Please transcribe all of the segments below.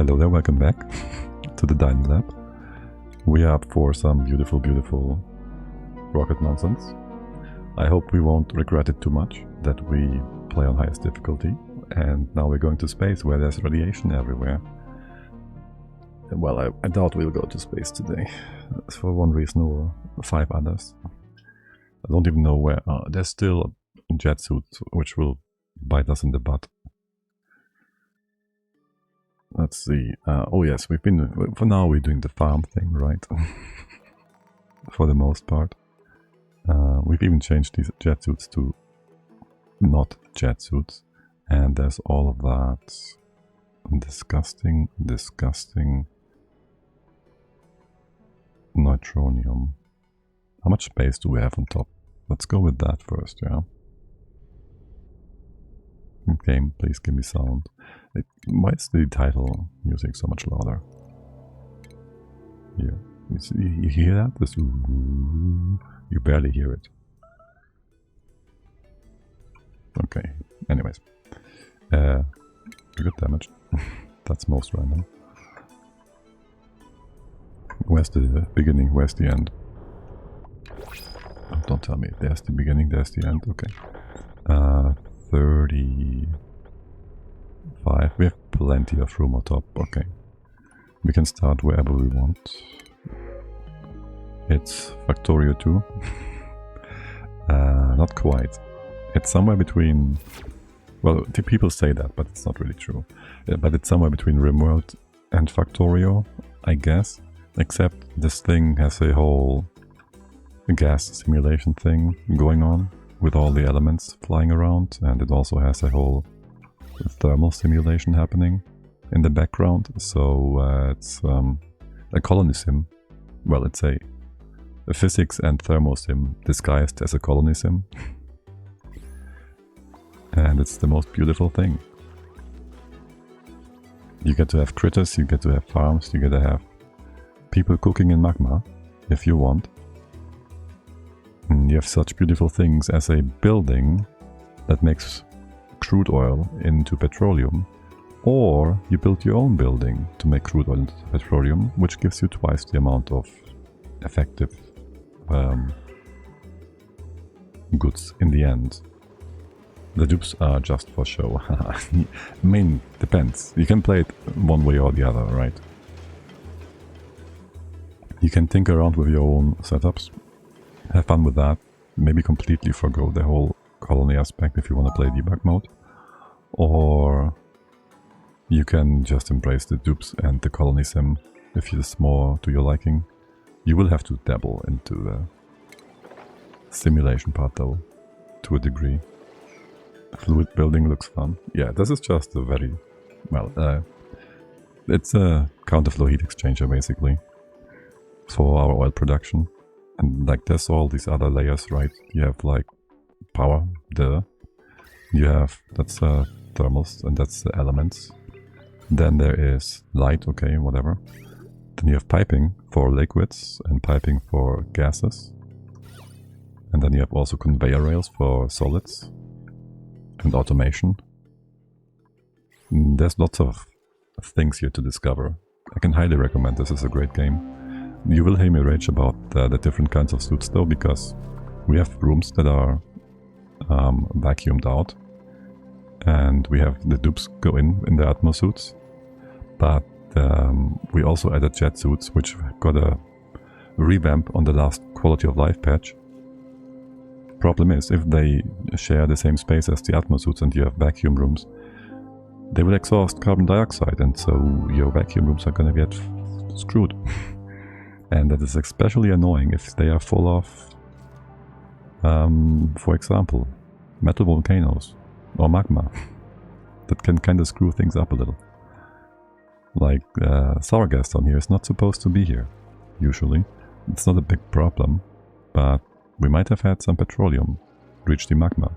Hello there, welcome back to the Dino Lab. We are up for some beautiful, beautiful rocket nonsense. I hope we won't regret it too much that we play on highest difficulty. And now we're going to space where there's radiation everywhere. Well, I doubt we'll go to space today. For one reason or 5 others. I don't even know where. There's still a jet suit which will bite us in the butt. Let's see. Oh yes, for now we're doing the farm thing, right? For the most part. We've even changed these jet suits to not jet suits. And there's all of that disgusting neutronium. How much space do we have on top? Let's go with that first, yeah? Game, please give me sound. Why is the title music so much louder? Here. You hear that? This, ooh, you barely hear it. Okay, anyways. Good damage. That's most random. Where's the beginning? Where's the end? Oh, don't tell me. There's the beginning, there's the end. Okay. 35. We have plenty of room on top. Okay. We can start wherever we want. It's Factorio 2. Not quite. It's somewhere between... Well, people say that, but it's not really true. But it's somewhere between RimWorld and Factorio, I guess. Except this thing has a whole gas simulation thing going on with all the elements flying around, and it also has a whole thermal simulation happening in the background. So it's a colony sim. Well, it's a physics and thermo sim disguised as a colony sim. And it's the most beautiful thing. You get to have critters, you get to have farms, you get to have people cooking in magma, if you want. And you have such beautiful things as a building that makes crude oil into petroleum. Or you build your own building to make crude oil into petroleum, which gives you twice the amount of effective goods in the end. The dupes are just for show. I mean, depends. You can play it one way or the other, right? You can tinker around with your own setups, have fun with that, maybe completely forgo the whole colony aspect if you want to play debug mode. Or you can just embrace the dupes and the colony sim if it's more to your liking. You will have to dabble into the simulation part though, to a degree. Fluid building looks fun. Yeah, this is just a very... well, it's a counterflow heat exchanger basically for our oil production. And like there's all these other layers, right? You have like power, you have, that's thermals, and that's the elements. Then there is light, okay, whatever. Then you have piping for liquids and piping for gases. And then you have also conveyor rails for solids. And automation. There's lots of things here to discover. I can highly recommend this. It's a great game. You will hear me rage about the different kinds of suits though, because we have rooms that are vacuumed out, and we have the dupes go in the Atmo suits, but we also added jet suits which got a revamp on the last quality of life patch. Problem is, if they share the same space as the Atmo suits and you have vacuum rooms, they will exhaust carbon dioxide, and so your vacuum rooms are gonna get screwed. And that is especially annoying if they are full of, for example, metal volcanoes or magma. That can kind of screw things up a little. Like sour gas down here is not supposed to be here, usually. It's not a big problem, but we might have had some petroleum reach the magma,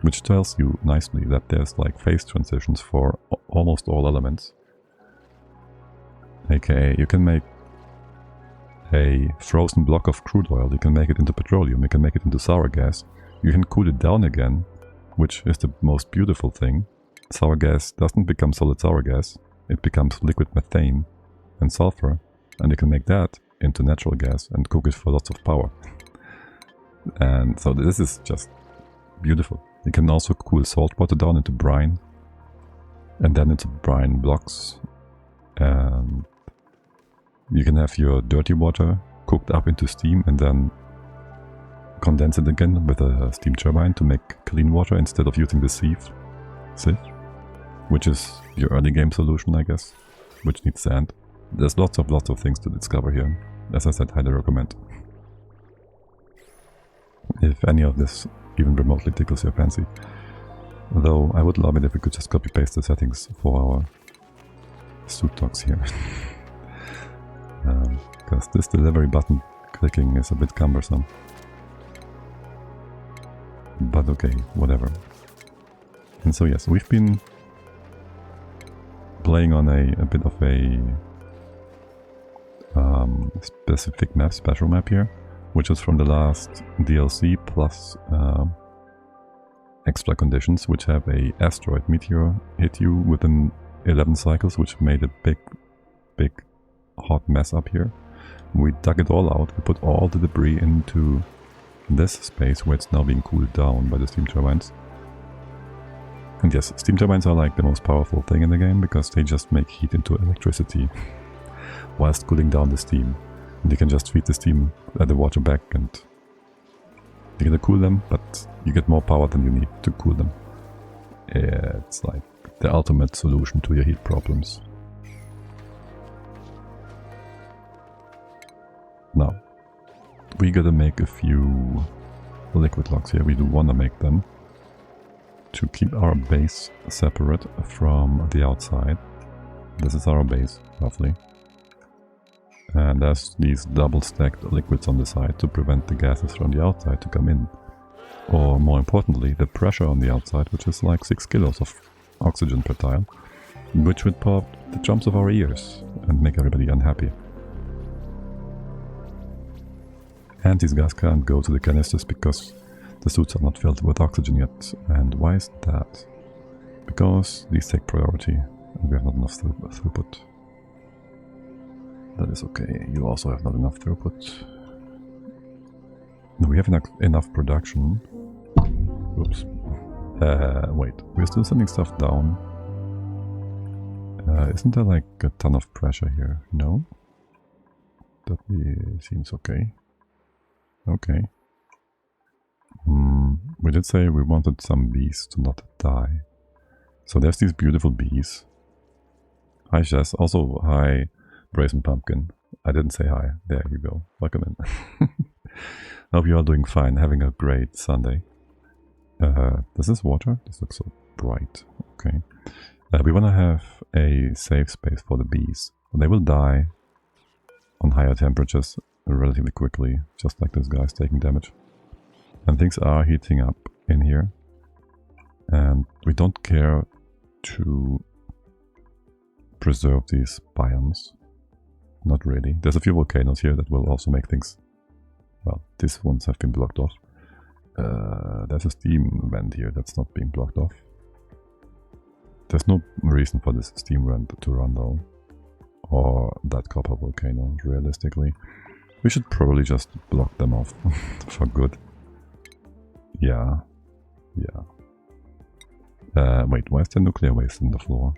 which tells you nicely that there's like phase transitions for almost all elements. AKA, you can make a frozen block of crude oil, you can make it into petroleum, you can make it into sour gas, you can cool it down again, which is the most beautiful thing. Sour gas doesn't become solid sour gas, it becomes liquid methane and sulfur, and you can make that into natural gas and cook it for lots of power. And so this is just beautiful. You can also cool salt water down into brine, and then into brine blocks, and you can have your dirty water cooked up into steam and then condense it again with a steam turbine to make clean water instead of using the sieve, which is your early game solution, I guess, which needs sand. There's lots of things to discover here. As I said, highly recommend. If any of this even remotely tickles your fancy. Though I would love it if we could just copy paste the settings for our suit docs here. Because this delivery button clicking is a bit cumbersome. But okay, whatever. And so yes, we've been playing on a bit of a specific map, special map here, which is from the last DLC plus extra conditions, which have a asteroid meteor hit you within 11 cycles, which made a big hot mess up here. We dug it all out, we put all the debris into this space where it's now being cooled down by the steam turbines. And yes, steam turbines are like the most powerful thing in the game because they just make heat into electricity whilst cooling down the steam. And you can just feed the steam the water back and you can cool them, but you get more power than you need to cool them. It's like the ultimate solution to your heat problems. Now, we gotta make a few liquid logs here. We do wanna make them to keep our base separate from the outside. This is our base, roughly. And there's these double stacked liquids on the side to prevent the gases from the outside to come in. Or more importantly, the pressure on the outside, which is like 6 kilos of oxygen per tile, which would pop the jumps of our ears and make everybody unhappy. And these guys can't go to the canisters because the suits are not filled with oxygen yet. And why is that? Because these take priority and we have not enough throughput. That is okay. You also have not enough throughput. We have enough production. Oops. Wait, we're still sending stuff down. Isn't there like a ton of pressure here? No? That seems okay. Okay. We did say we wanted some bees to not die. So there's these beautiful bees. Hi Jess. Also hi Brazen Pumpkin. I didn't say hi. There you go. Welcome in. Hope you are doing fine. Having a great Sunday. This is water. This looks so bright. Okay. We want to have a safe space for the bees. They will die on higher temperatures relatively quickly, just like this guy's taking damage. And things are heating up in here. And we don't care to preserve these biomes. Not really. There's a few volcanoes here that will also make things... Well, these ones have been blocked off. There's a steam vent here that's not being blocked off. There's no reason for this steam vent to run though. Or that copper volcano, realistically. We should probably just block them off for good. Yeah. Yeah. Wait, why is there nuclear waste in the floor?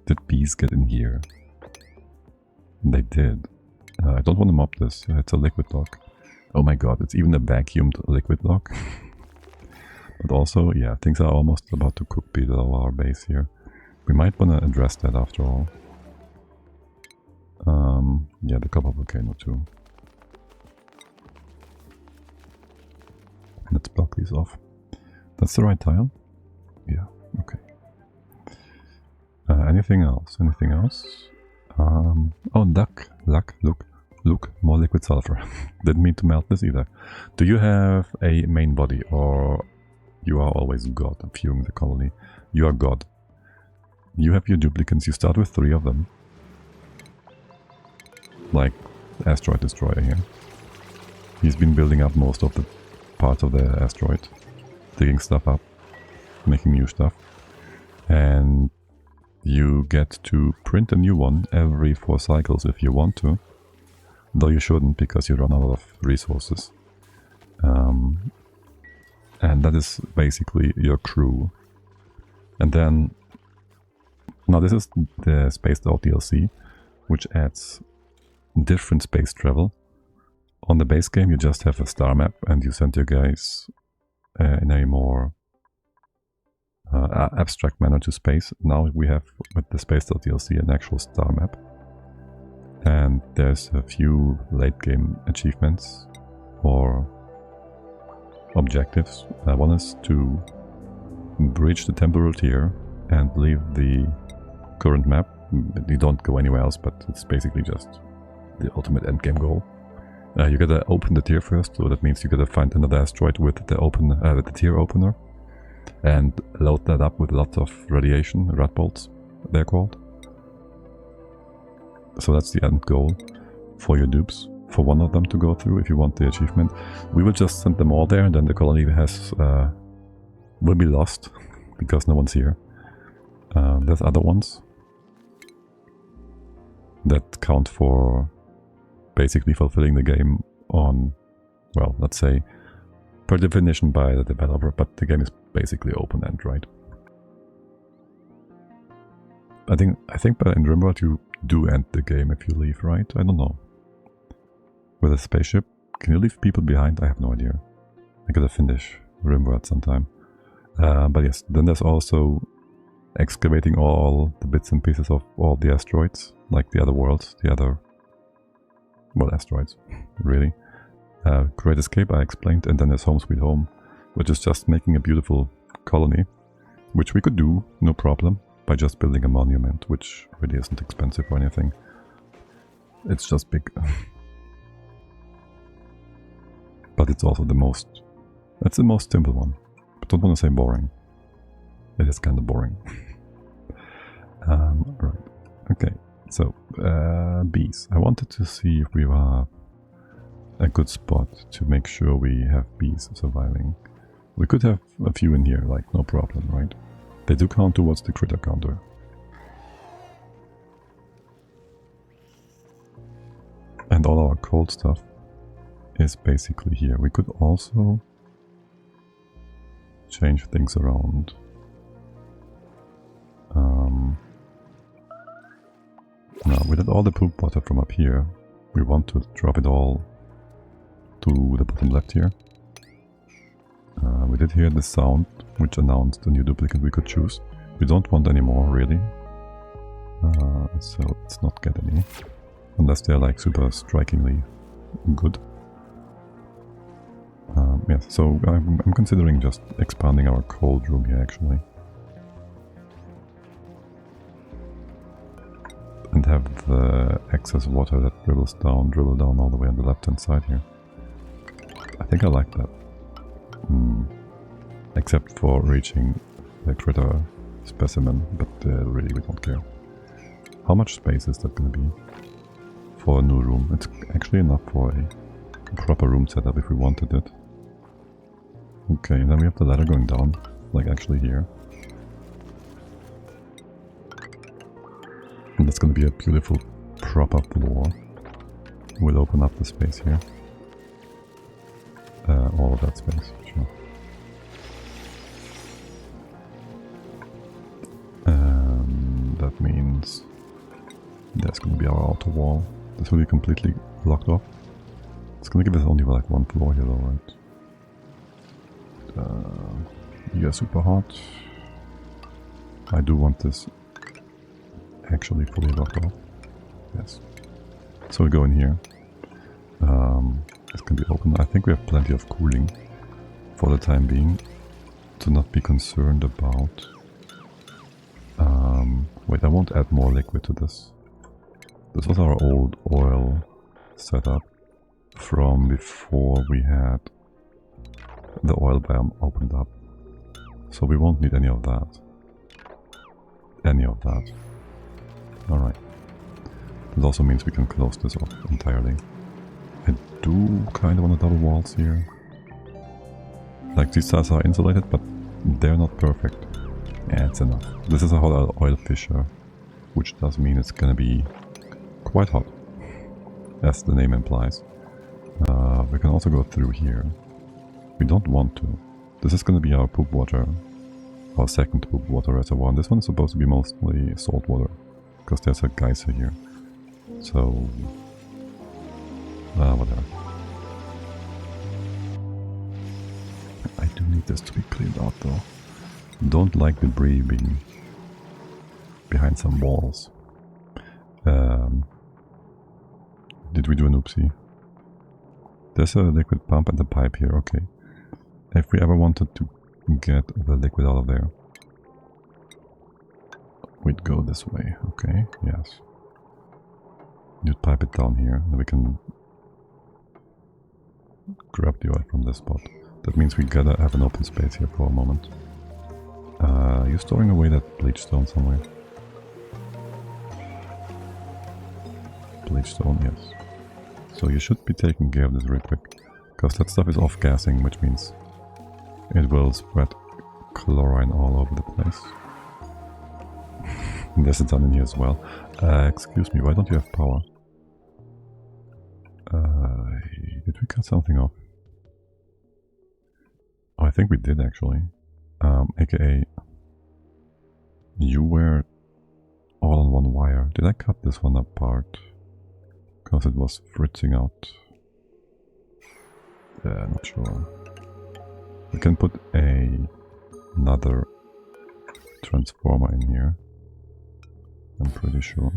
Did bees get in here? They did. I don't want to mop this. It's a liquid lock. Oh my god, it's even a vacuumed liquid lock. But also, yeah, things are almost about to cook below our base here. We might want to address that after all. Yeah, the copper volcano too. Let's block these off. That's the right tile? Yeah, okay. Anything else? Anything else? Oh, look, more liquid sulfur. Didn't mean to melt this either. Do you have a main body or you are always God viewing the colony? You are God. You have your duplicates. You start with 3 of them. Like the asteroid destroyer here. He's been building up most of the parts of the asteroid. Digging stuff up. Making new stuff. And You get to print a new one every 4 cycles if you want to, though you shouldn't because you run out of resources. And that is basically your crew. And then, now this is the Spaced Out DLC, which adds different space travel. On the base game you just have a star map and you send your guys in a more abstract manner to space. Now we have, with the Spaced Out DLC, an actual star map. And there's a few late game achievements or objectives. One is to breach the temporal tier and leave the current map. You don't go anywhere else, but it's basically just the ultimate endgame goal. You gotta open the tier first, so that means you gotta find another asteroid with the tier opener and load that up with lots of radiation, rat bolts, they're called. So that's the end goal for your dupes, for one of them to go through if you want the achievement. We will just send them all there, and then the colony will be lost because no one's here. There's other ones that count for basically fulfilling the game on, well, let's say, per definition by the developer, but the game is basically open-end, right? I think but in RimWorld you do end the game if you leave, right? I don't know. With a spaceship, can you leave people behind? I have no idea. I gotta finish RimWorld sometime. But yes, then there's also excavating all the bits and pieces of all the asteroids, like the other worlds, well, asteroids, really. Great Escape, I explained, and then there's Home Sweet Home, which is just making a beautiful colony, which we could do, no problem, by just building a monument, which really isn't expensive or anything. It's just big. But it's also the most simple one. But don't want to say boring. It is kind of boring. Right. Okay. So, bees. I wanted to see if we have a good spot to make sure we have bees surviving. We could have a few in here, like, no problem, right? They do count towards the critter counter. And all our cold stuff is basically here. We could also change things around. Now, we did all the poop water from up here. We want to drop it all to the bottom left here. We did hear the sound, which announced a new duplicate we could choose. We don't want any more, really. So let's not get any. Unless they're like super strikingly good. Yes, so I'm considering just expanding our cold room here, actually. And have the excess water that dribble down all the way on the left hand side here. I think I like that. Except for reaching the critter specimen, but really we don't care. How much space is that going to be for a new room? It's actually enough for a proper room setup if we wanted it. Okay, and then we have the ladder going down, like actually here. And that's going to be a beautiful proper floor. We'll open up the space here. All of that space, sure. That means there's going to be our outer wall. This will be completely blocked off. It's going to give us only like one floor here though, right? Yeah, super hot. I do want this actually fully locked off. Yes. So we go in here. This can be open. I think we have plenty of cooling for the time being to not be concerned about. Wait, I won't add more liquid to this. This was our old oil setup from before we had the oil biome opened up. So we won't need any of that. Alright. This also means we can close this off entirely. I do kind of want to double walls here. Like, these sides are insulated, but they're not perfect. Yeah, it's enough. This is a hot oil fissure, which does mean it's gonna be quite hot, as the name implies. We can also go through here. We don't want to. This is gonna be our poop water, our second poop water reservoir. And this one is supposed to be mostly salt water, because there's a geyser here. So, whatever. I do need this to be cleaned out though. Don't like debris being behind some walls. Did we do an oopsie? There's a liquid pump and a pipe here, okay. If we ever wanted to get the liquid out of there, we'd go this way, okay, yes. You'd pipe it down here, and we can grab the oil from this spot. That means we gotta have an open space here for a moment. You're storing away that bleach stone somewhere. Bleach stone, yes. So you should be taking care of this real quick, because that stuff is off-gassing, which means it will spread chlorine all over the place. There's a ton in here as well. Excuse me, why don't you have power? Did we cut something off? Oh, I think we did actually. AKA, you were all on one wire. Did I cut this one apart? Because it was fritzing out. Yeah, not sure. We can put another transformer in here. I'm pretty sure.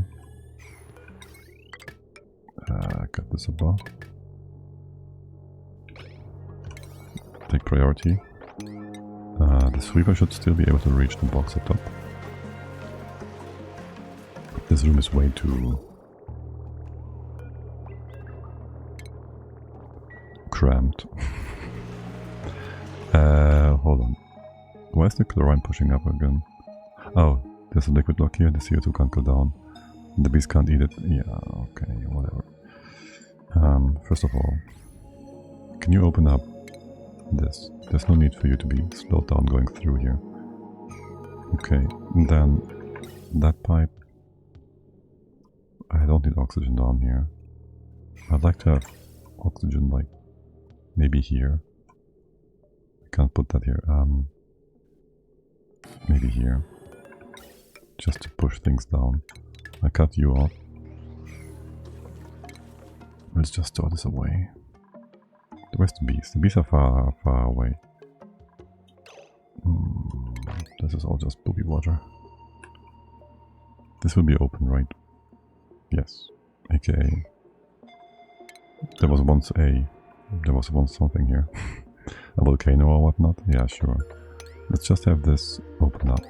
Cut this above. Take priority. The sweeper should still be able to reach the box at top. This room is way too cramped. Hold on. Why is the chlorine pushing up again? Oh, there's a liquid lock here. The CO2 can't go down. The bees can't eat it. Yeah, okay, whatever. First of all, can you open up this? There's no need for you to be slowed down going through here. Okay, and then that pipe. I don't need oxygen down here. I'd like to have oxygen like maybe here. I can't put that here. Maybe here. Just to push things down. I cut you off. Let's just store this away. Where's the bees? The bees are far away. This is all just poopy water. This will be open, right? Yes. AKA. There was once something here. A volcano or whatnot? Yeah, sure. Let's just have this open up.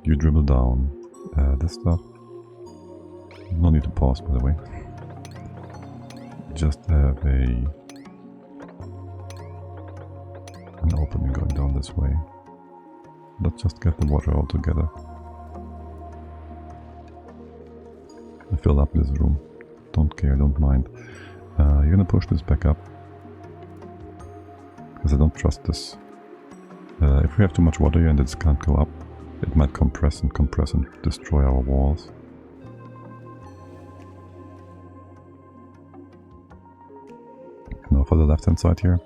You dribble down this stuff. No need to pause, by the way. Just have an opening going down this way. Let's just get the water all together. And fill up this room. Don't care, don't mind. You're gonna push this back up. Because I don't trust this. If we have too much water here and this can't go up, it might compress and destroy our walls. Now for the left hand side here,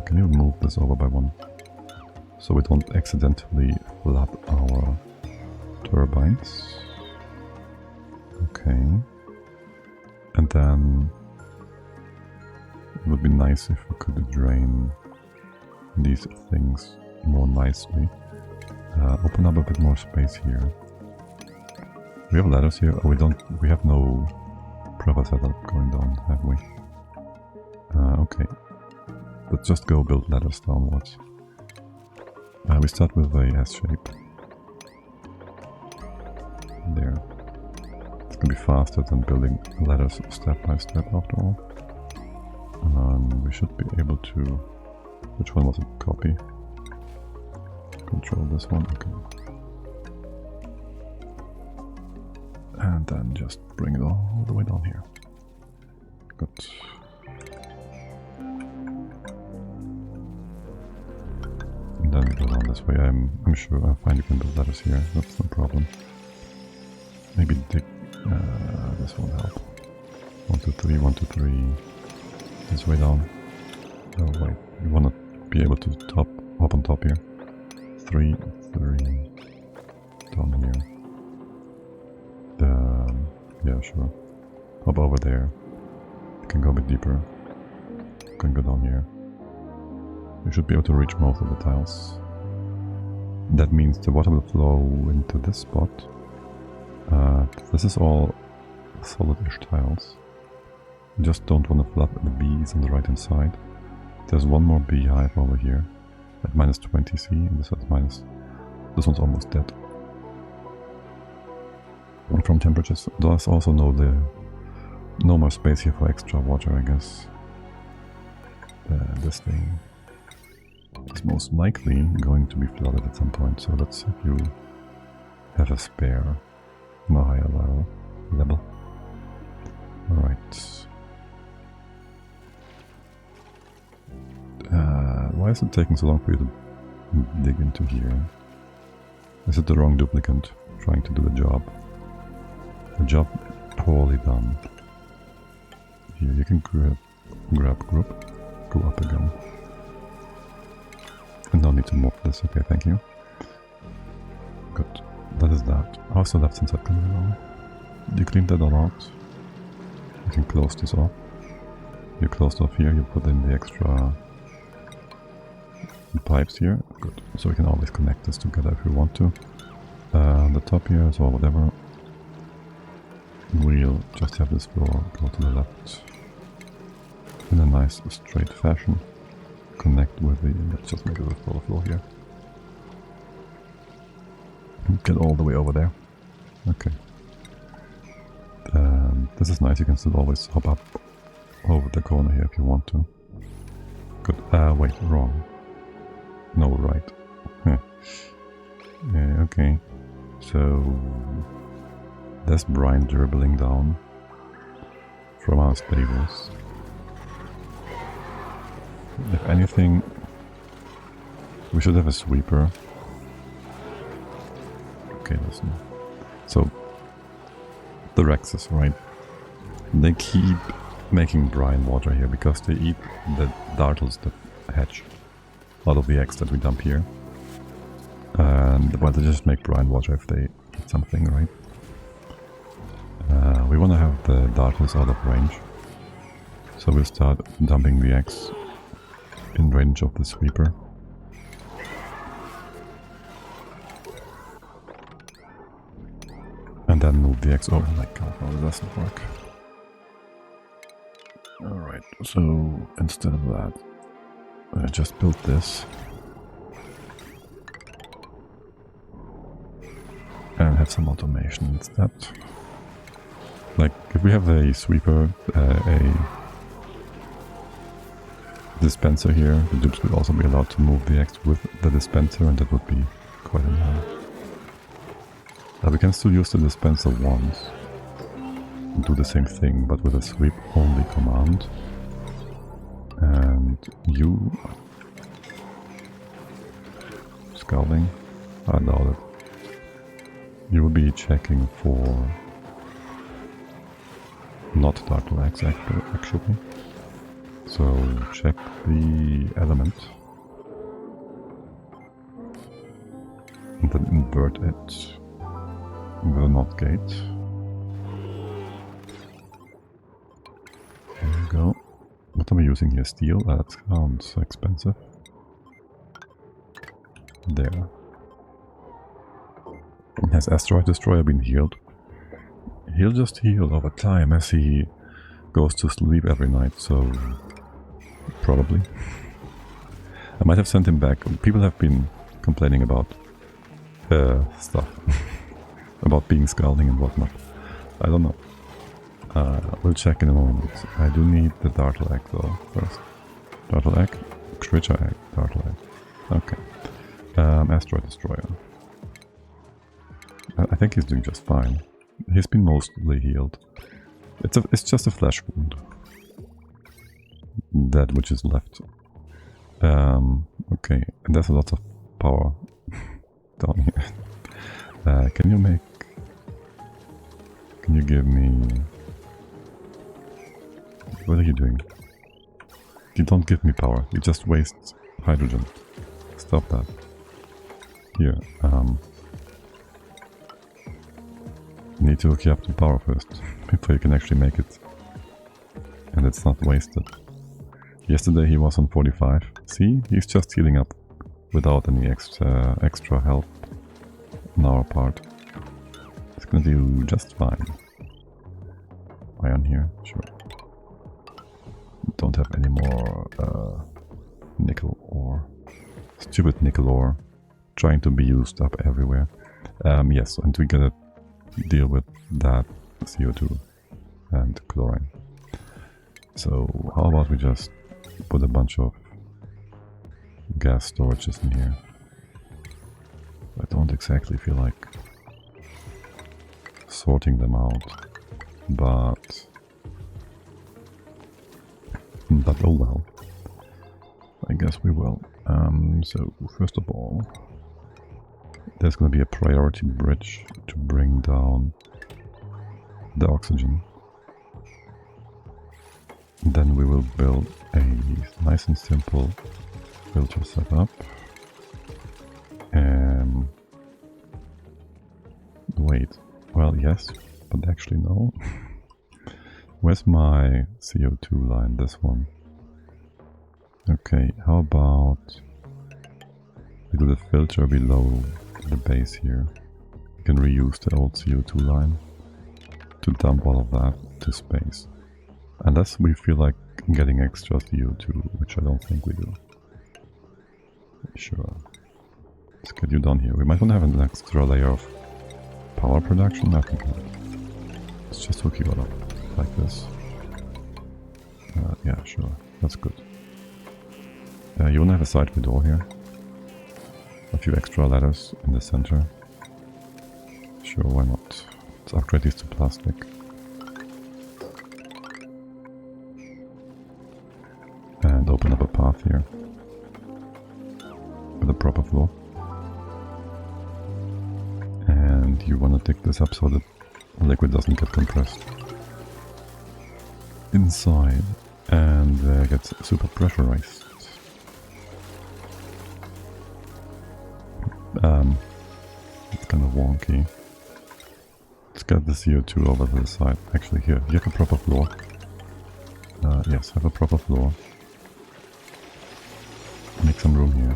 can you move this over by one? So we don't accidentally flood our turbines. Okay. And then it would be nice if we could drain these things more nicely. Open up a bit more space here. We have ladders here. Oh, we have no proper setup going down, have we? Okay. Let's just go build ladders downwards. We start with a S shape. There. It's gonna be faster than building ladders step by step after all. We should be able to... Which one was it? Copy. Control this one, okay. And then just bring it all the way down here. Good. And then go down this way. I'm sure I'll find you can build ladders here. That's no problem. Maybe dig. This won't help. 1, 2, 3. 1, 2, 3. This way down. Oh wait, you wanna be able to hop on top here. 3, 3. Down here. Yeah, sure. Hop over there. You can go a bit deeper. You can go down here. You should be able to reach most of the tiles. That means the water will flow into this spot. This is all solid-ish tiles. You just don't want to flood the bees on the right hand side. There's one more beehive over here at minus 20 C, and this is minus. This one's almost dead. And from temperatures, there's also no more space here for extra water, I guess. This thing is most likely going to be flooded at some point, so let's have you have a spare on a higher level. Alright. Why is it taking so long for you to dig into here? Is it the wrong duplicant trying to do the job? The job poorly done. Here, you can grab group, go up again. And no need to move this, okay, thank you. Good, that is that. Also left inside coming along. You clean that all out. You can close this off. You closed off here, you put in the extra pipes here. Good, so we can always connect this together if we want to. On the top here, so whatever. We'll just have this floor go to the left in a nice straight fashion. Connect with the, let's just make it a full floor here. Get all the way over there. Okay. This is nice, you can still always hop up over the corner here if you want to. Good. Wait, wrong. No, right. Yeah, okay. So there's brine dribbling down from our stables. If anything, we should have a sweeper. Okay, listen. So the Rexes, right? They keep making brine water here because they eat the dartles that hatch out of the eggs that we dump here. And well, they just make brine water if they eat something, right? We want to have the dartles out of range, so we'll start dumping the eggs in range of the sweeper. And then move the eggs. Oh my god, no, that doesn't work. Alright, so instead of that, I just built this. And have some automation instead. Like, if we have a sweeper, a dispenser here, the dupes would also be allowed to move the eggs with the dispenser, and that would be quite annoying. We can still use the dispenser once and do the same thing, but with a sweep only command. And you... Scalding? I doubt it. You will be checking for not dartle eggs actually. So check the element and then invert it with a NOT gate. There we go. What are we using here? Steel? That sounds expensive. There. Has Asteroid Destroyer been healed? He'll just heal over time as he goes to sleep every night, so probably. I might have sent him back. People have been complaining about stuff. About being scalding and whatnot. I don't know. We'll check in a moment. I do need the dartle egg though first. Dartle egg? Critter egg. Dartle egg. Okay. Asteroid Destroyer. I think he's doing just fine. He's been mostly healed. It's just a flesh wound. That which is left. Okay, and there's a lot of power down here. Can you give me... What are you doing? You don't give me power, you just waste hydrogen. Stop that. Here, need to hook you up to power first, before you can actually make it. And it's not wasted. Yesterday he was on 45. See, he's just healing up without any extra help on our part. It's gonna do just fine. Iron here, sure. Don't have any more nickel ore. Stupid nickel ore. Trying to be used up everywhere. Yes, and we gotta deal with that CO2 and chlorine. So how about we just put a bunch of gas storages in here. I don't exactly feel like sorting them out, but oh well. I guess we will. So first of all, there's going to be a priority bridge to bring down the oxygen. Then we will build a nice and simple filter setup. Wait, well yes, but actually no. Where's my CO2 line? This one. Okay, how about we do the filter below the base here. We can reuse the old CO2 line to dump all of that to space. Unless we feel like getting extra CO2, which I don't think we do. Sure. Let's get you down here. We might want to have an extra layer of power production. I think not. Let's just hook you all up like this. Yeah, sure. That's good. You want to have a side view door here. A few extra ladders in the center. Sure, why not? Let's upgrade these to plastic. And open up a path here. With a proper floor. And you want to dig this up so that the liquid doesn't get compressed inside and gets super pressurized. It's kind of wonky. Let's get the CO2 over to the side. Actually, here, you have a proper floor. Yes, have a proper floor. Make some room here.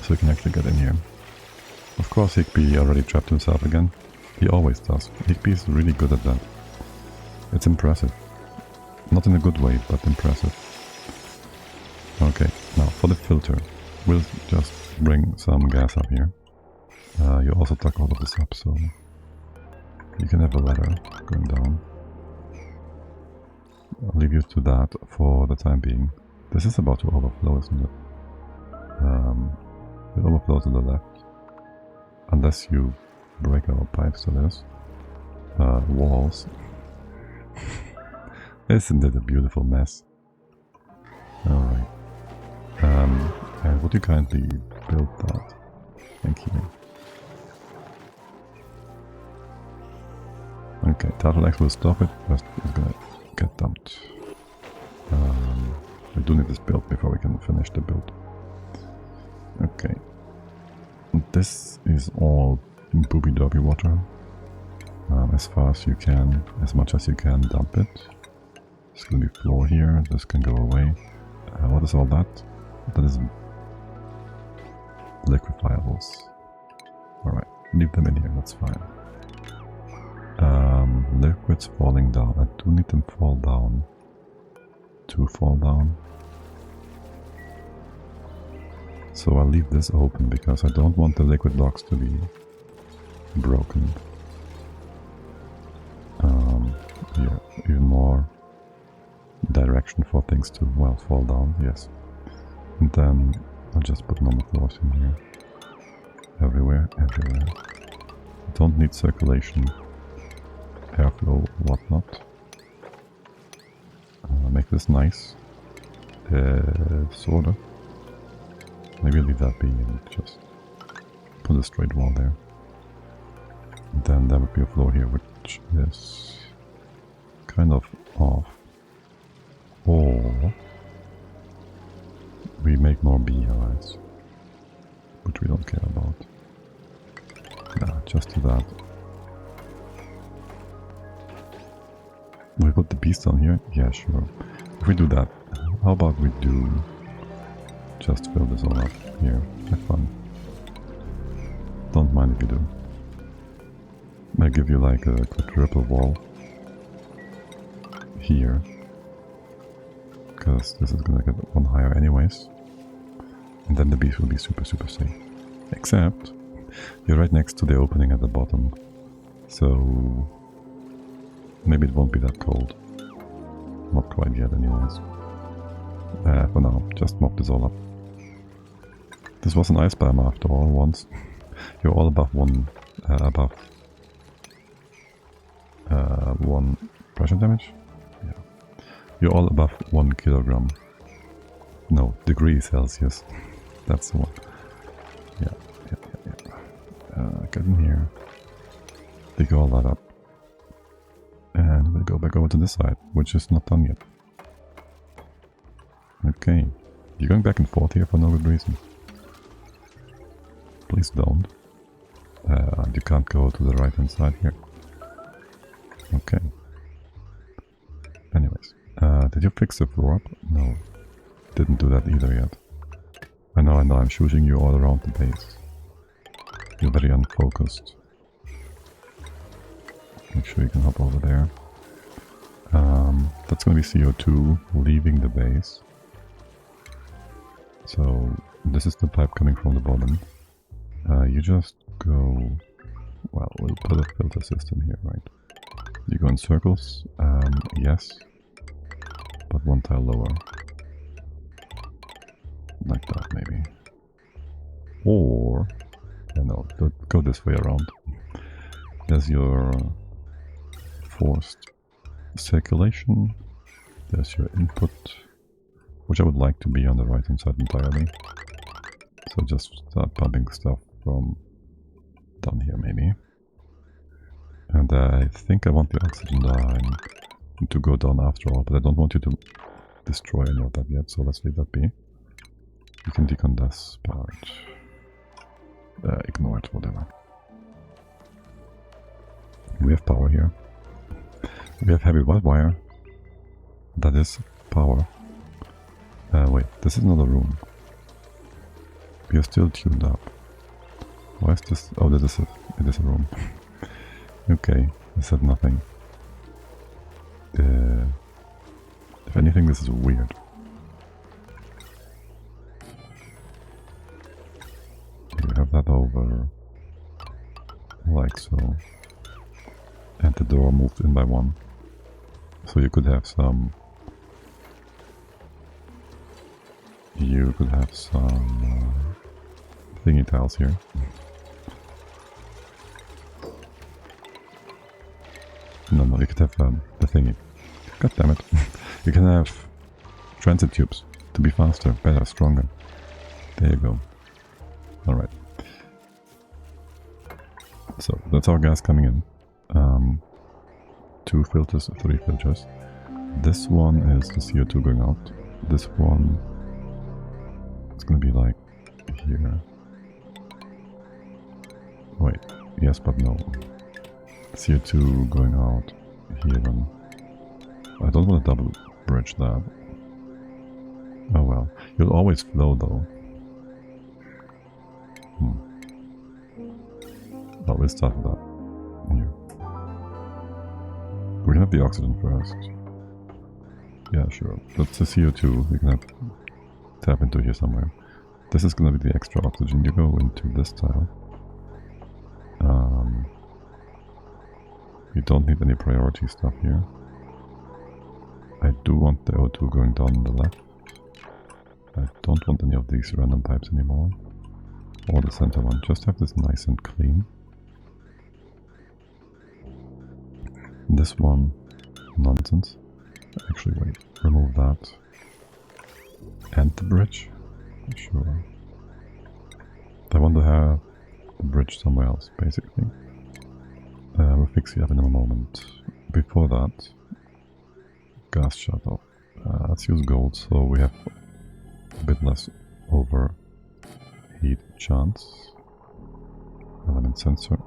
So we can actually get in here. Of course, Higby already trapped himself again. He always does. Higby is really good at that. It's impressive. Not in a good way, but impressive. Okay, now for the filter. We'll just bring some gas up here. You also dug all of this up, so you can have a ladder going down. I'll leave you to that for the time being. This is about to overflow, isn't it? It overflow to the left. Unless you break our pipes to this. Walls. Isn't it a beautiful mess? Alright. And would you kindly build that? Thank you. Okay, Turtle X will stop it, but it's gonna get dumped. We do need this build before we can finish the build. Okay. This is all booby-dobby water. As far as you can, as much as you can, dump it. There's gonna be floor here, this can go away. What is all that? That is liquefiables. Alright, leave them in here, that's fine. Liquids falling down. I do need them fall down. To fall down. So I'll leave this open because I don't want the liquid blocks to be broken. Here, even more direction for things to, well, fall down, yes. And then I'll just put normal floors in here. Everywhere, everywhere. Don't need circulation, airflow, whatnot. Make this nice. Sorta. Maybe leave that be and just put a straight wall there. And then there would be a floor here which is kind of off. Or we make more beehives, which we don't care about. Nah, just do that. We put the bees down here? Yeah, sure. If we do that, how about we do just fill this all up here? Have fun. Don't mind if you do. I'll give you like a quadruple wall here, because this is gonna get one higher anyways. And then the bees will be super safe. Except you're right next to the opening at the bottom, so maybe it won't be that cold. Not quite yet anyways. For now, just mop this all up. This was an ice biome after all once. You're all above one pressure damage? Yeah. You're all above 1 kilogram. No, degrees Celsius. That's the one. Yeah. Get in here. Dig all that up. And we'll go back over to this side, which is not done yet. Okay. You're going back and forth here for no good reason. Please don't. You can't go to the right hand side here. Okay. Anyways. Did you fix the floor up? No. Didn't do that either yet. I know, I'm shooting you all around the base. You're very unfocused. Make sure you can hop over there. That's gonna be CO2 leaving the base. So this is the pipe coming from the bottom. You just go... Well, we'll put a filter system here, right? You go in circles, yes. But one tile lower. Like that, maybe. Or... no, go this way around. There's your forced circulation. There's your input, which I would like to be on the right hand side entirely. So just start pumping stuff from down here maybe. And I think I want the oxygen line to go down after all, but I don't want you to destroy any of that yet, so let's leave that be. You can decondense part. Ignore it, whatever. We have power here. We have heavy white wire. That is power. Wait, this is not a room. We are still tuned up. Why is this? Oh, that is it. It is a room. Okay, I said nothing. If anything, this is weird. You have that over like so. And the door moved in by 1. So you could have some... thingy tiles here. No, you could have the thingy. God damn it. You can have transit tubes to be faster, better, stronger. There you go. Alright. So, that's our gas coming in. 2 filters, 3 filters. This one is the CO2 going out. This one is gonna be like here. Wait, yes but no. CO2 going out here then. I don't want to double bridge that. Oh well. You'll always flow though. Well, we'll start with that. Here. We can have the oxygen first. Yeah, sure. That's the CO2. We can have tap into here somewhere. This is gonna be the extra oxygen. You go into this tile. You don't need any priority stuff here. I do want the O2 going down on the left. I don't want any of these random pipes anymore. Or the center one. Just have this nice and clean. This one, nonsense. Actually, wait. Remove that. And the bridge. Sure. I want to have the bridge somewhere else, basically. We'll fix it up in a moment. Before that, gas shut off. Let's use gold so we have a bit less overheat chance. Element sensor.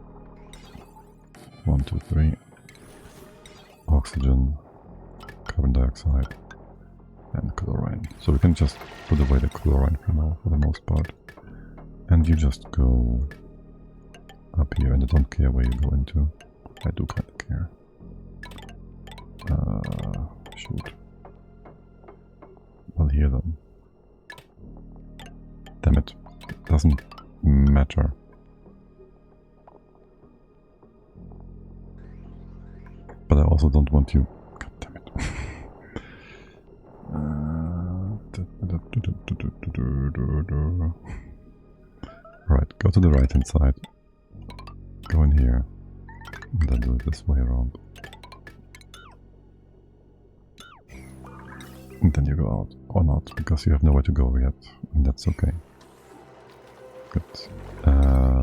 1, 2, 3. Oxygen, carbon dioxide, and chlorine. So we can just put away the chlorine for now, for the most part. And you just go up here, and I don't care where you go into. I do kind of care. Shoot. Well, here then. Damn it. Doesn't matter. But I also don't want you... God damn it. Right, go to the right hand side. Go in here. And then do it this way around. And then you go out. Or not, because you have nowhere to go yet. And that's okay. Good.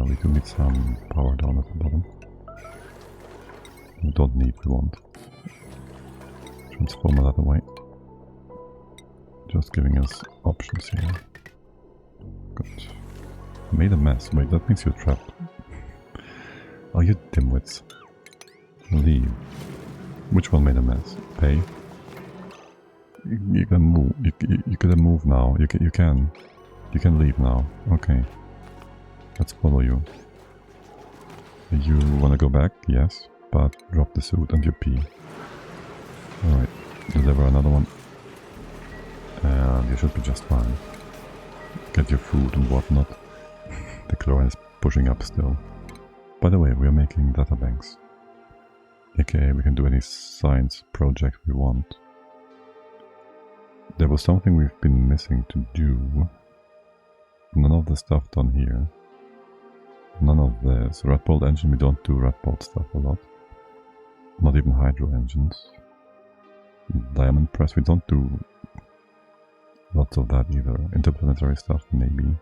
We do need some power down at the bottom. We don't need, we want. Transformer that away. Just giving us options here. Good. Made a mess. Wait, that means you're trapped. Oh, you dimwits. Leave. Which one made a mess? Pay? You can move. You can move now. You can leave now. Okay. Let's follow you. You wanna go back? Yes. But drop the suit and your pee. Alright. Deliver another one. And you should be just fine. Get your food and whatnot. The chlorine is pushing up still. By the way, we are making databanks. aka we can do any science project we want. There was something we've been missing to do. None of the stuff done here. None of this. Red bolt engine, we don't do red bolt stuff a lot. Not even hydro engines. Diamond press, we don't do lots of that either. Interplanetary stuff, maybe.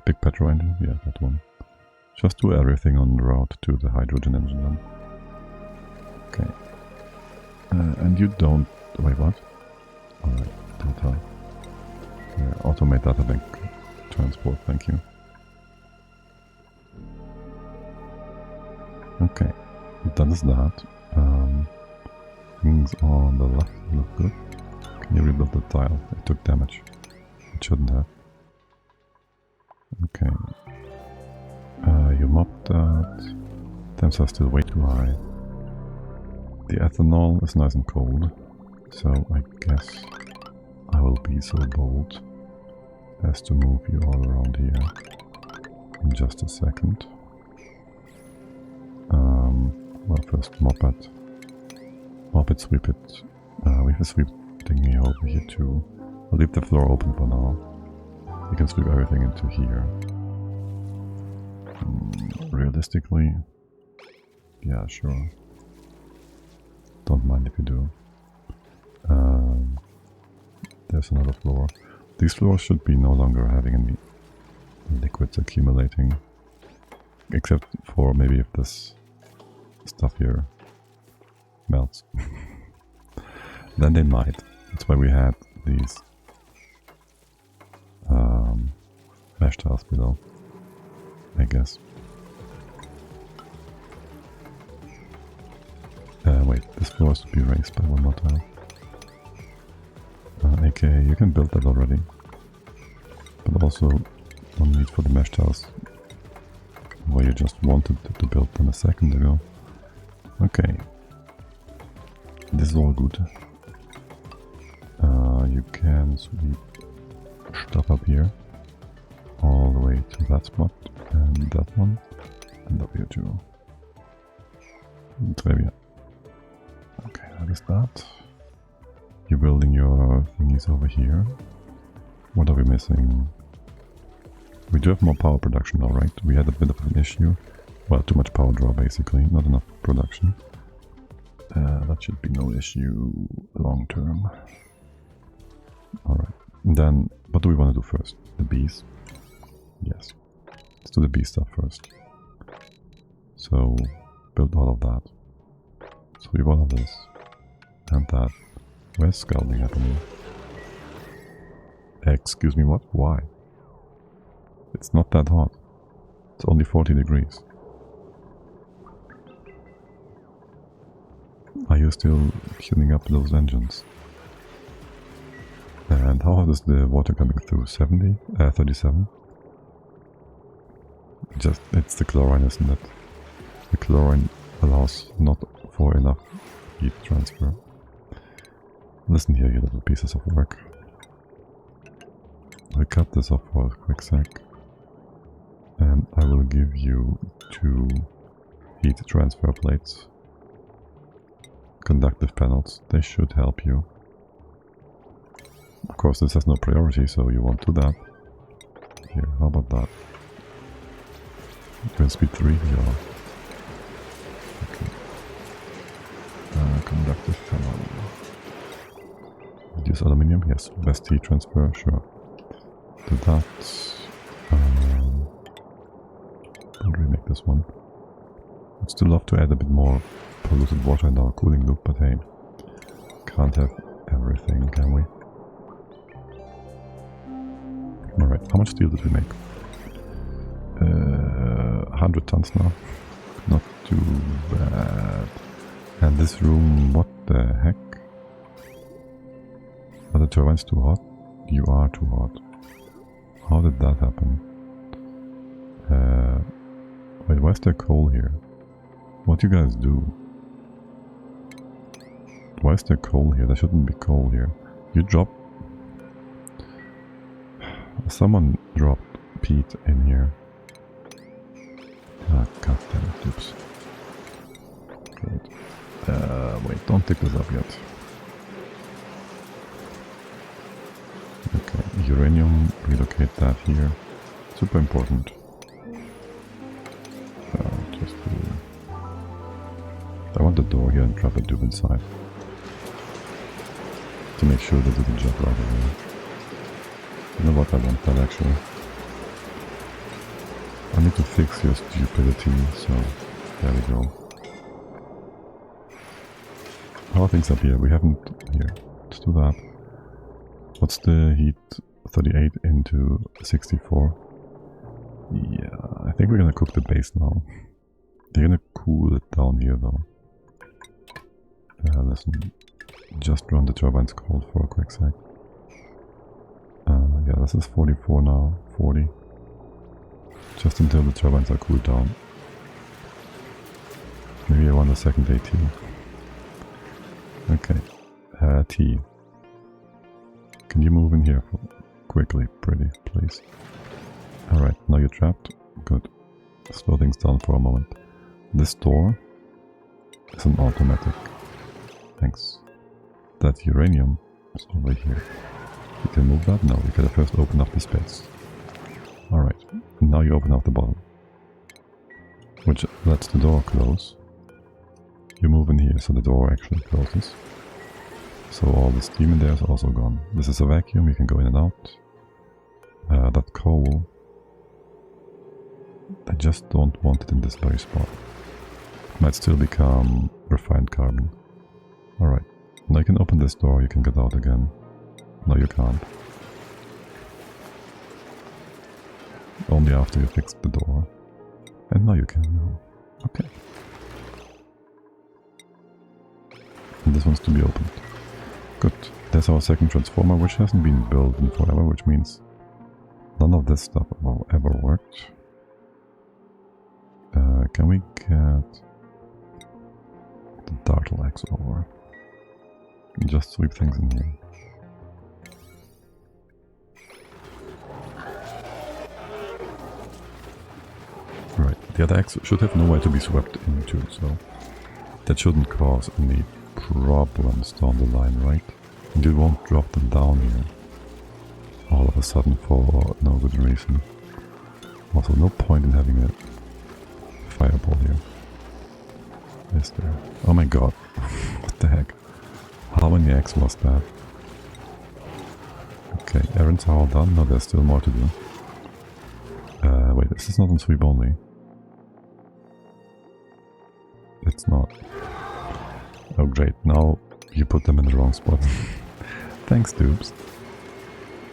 Big petrol engine, yeah, that one. Just do everything on route to the hydrogen engine then. Okay. And you don't... wait, what? Alright, data. Yeah, automate data bank transport, thank you. Okay, that is that. Things on the left look good. Can you rebuild the tile? It took damage. It shouldn't have. Okay. You mopped that. Temps are still way too high. The ethanol is nice and cold. So I guess I will be so bold as to move you all around here in just a second. Well, first mop it. Mop it, sweep it. We have a sweep thingy over here too. I'll leave the floor open for now. You can sweep everything into here. Realistically, yeah, sure. Don't mind if you do. There's another floor. These floors should be no longer having any liquids accumulating. Except for maybe if this stuff here melts. Then they might. That's why we had these mesh tiles below, I guess. Wait, this floor has to be raised by one more tile. aka you can build that already. But also no need for the mesh tiles where you just wanted to build them a second ago. Okay. This is all good. You can sweep stuff up here all the way to that spot and that one and up here too. Trivia. Okay, that is that. You're building your thingies over here. What are we missing? We do have more power production now, right? We had a bit of an issue. Well, too much power draw basically, not enough production. That should be no issue long term. Alright, then what do we want to do first? The bees. Yes. Let's do the B stuff first. So, build all of that. Sweep all of this. And that. Where's scalding happening? Excuse me, what? Why? It's not that hot. It's only 40 degrees. Are you still tuning up those engines? And how hot is the water coming through? 70? 37? It's the chlorine, isn't it? The chlorine allows not for enough heat transfer. Listen here, you little pieces of work. I'll cut this off for a quick sec. And I will give you 2 heat transfer plates. Conductive panels, they should help you. Of course this has no priority, so you won't do that. Here, how about that? Wind speed 3, yeah. Okay. Conductive panel. Use aluminium, yes. Best heat transfer, sure. Do that. Don't remake this one. I'd still love to add a bit more polluted water in our cooling loop, but hey, can't have everything, can we? Alright, how much steel did we make? 100 tons now. Not too bad. And this room, what the heck? Are the turbines too hot? You are too hot. How did that happen? Wait, where's there coal here? What do you guys do? Why is there coal here? There shouldn't be coal here. You drop... Someone dropped peat in here. Ah, goddammit, oops. Great. Wait, don't pick this up yet. Okay, uranium, relocate that here. Super important. Just I want the door here and drop a tube inside. To make sure they do the job right away. You know what, I want that actually. I need to fix your stupidity, so there we go. How are things up here? We haven't... Here, let's do that. What's the heat? 38 into 64. Yeah, I think we're gonna cook the base now. They're gonna cool it down here though. Listen, just run the turbines cold for a quick sec. Yeah, this is 44 now, 40. Just until the turbines are cooled down. Maybe I want a second AT. Okay, T. Can you move in here quickly, pretty, please? Alright, now you're trapped. Good. Slow things down for a moment. This door is an automatic. Thanks. That uranium is over here. You can move that? No, you gotta first open up the space. Alright, now you open up the bottom. Which lets the door close. You move in here so the door actually closes. So all the steam in there is also gone. This is a vacuum, you can go in and out. That coal, I just don't want it in this very spot. It might still become refined carbon. Alright, now you can open this door, you can get out again. No, you can't. Only after you fix the door. And now you can now. Okay. And this one's to be opened. Good. There's our second transformer, which hasn't been built in forever, which means none of this stuff ever worked. Can we get the Dartle Axe over? Just sweep things in here. Right, the other axe should have nowhere to be swept into, so that shouldn't cause any problems down the line, right? And you won't drop them down here all of a sudden for no good reason. Also, no point in having a fireball here. Is there? Oh my god. What the heck? How many eggs was that? Okay, errands are all done. No, there's still more to do. This is not on sweep only. It's not. Oh great, now you put them in the wrong spot. Thanks, tubes.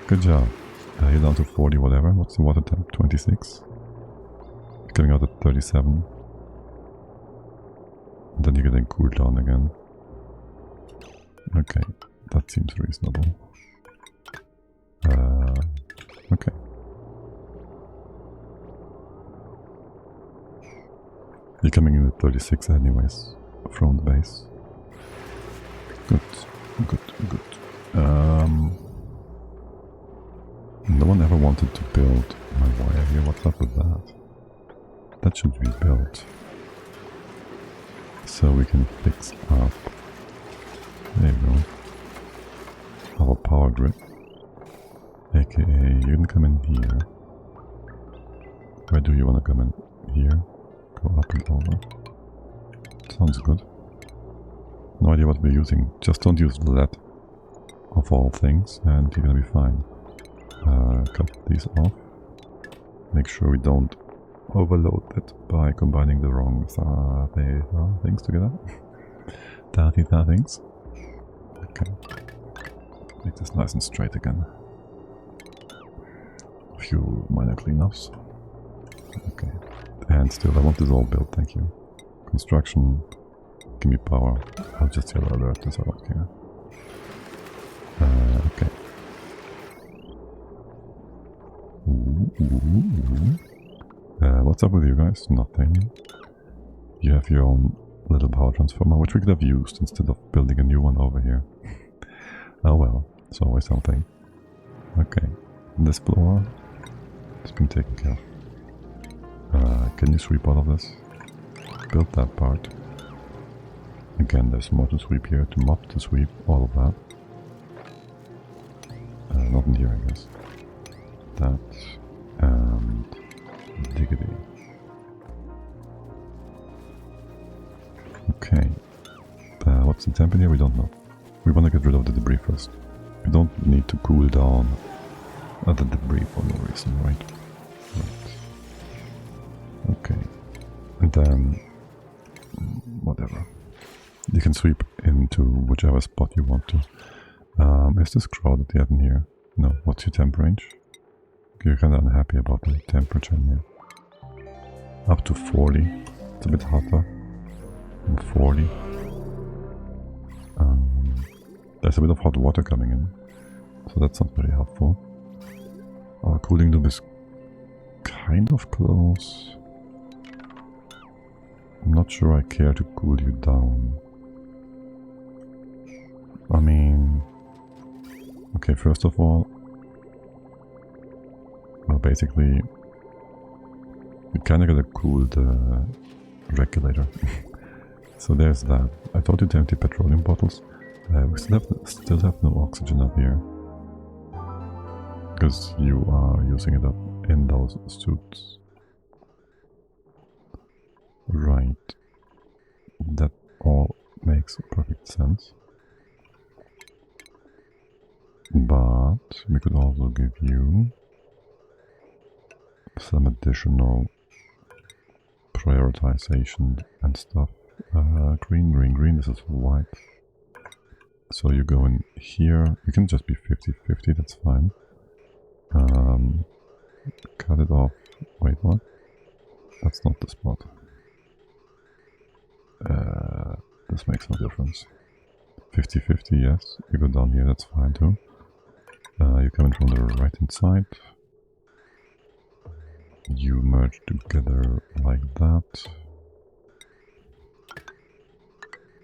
Good job. You're down to 40 whatever. What's the water temp? 26. You're coming out at 37. And then you're getting cooled down again. Okay, that seems reasonable. Okay. You're coming in at 36 anyways, from the base. Good, good, good. No one ever wanted to build my wire here. What's up with that? That should be built. So we can fix up. There you go. Our power grid. AKA, you can come in here. Where do you want to come in? Here? Go up and over. Sounds good. No idea what we're using. Just don't use lead of all things and you're gonna be fine. Cut these off. Make sure we don't overload it by combining the wrong things together. Things. Okay. Make this nice and straight again. A few minor cleanups. Okay. And still, I want this all built, thank you. Construction. Give me power. I'll just yell alert this out here. Okay. What's up with you guys? Nothing. You have your own little power transformer, which we could have used instead of building a new one over here. Oh well, it's always something. Okay. This blower has been taken care of. Can you sweep all of this? Build that part. Again, there's more to sweep here, to mop, to sweep, all of that. Not in here, I guess. That, and diggity. Okay. What's the temp in here? We don't know. We want to get rid of the debris first. We don't need to cool down the debris for no reason, right? Okay. And then, whatever. You can sweep into whichever spot you want to. Is this crowded yet in here? No. What's your temp range? You're kind of unhappy about the temperature in here. Up to 40. It's a bit hotter. And 40. There's a bit of hot water coming in. So that's not very helpful. Our cooling loop is kind of close. I'm not sure I care to cool you down. I mean... Okay, first of all... Well, basically... We kinda gotta cool the regulator. So there's that. I thought you'd empty petroleum bottles. We still have no oxygen up here. Because you are using it up in those suits. Right. That all makes perfect sense. But we could also give you some additional prioritization and stuff. Green, green, green, this is white. So you go in here, you can just be 50-50, that's fine. Cut it off. Wait, what? That's not the spot. This makes no difference. 50-50, yes. You go down here, that's fine too. You come in from the right hand side. You merge together like that.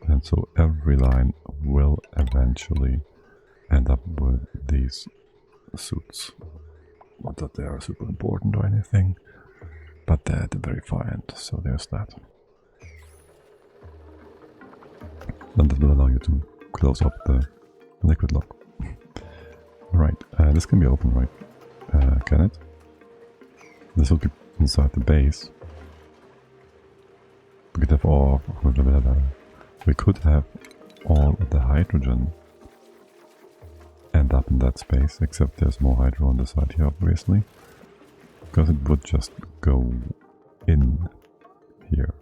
And so every line will eventually end up with these suits. Not that they are super important or anything, but they're at the very far end, so there's that. Then that will allow you to close up the liquid lock. Right, this can be open, right? Can it? This will be inside the base. We could have all... We could have all the hydrogen end up in that space, except there's more hydro on the side here, obviously. Because it would just go in here.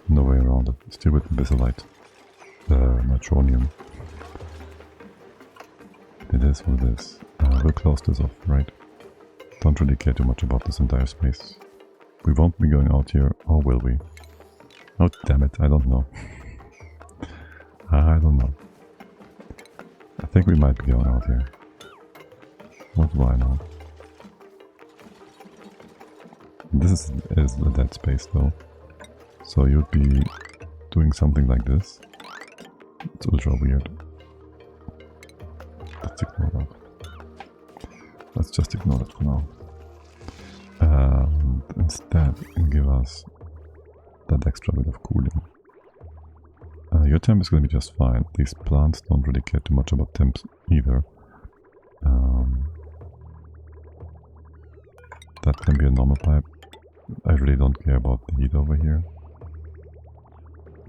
No way around it. Still with the Bisolite. The Nitronium. It is what it is. We'll close this off, right? Don't really care too much about this entire space. We won't be going out here, or will we? Oh damn it, I don't know. I don't know. I think we might be going out here. What do I know? This is a dead space though. So you'd be doing something like this. It's ultra weird. Let's ignore that. Let's just ignore that for now. Instead, give us that extra bit of cooling. Your temp is going to be just fine. These plants don't really care too much about temps either. That can be a normal pipe. I really don't care about the heat over here.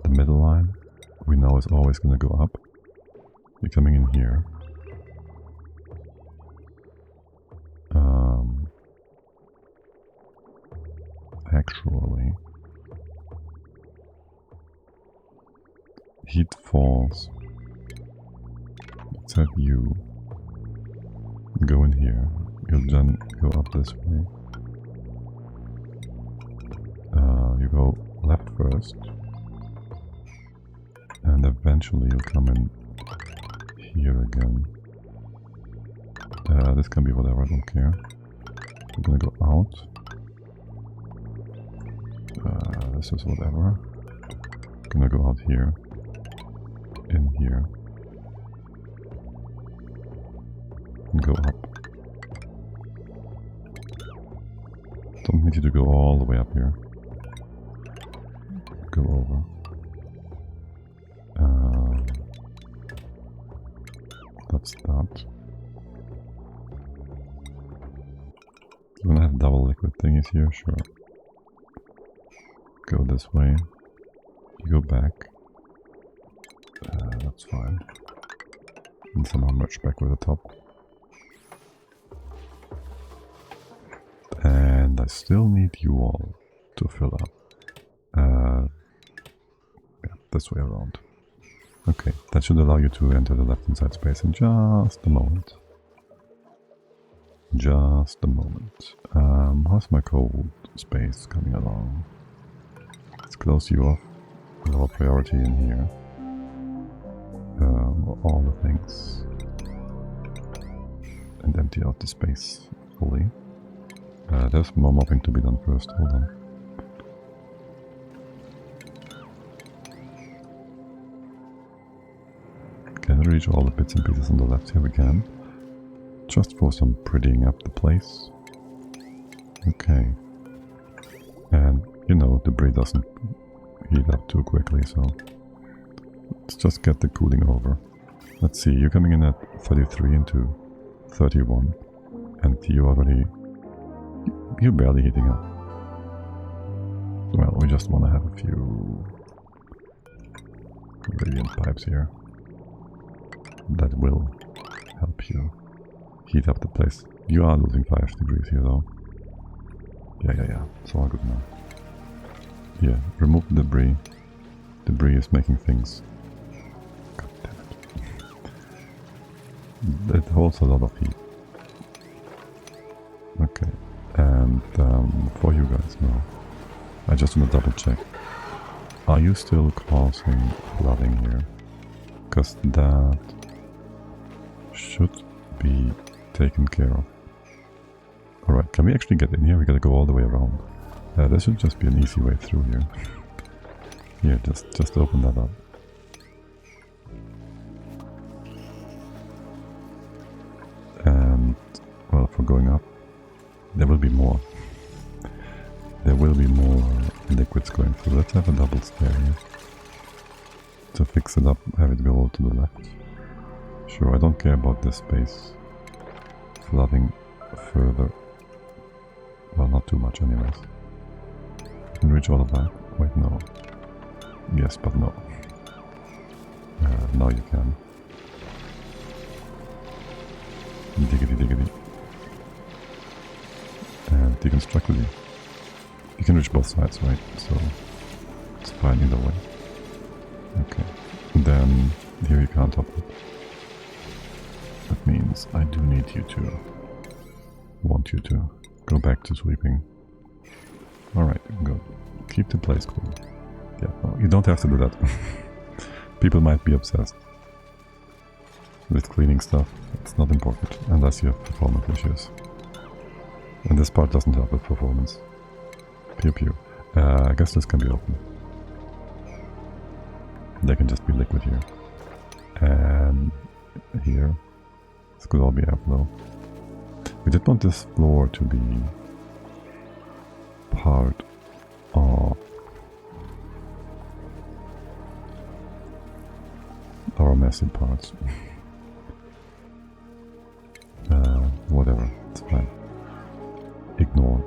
The middle line, we know is always going to go up. You're coming in here. Actually, heat falls. Let's have you go in here. You'll then go up this way. You go left first. And eventually you'll come in here again. This can be whatever, I don't care. We're gonna go out. This is whatever. Gonna go out here. In here. And go up. Don't need you to go all the way up here. Go over. That's that. I'm gonna have double liquid thingies here, sure. Go this way. You go back. That's fine. And somehow merge back with the top. And I still need you all to fill up. Yeah, this way around. Okay, that should allow you to enter the left-hand side space in just a moment. Just a moment. How's my cold space coming along? Let's close you off. Lower priority in here. All the things. And empty out the space fully. There's more mopping to be done first, hold on. Can we reach all the bits and pieces on the left here we can? Just for some prettying up the place. Okay. And, you know, debris doesn't heat up too quickly, so let's just get the cooling over. Let's see, you're coming in at 33 into 31, and you're barely heating up. Well, we just want to have a few radiant pipes here. That will help you heat up the place. You are losing 5 degrees here though. Yeah. It's all good now. Yeah, remove the debris. Debris is making things. God damn it. It holds a lot of heat. Okay, and for you guys now, I just want to double check. Are you still causing flooding here? Because that should be taken care of. Alright, can we actually get in here? We gotta go all the way around. There should just be an easy way through here. Here, just open that up. And, well, for going up, there will be more. There will be more liquids going through. Let's have a double stair here. To fix it up, have it go to the left. Sure, I don't care about this space flooding further. Well, not too much anyways. You can reach all of that. Wait, no. Yes, but no. Now you can. Diggity diggity. deconstruct with you. You can reach both sides, right? So it's fine either way. Okay. And then here you can't top it. That means I do need you to... want you to go back to sweeping. Alright, good. Keep the place clean. Yeah, no, you don't have to do that. People might be obsessed with cleaning stuff. It's not important, unless you have performance issues. And this part doesn't help with performance. Pew pew. I guess this can be open. There can just be liquid here. And here. This could all be airflow. We did want this floor to be part of our messy parts. Whatever, it's fine. Ignore.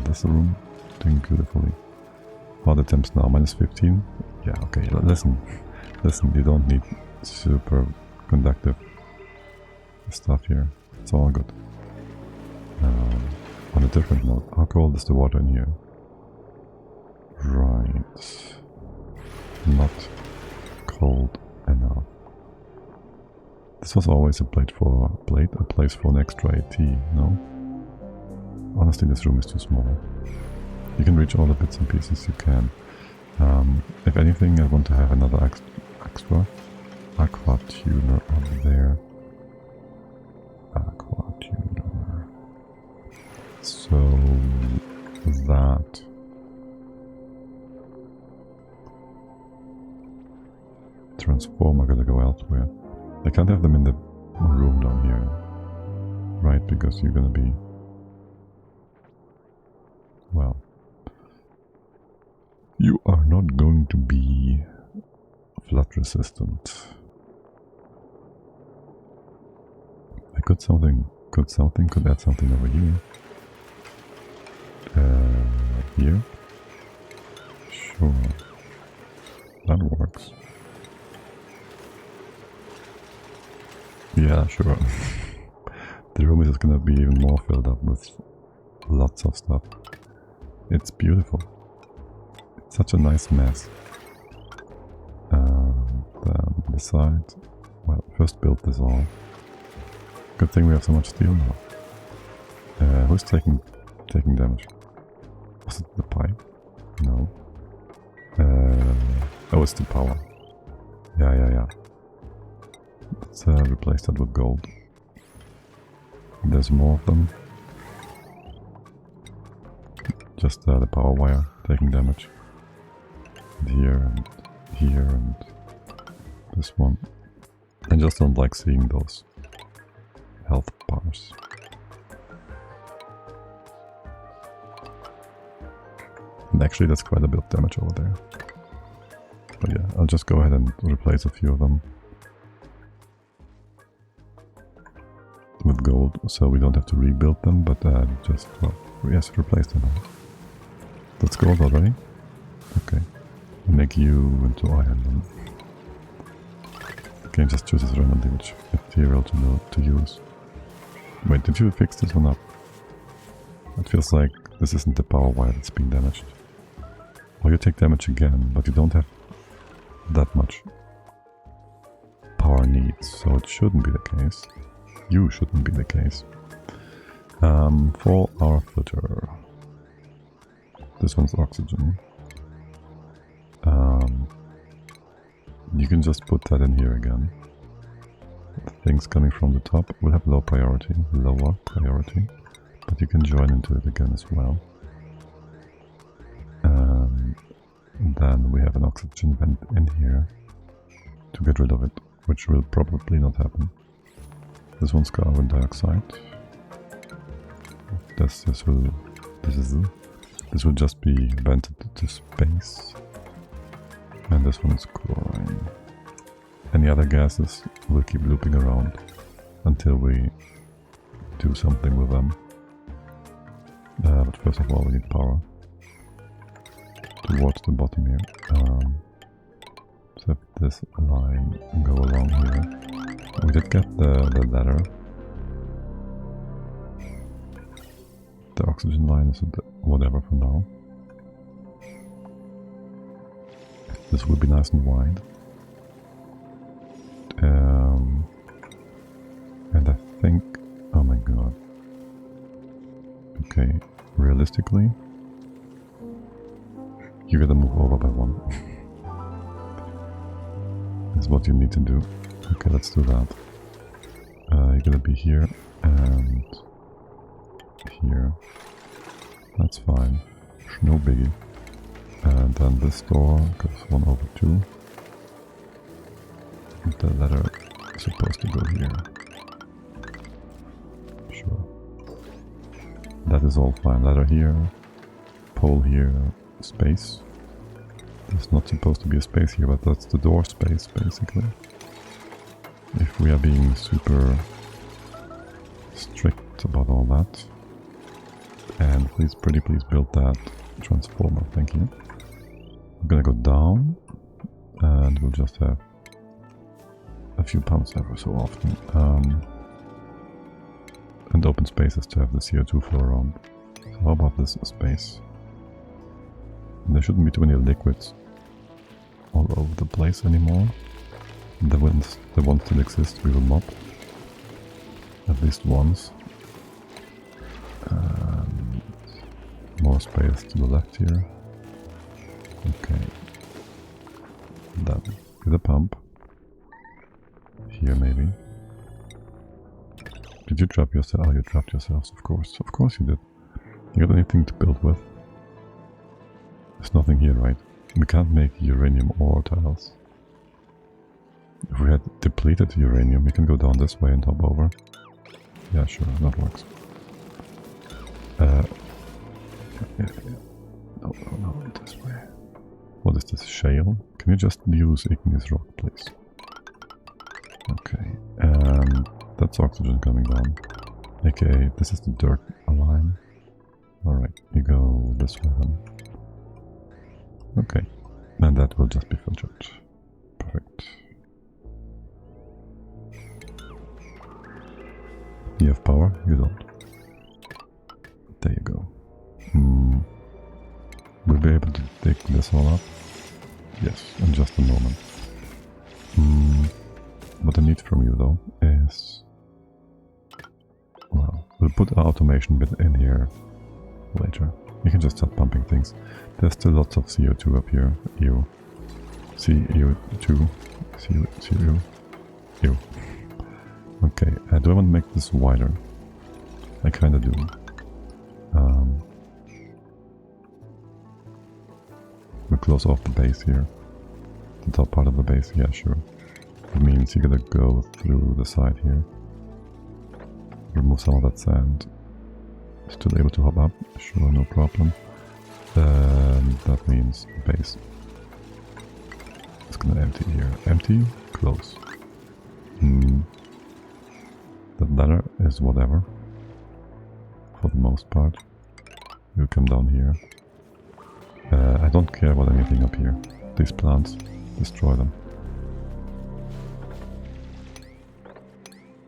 This room doing beautifully. What are the temps now? -15? Yeah, okay, listen. Listen, you don't need super conductive stuff here. It's all good. On a different note, how cold is the water in here? Right. Not cold enough. This was always a place for an extra AT, no? Honestly, this room is too small. You can reach all the bits and pieces you can. If anything, I want to have another extra aqua tuner up there. Aqua tuner. So that transformer gotta go elsewhere. I can't have them in the room down here, right? Because you're gonna be, well, you are not going to be flood resistant. I could add something over here. Here? Sure. That works. Yeah, sure. The room is gonna be even more filled up with lots of stuff. It's beautiful. It's such a nice mess. Then the side. Well, first build this all. Good thing we have so much steel now. Who's taking damage? Was it the pipe? No. Oh, it's the power. Yeah. Let's replace that with gold. There's more of them. Just the power wire taking damage. And here and this one. I just don't like seeing those health bars. And actually that's quite a bit of damage over there. But yeah, I'll just go ahead and replace a few of them with gold, so we don't have to rebuild them, but just, well, yes, replace them. That's gold already? Okay. Make you into iron then. Okay, just chooses randomly which material to use. Wait, did you fix this one up? It feels like this isn't the power wire that's being damaged. Or you take damage again, but you don't have that much power needs, so it shouldn't be the case. You shouldn't be the case. For our filter. This one's oxygen. You can just put that in here again. Things coming from the top will have lower priority, but you can join into it again as well. Then we have an oxygen vent in here to get rid of it, which will probably not happen. This one's carbon dioxide. This will just be vented to space. And this one is chlorine. Any other gases will keep looping around until we do something with them. But first of all, we need power towards the bottom here. So if this line go along here. We did get the ladder The oxygen line is whatever for now. This will be nice and wide. And I think... Oh my god. Okay, realistically, you gotta move over by one. That's what you need to do. Okay, let's do that. You're gonna be here and here. That's fine. No biggie. And then this door goes 1 over 2. The ladder is supposed to go here. Sure. That is all fine. Ladder here, pole here, space. There's not supposed to be a space here, but that's the door space, basically. If we are being super strict about all that. And please, pretty please build that transformer, thank you. I'm gonna go down, and we'll just have a few pumps every so often. And open spaces to have the CO2 flow around. So how about this space? And there shouldn't be too many liquids all over the place anymore. The ones that exist we will mop. At least once. And more space to the left here. Okay. Then get a pump. Here maybe. Did you trap yourself? Oh, you trapped yourselves, of course. Of course you did. You got anything to build with? There's nothing here, right? We can't make uranium ore tiles. If we had depleted uranium, we can go down this way and hop over. Yeah, sure, that works. No, this way. What is this, shale? Can you just use igneous rock, please? Okay, that's oxygen coming down. AKA, this is the dirt line. Alright, you go this way then. Okay, and that will just be filtered. Perfect. You have power? You don't. There you go. We'll be able to dig this all up? Yes, in just a moment. What I need from you though is... Well, we'll put our automation bit in here later. You can just start pumping things. There's still lots of CO2 up here. Ew. CO2. CO2. Ew. Okay, do I want to make this wider? I kinda do. We'll close off the base here. The top part of the base, yeah, sure. It means you gotta go through the side here. Remove some of that sand. Still able to hop up? Sure, no problem. That means base. It's gonna empty here. Empty, close. That ladder is whatever. For the most part. We'll come down here. I don't care about anything up here. These plants, destroy them.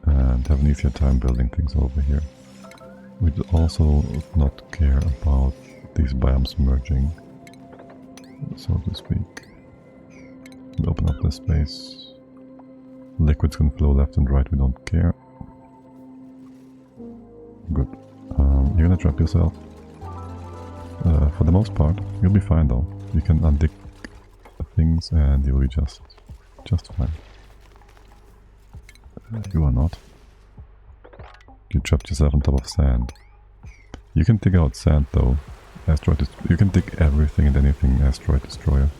And have an easier time building things over here. We'd also not care about these biomes merging, so to speak. We'll open up this space. Liquids can flow left and right, we don't care. Good. You're gonna trap yourself. For the most part, you'll be fine though. You can undig things and you'll be just fine. You are not. You trapped yourself on top of sand. You can dig out sand though. You can dig everything and anything, Asteroid Destroyer.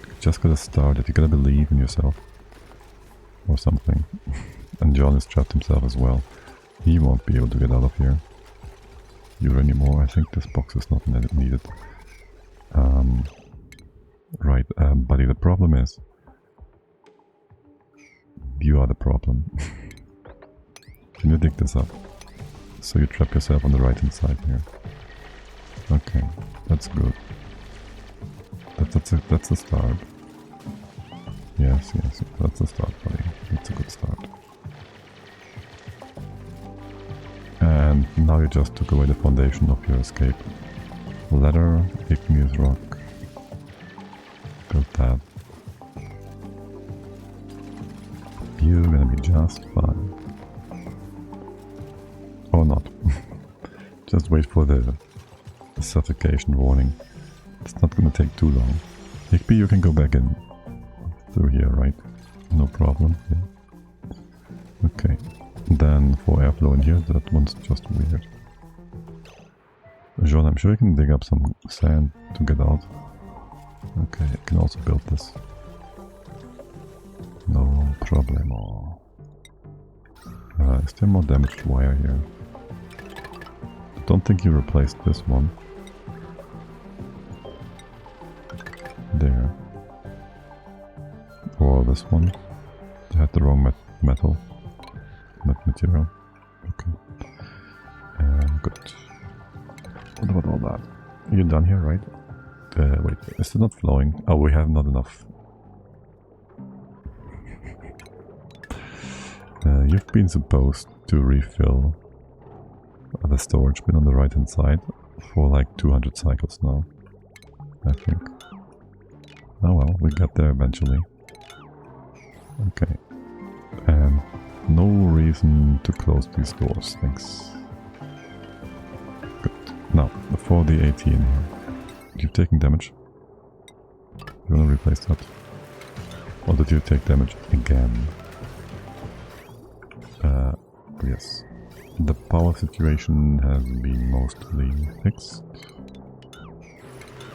You just gotta start it, you gotta believe in yourself. Or something. And John is trapped himself as well. He won't be able to get out of here. You anymore. I think this box is not needed. Right, buddy, the problem is... You are the problem. Can you dig this up? So you trap yourself on the right hand side here. Okay, that's good. That's a start. Yes, that's a start, buddy. That's a good start. And Now you just took away the foundation of your escape. Ladder, igneous rock. Build that. You're gonna be just fine. Or not. Just wait for the suffocation warning. It's not gonna take too long. Higby, you can go back in through here, right? No problem. Yeah. Okay. Then for airflow in here, that one's just weird. Jean, I'm sure you can dig up some sand to get out. Okay, I can also build this. No problemo. Is there more damaged wire here? I don't think you replaced this one. There. Or this one. I had the wrong material. Okay. Good. What about all that? You're done here, right? Wait, is it not flowing? Oh, we have not enough. You've been supposed to refill the storage bin on the right hand side for like 200 cycles now, I think. Oh well, we got there eventually. Okay. And no reason to close these doors, thanks. Good. Now, for the AT in here. You've taken damage. You wanna replace that? Or did you take damage again? Yes. The power situation has been mostly fixed.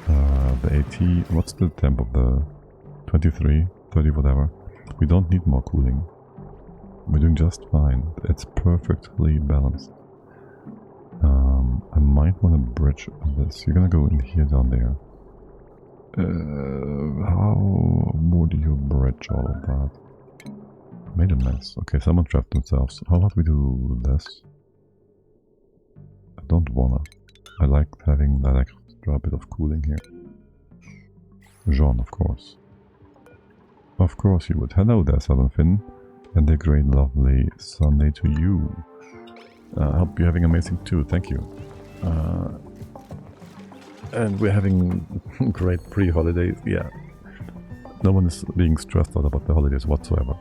The AT, what's the temp of the 23, 30, whatever? We don't need more cooling. We're doing just fine. It's perfectly balanced. I might want to bridge this. You're gonna go in here, down there. How would you bridge all of that? Made a mess. Okay, someone trapped themselves. How about we do this? I don't wanna. I like having that extra bit of cooling here. Jean, of course. Of course you would. Hello there, Southern Finn. And a great lovely Sunday to you. I hope you're having amazing too, thank you. And we're having great pre-holidays, yeah. No one is being stressed out about the holidays whatsoever.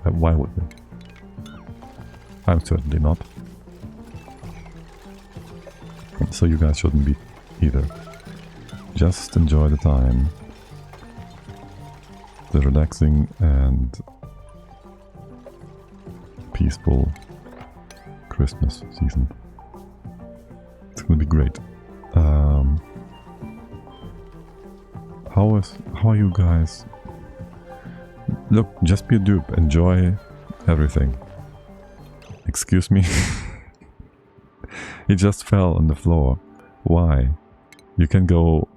Why would they? I'm certainly not. So you guys shouldn't be either. Just enjoy the time. The relaxing and peaceful Christmas season. It's gonna be great. How are you guys? Look, just be a dupe. Enjoy everything. Excuse me? He just fell on the floor. Why? You can go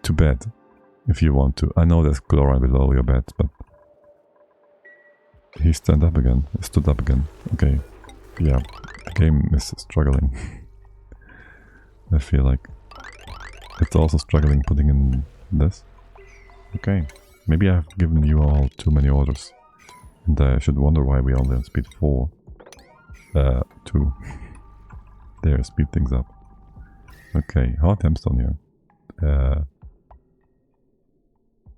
to bed if you want to. I know there's chlorine below your bed, but he stood up again. Okay. Yeah, the game is struggling. I feel like it's also struggling putting in this. Okay. Maybe I've given you all too many orders. And I should wonder why we only on speed 4. 2. There, speed things up. Okay, how are temps down here?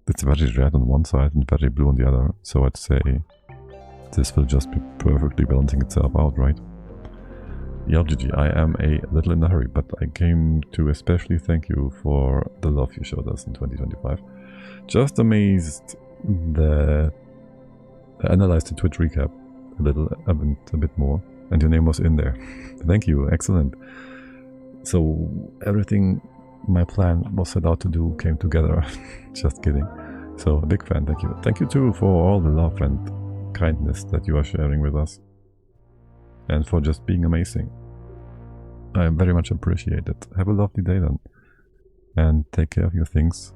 It's very red on one side and very blue on the other. So I'd say this will just be perfectly balancing itself out, right? Yeah, GG, I am a little in a hurry, but I came to especially thank you for the love you showed us in 2025. Just amazed that I analyzed the Twitch recap a bit more, and your name was in there. Thank you, excellent. So everything my plan was set out to do came together. Just kidding. So a big fan, thank you. Thank you too for all the love and kindness that you are sharing with us. And for just being amazing. I very much appreciate it. Have a lovely day then. And take care of your things.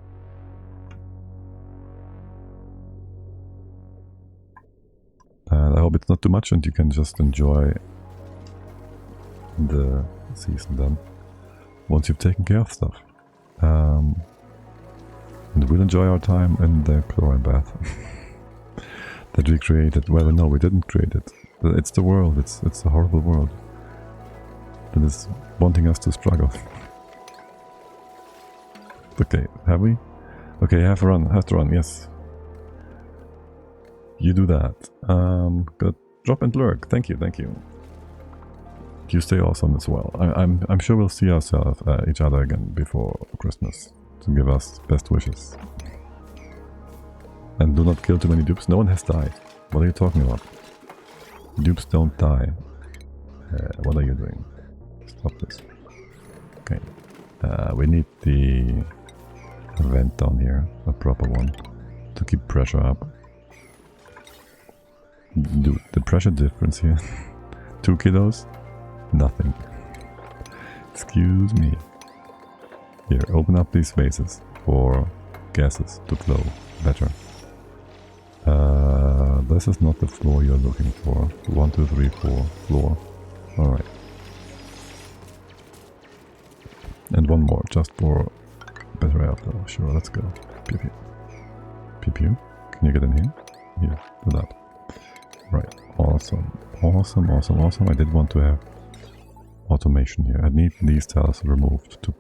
And I hope it's not too much and you can just enjoy the season then. Once you've taken care of stuff. And we'll enjoy our time in the chlorine bath. That we created. Well, no, we didn't create it. It's the world. It's a horrible world. that is wanting us to struggle. Okay, have we? Okay, have to run, yes. You do that. Good. Drop and lurk. Thank you. You stay awesome as well. I'm sure we'll see ourselves each other again before Christmas to give us best wishes. And do not kill too many dupes. No one has died. What are you talking about? Dupes don't die. What are you doing? Stop this. Okay. We need the vent down here, a proper one, to keep pressure up. Dude, the pressure difference here. 2 kilos? Nothing. Excuse me. Here, open up these vases for gases to flow better. This is not the floor you're looking for. 1, 2, 3, 4, floor. Alright. And one more, just for better airflow. Sure, let's go. Pew pew. Pew pew. Can you get in here? Here, do that. Right, awesome. I did want to have automation here. I need these tiles removed to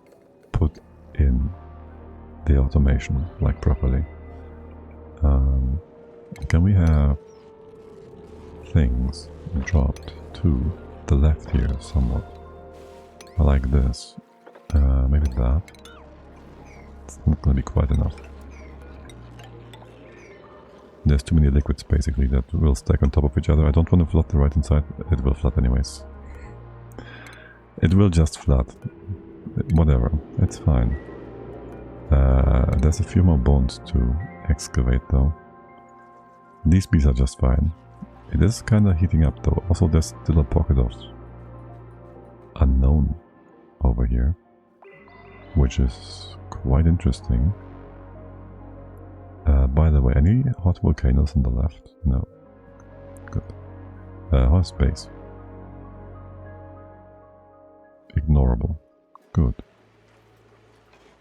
put in the automation, like properly. Can we have things dropped to the left here somewhat? I like this. Maybe that. It's not going to be quite enough. There's too many liquids basically that will stack on top of each other. I don't want to flood the right hand side. It will flood anyways. It will just flood. Whatever. It's fine. There's a few more bones to excavate though. These bees are just fine. It is kind of heating up though. Also there's still a pocket of unknown over here, which is quite interesting. By the way, any hot volcanoes on the left? No. Good. How's space? Ignorable. Good.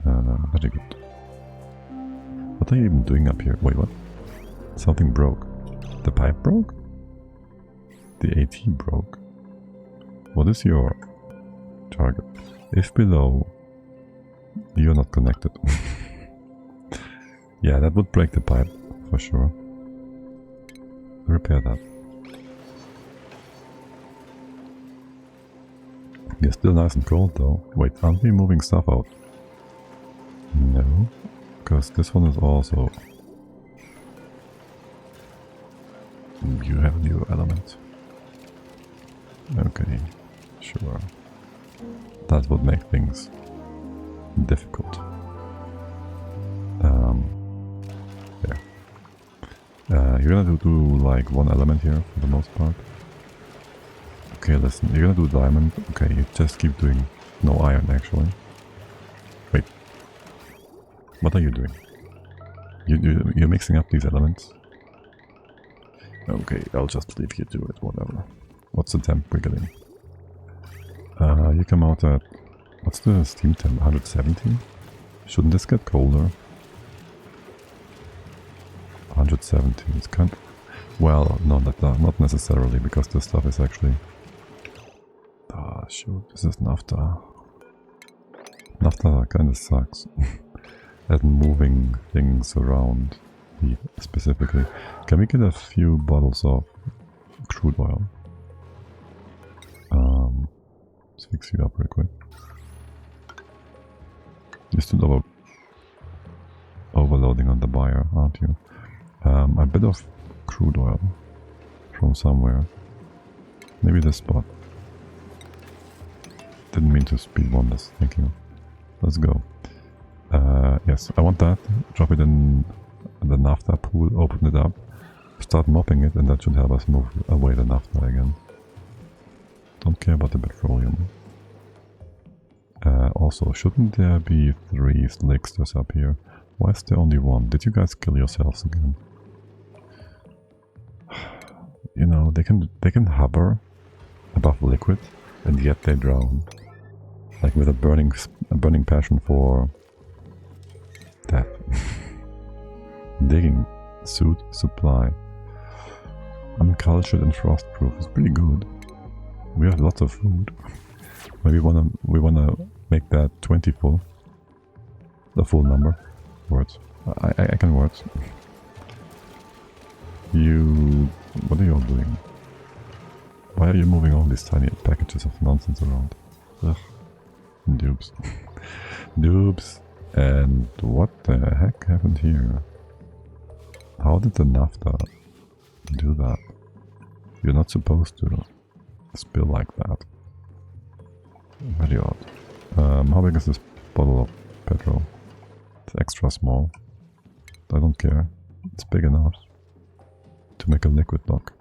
Very good. What are you even doing up here? Wait, what? Something broke. The pipe broke? The AT broke. What is your target? If below, you're not connected. Yeah, that would break the pipe, for sure. Repair that. You're still nice and cold though. Wait, aren't we moving stuff out? No, because this one is also... You have a new element. Okay, sure. That would make things difficult. You're gonna do like one element here for the most part. Okay, listen, you're gonna do diamond. Okay, you just keep doing no iron actually. Wait, what are you doing? You're mixing up these elements. Okay, I'll just leave you to it, whatever. What's the temp we're getting? You come out at... What's the steam temp? 170? Shouldn't this get colder? 170, it's kind of... Well, no, not necessarily, because this stuff is actually... Ah, shoot, this is naphtha. Naphtha kind of sucks. At moving things around, specifically. Can we get a few bottles of crude oil? Let's fix you up real quick. You're still overloading on the buyer, aren't you? A bit of crude oil from somewhere. Maybe this spot. Didn't mean to speed wonders, thank you. Let's go. Yes, I want that. Drop it in the naphtha pool, open it up, start mopping it, and that should help us move away the naphtha again. Don't care about the petroleum. Also, shouldn't there be 3 slicksters up here? Why is there only 1? Did you guys kill yourselves again? You know, they can hover above liquid, and yet they drown. Like with a burning passion for death. Digging suit supply. Uncultured and frostproof is pretty good. We have lots of food. Maybe we wanna make that 20 full. The full number. Words. I can words. What are you all doing? Why are you moving all these tiny packages of nonsense around? Ugh. Dupes. Dupes. And what the heck happened here? How did the naphtha do that? You're not supposed to spill like that. Very odd. How big is this bottle of petrol? It's extra small. I don't care. It's big enough to make a liquid lock.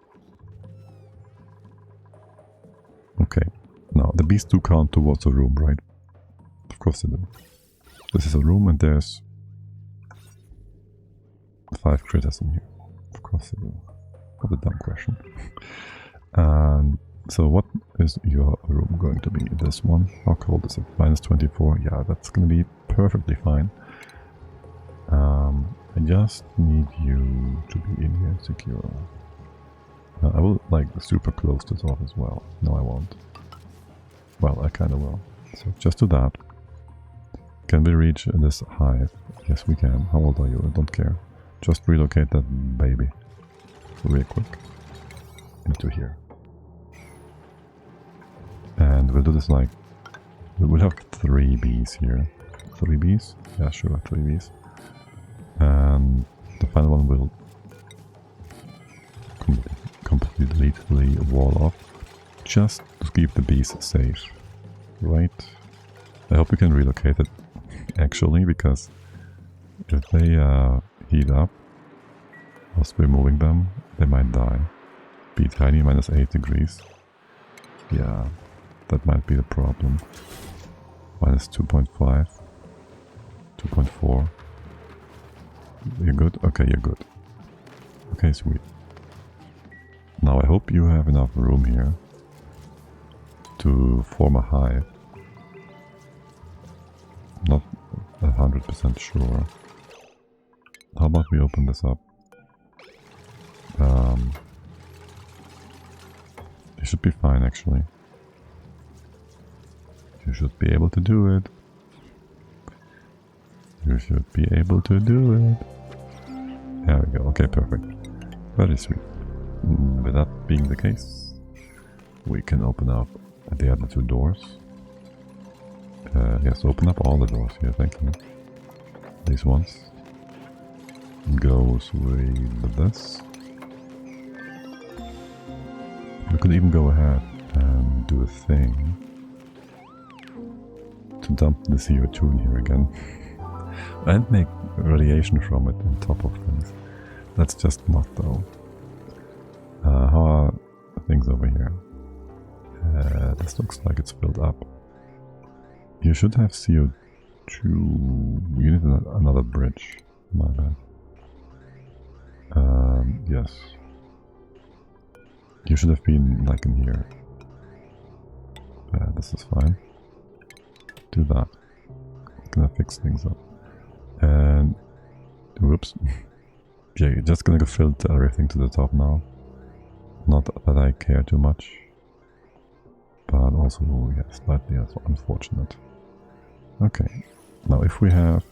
Okay. Now, the bees do count towards a room, right? Of course they do. This is a room and there's 5 critters in here. Of course they do. What a dumb question. So what is your room going to be? This one? How cold is it? -24? Yeah, that's gonna be perfectly fine. I just need you to be in here secure. I will like super close this off as well. No, I won't. Well, I kinda will. So just do that. Can we reach this hive? Yes, we can. How old are you? I don't care. Just relocate that baby real quick into here. And we'll do this like... We'll have 3 bees here. 3 bees? Yeah, sure, 3 bees. And the final one will completely wall off. Just to keep the bees safe. Right? I hope we can relocate it, actually, because if they heat up whilst we're moving them, they might die. Be tiny, -8 degrees. Yeah, that might be the problem. -2.5, 2.4. You're good? Okay, you're good. Okay, sweet. Now I hope you have enough room here to form a hive. Not 100% sure. How about we open this up? You should be fine, actually. You should be able to do it. You should be able to do it. There we go. Okay, perfect. Very sweet. With that being the case, we can open up the other 2 doors. Yes, open up all the doors here, thank you. These ones. Goes with this. We could even go ahead and do a thing to dump the CO2 in here again. And make radiation from it on top of things. That's just not though. How are things over here? This looks like it's filled up. You should have CO2. You need another bridge. My bad. Yes. You should have been like in here. This is fine. Do that. I'm gonna fix things up. And whoops. Yeah, you're just gonna go filter everything to the top now. Not that I care too much. But also, yeah, slightly unfortunate. Okay. Now if we have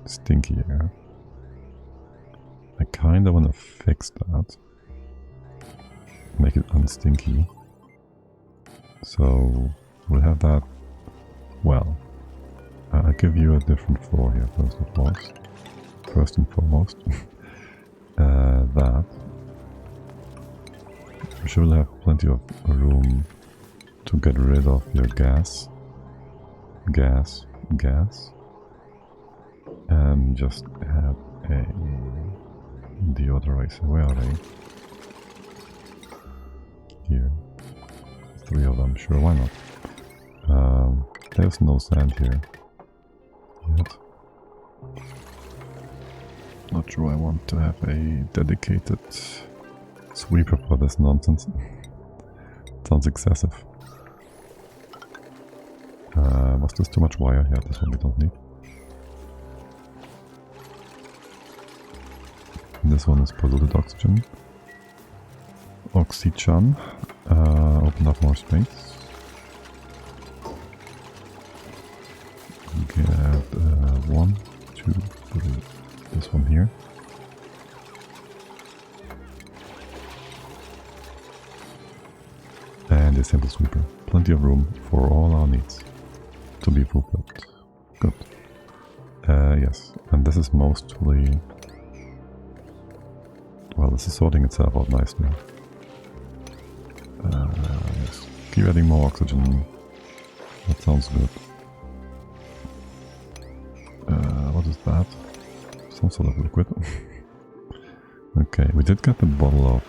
stinky air, I kinda wanna fix that. Make it unstinky. So we'll have that. Well, I'll give you a different floor here first and foremost. That. I'm sure we'll have plenty of room to get rid of your gas. And just have a deodorizer. Where are they? Here. 3 of them, sure, why not? There's no sand here yet. Not sure I want to have a dedicated sweeper for this nonsense. Sounds excessive. Was this too much wire? Yeah, this one we don't need. And this one is polluted oxygen. Oxygen. Open up more space. 1, 2, 3. This one here. And a simple sweeper. Plenty of room for all our needs to be fulfilled. Good. Yes, and this is mostly... Well, this is sorting itself out nicely. Yes. Keep adding more oxygen. That sounds good. What is that? Some sort of liquid. Okay, we did get the bottle of...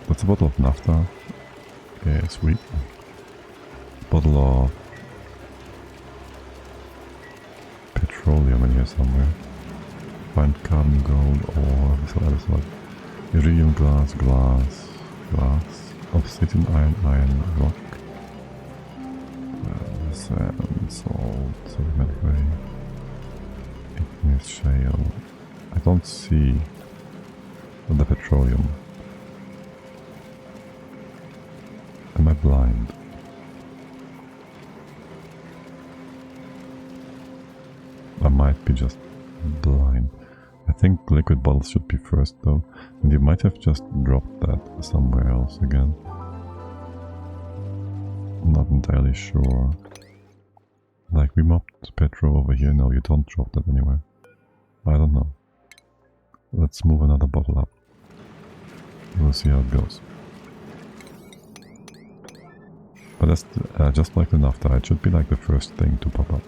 That's a bottle of naphtha. Okay, sweet. Bottle of petroleum in here somewhere. Find carbon, gold, ore, this iridium, glass, obsidian, iron, rock, sand, salt, sedimentary, igneous shale. I don't see the petroleum. Am I blind? I might be just blind. I think liquid bottles should be first though, and you might have just dropped that somewhere else again. I'm not entirely sure. Like we mopped Petro over here, no you don't drop that anywhere. I don't know. Let's move another bottle up. We'll see how it goes. But that's just like the naphtha, it should be like the first thing to pop up.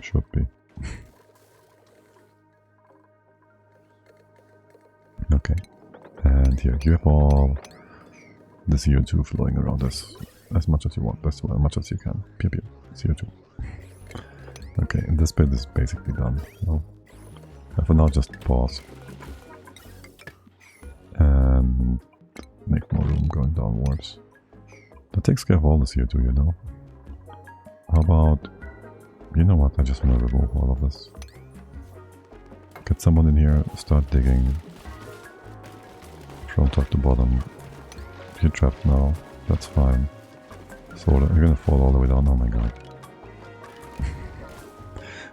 Should be. Okay. And here, you have all the CO2 flowing around as much as you want, as much as you can. Pew pew. CO2. Okay, and this bit is basically done. So, for now, just pause. And make more room going downwards. That takes care of all the CO2, you know. How about... You know what, I just want to remove all of this. Get someone in here, start digging. From top to bottom. You're trapped now, that's fine. So you're gonna fall all the way down, oh my god.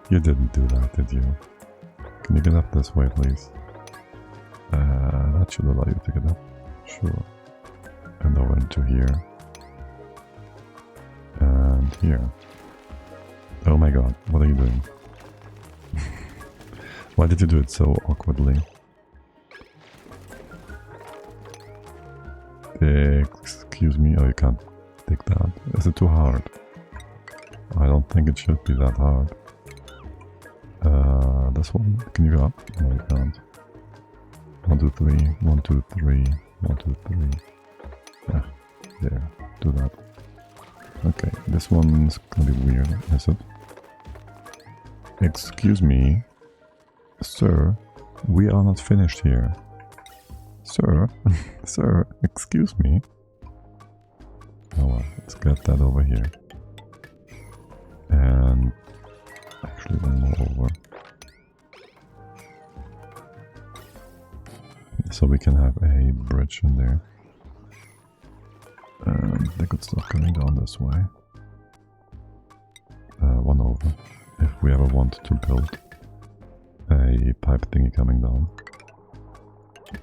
You didn't do that, did you? Can you get up this way, please? That should allow you to get up. Sure. And over into here. And here. Oh my god, what are you doing? Why did you do it so awkwardly? Excuse me, oh you can't dig that. Is it too hard? I don't think it should be that hard. This one, can you go up? No you can't. 1, 2, 3, 1, 2, 3, 1, 2, 3. Yeah, there, do that. Okay, this one's gonna be weird, is it? Excuse me, sir, we are not finished here. Sir, sir, excuse me. Oh well, let's get that over here. And actually one more over. So we can have a bridge in there. And they could start coming down this way. One over. If we ever want to build a pipe thingy coming down.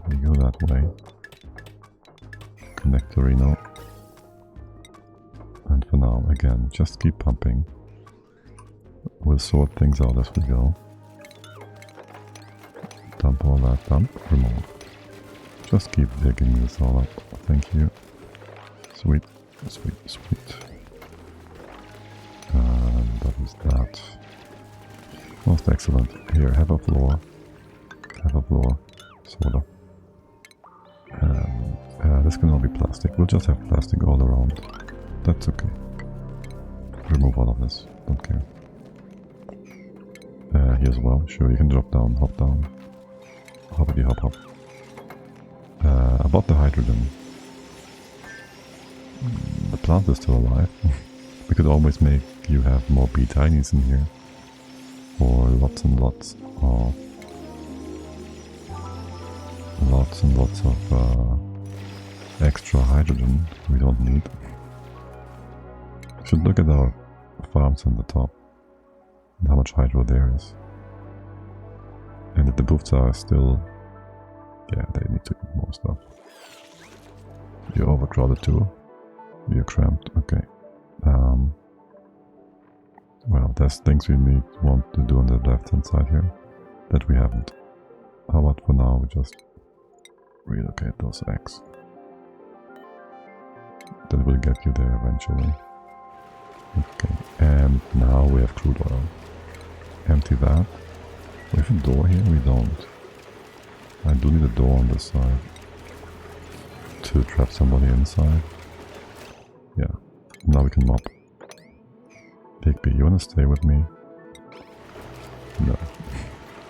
We go that way. Connect to Dino. And for now, again, just keep pumping. We'll sort things out as we go. Dump all that, dump, remove. Just keep digging this all up. Thank you. Sweet, sweet, sweet. And that is that. Most excellent. Here, have a floor. Have a floor. Sorta. This can all be plastic. We'll just have plastic all around. That's okay. Remove all of this. Don't care. Here as well. Sure, you can drop down, hop down. Hoppity hop hop. About the hydrogen. The plant is still alive. We could always make you have more bee tinies in here. Or lots and lots of... Lots and lots of extra hydrogen we don't need. Should look at our farms on the top and how much hydro there is. And if the Pufts are still... yeah, they need to eat more stuff. You're overcrowded too. You're cramped, okay. Well, there's things we want to do on the left hand side here that we haven't. How about for now we just relocate those eggs. That will get you there eventually. Okay, and now we have crude oil. Empty that. We have a door here? We don't. I do need a door on this side to trap somebody inside. Yeah, now we can mop. Big you wanna stay with me? No.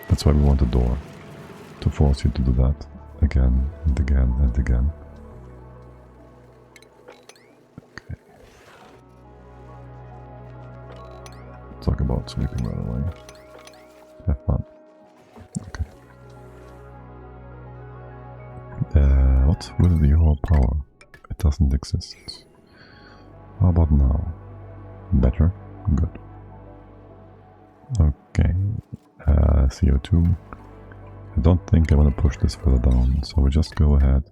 That's why we want a door. To force you to do that again and again and again. Okay. Talk about sleeping right away. Have fun. Okay. What's with your power? It doesn't exist. How about now? Better? Good. Okay. CO2. I don't think I want to push this further down, so we just go ahead.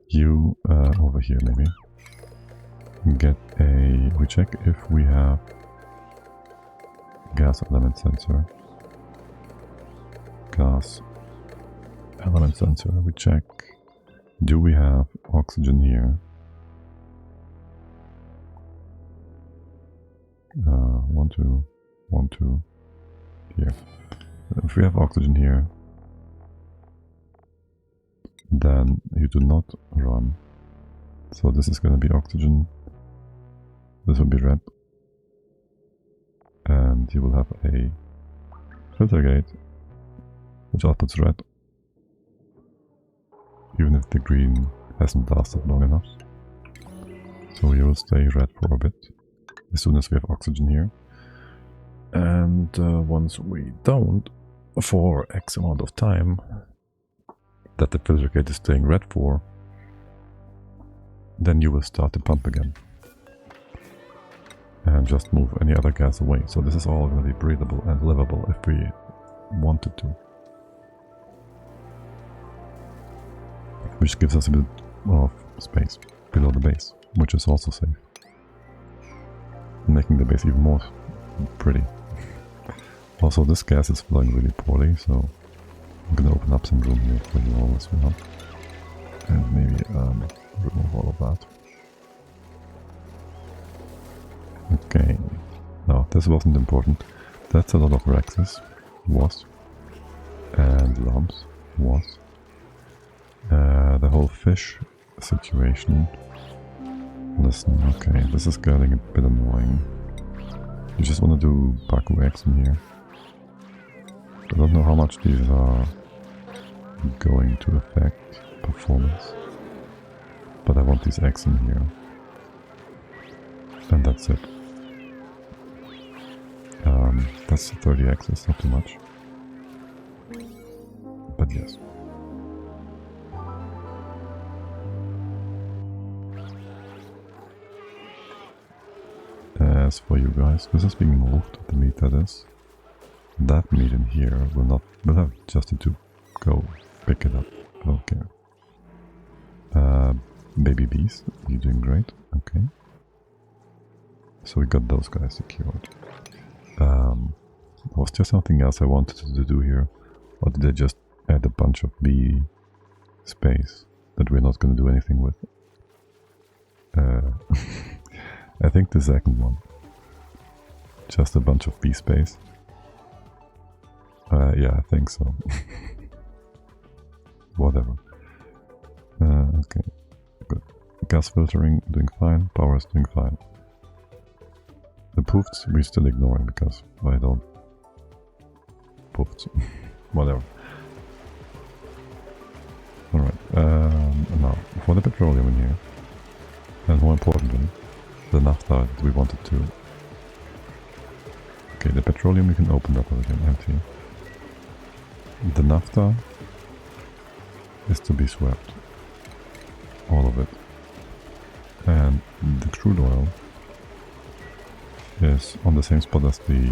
You over here maybe. Get a... we check if we have gas element sensor. Gas element sensor. We check. Do we have oxygen here? 1, 2, 1, 2. Here. If we have oxygen here, then you do not run. So this is going to be oxygen. This will be red. And you will have a filter gate, which outputs red. Even if the green hasn't lasted long enough. So you will stay red for a bit. As soon as we have oxygen here. And once we don't, for X amount of time, that the filter gate is staying red for, then you will start to pump again. And just move any other gas away. So this is all going to be breathable and livable if we wanted to. Which gives us a bit of space below the base, which is also safe. Making the base even more pretty. Also, this gas is flowing really poorly, so I'm gonna open up some room here for you all as well. And maybe remove all of that. Okay. No, this wasn't important. That's a lot of Rexes. Was. And lumps. Was. The whole fish situation. Listen, okay, this is getting a bit annoying. You just want to do Baku eggs in here. I don't know how much these are going to affect performance. But I want these eggs in here. And that's it. That's 30 eggs, it's not too much. But yes. As for you guys, this is being moved, the meat that is. That meat in here will have just to go pick it up. I don't care. Baby bees, you're doing great. Okay. So we got those guys secured. Was there something else I wanted to do here? Or did I just add a bunch of bee space that we're not going to do anything with? I think the second one. Just a bunch of bee space. Yeah, I think so. Whatever. Okay, good. Gas filtering doing fine. Power is doing fine. The Pufts we're still ignoring because I don't. Pufts. Whatever. Alright, now for the petroleum in here. And more importantly, the naphtha that we wanted to. Okay, the petroleum we can open that again, empty. The naphtha is to be swept. All of it. And the crude oil is on the same spot as the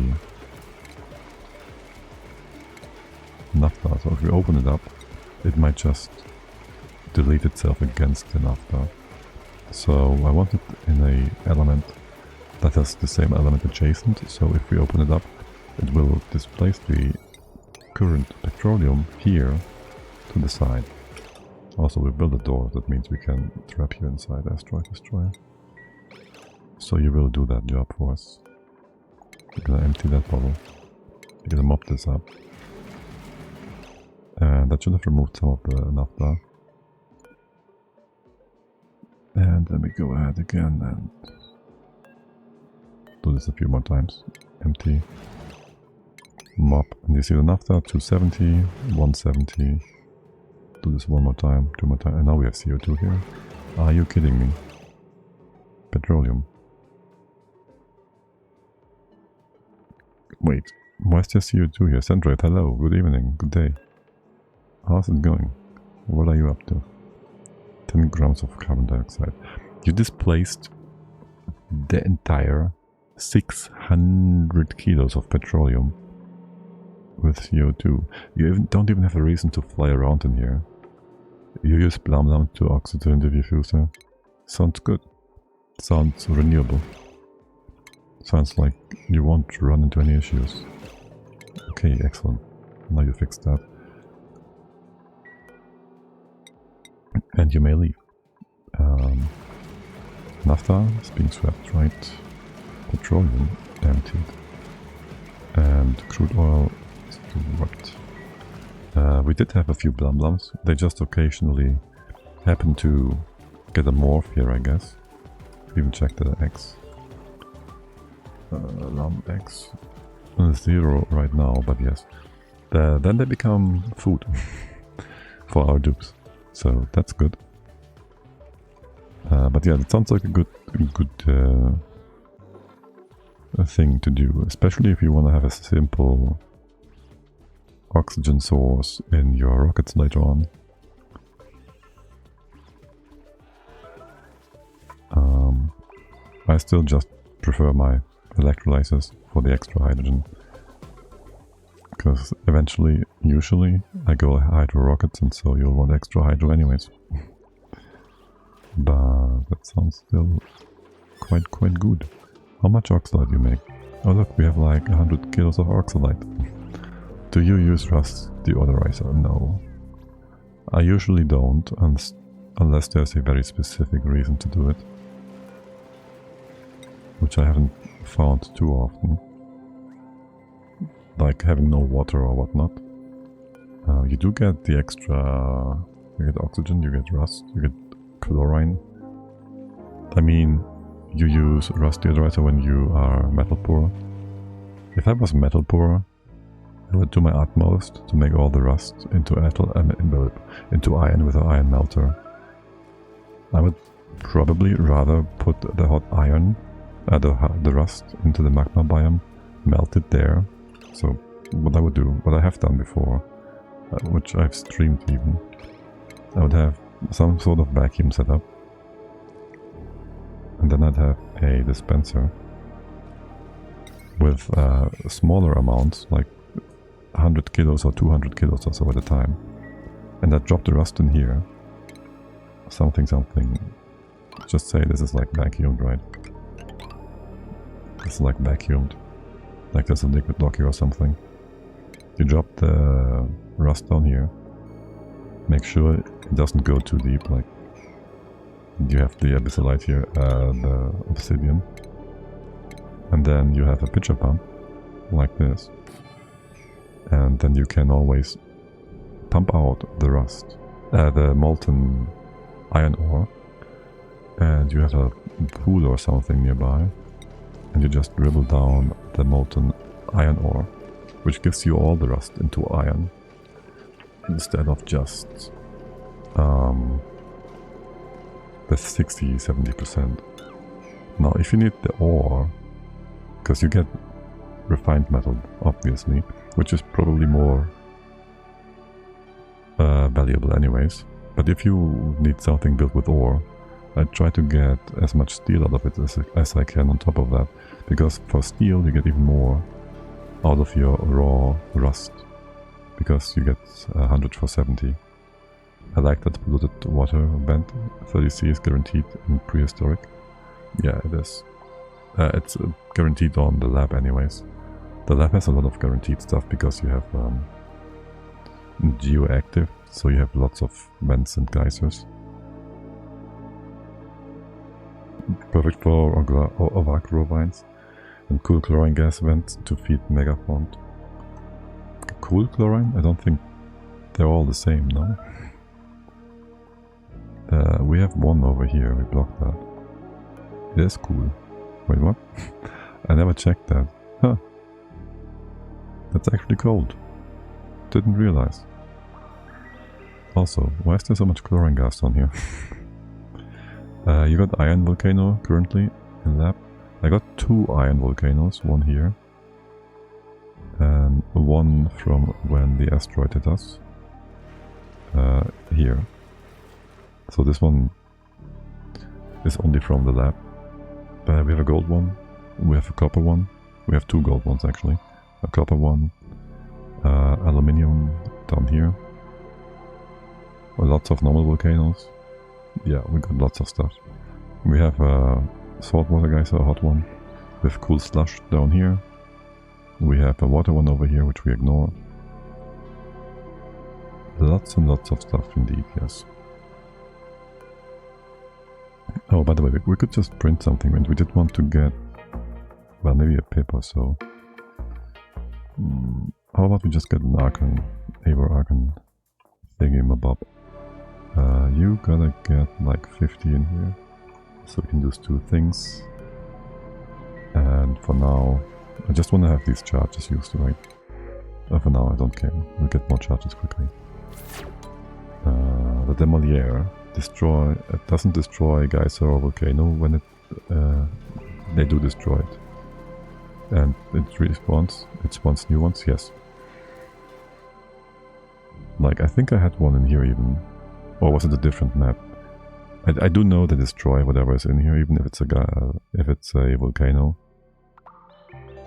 naphtha. So if we open it up, it might just delete itself against the naphtha. So I want it in a element that has the same element adjacent. So if we open it up, it will displace the current petroleum here to the side. Also, we build a door, that means we can trap you inside Asteroid Destroyer. So you will do that job for us. We're gonna empty that bottle. We're gonna mop this up. And that should have removed some of the naphtha. And then we go ahead again and do this a few more times. Empty. Mop. And you see the naphtha, 270, 170. Do this one more time, two more times. And now we have CO2 here. Are you kidding me? Petroleum. Wait, why is there CO2 here? Centroid, hello, good evening, good day. How's it going? What are you up to? 10 grams of carbon dioxide. You displaced the entire 600 kilos of petroleum with CO2. You don't even have a reason to fly around in here. You use Blam to oxygen the diffuser. Sounds good. Sounds renewable. Sounds like you won't run into any issues. Okay, excellent. Now you fixed that. And you may leave. Naphtha is being swept, right? Petroleum emptied. And crude oil is swept. We did have a few Blams. They just occasionally happen to get a morph here, I guess. Even check the X. Lam X. 0 right now, but yes. Then they become food for our dupes. So that's good. But yeah, it sounds like a good thing to do, especially if you want to have a simple oxygen source in your rockets later on. I still just prefer my electrolyzers for the extra hydrogen, because eventually, usually, I go hydro rockets, and so you'll want extra hydro anyways. But that sounds still quite good. How much oxalate do you make? Oh look, we have like 100 kilos of oxalate. Do you use rust deodorizer? No. I usually don't, unless there's a very specific reason to do it. Which I haven't found too often. Like having no water or whatnot. You do get the extra... You get oxygen, you get rust, you get chlorine. I mean, you use rust deodorizer when you are metal poor. If I was metal poor, I would do my utmost to make all the rust into iron with an iron melter. I would probably rather put the hot iron, the rust into the magma biome, melt it there. So what I would do, what I have done before, which I've streamed even, I would have some sort of vacuum set up, and then I'd have a dispenser with smaller amounts, like 100 kilos or 200 kilos or so at a time, and I'd drop the rust in here, something, just say this is like vacuumed, right? This is like vacuumed, like there's a liquid lock here or something. You drop the rust down here, make sure it doesn't go too deep, like you have the abyssalite here, the obsidian, and then you have a pitcher pump, like this, and then you can always pump out the rust, the molten iron ore, and you have a pool or something nearby, and you just dribble down the molten iron ore, which gives you all the rust into iron, instead of just the 60-70%. Now if you need the ore, because you get refined metal, obviously, which is probably more valuable anyways, but if you need something built with ore, I try to get as much steel out of it as I can on top of that, Because for steel you get even more out of your raw rust, because you get 100 for 70. I like that polluted water vent. 30C is guaranteed in prehistoric. Yeah, it is. It's guaranteed on the lab anyways. The lab has a lot of guaranteed stuff because you have geoactive, so you have lots of vents and geysers. Perfect for Ovacro vines and cool chlorine gas vents to feed megafont. Cool chlorine? I don't think they're all the same, no? We have one over here, we blocked that. It is cool. Wait, what? I never checked that. Huh. That's actually cold. Didn't realize. Also, why is there so much chlorine gas down here? You got iron volcano currently in lab. I got 2 iron volcanoes, one here. And one from when the asteroid hit us. Here. So this one is only from the lab. We have a gold one, we have a copper one, we have 2 gold ones actually. A copper one, aluminium down here. Lots of normal volcanoes. Yeah, we got lots of stuff. We have a saltwater geyser, a hot one, with cool slush down here. We have a water one over here, which we ignore. Lots and lots of stuff indeed, yes. Oh, by the way, we could just print something, and we did want to get, well, maybe a pip or so. How about we just get an Archon, Eivor Archon thingamabob. You gotta get like 50 in here, so we can do 2 things. And for now, I just want to have these charges used, right? For now, I don't care. We'll get more charges quickly. The Demolier it doesn't destroy geyser or volcano when they do destroy it. And it respawns. It spawns new ones, yes. Like, I think I had one in here even. Or was it a different map? I do know they destroy whatever is in here, even if it's a volcano.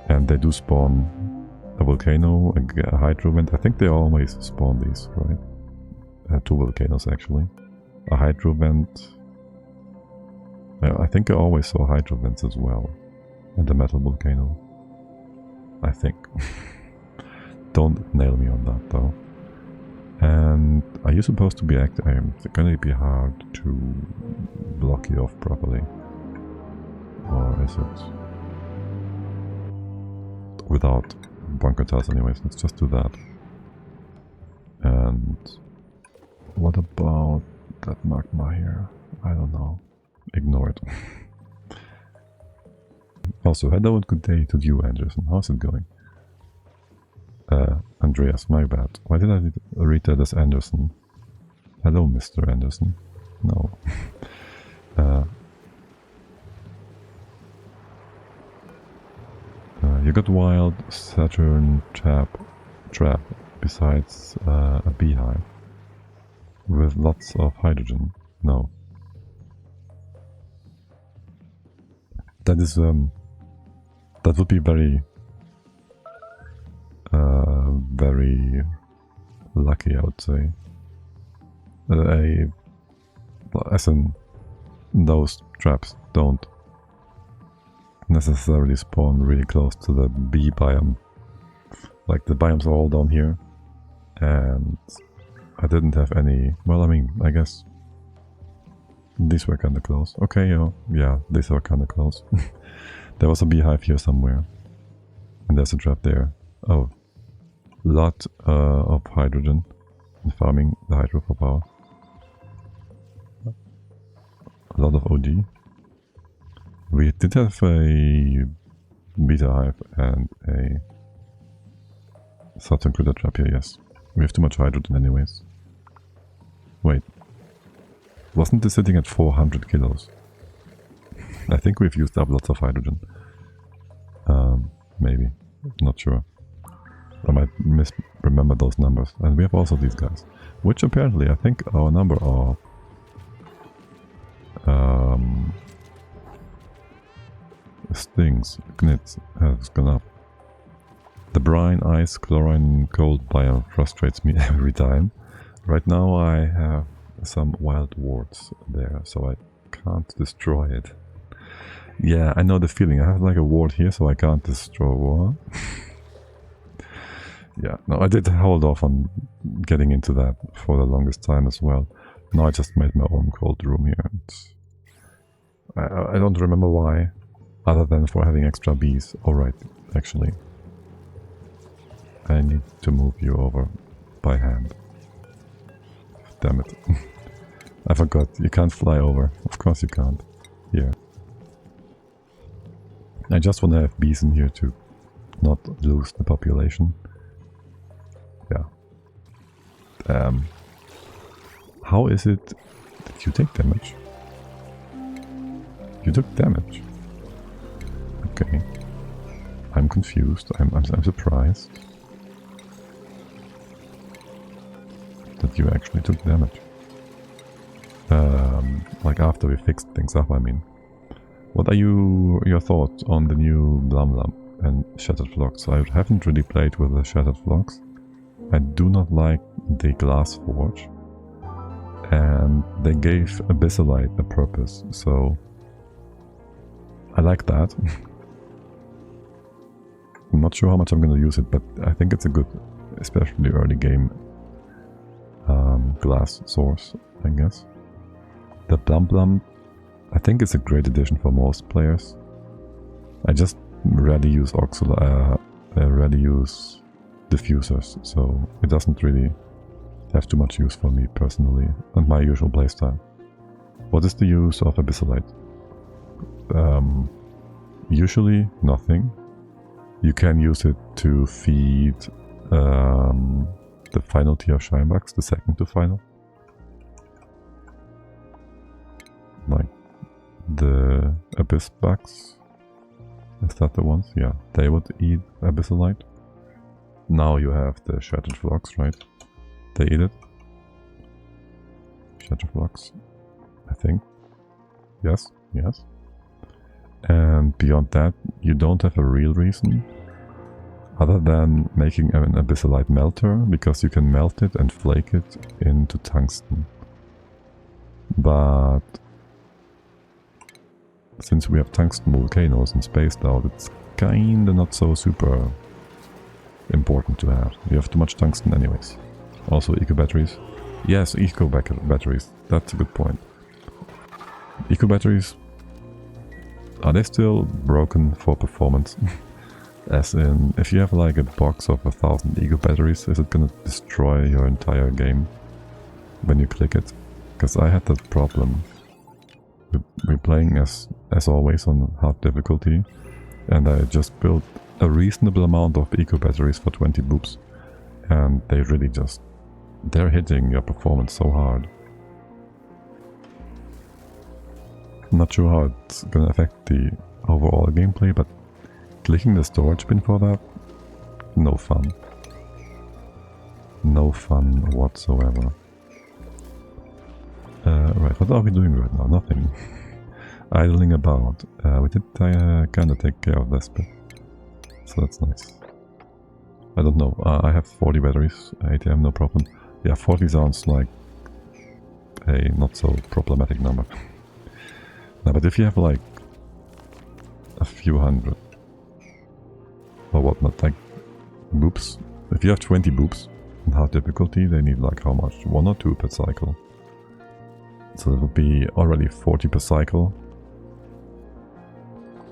And they do spawn a volcano, a hydro vent. I think they always spawn these, right? 2 volcanoes actually. A hydro vent. I think I always saw hydro vents as well. And a metal volcano. I think. Don't nail me on that though. And are you supposed to be active? It's gonna be hard to block you off properly. Or is it? Without bunker tiles anyways, let's just do that. And what about that magma here? I don't know. Ignore it. Also, hello and good day to you, Anderson. How's it going? Andreas, my bad. Why did I read that as Anderson? Hello, Mr. Anderson. No. You got wild Saturn trap besides a beehive with lots of hydrogen. No. That is that would be very very lucky, I would say. As in, those traps don't necessarily spawn really close to the bee biome. Like, the biomes are all down here, and I didn't have any. Well, I mean, I guess these were kinda close. Okay, yeah, these are kinda close. There was a beehive here somewhere, and there's a trap there. Oh, lot of hydrogen and farming the hydro for power. A lot of OG. We did have a beta hive and a Saturn critter trap here, yes. We have too much hydrogen anyways. Wait. Wasn't this sitting at 400 kilos? I think we've used up lots of hydrogen. Maybe. Not sure. I might misremember those numbers. And we have also these guys. Which apparently, I think our number of stings, gnits has gone up. The brine, ice, chlorine, cold biome frustrates me every time. Right now I have some wild warts there, so I can't destroy it. Yeah, I know the feeling. I have like a ward here, so I can't destroy war. Yeah, no, I did hold off on getting into that for the longest time as well. Now I just made my own cold room here. I don't remember why, other than for having extra bees. Alright, actually. I need to move you over by hand. Damn it. I forgot, you can't fly over. Of course you can't. Here. I just want to have bees in here to not lose the population. Yeah. How is it that you take damage? You took damage. Okay. I'm confused. I'm surprised that you actually took damage. Like after we fixed things up, I mean. What are your thoughts on the new Blum and Shattered Flocks? I haven't really played with the Shattered Flocks. I do not like the glass forge, and they gave Abyssalite a purpose, so I like that. I'm not sure how much I'm going to use it, but I think it's a good, especially early game glass source, I guess. The Blum, I think it's a great addition for most players. I just rarely use rarely use diffusers, so it doesn't really have too much use for me personally and my usual playstyle. What is the use of Abyssalite? Usually nothing. You can use it to feed the final tier of Shinebugs, the second to final. Like the Abyss bugs. Is that the ones? Yeah, they would eat Abyssalite. Now you have the Shattered Flocks, right? They eat it. Shattered Flocks, I think. Yes, yes. And beyond that, you don't have a real reason other than making an Abyssalite melter, because you can melt it and flake it into tungsten. But since we have tungsten volcanoes and spaced out, it's kinda not so super important to have. You have too much tungsten anyways. Also eco batteries. Yes, eco batteries. That's a good point. Eco batteries, are they still broken for performance? As in, if you have like a box of 1,000 eco batteries, is it gonna destroy your entire game when you click it? Because I had that problem. We're playing as always on hard difficulty, and I just built a reasonable amount of eco batteries for 20 boops, and they really just, they're hitting your performance so hard. I'm not sure how it's gonna affect the overall gameplay, but clicking the storage bin for that, no fun. No fun whatsoever. Right, what are we doing right now? Nothing. Idling about. We did kinda take care of this bit, so that's nice. I don't know, I have 40 batteries, ATM, no problem. Yeah, 40 sounds like a not so problematic number. No, but if you have like a few hundred or whatnot, like boops, if you have 20 boops in hard difficulty, they need like how much? 1 or 2 per cycle. So that would be already 40 per cycle.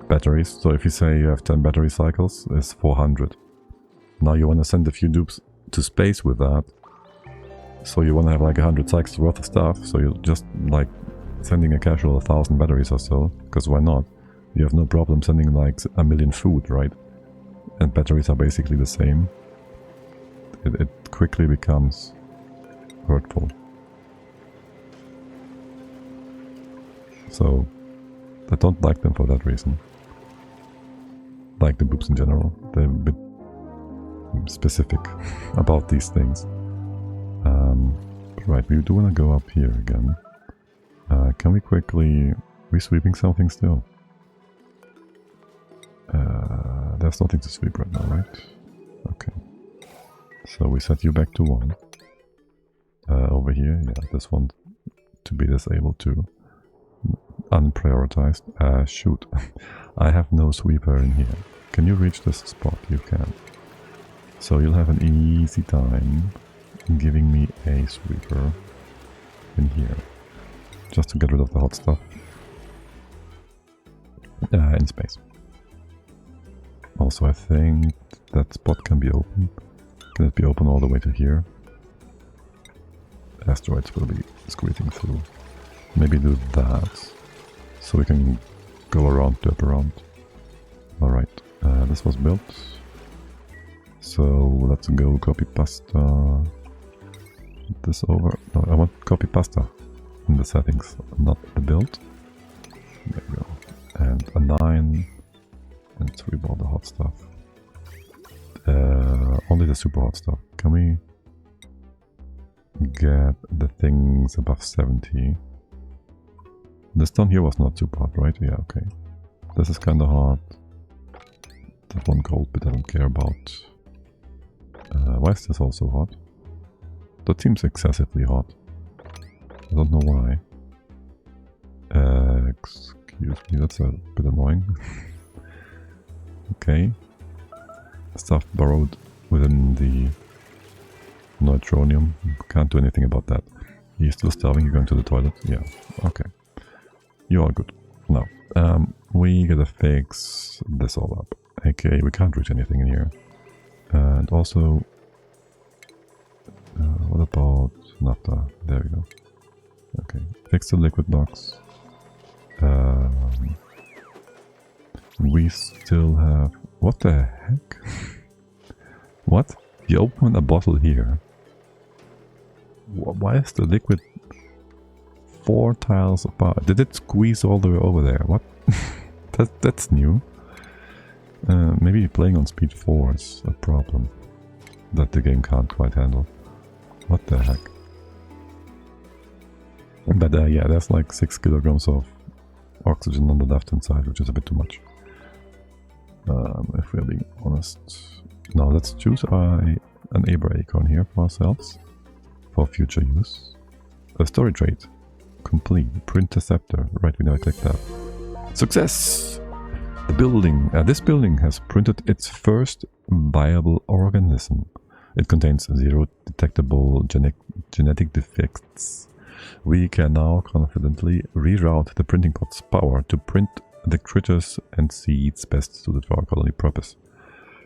Batteries, so if you say you have 10 battery cycles, it's 400. Now you want to send a few dupes to space with that. So you want to have like 100 cycles worth of stuff, so you're just like sending a casual 1,000 batteries or so, because why not? You have no problem sending like 1,000,000 food, right? And batteries are basically the same. It quickly becomes hurtful. So I don't like them for that reason. Like the boops in general, they're a bit specific about these things. Right, we do want to go up here again. Can we quickly... We're sweeping something still. There's nothing to sweep right now, right? Okay. So we set you back to 1. Over here, yeah, this one to be disabled too. Unprioritized. Shoot. I have no sweeper in here. Can you reach this spot? You can. So you'll have an easy time giving me a sweeper in here. Just to get rid of the hot stuff. In space. Also, I think that spot can be open. Can it be open all the way to here? Asteroids will be squeezing through. Maybe do that. So we can go around, derp around. Alright, this was built. So let's go copy pasta. This over. No, I want copy pasta in the settings, not the build. There we go. And a 9. And sweep all the hot stuff. Only the super hot stuff. Can we get the things above 70? This down here was not super hot, right? Yeah, okay. This is kinda hot. That one cold bit I don't care about. Why is this also hot? That seems excessively hot. I don't know why. Excuse me, that's a bit annoying. Okay. Stuff borrowed within the neutronium. Can't do anything about that. He's still starving, you're going to the toilet? Yeah, okay. You are good. Now, we gotta fix this all up. Okay, we can't reach anything in here. And also, what about naphtha? There we go. Okay, fix the liquid box. We still have... What the heck? What? You open a bottle here. Why is the liquid 4 tiles apart? Did it squeeze all the way over there? What? That's new. Maybe playing on speed 4 is a problem that the game can't quite handle. What the heck? But yeah, there's like 6 kilograms of oxygen on the left hand side, which is a bit too much. If we're being honest. Now let's choose an Abra acorn here for ourselves. For future use. A story trait. Complete. Printerceptor. Right, we now take that. Success! The building. This building has printed its first viable organism. It contains 0 detectable genetic defects. We can now confidently reroute the printing pod's power to print the critters and seeds best suited for our colony purpose.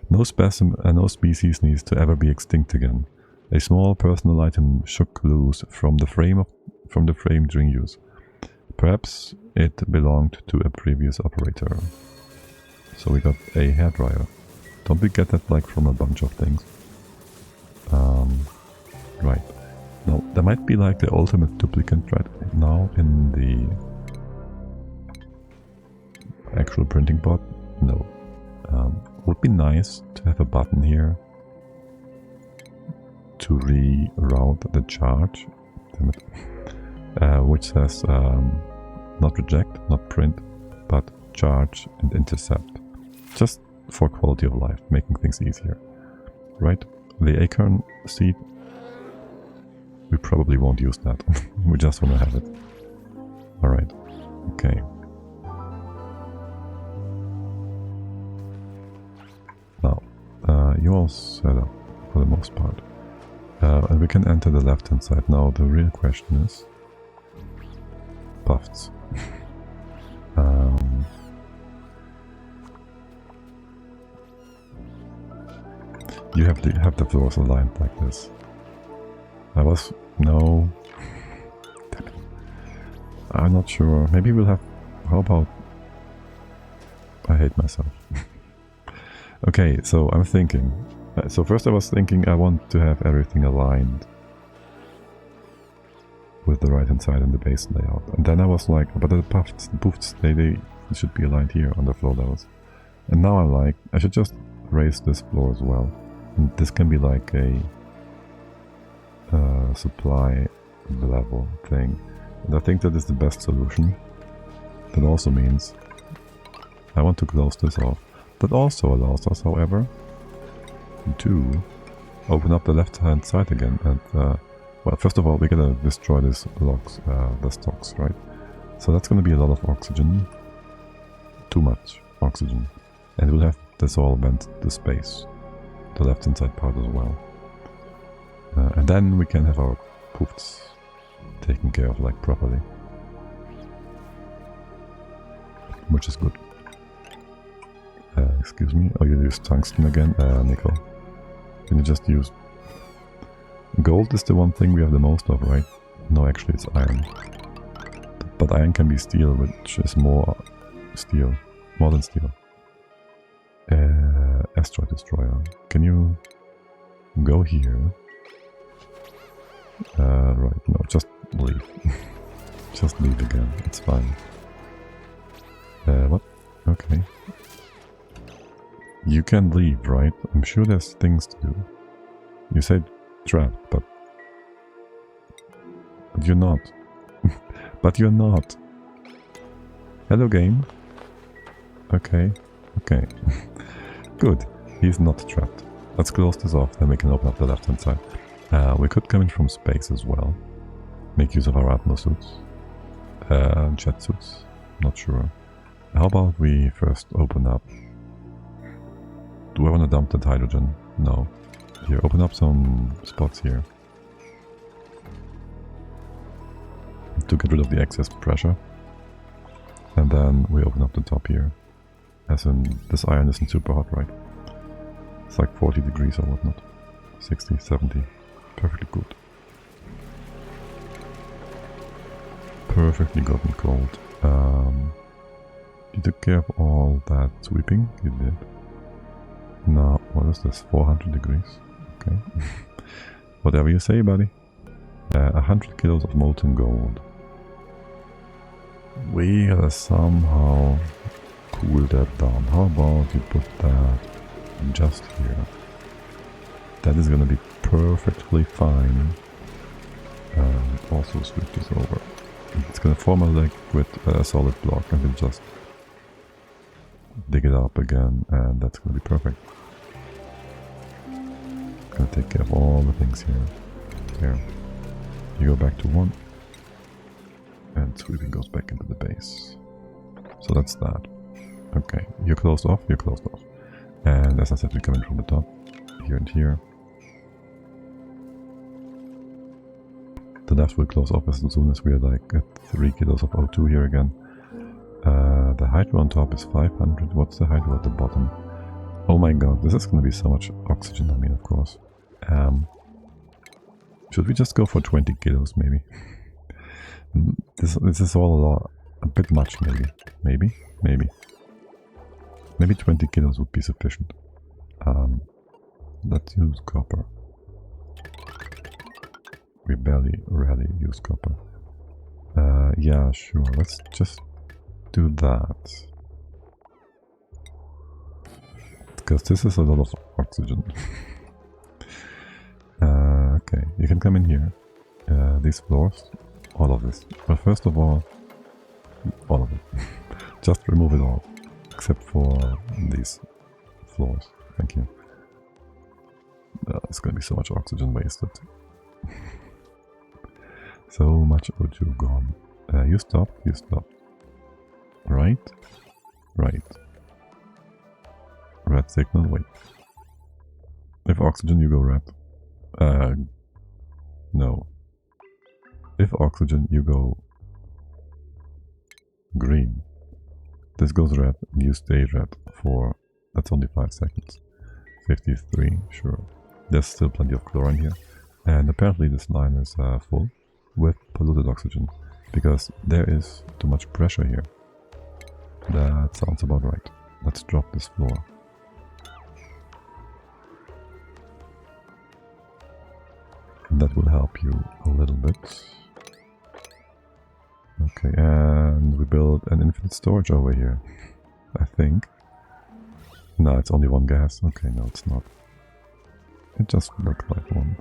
No species needs to ever be extinct again. A small personal item shook loose from the frame during use. Perhaps it belonged to a previous operator. So we got a hairdryer. Don't we get that like from a bunch of things? Right. Now, there might be like the ultimate duplicate right now in the actual printing pod. No. Would be nice to have a button here to reroute the charge, damn it, which says not reject, not print, but charge and intercept. Just for quality of life, making things easier. Right? The acorn seed, we probably won't use that. We just want to have it. Alright. Okay. Now, you all set up for the most part. And we can enter the left hand side. Now the real question is Pufts. You have the floors aligned like this. No. Damn it. I'm not sure. Maybe we'll have... How about... I hate myself. Okay, so I'm thinking. So first I was thinking I want to have everything aligned with the right hand side and the base layout. And then I was like, but the Pufts, they should be aligned here on the floor levels. And now I'm like, I should just raise this floor as well. And this can be like a supply level thing. And I think that is the best solution. That also means I want to close this off. That also allows us, however, to open up the left-hand side again. And, well, first of all, we're gonna destroy these logs, the stocks, right? So that's gonna be a lot of oxygen. Too much oxygen. And we'll have this all vent to space. The left-hand side part as well. And then we can have our Pufts taken care of, like, properly. Which is good. Excuse me. Oh, you use tungsten again? Nickel. Can you just use... Gold is the one thing we have the most of, right? No, actually it's iron. But iron can be steel, which is more steel. More than steel. Asteroid destroyer. Can you go here? Right, no, just leave. Just leave again, it's fine. What? Okay. You can leave, right? I'm sure there's things to do. You said trapped, but you're not. But you're not. Hello, game. Okay, okay. Good. He's not trapped. Let's close this off, then we can open up the left-hand side. We could come in from space as well. Make use of our Atmo suits. Jet suits. Not sure. How about we first open up... Do I want to dump that hydrogen? No. Here, open up some spots here. To get rid of the excess pressure. And then we open up the top here. As in, this iron isn't super hot, right? It's like 40 degrees or whatnot. 60, 70. Perfectly good. Perfectly gotten cold. You took care of all that sweeping? You did. Now, what is this? 400 degrees? Okay. Whatever you say, buddy. 100 kilos of molten gold. We gotta somehow cool that down. How about you put that just here? That is gonna be perfectly fine. Also switch this over. It's gonna form a liquid, a solid block, and we'll just dig it up again, and that's gonna be perfect. Gonna take care of all the things here. There. You go back to 1. And sweeping goes back into the base. So that's that. Okay, you're closed off, you're closed off. And as I said, we come in from the top. Here and here. The left will close off as soon as we are like at 3 kilos of O2 here again. The hydro on top is 500. What's the hydro at the bottom? Oh my god, this is going to be so much oxygen, I mean, of course. Should we just go for 20 kilos, maybe? This is all a bit much, maybe. Maybe 20 kilos would be sufficient. Let's use copper. We rarely use copper. Yeah, sure, let's just do that. Because this is a lot of oxygen. Okay, you can come in here. These floors, all of this. But first of all of it. Just remove it all. Except for these floors. Thank you. It's gonna be so much oxygen wasted. So much O2 gone. You stop. Right. Red signal, wait. If oxygen, you go red. No. If oxygen, you go green. This goes red, you stay red for... That's only 5 seconds. 53, sure. There's still plenty of chlorine here. And apparently this line is full with polluted oxygen. Because there is too much pressure here. That sounds about right. Let's drop this floor. That will help you a little bit. Okay, and we build an infinite storage over here. I think. No, it's only one gas. Okay, no, it's not. It just looked like one.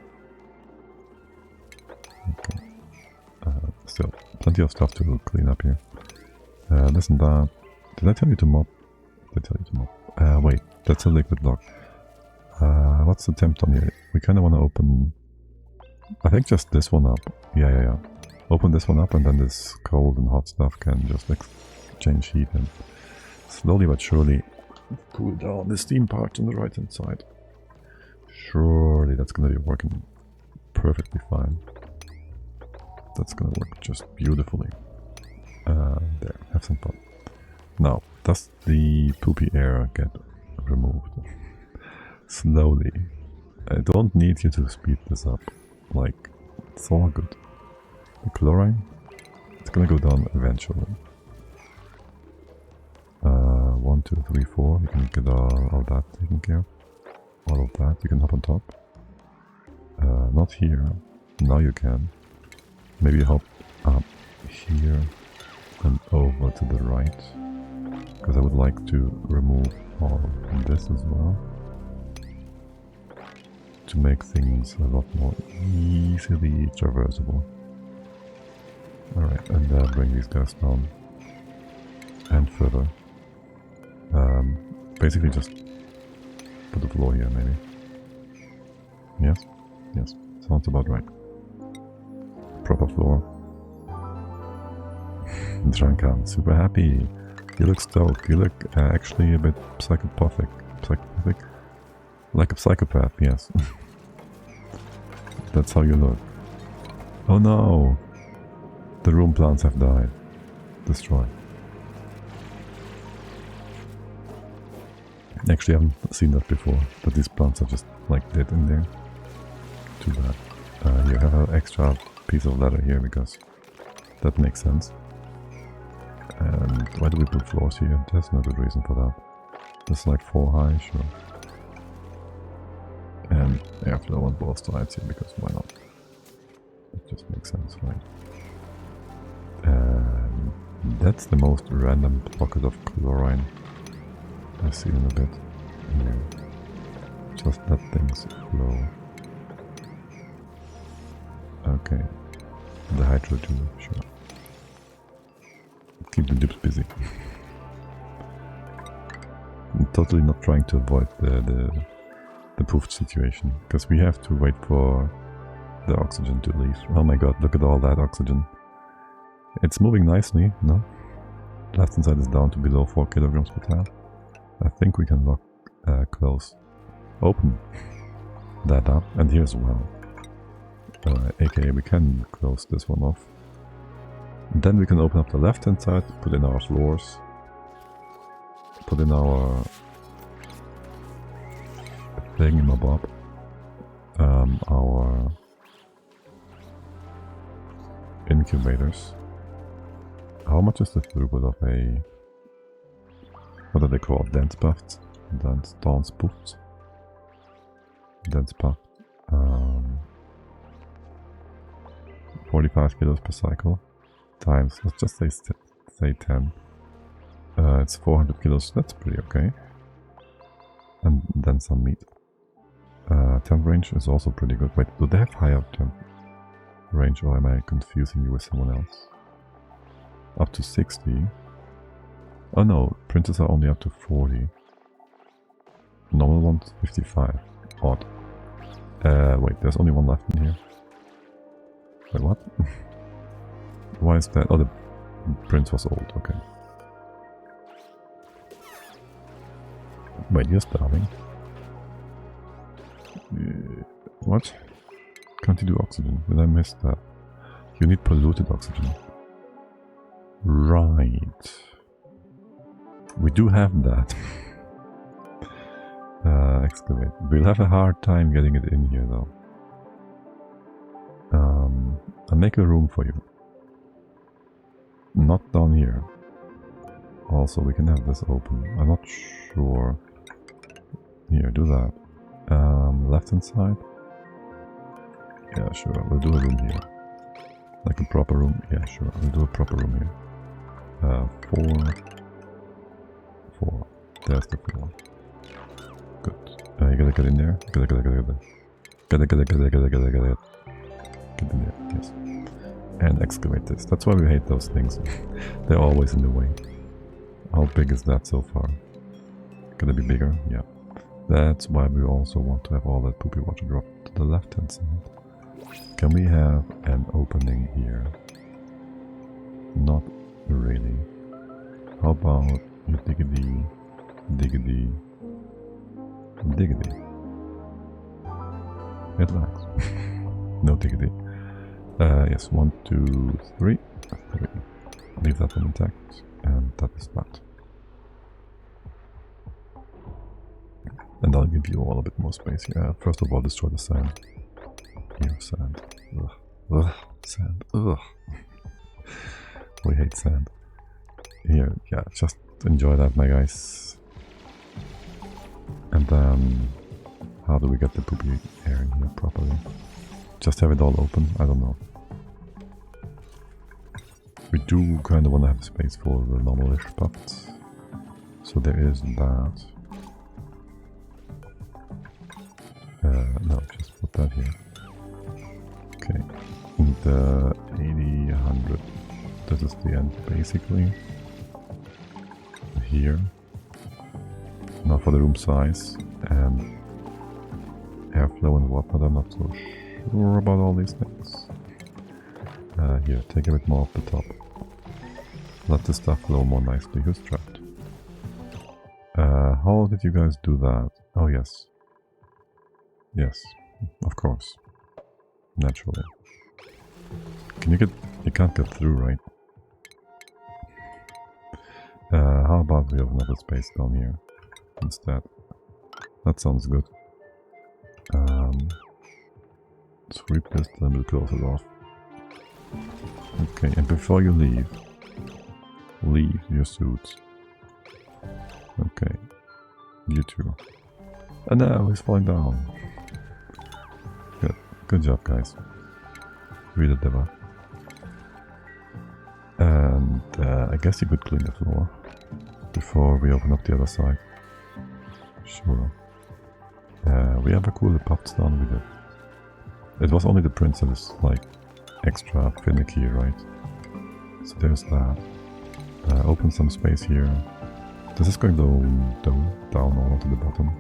Okay. Still, plenty of stuff to clean up here. This and that. Did I tell you to mop? Did I tell you to mop? Wait, that's a liquid block. What's the temp on here? We kind of want to open... I think just this one up. Yeah. Open this one up and then this cold and hot stuff can just exchange heat and slowly but surely cool down the steam part on the right hand side. Surely that's going to be working perfectly fine. That's going to work just beautifully. There, have some fun. Now, does the poopy air get removed? Slowly. I don't need you to speed this up. Like, it's all good. The chlorine, it's gonna go down eventually. 1, 2, 3, 4. You can get all that taken care of. All of that. You can hop on top. Not here. Now you can. Maybe hop up here and over to the right. Because I would like to remove all of this as well. To make things a lot more easily traversable. Alright, and bring these guys down. And further. Basically just put the floor here, maybe. Yes? Yes. Sounds about right. Proper floor. Drankan, super happy. You look stoked. You look actually a bit psychopathic. Psychopathic? Like a psychopath, yes. That's how you look. Oh no! The room plants have died. Destroyed. Actually, I haven't seen that before, but these plants are just like dead in there. Too bad. You have an extra piece of leather here because that makes sense. And why do we put floors here? There's no good reason for that. It's like 4 high, sure. And airflow on both sides here because why not? It just makes sense, right? And that's the most random pocket of chlorine I see in a bit. Yeah. Just let things flow. Okay. The hydro too, sure. Keep the dips busy. I'm totally not trying to avoid the Pufts situation, because we have to wait for the oxygen to leave. Oh my god, look at all that oxygen. It's moving nicely, no? Left hand side is down to below 4 kilograms per tile. I think we can lock, open that up, and here as well. AKA we can close this one off. And then we can open up the left hand side, put in our floors, put in our thingamabob, our incubators. How much is the throughput of a, what are they called? Dense Pufts? Dense Pufts? Dense Puft. 45 kilos per cycle times, let's just say 10. It's 400 kilos, that's pretty okay. And then some meat. Temp range is also pretty good. Wait, do they have higher temp range, or am I confusing you with someone else? Up to 60. Oh no, printers are only up to 40. Normal ones 55. Odd. Wait, there's only one left in here. Wait, what? Why is that? Oh, the print was old, okay. Wait, you're starving. What? Can't you do oxygen? Did I miss that? You need polluted oxygen. Right. We do have that. Excavate. We'll have a hard time getting it in here though. I'll make a room for you. Not down here. Also, we can have this open. I'm not sure. Here, do that. Left hand side? Yeah, sure. We'll do a room here. Like a proper room? Yeah, sure. We'll do a proper room here. 4. There's the 4. Good. You gotta get in there. Get in there. Yes. And excavate this. That's why we hate those things. They're always in the way. How big is that so far? Gonna be bigger? Yeah. That's why we also want to have all that poopy water drop to the left hand side. Can we have an opening here? Not really. How about you diggity, diggity, diggity? It lags. No diggity. Yes, 1, 2, 3. 3. Leave that one intact, and that is that. And I'll give you all a bit more space here. First of all, destroy the sand. Here, sand. Ugh. Ugh. Sand. Ugh. We hate sand. Here, yeah, just enjoy that, my guys. And then, how do we get the poopy air in here properly? Just have it all open? I don't know. We do kind of want to have space for the normal-ish Pufts. So there is that. No, just put that here. Okay. The 80, 100. This is the end, basically. Here. Now for the room size and airflow and whatnot, I'm not so sure about all these things. Here, take a bit more off the top. Let the stuff flow more nicely. Who's trapped? How did you guys do that? Oh, yes. Yes, of course. Naturally. Can you get... You can't get through, right? How about we open up a space down here instead? That sounds good. Sweep this, then we'll close it off. Okay, and before you leave your suits. Okay, you too. And now he's falling down. Good job, guys. Really deliver. And I guess you could clean the floor before we open up the other side. Sure. We have a cooler Pufts down with it. It was only the prince that is like extra finicky, right? So there's that. Open some space here. This is going down all to the bottom.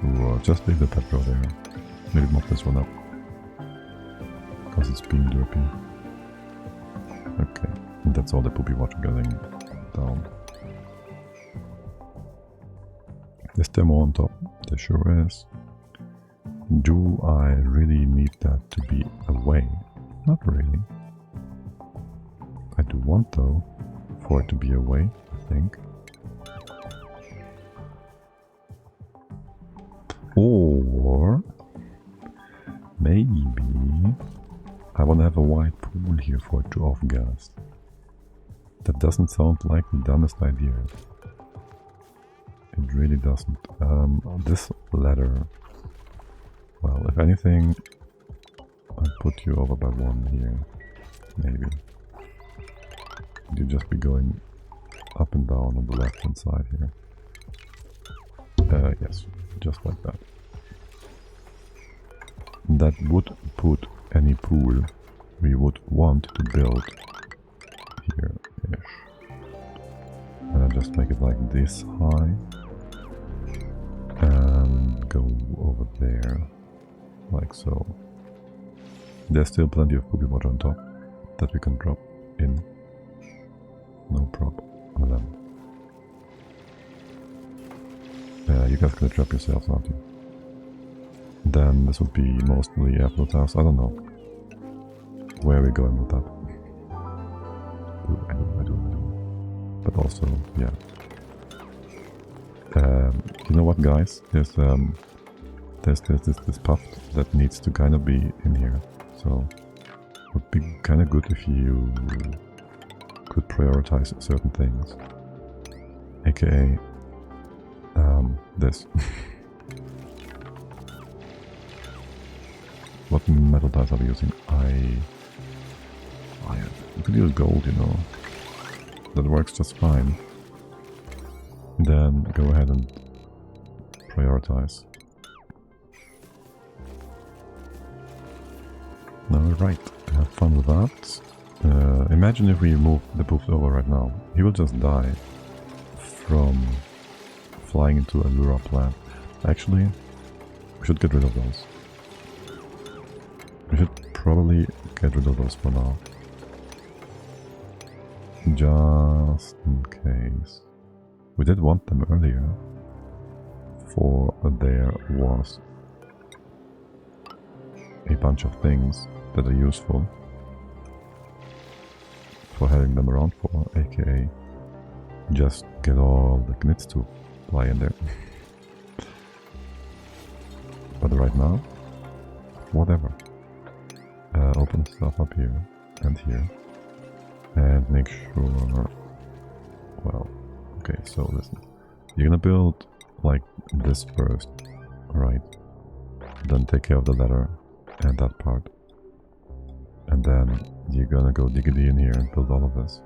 Sure, just leave the petro there. Maybe mop this one up. Because it's being derpy. Okay, and that's all the poopy water getting down. Is there more on top? There sure is. Do I really need that to be away? Not really. I do want though, for it to be away, I think. Or maybe I want to have a wide pool here for it to off-gas. That doesn't sound like the dumbest idea. It really doesn't. This ladder, well, if anything, I'll put you over by 1 here, maybe. You'll just be going up and down on the left hand side here. Yes, just like that. That would put any pool we would want to build here-ish. And I'll just make it like this high. And go over there, like so. There's still plenty of poopy water on top that we can drop in. No problem. You guys can trap yourselves, aren't you? Then this would be mostly airflow tiles. I don't know. Where are we going with that? I do. But also, yeah. You know what, guys? There's this puff that needs to kind of be in here. So it would be kind of good if you could prioritize certain things. AKA this. What metal tiles are we using? Iron. You could use gold, you know. That works just fine. Then go ahead and prioritize. Alright, have fun with that. Imagine if we move the Pufts over right now. He will just die from flying into a Lura plant. Actually, we should get rid of those. We should probably get rid of those for now. Just in case. We did want them earlier, for there was a bunch of things that are useful for having them around for, aka just get all the knits to fly in there. But right now, whatever. Open stuff up here and here. And make sure... Well, okay, so listen. You're gonna build like this first, right? Then take care of the ladder and that part. And then you're gonna go diggity in here and build all of this.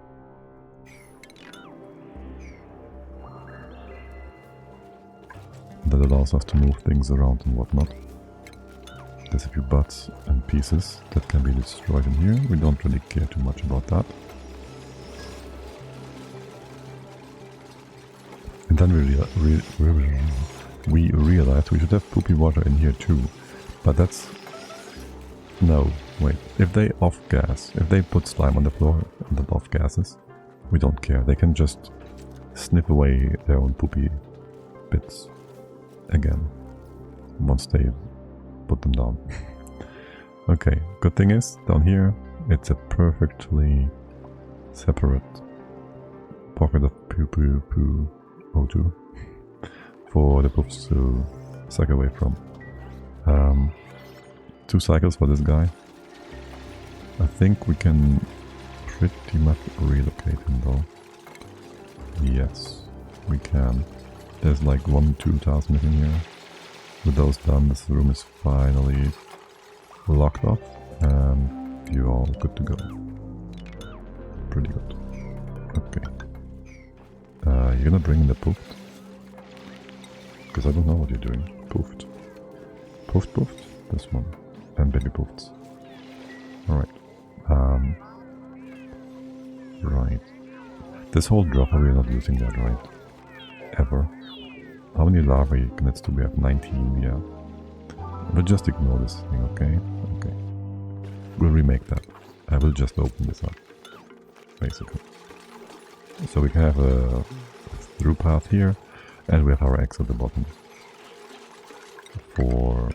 That allows us to move things around and whatnot. There's a few butts and pieces that can be destroyed in here. We don't really care too much about that. And then we realized we should have poopy water in here too. But that's... No, wait. If they off-gas, if they put slime on the floor and that off-gases, we don't care. They can just sniff away their own poopy bits again once they put them down. Okay, good thing is, down here, it's a perfectly separate pocket of poo-poo-poo O2 for the Pufts to suck away from. 2 cycles for this guy. I think we can pretty much relocate him though. Yes, we can. There's like 1-2 tasks missing here. With those done, this room is finally locked off and you're all good to go. Pretty good. Okay. You're gonna bring in the Puft? Because I don't know what you're doing. Puft. Puft. This one. And baby Pufts. Alright. Right. This whole dropper, we're not using that, right? Ever. How many larvae knits do we have? 19, yeah. We'll just ignore this thing, okay? Okay. We'll remake that. I will just open this up. Basically. So we can have a through path here, and we have our eggs at the bottom. For...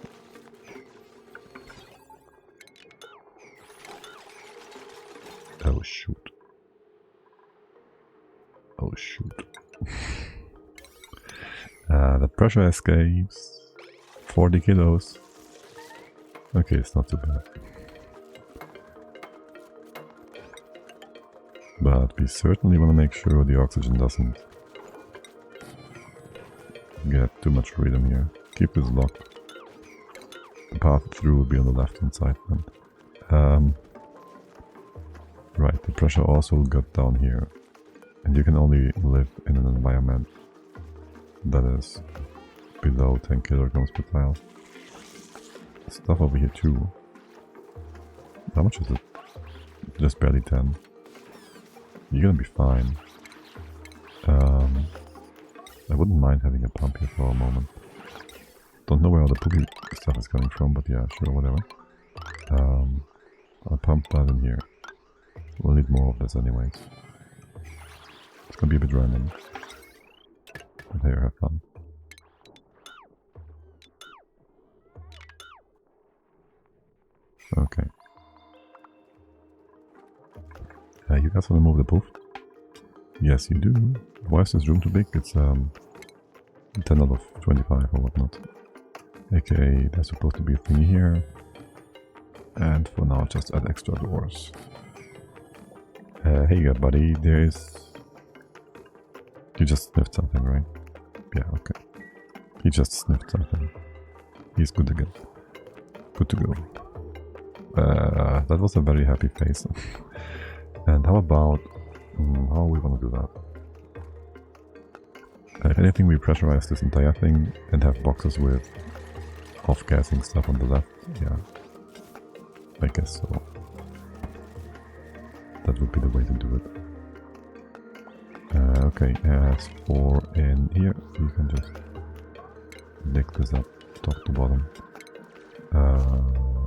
Oh shoot. Oh shoot. The pressure escapes. 40 kilos. Okay, it's not too bad. But we certainly want to make sure the oxygen doesn't get too much freedom here. Keep this locked. The path through will be on the left hand side then. Right, the pressure also got down here. And you can only live in an environment that is below 10 kilograms per tile. Stuff over here too. How much is it? Just barely 10. You're gonna be fine. I wouldn't mind having a pump here for a moment. Don't know where all the poopy stuff is coming from, but yeah, sure, whatever. I'll pump that in here. We'll need more of this anyways. It's gonna be a bit random. But here, have fun. Okay. You guys wanna move the poof? Yes, you do. Why is this room too big? It's 10 out of 25 or whatnot. AKA, there's supposed to be a thingy here. And for now, just add extra doors. Hey, buddy, there's... You just sniffed something, right? Yeah, okay. He just sniffed something. He's good again. Good to go. That was a very happy face. And how about... how we want to do that? If anything, we pressurize this entire thing and have boxes with off-gassing stuff on the left. Yeah. I guess so. That would be the way to do it. Okay, as for in here, you can just dig this up, top to bottom.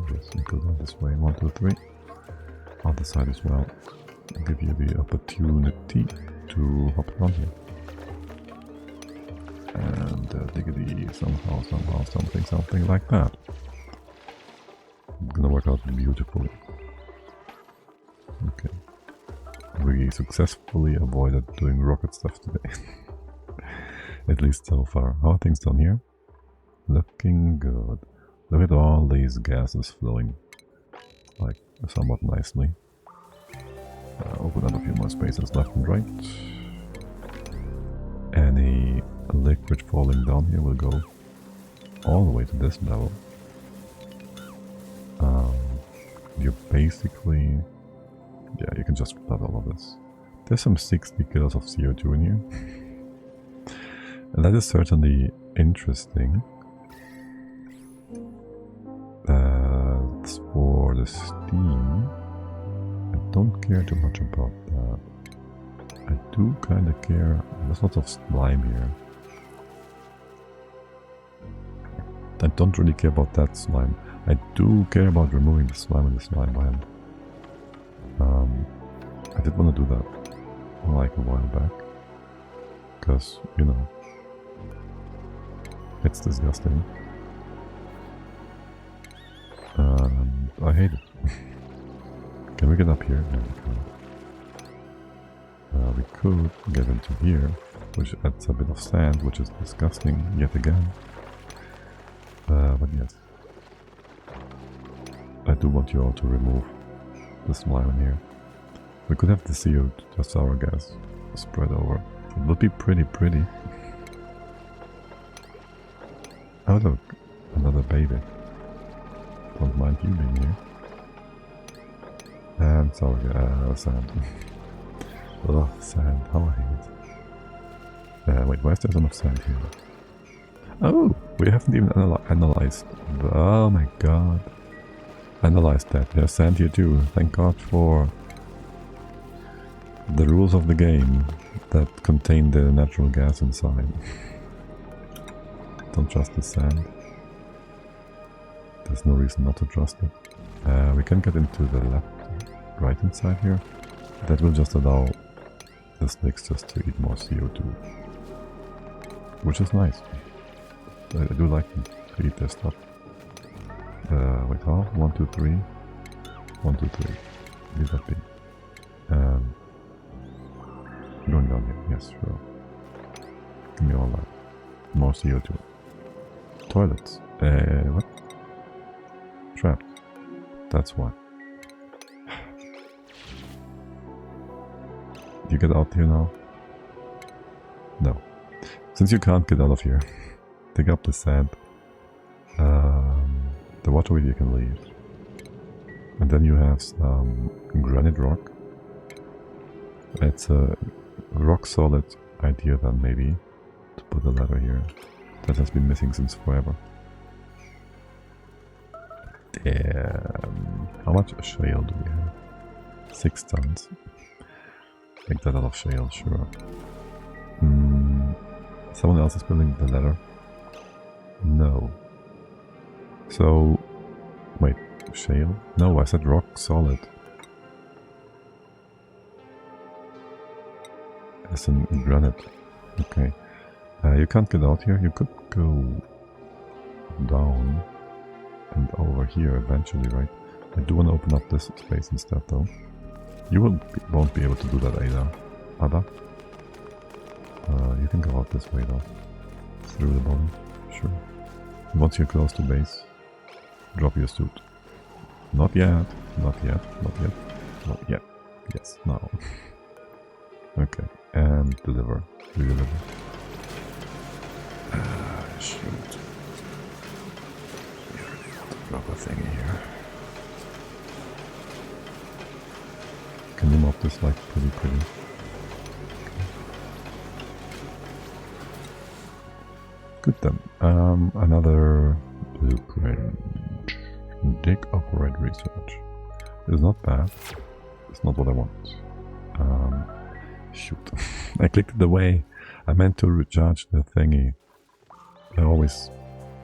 Just go down this way. 1, 2, 3. Other side as well. I'll give you the opportunity to hop down here. And diggity somehow, something like that. It's gonna work out beautifully. Okay. We successfully avoided doing rocket stuff today. At least so far. How are things down here? Looking good. Look at all these gases flowing, like, somewhat nicely. Open up a few more spaces left and right. Any liquid falling down here will go all the way to this level. You basically... yeah, you can just flood all of this. There's some 60 kilos of CO2 in here. And that is certainly interesting. That's for the steam. I don't care too much about that. I do kind of care. There's lots of slime here. I don't really care about that slime. I do care about removing the slime and the slime land. I did want to do that like a while back. Because, you know, it's disgusting. I hate it. Can we get up here? No, we can't. We could get into here, which adds a bit of sand, which is disgusting yet again. But yes. I do want you all to remove the slime in here. We could have the CO, just our gas, spread over. It would be pretty. Oh look, another baby. Don't mind you being here. And sorry, sand. Ugh, sand, how I hate it. Wait, why is there so much sand here? Oh, we haven't even analyzed. Oh my god. Analyzed that. There's sand here too. Thank god for the rules of the game that contain the natural gas inside. Don't trust the sand. There's no reason not to trust it. We can get into the right hand side here. That will just allow the snakes just to eat more CO2. Which is nice. I do like them to eat their stuff. Wait, how? 1, 2, 3. 1, 2, 3. Leave that be. Going down here. Yes, sure. Give me all that. More CO2. Toilets. What? Trapped. That's why. You get out here now? No. Since you can't get out of here, dig up the sand. The waterway you can leave. And then you have some granite rock. It's a rock solid idea then maybe to put a ladder here. That has been missing since forever. Damn. How much shale do we have? 6 tons. Make that out of shale, sure. Someone else is building the ladder? No. So, wait, shale? No, I said rock solid. As in granite. Okay. You can't get out here. You could go down and over here eventually, right? I do want to open up this space instead, though. You won't be able to do that either. Ada? You can go out this way, though. Through the bottom. Sure. Once you're close to base, drop your suit. Not yet. Not yet. Not yet. Not yet. Yes, now. Okay. And deliver. Redeliver. Shoot. You really want to drop a thing here. Can you mop this like pretty? Okay. Good then. Another blueprint. Dig operate research. It's not bad. It's not what I want. Shoot. I clicked it away. I meant to recharge the thingy.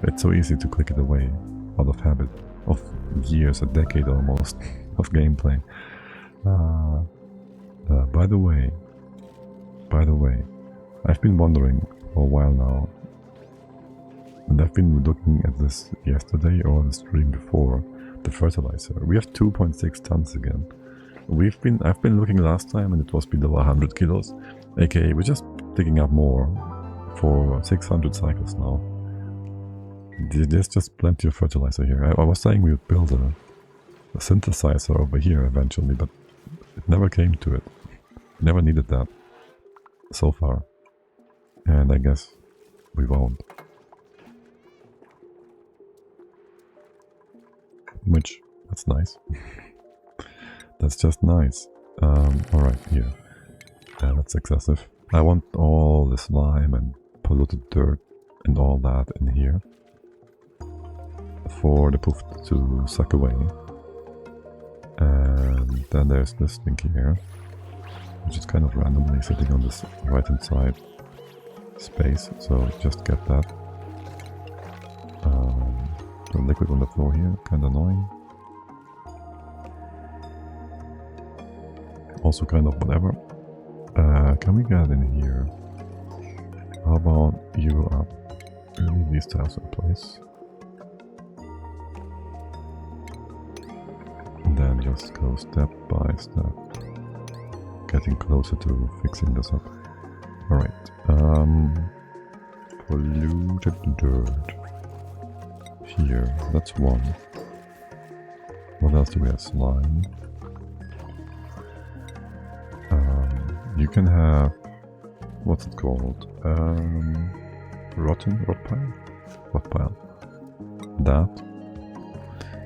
It's so easy to click it away out of habit of years, a decade almost of gameplay. By the way, I've been wondering for a while now, and I've been looking at this yesterday or the stream before, the fertilizer. We have 2.6 tons again. I've been looking last time and it was below 100 kilos. aka we're just picking up more for 600 cycles now. There's just plenty of fertilizer here. I was saying we would build a synthesizer over here eventually, but it never came to it. Never needed that so far. And I guess we won't. Which, that's nice. That's just nice. Alright, here. That's excessive. I want all the slime and polluted dirt and all that in here for the poof to suck away. And then there's this thing here, which is kind of randomly sitting on this right hand side space, so just get that. The liquid on the floor here, kinda annoying. Also kind of whatever. Can we get in here? How about you up? Leave these tiles in place. And then just go step by step. Getting closer to fixing this up. Alright. Polluted dirt. Here, that's one. What else do we have? Slime. You can have, what's it called? Rot pile. That.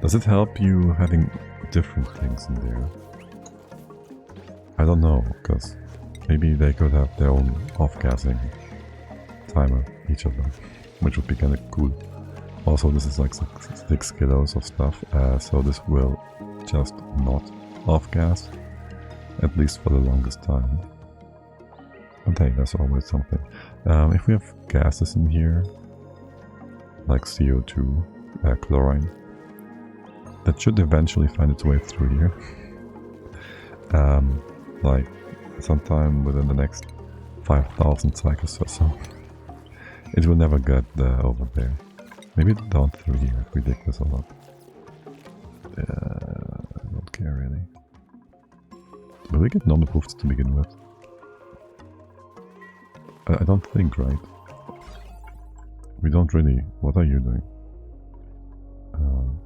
Does it help you having different things in there? I don't know, because maybe they could have their own off-gassing timer, each of them, which would be kind of cool. Also, this is like 6 kilos of stuff, so this will just not off-gas, at least for the longest time. But hey, that's always something. If we have gases in here, like CO2, chlorine, that should eventually find its way through here. Like sometime within the next 5,000 cycles or so. It will never get over there. Maybe down through here if we dig this a lot. I don't care really. Will we get normal Pufts to begin with? I don't think, right? We don't really. What are you doing?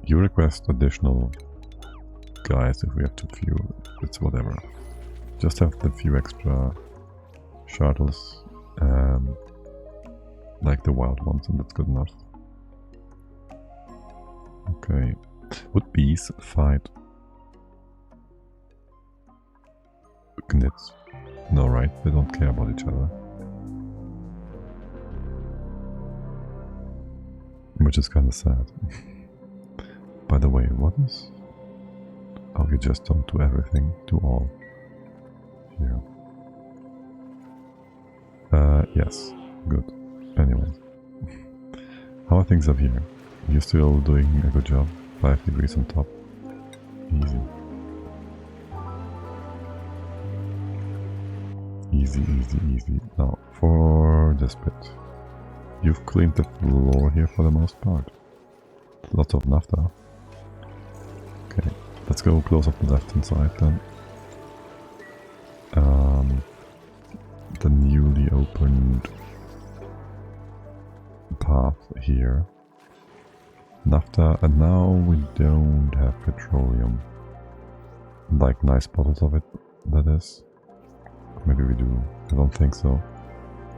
You request additional guys if we have too few. It's whatever. Just have the few extra shuttles, like the wild ones, and that's good enough. Okay. Would bees fight knits? No, right? They don't care about each other. Which is kind of sad. By the way, what is... Oh, you just don't do everything, do all. Here. Yes, good. Anyways. How are things up here? You're still doing a good job. 5 degrees on top. Easy. Easy, easy, easy. Now, for this bit. You've cleaned the floor here for the most part. Lots of naphtha. Okay, let's go close up the left hand side then. The newly opened path here. Naphtha, and now we don't have petroleum. Like nice bottles of it, that is. Maybe we do. I don't think so.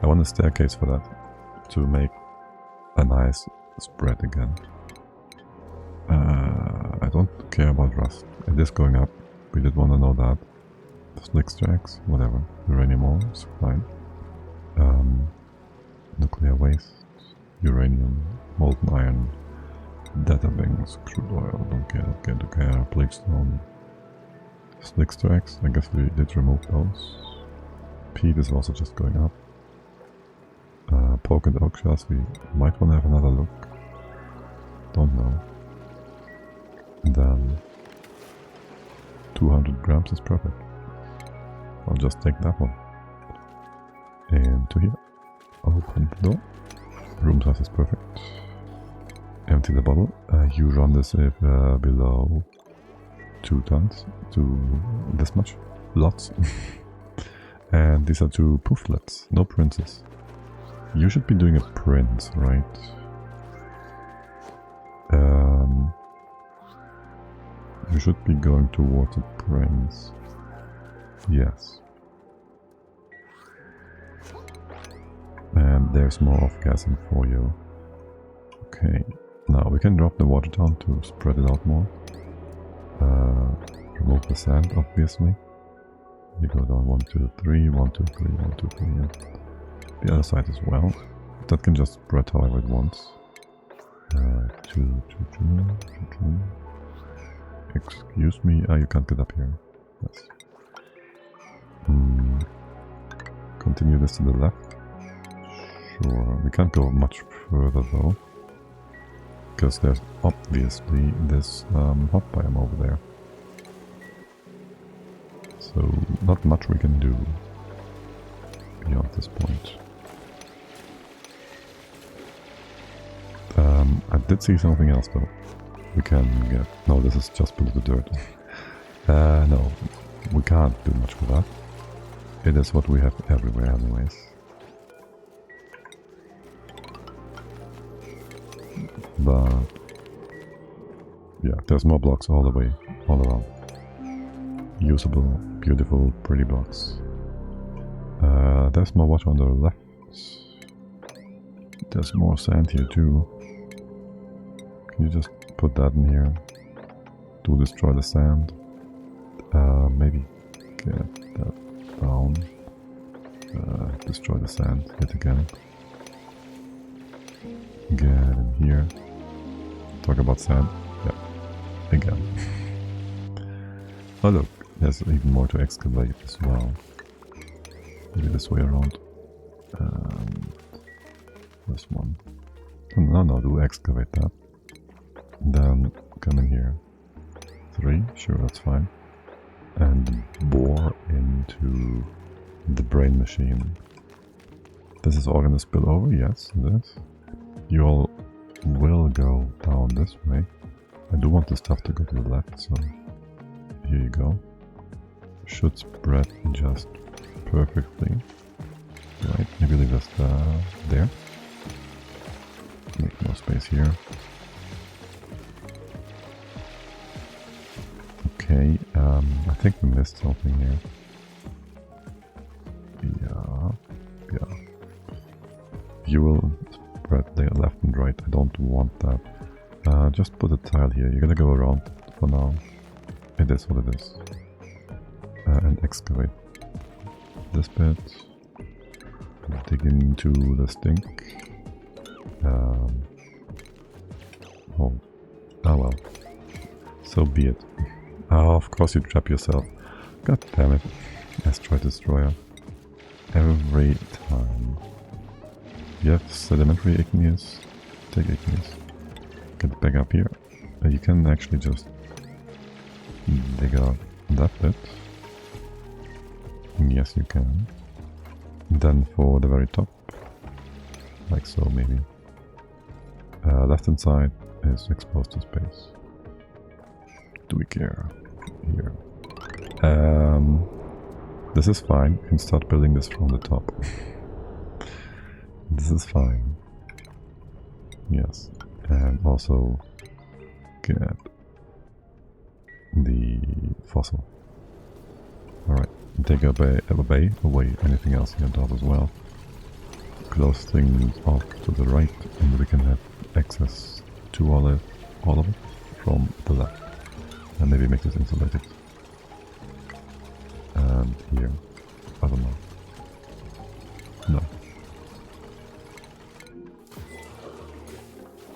I want a staircase for that, to make a nice spread again. I don't care about rust. It is going up. We did want to know that. Slick stacks, whatever. Uranium ore is fine. Nuclear waste, uranium, molten iron, data banks, crude oil, don't care, bleach stone. Slick stacks, I guess we did remove those. Peat is also just going up. Pork and oak shells, we might want to have another look. Don't know. And then 200 grams is perfect. I'll just take that one. And to here. Open the door. Room size is perfect. Empty the bottle. You run this if below 2 tons to this much. Lots. And these are 2 Pufts. No princes. You should be doing a prince, right? You should be going towards a prince. Yes. And there's more off-gassing for you. Okay. Now we can drop the water down to spread it out more. Remove the sand, obviously. You go down 1, 2, 3, 1, 2, 3, 1, 2, 3, and the other side as well. That can just spread however it wants. 2, 2, 2, 2, 2. Excuse me, you can't get up here. Yes. Continue this to the left. Sure, we can't go much further though. Because there's obviously this hot biome over there. So, not much we can do beyond this point. I did see something else though. We can get... No, this is just below the dirt. No, we can't do much with that. It is what we have everywhere anyways. But... yeah, there's more blocks all the way, all around. Usable, beautiful, pretty blocks. There's more water on the left. There's more sand here too. Can you just put that in here? To destroy the sand. Maybe get that down. Destroy the sand yet again. Get in here. Talk about sand. Yeah. Again. Oh look, there's even more to excavate as well. Maybe this way around. This one. No, do excavate that. Then come in here. 3, sure, that's fine. And bore into the brain machine. This is all gonna spill over, yes, it is. You all will go down this way. I do want the stuff to go to the left, so here you go. Should spread just perfectly. Right, maybe leave us there. Make more space here. Okay, I think we missed something here. Yeah. You will spread the left and right. I don't want that. Just put a tile here. You're gonna go around for now. It is what it is. And excavate this bit. Dig into the stink. Oh well. So be it. Oh, of course you trap yourself. God damn it. Asteroid Destroyer. Every time. You have sedimentary igneous. Take igneous. Get back up here. You can actually just dig out that bit. Yes, you can. Then for the very top. Like so, maybe. Left hand side is exposed to space. Do we care? Here. This is fine. You can start building this from the top. This is fine. Yes. And also get the fossil. Alright. Take away anything else here on top as well. Close things off to the right, and we can have access to all of it from the left. And maybe make this insulated. And here. I don't know. No.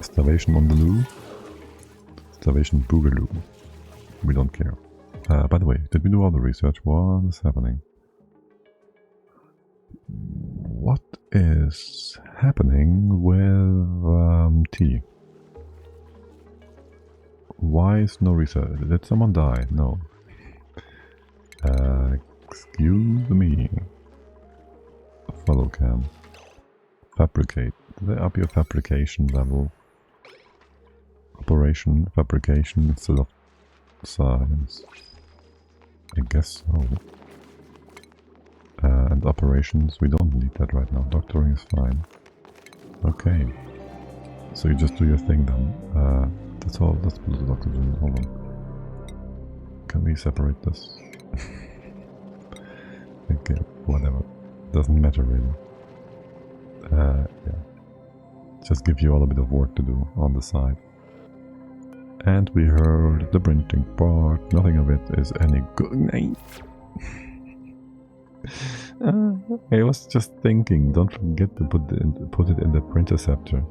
Starvation on the loo. Starvation boogaloo. We don't care. By the way, did we do all the research? What is happening? What is happening with T? Why is no research? Did someone die? No. Excuse me. Follow cam. Fabricate. Did they up your fabrication level? Operation, fabrication instead of science. I guess so. And operations, we don't need that right now. Doctoring is fine. Okay. So you just do your thing then. That's all. Let's put the oxygen. Hold on. Can we separate this? Okay, whatever. Doesn't matter really. Yeah. Just give you all a bit of work to do on the side. And we heard the printing part. Nothing of it is any good. I was just thinking, don't forget to put it in the printerceptor.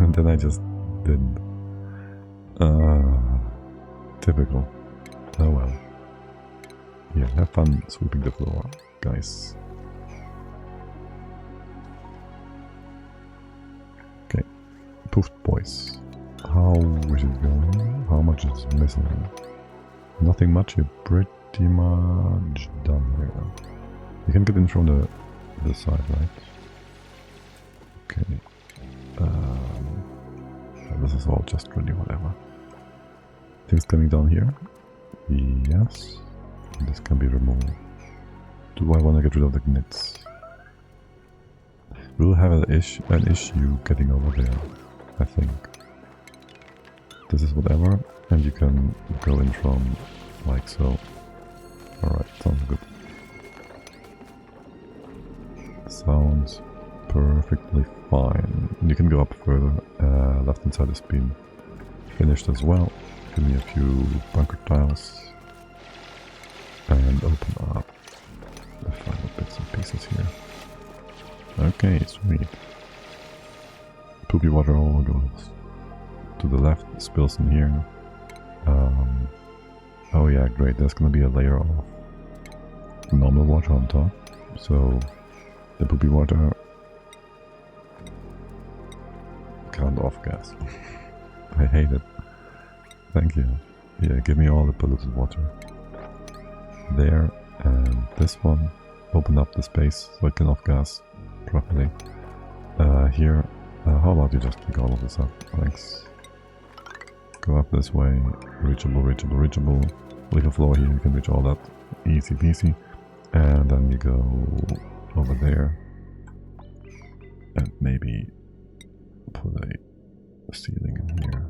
And then I just didn't. Typical. Oh well. Yeah, have fun sweeping the floor, guys. Okay. Pufts boys. How is it going? How much is missing? Nothing much, you're pretty much done here. You can get in from the side, right? Okay. This is all just really whatever. Things coming down here? Yes. This can be removed. Do I want to get rid of the gnits? We'll have an issue getting over there, I think. This is whatever, and you can go in from like so. Alright, sounds good. Sounds perfectly fine. You can go up further. Left hand side has been finished as well. Give me a few bunker tiles. And open up the final bits and pieces here. Okay, sweet. Poopy water all goes to the left, spills in here. Oh yeah, great, there's gonna be a layer of normal water on top. So the poopy water can't off gas. I hate it. Thank you. Yeah, give me all the polluted water. There, and this one. Open up the space so it can off gas properly. Here, how about you just pick all of this up? Thanks. Go up this way. Reachable, reachable, reachable. Leave a floor here, you can reach all that. Easy peasy. And then you go over there. And maybe put a ceiling in here.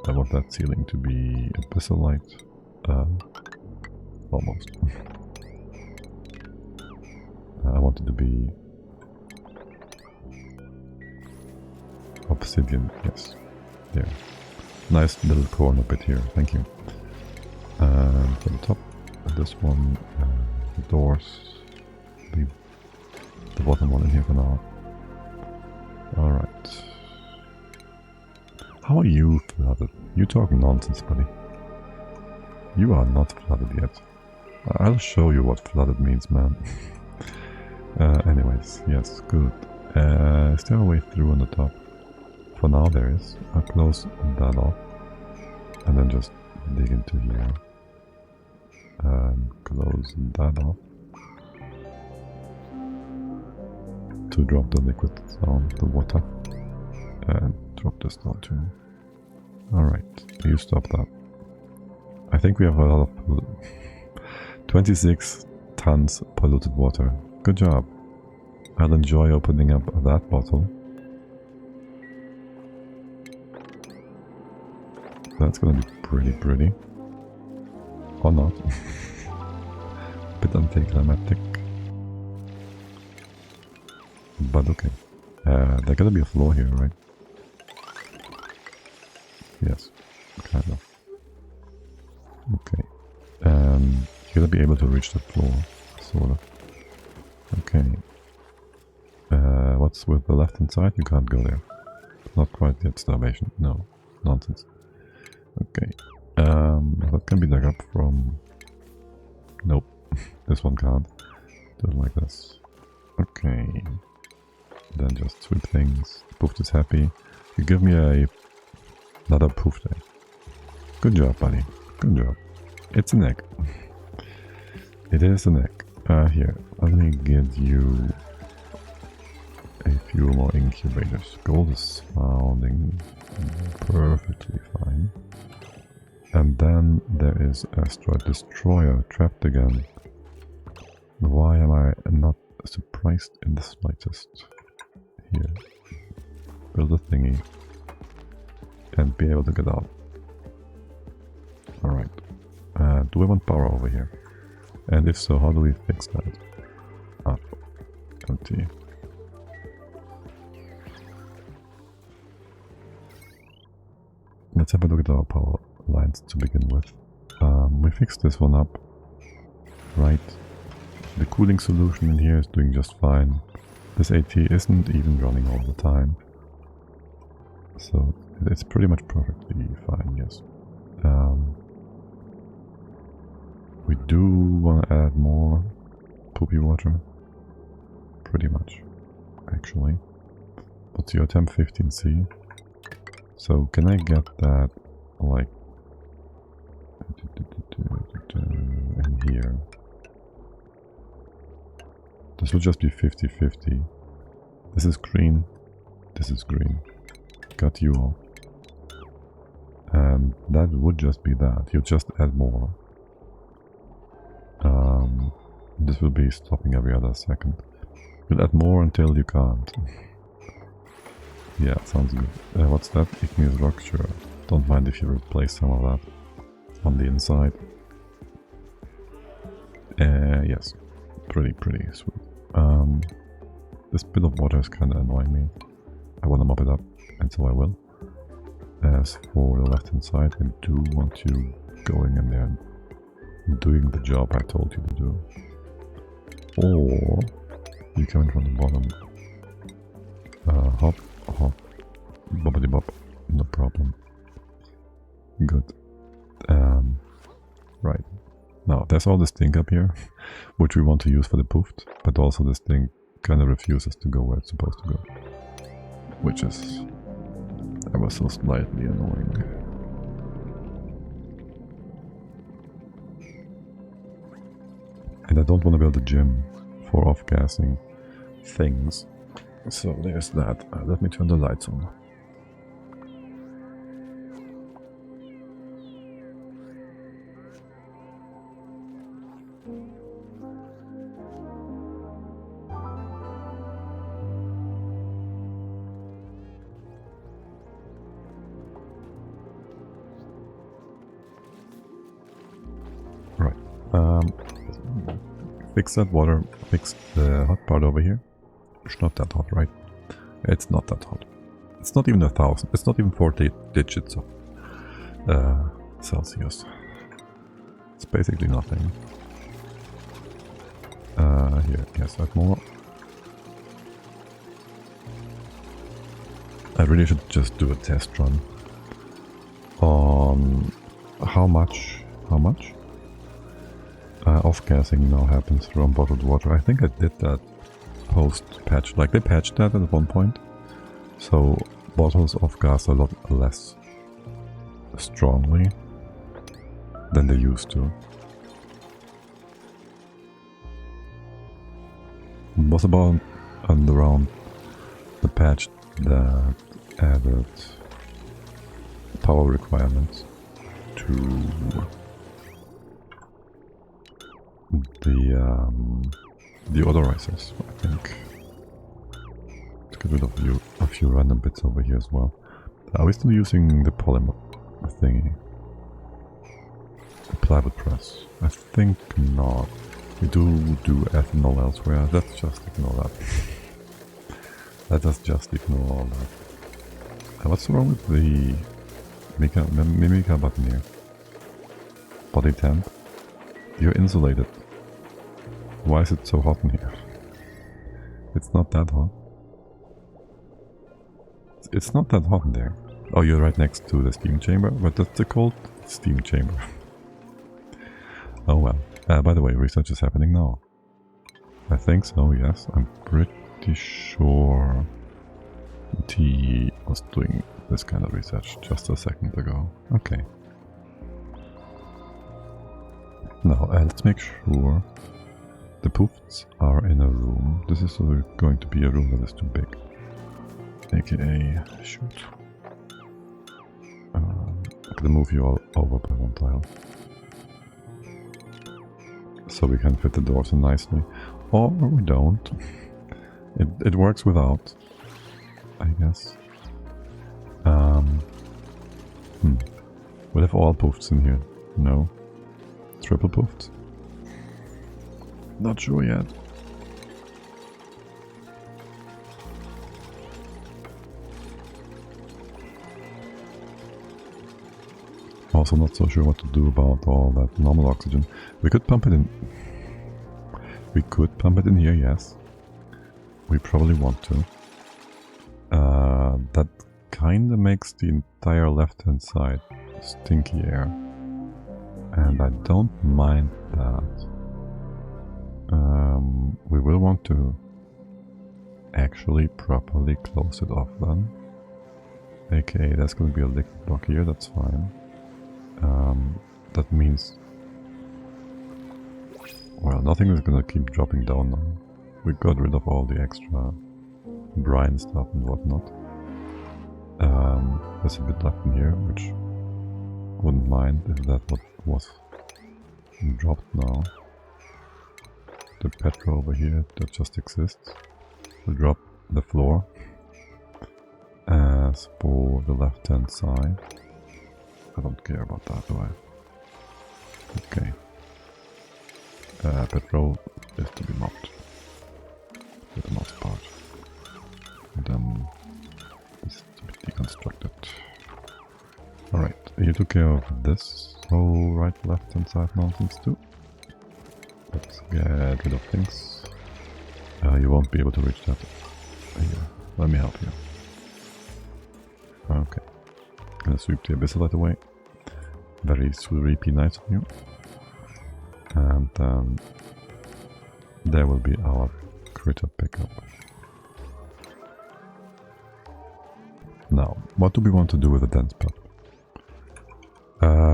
I want that ceiling to be abyssalite. Almost. I want it to be obsidian, yes. There. Nice little corner bit here, thank you. And for the top, this one, the doors, leave the bottom one in here for now. Alright. How are you flooded? You talk nonsense, buddy. You are not flooded yet. I'll show you what flooded means, man. Anyways, yes, good. Is there a way through on the top? For now there is. I'll close that off. And then just dig into here. And close that off. To drop the liquid down, the water. And drop this down too. Alright, you stop that. I think we have a lot of 26 tons polluted water. Good job. I'll enjoy opening up that bottle. That's gonna be pretty pretty. Or not. Bit anticlimactic. But okay. There's gotta be a floor here, right? Yes, kind of. Okay. You're gonna be able to reach the floor, sort of. Okay. What's with the left hand side? You can't go there. Not quite yet, starvation. No. Nonsense. Okay. That can be dug up from... Nope. This one can't. Do it like this. Okay. Then just sweep things. Puft is happy. You give me another Puft egg. Good job, buddy. Good job. It's an egg. It is an egg. Here, let me get you a few more incubators. Gold is sounding perfectly fine. And then there is Asteroid Destroyer trapped again. Why am I not surprised in the slightest? Here. Build a thingy. And be able to get out. Alright. Do we want power over here? And if so, how do we fix that? Up. Empty. Let's have a look at our power lines to begin with. We fixed this one up. Right. The cooling solution in here is doing just fine. This AT isn't even running all the time. So it's pretty much perfectly fine, yes. We do want to add more poopy water. Pretty much, actually. What's your temp? 15C. So can I get that, like, in here? This will just be 50-50. This is green. This is green. Got you all. And that would just be that. You just add more. This will be stopping every other second. You'll add more until you can't. Yeah, sounds good. What's that? Igneous rock? Sure. Don't mind if you replace some of that on the inside. Yes. Pretty sweet. This bit of water is kind of annoying me. I want to mop it up, and so I will. As for the left hand side, I do want you going in there and doing the job I told you to do. Or you come in from the bottom. Hop, hop, bobbity bop, no problem. Good. Right. Now, there's all this thing up here, which we want to use for the Puft, but also this thing kind of refuses to go where it's supposed to go. Which is ever so slightly annoying. And I don't want to build a gym for off-gassing things. So there's that. Let me turn the lights on. Right. Fix that water. Fix the hot part over here. It's not that hot, right? It's not that hot. It's not even 1,000. It's not even 40 digits of Celsius. It's basically nothing. Here, yes, add more. I really should just do a test run on how much off-gassing now happens from bottled water. I think I did that post-patch, like they patched that at one point, so bottles off-gas a lot less strongly than they used to. It was about around the patch that added power requirements to the odorizers, I think. Let's get rid of a few random bits over here as well. Are we still using the polymer thingy? The plywood press? I think not. We do ethanol elsewhere. Let's just ignore that. Let us just ignore all that. What's wrong with the Mimica button here? Body temp? You're insulated. Why is it so hot in here? It's not that hot. It's not that hot in there. Oh, you're right next to the steam chamber? But that's the cold steam chamber. Oh well. By the way, research is happening now. I think so, yes. I'm pretty sure T was doing this kind of research just a second ago. Okay. Now, let's make sure the Pufts are in a room. This is going to be a room that is too big. AKA, shoot. I'm gonna move you all over by one tile. So we can fit the doors in nicely. Or we don't. It works without, I guess. We'll have all Pufts in here. No. Triple Pufts? Not sure yet. Also not so sure what to do about all that normal oxygen. We could pump it in. We could pump it in here, yes. We probably want to. That kinda makes the entire left-hand side stinky air. And I don't mind that. We will want to actually properly close it off then. AKA there's gonna be a liquid block here, that's fine. That means, well, nothing is gonna keep dropping down now. We got rid of all the extra brine stuff and whatnot. There's a bit left in here, which wouldn't mind if that was dropped now. The petrol over here that just exists will drop the floor. As for the left hand side, I don't care about that, do I? Okay. Petrol is to be mopped for the most part. And then this is to be deconstructed. Alright, you took care of this whole right left hand side nonsense too. Let's get rid of things. You won't be able to reach that. Here, let me help you. Okay. Gonna sweep the abyssalite away. Very sweepy, nice of you. And then there will be our critter pickup. Now, what do we want to do with the dense pup?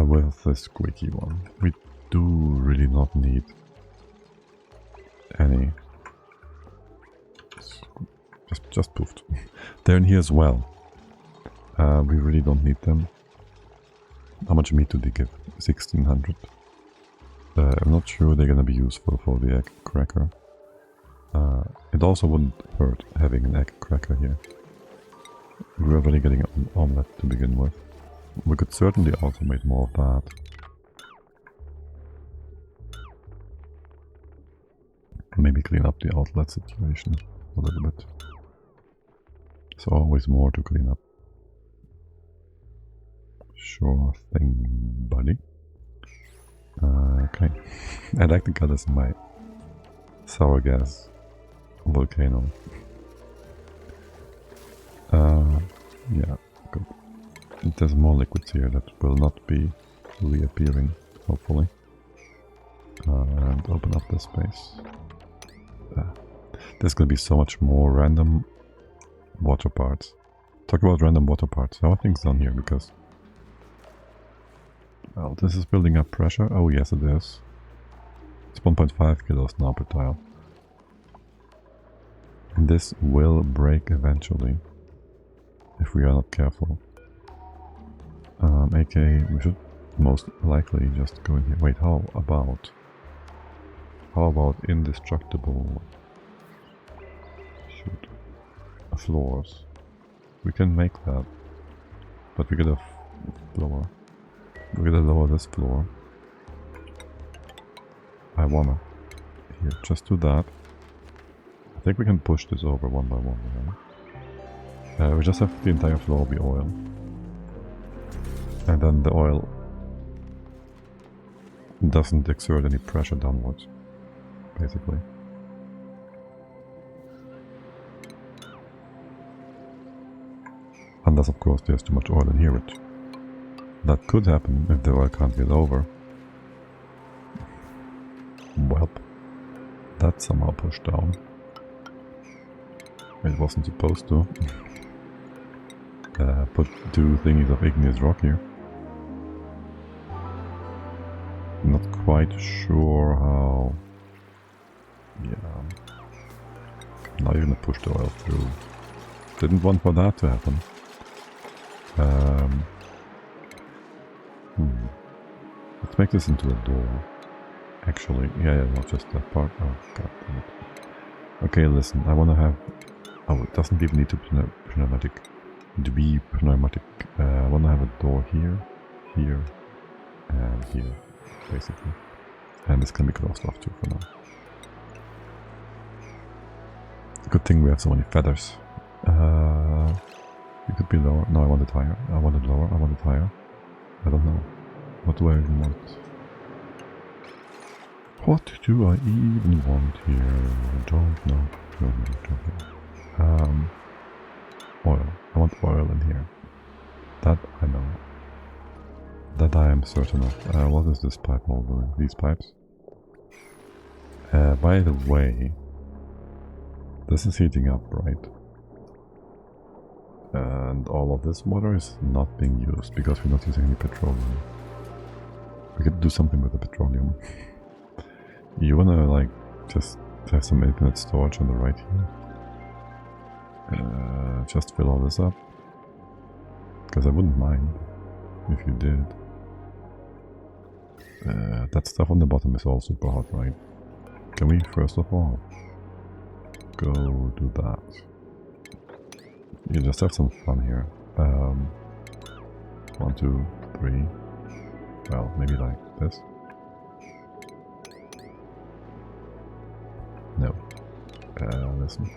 With the squeaky one. We do really not need any. Just poofed. They're in here as well. We really don't need them. How much meat do they give? 1600. I'm not sure they're gonna be useful for the egg cracker. It also wouldn't hurt having an egg cracker here. We were really getting an omelette to begin with. We could certainly also make more of that. Maybe clean up the outlet situation a little bit. There's always more to clean up. Sure thing, buddy. Okay. I like the colors in my sour gas volcano. Yeah, good. There's more liquids here that will not be reappearing, hopefully. And open up this space. There's gonna be so much more random water parts. Talk about random water parts. How are things done here? Because, well, this is building up pressure. Oh yes, it is. It's 1.5 kilos now per tile. And this will break eventually, if we are not careful. AKA, we should most likely just go in here. Wait, how about indestructible floors? We can make that, but we gotta lower. We gotta lower this floor. I wanna here just do that. I think we can push this over one by one. Right? We just have the entire floor be oil, and then the oil doesn't exert any pressure downwards, basically. Unless, of course, there's too much oil in here, which that could happen if the oil can't get over. Welp. That's somehow pushed down. It wasn't supposed to. Put 2 thingies of igneous rock here. Not quite sure how... Yeah. Now you're gonna push the oil through. Didn't want for that to happen. Let's make this into a door. Actually, yeah, not just that part. Oh, god damn it. Okay, listen, I wanna have... Oh, it doesn't even need to be pneumatic. I wanna have a door here, here, and here, basically. And this can be closed off too for now. Good thing we have so many feathers. It could be lower. No, I want it higher. I want it lower. I want it higher. I don't know. What do I even want? What do I even want here? I don't know. Oil. I want oil in here. That I know. That I am certain of. What is this pipe over? These pipes? By the way, this is heating up, right? And all of this water is not being used because we're not using any petroleum. We could do something with the petroleum. You wanna like just have some infinite storage on the right here? Just fill all this up. Because I wouldn't mind if you did. That stuff on the bottom is all super hot, right? Can we first of all go do that? You just have some fun here. 1, 2, 3. Well, maybe like this. No. Listen.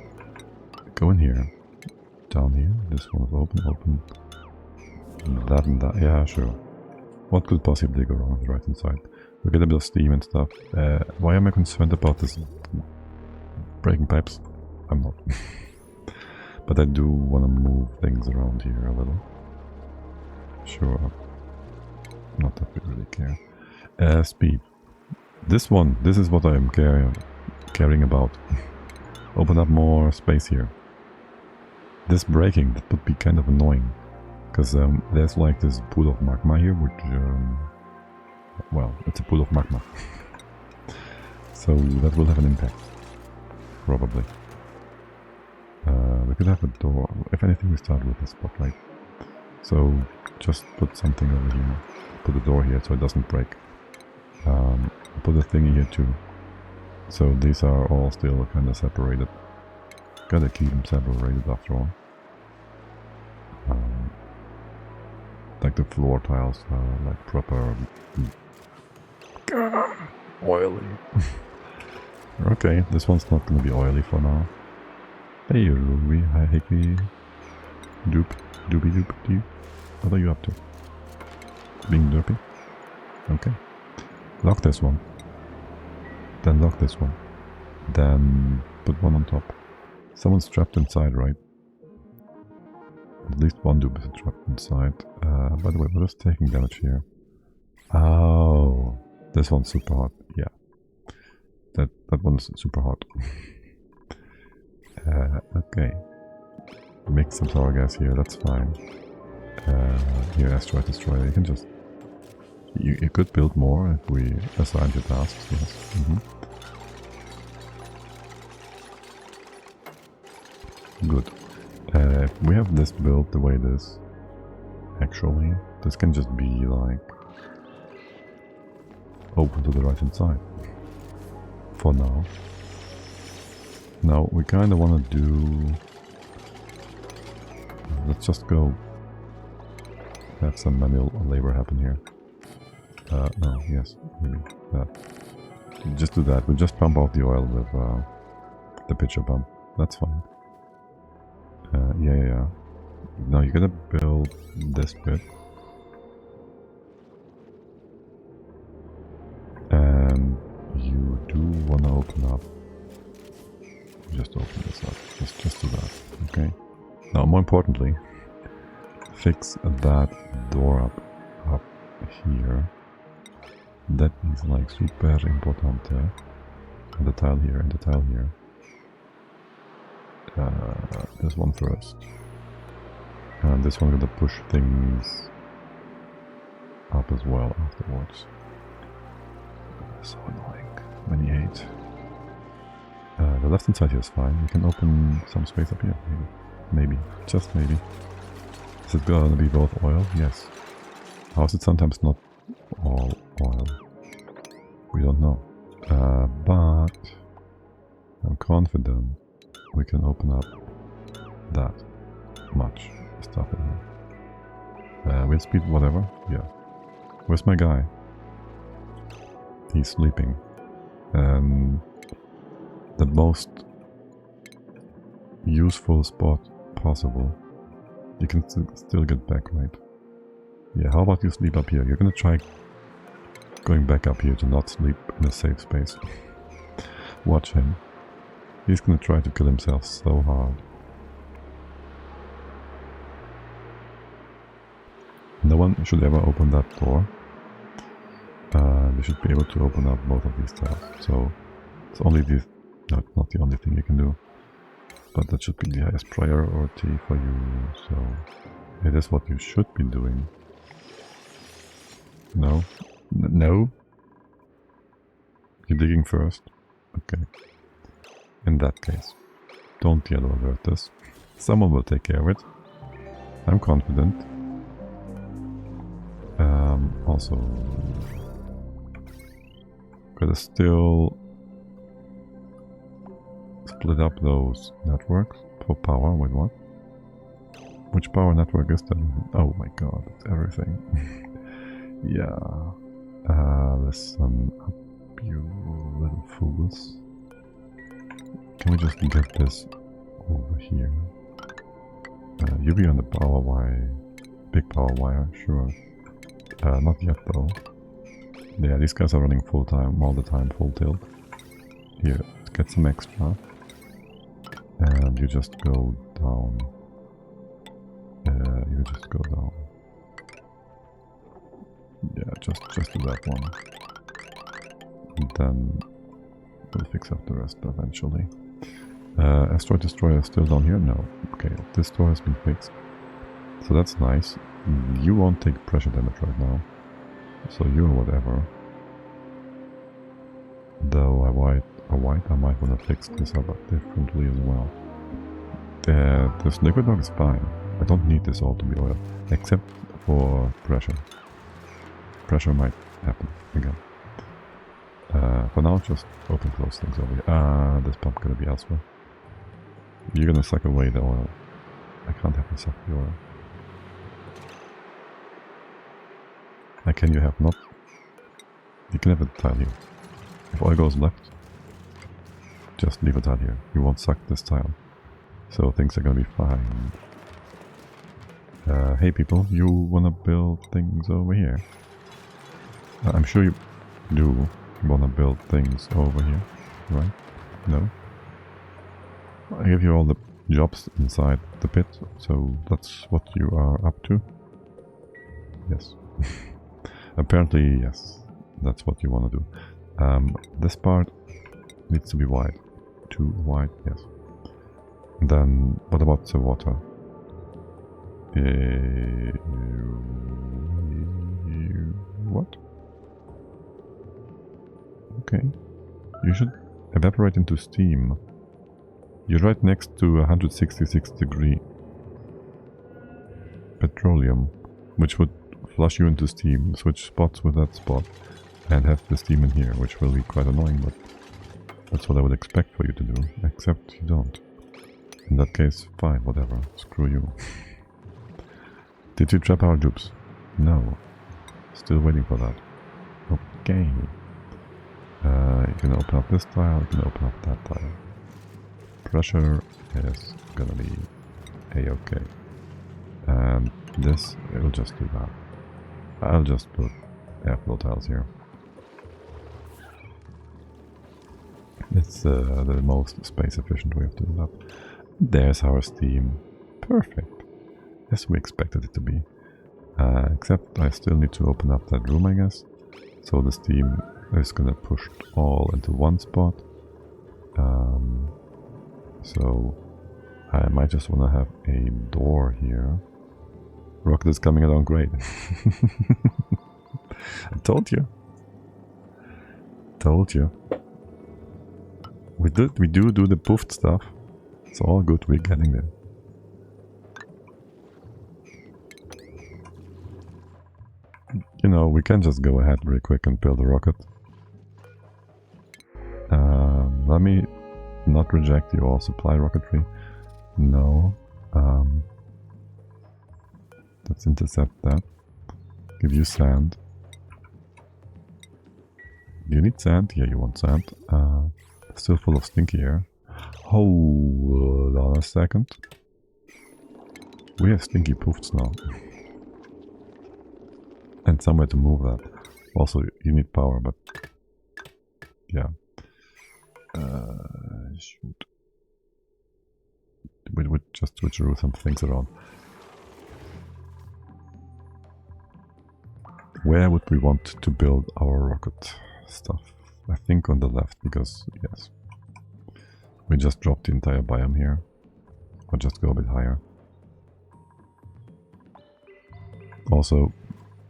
Go in here. Down here. This one is open. That and that. Yeah, sure. What could possibly go wrong on the right hand side? We get a bit of steam and stuff. Why am I concerned about this breaking pipes? I'm not. But I do want to move things around here a little. Sure. Not that we really care. Speed. This is what I am caring about. Open up more space here. This braking, that would be kind of annoying. Because there's like this pool of magma here, which... well, it's a pool of magma. So that will have an impact. Probably. We could have a door. If anything, we start with a spotlight. So just put something over here. Put a door here so it doesn't break. Put a thingy here too. So these are all still kind of separated. Gotta keep them separated after all. Like the floor tiles are like proper oily. Okay, this one's not gonna be oily for now. Hey Ruby, hi Hickey. Doopy doop. What are you up to? Being derpy? Okay. Lock this one. Then lock this one. Then put one on top. Someone's trapped inside, right? At least one dupe is trapped inside. By the way, we're just taking damage here. Oh, this one's super hot. Yeah. That one's super hot. Okay. Make some sour gas here, that's fine. Here, Asteroid Destroyer, you can just... You could build more if we assigned your tasks, yes. Good. If we have this built the way it is, actually, this can just be like... open to the right hand side. For now. Now, we kinda wanna do... Let's just go have some manual labor happen here. No, yes, maybe that. Just do that. We'll just pump out the oil with the pitcher pump. That's fine. Yeah. Now you gotta build this bit. And you do wanna open up. Just open this up. Just do that. Okay. Now, more importantly, fix that door up here. That is like super important. And the tile here, and the tile here. This one first. And this one gonna push things up as well afterwards. So annoying. Many hate. The left hand side here is fine. We can open some space up here, maybe. Maybe. Just maybe. Is it gonna be both oil? Yes. How is it sometimes not all oil? We don't know. But I'm confident we can open up that much stuff in here. Wind speed, whatever. Yeah. Where's my guy? He's sleeping. The most useful spot possible. You can still get back, right? Yeah, how about you sleep up here? You're gonna try going back up here to not sleep in a safe space. Watch him. He's gonna try to kill himself so hard. No one should ever open that door. We should be able to open up both of these tiles. So it's only this. No, it's not the only thing you can do. But that should be the highest priority for you. So it is what you should be doing. No. No. You're digging first. Okay. In that case, don't yellow alert this. Someone will take care of it. I'm confident. Also, gotta still split up those networks for power. Wait, what? Which power network is that? Oh my god, it's everything. Yeah. Listen up, you little fools. Can we just get this over here? You be on the power wire. Big power wire, sure. Not yet though. Yeah, these guys are running full time, all the time, full tilt. Here, let's get some extra. And you just go down. You just go down. Yeah, just do that one. And then we'll fix up the rest eventually. Asteroid Destroyer is still down here? No. Okay, this door has been fixed. So that's nice. You won't take pressure damage right now. So you're whatever. Though I might want to fix this up differently as well. This liquid dog is fine. I don't need this all to be oil. Except for pressure. Pressure might happen again. For now, just open close things over here. This pump gonna be elsewhere. You're gonna suck away the oil. I can't have you suck the oil. Can you have not? You can have a tile here. If oil goes left, just leave a tile here. You won't suck this tile. So things are gonna be fine. Hey people, you wanna build things over here? I'm sure you do wanna build things over here, right? No? I give you all the jobs inside the pit, so that's what you are up to? Yes. Apparently, yes. That's what you wanna do. This part needs to be wide. Too wide, yes. Then, what about the water? What? Okay. You should evaporate into steam. You're right next to 166 degree petroleum, which would flush you into steam. Switch spots with that spot and have the steam in here, which will be quite annoying, but that's what I would expect for you to do, except you don't. In that case, fine, whatever. Screw you. Did you trap our dupes? No. Still waiting for that. Okay. You can open up this tile, you can open up that tile. Pressure is gonna be a-okay. And this, it will just do that. I'll just put airflow tiles here. It's the most space efficient way of doing that. There's our steam. Perfect. As we expected it to be. Except I still need to open up that room, I guess. So the steam is gonna push it all into one spot. So I might just want to have a door here. Rocket is coming along great. I told you. Told you. We do the Pufts stuff. It's all good, we're getting there. You know, we can just go ahead very quick and build a rocket. Let me not reject your supply rocketry. No. Let's intercept that. Give you sand. Do you need sand? Yeah, you want sand. Still full of stinky air. Hold on a second. We have stinky Pufts now. And somewhere to move that. Also, you need power, but... yeah. Shoot. We would just switcheroo some things around. Where would we want to build our rocket stuff? I think on the left, because, yes. We just dropped the entire biome here. Or just go a bit higher. Also,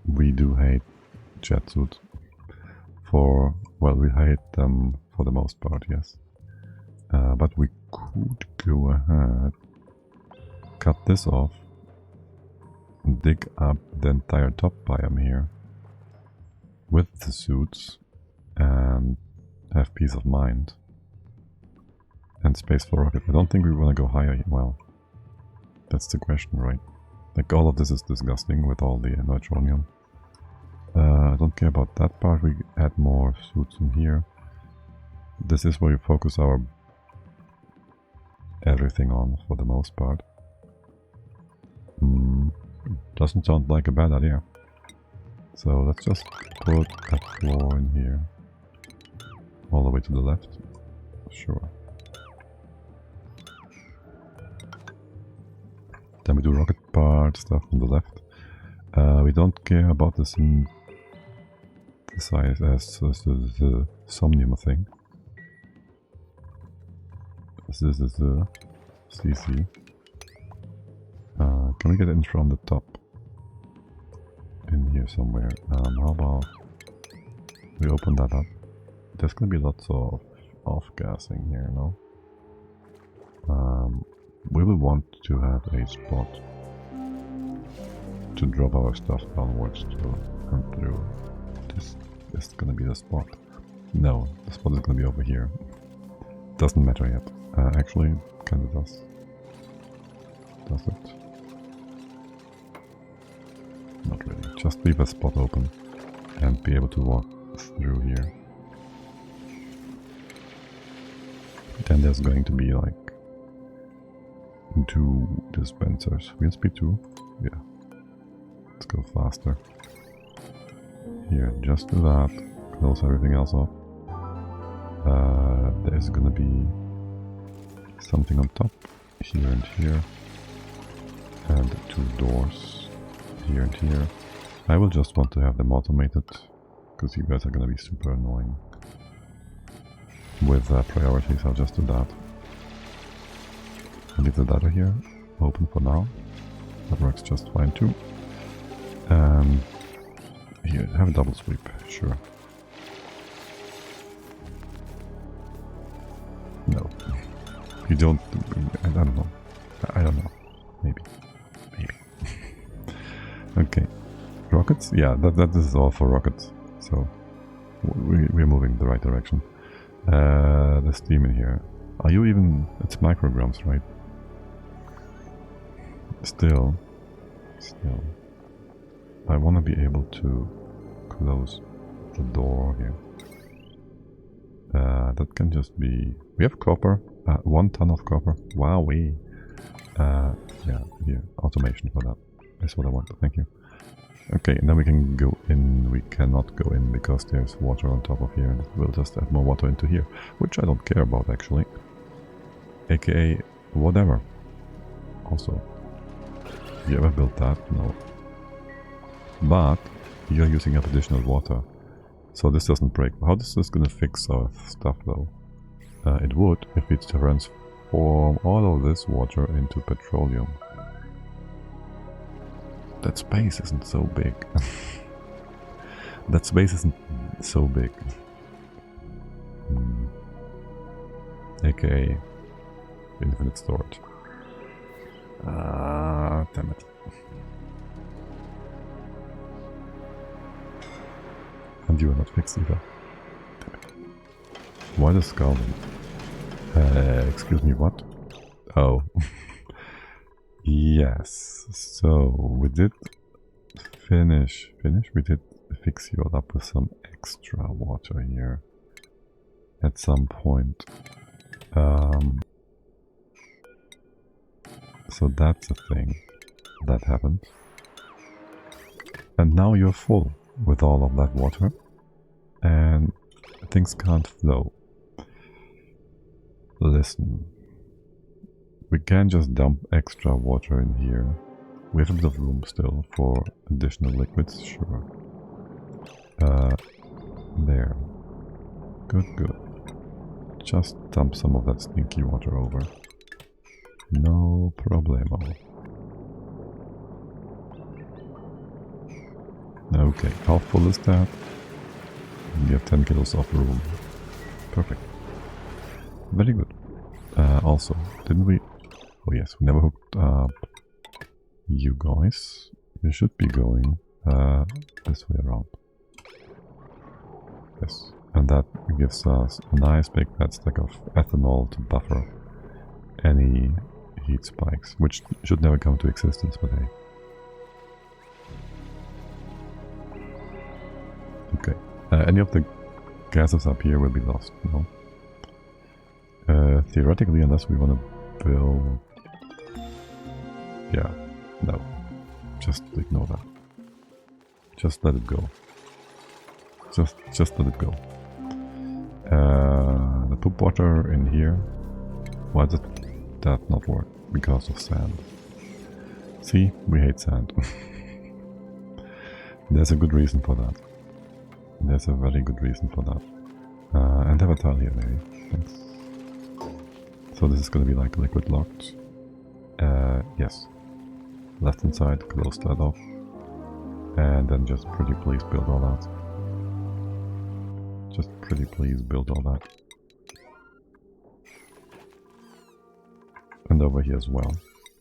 we do hate jet suits. For, well, we hate them for the most part, yes. But we could go ahead, cut this off, dig up the entire top biome here with the suits and have peace of mind and space for rocket. I don't think we want to go higher. Well, that's the question, right? Like, all of this is disgusting with all the neutronium. I don't care about that part. We add more suits in here. This is where we focus our everything on for the most part. Doesn't sound like a bad idea. So let's just put a floor in here. All the way to the left. Sure. Then we do rocket part stuff on the left. We don't care about this in the size as the Somnium thing. This is the CC. Can we get in from the top? In here somewhere. How about we open that up? There's gonna be lots of off-gassing here, no? We will want to have a spot to drop our stuff downwards to come through. This is gonna be the spot. No, the spot is gonna be over here. Doesn't matter yet. Actually, kinda does. Does it? Not really. Just leave a spot open and be able to walk through here. Then there's going to be like 2 dispensers. Wheel speed 2? Yeah. Let's go faster. Here, just do that. Close everything else off. There's gonna be something on top, here and here. And 2 doors, here and here. I will just want to have them automated, because you guys are gonna be super annoying. With priorities, I'll just do that. I'll leave the data here, open for now. That works just fine too. Here, have a double sweep, sure. No. You don't... I don't know. I don't know. Maybe. Maybe. Okay. Rockets? Yeah, that is all for rockets. So, we're moving in the right direction. The steam in here. Are you even... It's micrograms, right? Still. I want to be able to close the door here. That can just be... We have copper. 1 ton of copper. Wowee. Yeah, here. Automation for that. That's what I want. Thank you. Okay, and then we can go in. We cannot go in because there's water on top of here. And we'll just add more water into here. Which I don't care about, actually. AKA, whatever. Also. You ever built that? No. But you're using up additional water. So this doesn't break. How is this gonna fix our stuff though? It would if we transform all of this water into petroleum. That space isn't so big. That space isn't so big. AKA infinite storage. Damn it. And you are not fixed either. Damn it. Why the scalding? Excuse me, what? Oh. Yes. So, we did finish. We did fix you all up with some extra water here. At some point. So that's a thing that happened. And now you're full with all of that water. And things can't flow. Listen. We can just dump extra water in here. We have a bit of room still for additional liquids, sure. There. Good. Just dump some of that stinky water over. No problemo. Okay, how full is that? We have 10 kilos of room. Perfect. Very good. Also, didn't we... Oh yes, we never hooked up you guys. You should be going this way around. Yes, and that gives us a nice big fat stack of ethanol to buffer any heat spikes, which should never come to existence, but hey. Okay, any of the gases up here will be lost, no? Theoretically, unless we want to build... Yeah, no. Just ignore that. Just let it go. Just let it go. The poop water in here. Why did that not work? Because of sand. See, we hate sand. There's a good reason for that. There's a very good reason for that. And have a tile here, maybe. Thanks. So this is going to be like liquid locked. Yes. Left hand side, close that off. And then just pretty please build all that. Just pretty please build all that. And over here as well.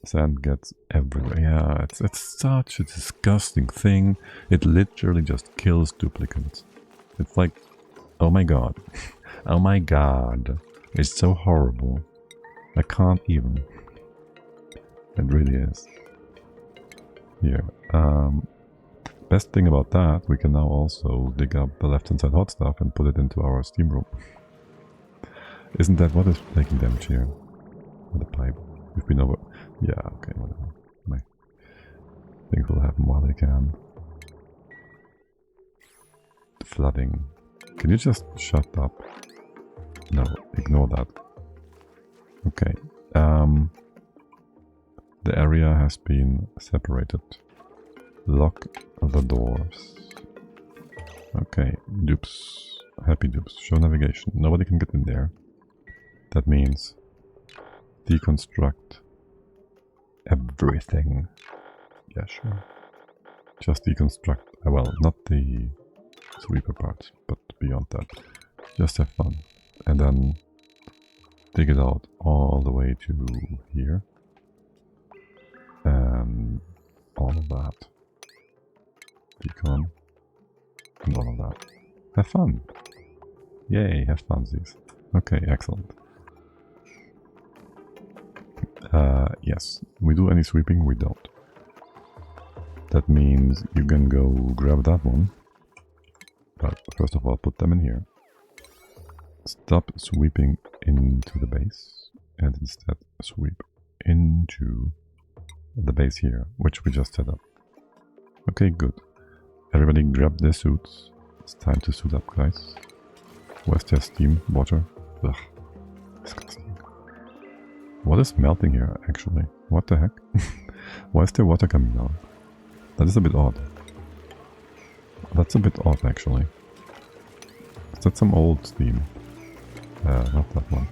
Sand gets everywhere. Yeah, it's such a disgusting thing. It literally just kills duplicates. It's like, oh my god. Oh my god. It's so horrible. I can't even. It really is. Here. Best thing about that, we can now also dig up the left hand side hot stuff and put it into our steam room. Isn't that what is taking damage here? The pipe. We've been over... Yeah, okay, whatever. I think will happen while they can. The flooding. Can you just shut up? No, ignore that. Okay. The area has been separated. Lock the doors. Okay, dupes. Happy dupes. Show navigation. Nobody can get in there. That means deconstruct everything. Yeah, sure. Just deconstruct. Well, not the sweeper parts, but beyond that. Just have fun. And then dig it out all the way to here. And all of that. Decon. And all of that. Have fun. Yay, have funsies. Okay, excellent. Yes, we do any sweeping, we don't. That means you can go grab that one. But first of all, put them in here. Stop sweeping into the base. And instead sweep into the base here, which we just set up. Okay, good. Everybody grab their suits. It's time to suit up, guys. Where's their steam? Water? Ugh. Disgusting. What is melting here, actually? What the heck? Why is there water coming down? That is a bit odd. That's a bit odd, actually. Is that some old steam? Not that one.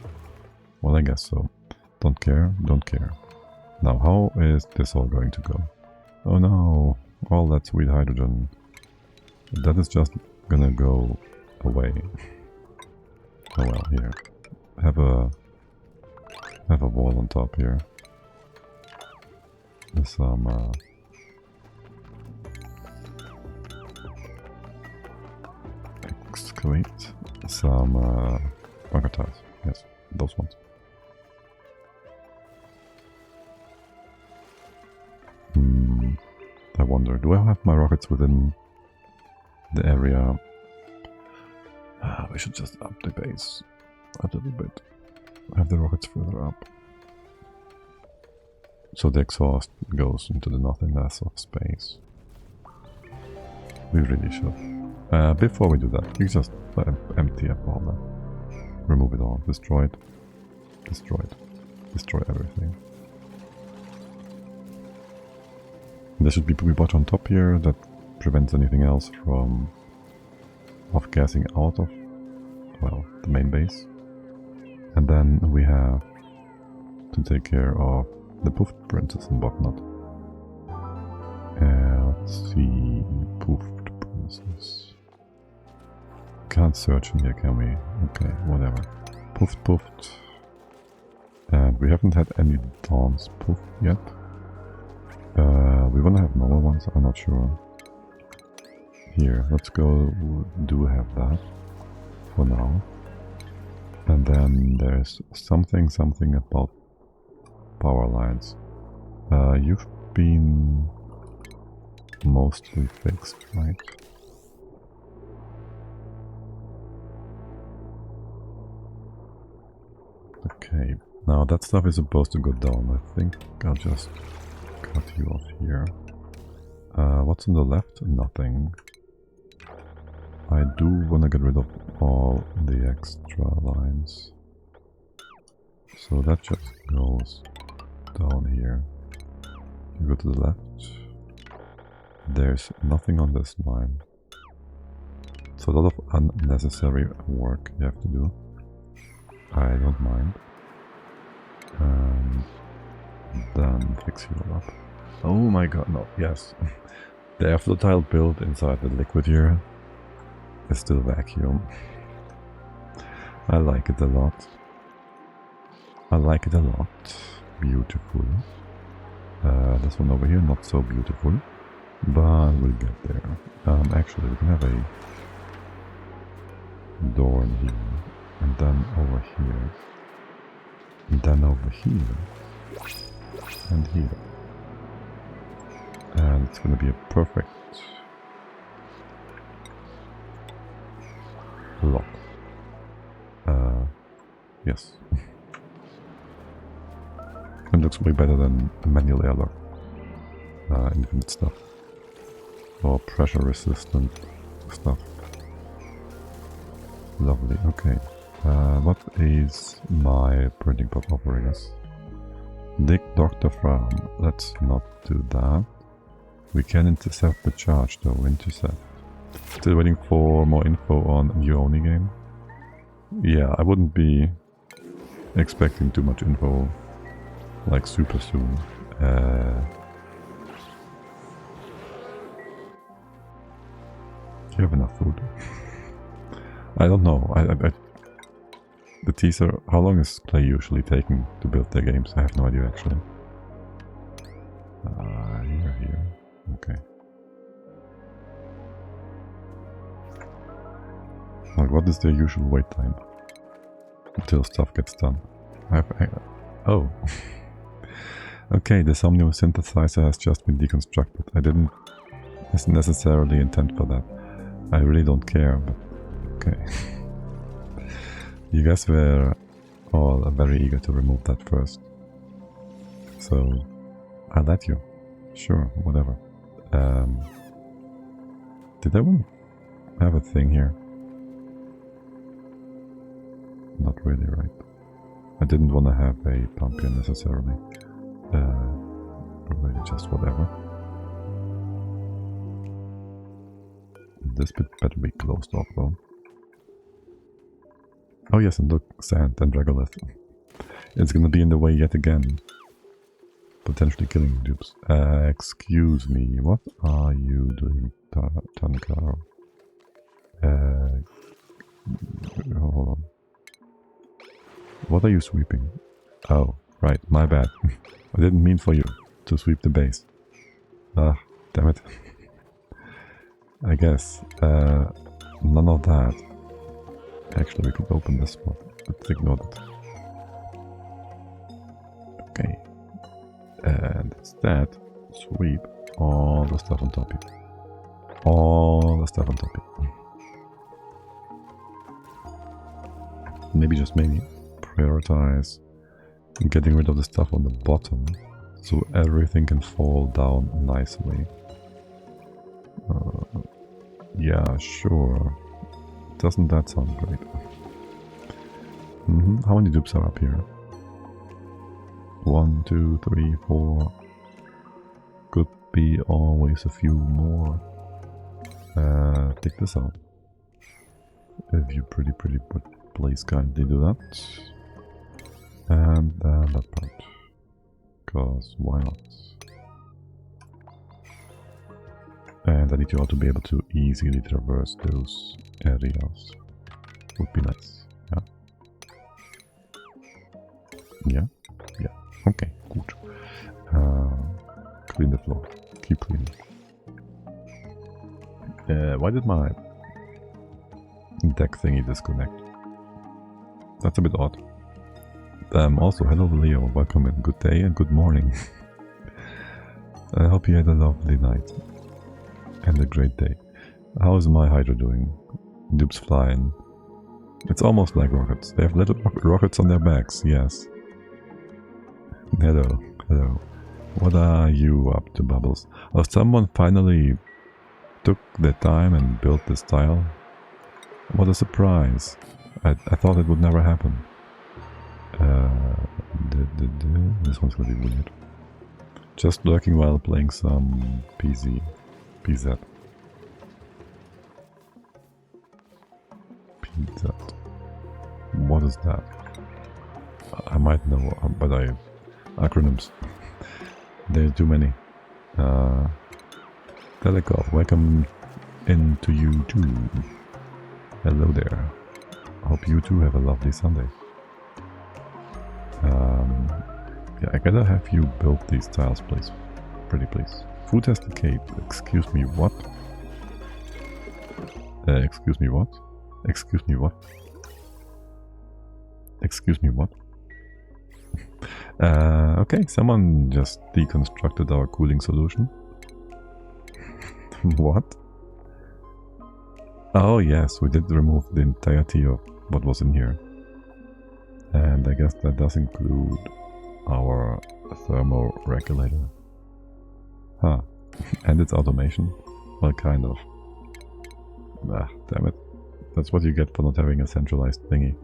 Well, I guess so. Don't care, don't care. Now, how is this all going to go? Oh no, all that sweet hydrogen. That is just gonna go away. Oh well, here. Have a wall on top here. There's some excavate some bunker tiles. Yes, those ones. I wonder, do I have my rockets within the area? We should just up the base a little bit. Have the rockets further up. So the exhaust goes into the nothingness of space. We really should. Before we do that, you just empty up all that. Remove it all. Destroy it. Destroy it. Destroy everything. There should be bot on top here that prevents anything else from off-gassing out of, well, the main base. And then we have to take care of the Pufts princess and whatnot. Let's see, Pufts princess. Can't search in here, can we? Okay, whatever. Pufts. And we haven't had any Dawn's Puff yet. We wanna have normal ones, I'm not sure. Here, let's go do have that for now. And then there's something about power lines. You've been mostly fixed, right? Okay, now that stuff is supposed to go down. I think I'll just cut you off here. What's on the left? Nothing. I do want to get rid of all the extra lines. So that just goes down here. You go to the left. There's nothing on this line. So a lot of unnecessary work you have to do. I don't mind. And then fix you up. Oh my god, no, yes. The airflow tile built inside the liquid here is still vacuum. I like it a lot. I like it a lot. Beautiful. This one over here, not so beautiful. But we'll get there. Actually, we can have a door in here. And then over here. And then over here. And here. And it's gonna be a perfect lock. Yes. It looks way better than a manual airlock. Infinite stuff. Or pressure resistant stuff. Lovely, okay. What is my printing pop operators? Dig Dr. Farm. Let's not do that. We can intercept the charge though, intercept. Still waiting for more info on Uoni game. Yeah, I wouldn't be expecting too much info like super soon. Do you have enough food? I don't know. The teaser, how long is Clay usually taking to build their games? I have no idea actually. Here. Okay. Like, what is their usual wait time? Until stuff gets done. Oh. Okay, the Somnio synthesizer has just been deconstructed. I didn't necessarily intend for that. I really don't care, but okay. You guys were all very eager to remove that first. So, I'll let you. Sure, whatever. Did I have a thing here? Not really, right? I didn't want to have a pump here necessarily. Really just whatever. This bit better be closed off though. Oh yes, and look, sand and regolith. It's gonna be in the way yet again. Potentially killing dupes. Excuse me, what are you doing, Tankar? Hold on. What are you sweeping? Oh, right, my bad. I didn't mean for you to sweep the base. Ah, damn it. I guess, none of that. Actually, we could open this spot. Let's ignore that. Okay. And instead, sweep all the stuff on top here. All the stuff on top here. Maybe, just maybe, prioritize getting rid of the stuff on the bottom so everything can fall down nicely. Yeah, sure. Doesn't that sound great? How many dupes are up here? 1, 2, 3, 4. Could be always a few more. Take this out. If you pretty would please kindly do that. And then that part. Cause why not? And I need you all to be able to easily traverse those areas. Would be nice. Yeah. Yeah. Yeah. Okay. Good. Clean the floor. Keep cleaning. Why did my deck thingy disconnect? That's a bit odd. Also, hello Leo. Welcome and good day and good morning. I hope you had a lovely night. And a great day. How is my Hydra doing? Dupes flying. It's almost like rockets. They have little rockets on their backs, yes. Hello, hello. What are you up to, Bubbles? Oh, someone finally took their time and built this tile. What a surprise. I thought it would never happen. This one's gonna be weird. Just lurking while playing some PZ. PZ. PZ. What is that? I might know, but acronyms. There's too many. Telekoff, welcome into you too. Hello there. Hope you too have a lovely Sunday. Yeah, I gotta have you build these tiles, please. Pretty please. Food has decayed. Excuse me, what? Excuse me, what? Excuse me, what? Excuse me, what? Okay, someone just deconstructed our cooling solution. What? Oh yes, we did remove the entirety of what was in here. And I guess that does include our thermal regulator. Huh. And its automation? Well, kind of. Ah, damn it. That's what you get for not having a centralized thingy.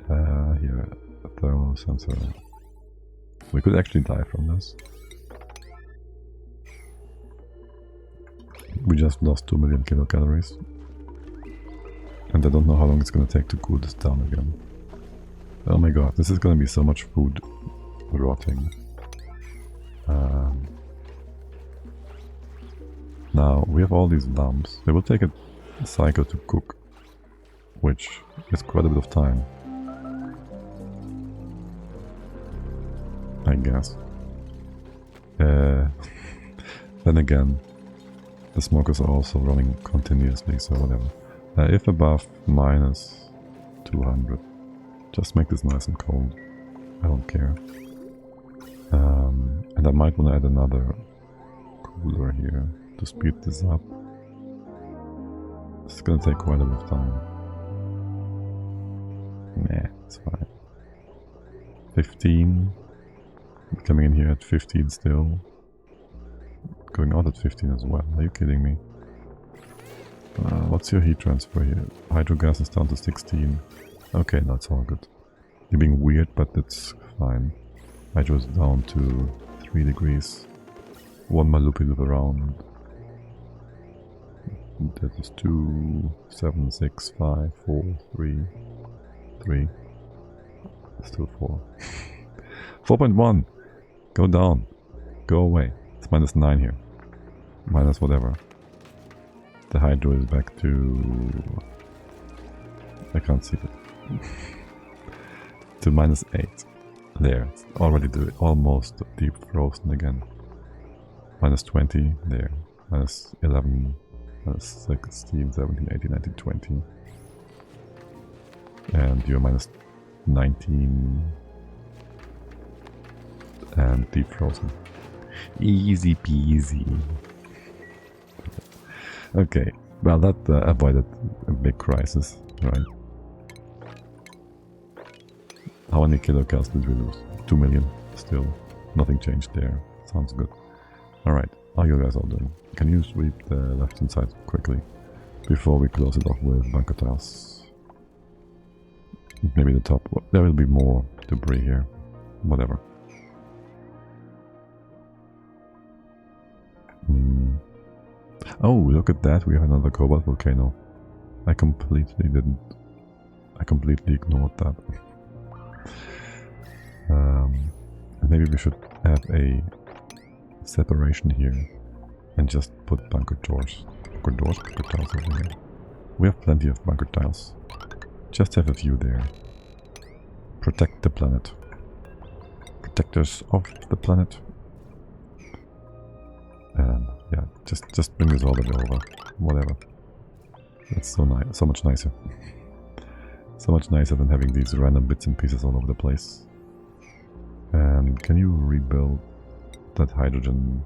Here, a thermal sensor. We could actually die from this. We just lost 2 million kilocalories. And I don't know how long it's gonna take to cool this down again. Oh my god, this is gonna be so much food rotting. Now, we have all these lamps. They will take a cycle to cook, which is quite a bit of time. I guess. Then again, the smokers are also running continuously, so whatever. If above minus 200, just make this nice and cold. I don't care. And I might want to add another cooler here to speed this up. It's gonna take quite a bit of time. Nah, it's fine. 15. Coming in here at 15 still. Going out at 15 as well. Are you kidding me? What's your heat transfer here? Hydro gas is down to 16. Okay, no, it's all good. You're being weird, but it's fine. Hydro is down to 3 degrees. One more loopy loop around. That is 2, 7, 6, 5, 4, 3. 3. Still 4. 4.1! Go down. Go away. It's -9 here. Minus whatever. The hydro is back to... I can't see it. To -8. There. It's already almost deep frozen again. -20. There. -11. -16, 17, 18, 19, 20. And you're -19. And deep frozen. Easy peasy. Okay, well that avoided a big crisis, right? How many kilocals did we lose? 2 million. Still, nothing changed there. Sounds good. Alright, how are you guys all doing? Can you sweep the left hand side quickly before we close it off with bunker tiles? Maybe the top. There will be more debris here. Whatever. Oh, look at that. We have another cobalt volcano. I completely ignored that. Maybe we should have a separation here and just put bunker tiles over here. We have plenty of bunker tiles. Just have a few there. Protect the planet. Protectors of the planet. Yeah, just bring this all the way over. Whatever. That's so nice, so much nicer. So much nicer than having these random bits and pieces all over the place. And can you rebuild that hydrogen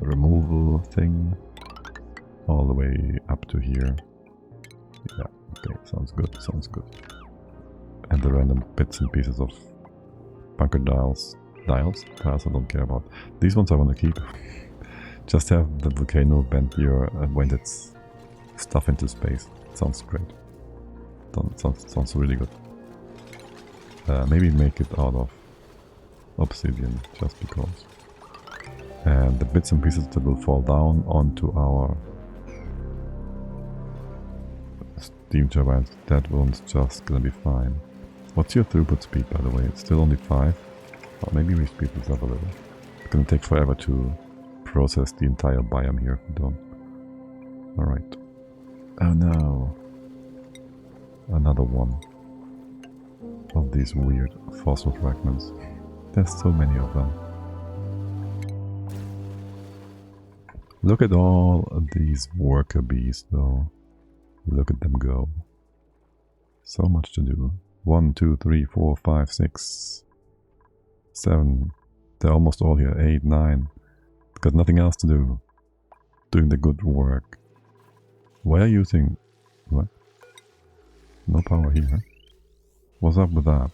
removal thing all the way up to here? Yeah, okay, sounds good, sounds good. And the random bits and pieces of bunker tiles I don't care about. These ones I want to keep. Just have the volcano bend here and wind its stuff into space. Sounds great. Sounds really good. Maybe make it out of obsidian, just because. And the bits and pieces that will fall down onto our steam turbines, that one's just gonna be fine. What's your throughput speed, by the way? It's still only 5. Well, maybe we speed this up a little. It's gonna take forever to process the entire biome here if we don't. Alright. Oh no. Another one of these weird fossil fragments. There's so many of them. Look at all of these worker bees though. Look at them go. So much to do. 1, 2, 3, 4, 5, 6, 7. They're almost all here. 8, 9. Got nothing else to do. Doing the good work. Why are you using... What? No power here. What's up with that?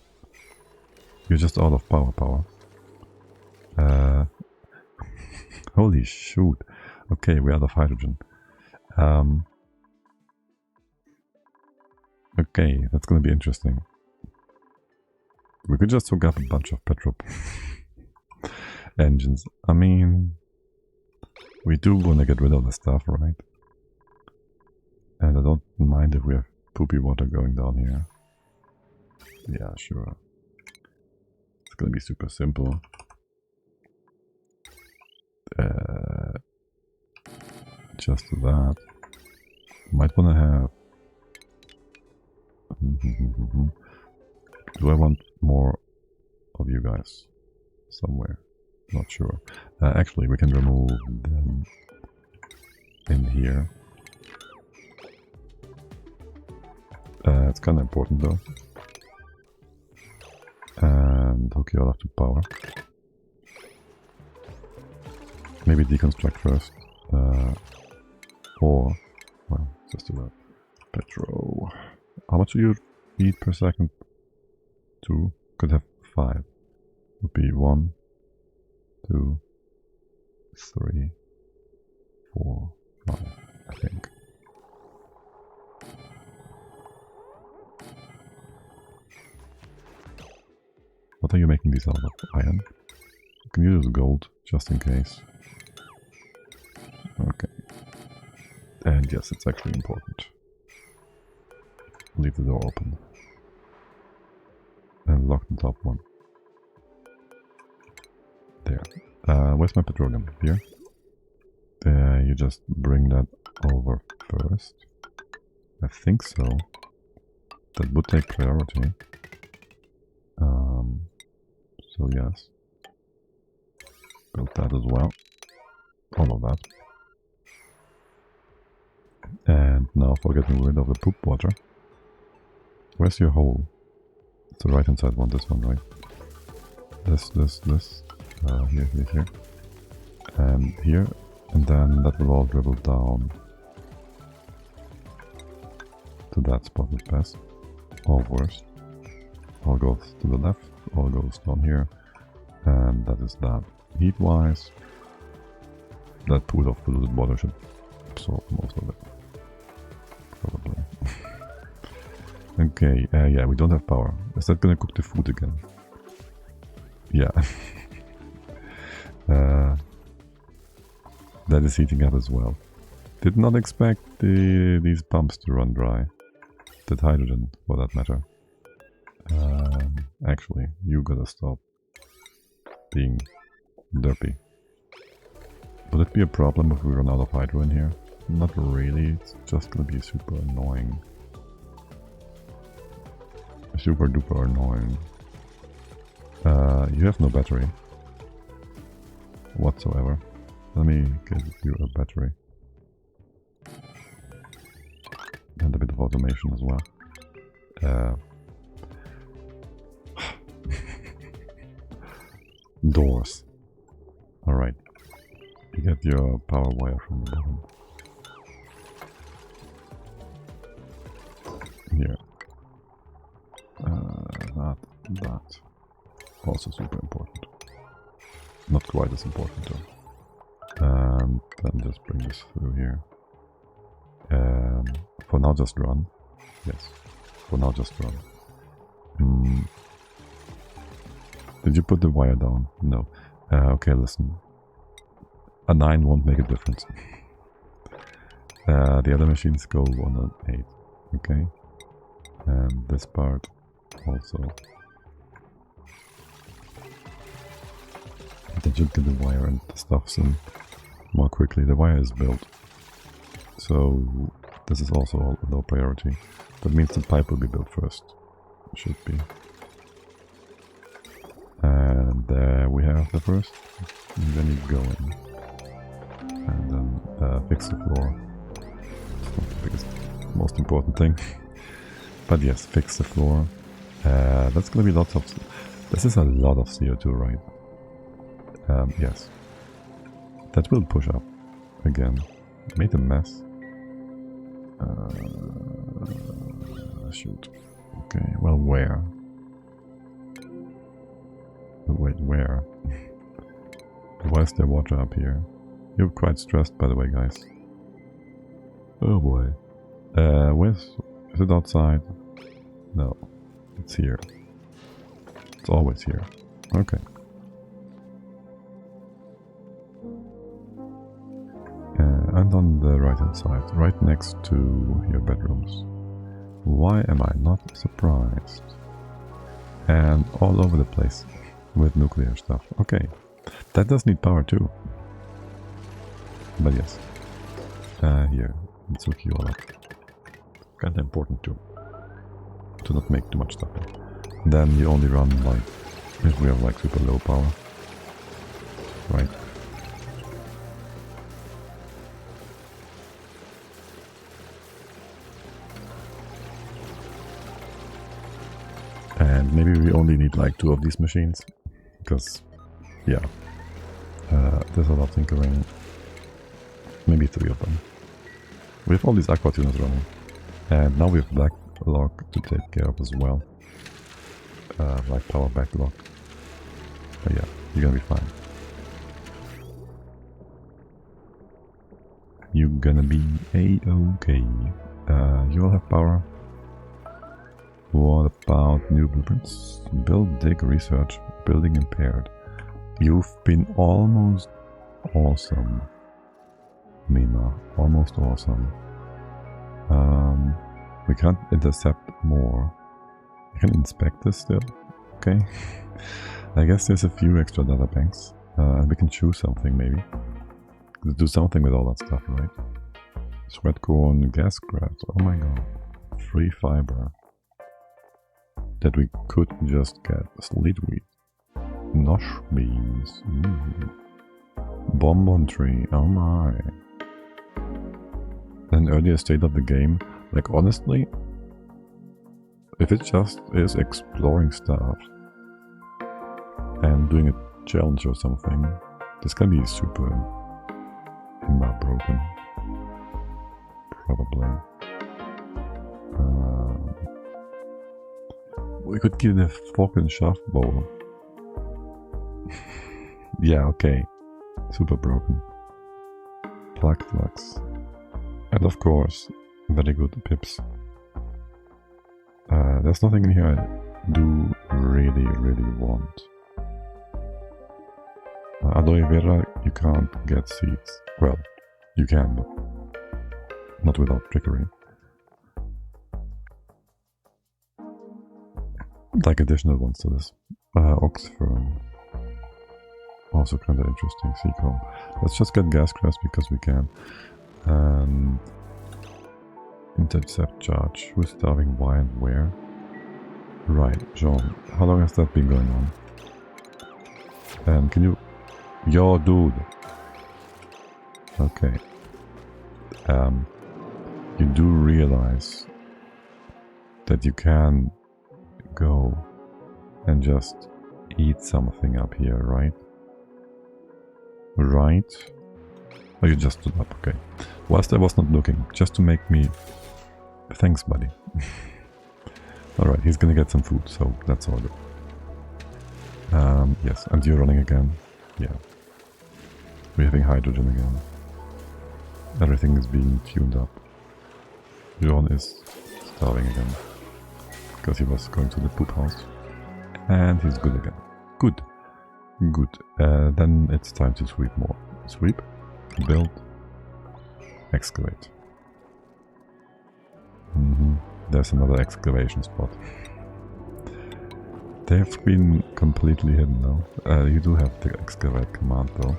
You're just out of power. Holy shoot. Okay, we're out of hydrogen. Okay, that's gonna be interesting. We could just hook up a bunch of petrol engines. I mean, we do want to get rid of the stuff, right? And I don't mind if we have poopy water going down here. Yeah, sure. It's gonna be super simple. Just that. Might want to have... Do I want more of you guys somewhere? Not sure. Actually, we can remove them in here. It's kind of important though. And hook you all up to power. Maybe deconstruct first. Or, well, just do that. Petro. How much do you need per second? 2. Could have 5. Would be 1, 2, 3, 4, 5, I think. What are you making these out of? Iron? Can you use gold, just in case? Okay. And yes, it's actually important. leave the door open. And lock the top one. There. Where's my petroleum? Here? You just bring that over first. I think so. That would take priority. So yes. Build that as well. All of that. And now for getting rid of the poop water. Where's your hole? It's the right hand side one, this one, right? This. Here. And here. And then that will all dribble down to that spot at best. Or worse. All goes to the left, all goes down here. And that is that. Heat-wise, that pool of polluted water should absorb most of it. Probably. Okay, yeah, we don't have power. Is that gonna cook the food again? Yeah. That is heating up as well. Did not expect these pumps to run dry. That hydrogen, for that matter. Actually, you gotta stop being derpy. Will it be a problem if we run out of hydro in here? Not really, it's just gonna be super annoying. Super duper annoying. You have no battery. Whatsoever. Let me give you a battery. And a bit of automation as well. Doors. Alright. You get your power wire from the bottom. Here. That. Also super important. Not quite as important though. And then just bring this through here. For now just run. Yes. For now just run. Did you put the wire down? No. Okay, listen. A 9 won't make a difference. The other machines go on an 8. Okay? And this part also. That should get the wire and the stuffs in more quickly. The wire is built. So this is also a low priority. That means the pipe will be built first. Should be. And there we have the first. And then you go in. And then fix the floor. It's not the biggest, most important thing. But yes, fix the floor. That's gonna be lots of... This is a lot of CO2, right? Yes. That will push up. Again. Made a mess. Shoot. Okay, well, where? Wait, where? Why is there water up here? You're quite stressed, by the way, guys. Oh boy. Is it outside? No. It's here. It's always here. Okay. And on the right hand side, right next to your bedrooms. Why am I not surprised? And all over the place with nuclear stuff. Okay. That does need power too. But yes. Here. Let's hook you all up. Kinda important too. To not make too much stuff. Then you only run like... if we have like super low power. Right. And maybe we only need like 2 of these machines. Because, yeah. There's a lot of tinkering. Maybe 3 of them. We have all these aqua tuners running. And now we have backlog to take care of as well. Like power backlog. But yeah, you're gonna be fine. You're gonna be a-okay. You all have power. What about new blueprints? Build, dig, research, building impaired. You've been almost awesome. Mina, almost awesome. We can't intercept more. I can inspect this still. Okay. I guess there's a few extra data banks. And we can choose something maybe. Do something with all that stuff, right? Sweatcorn, gas grass. Oh my god. Free fiber. That we could just get. Sleetweed. Nosh beans. Bonbon tree. Oh my. An earlier state of the game. Like honestly, if it just is exploring stuff and doing a challenge or something, this can be super broken. Probably. We could give it a fork and shaft bowl. Yeah, okay. Super broken. Plug flux. And of course, very good pips. There's nothing in here I do really want. Aloe vera, you can't get seeds. Well, you can, but not without trickery. Like additional ones to this. Oxfern. Also kind of interesting. Seacomb. Let's just get gas grass because we can. And intercept charge. Who's starving why and where? Right, John. How long has that been going on? And can you... Yo, dude! Okay. You do realize that you can go and just eat something up here, right? Right? Oh, you just stood up, okay. Whilst I was not looking, just to make me... Thanks, buddy. Alright, he's gonna get some food, so that's all good. Yes, and you're running again? Yeah. We're having hydrogen again. Everything is being tuned up. John is starving again. Because he was going to the poop house. And he's good again. Good. Good. Then it's time to sweep more. Sweep. Build. Excavate. There's another excavation spot. They've been completely hidden now. You do have the excavate command though.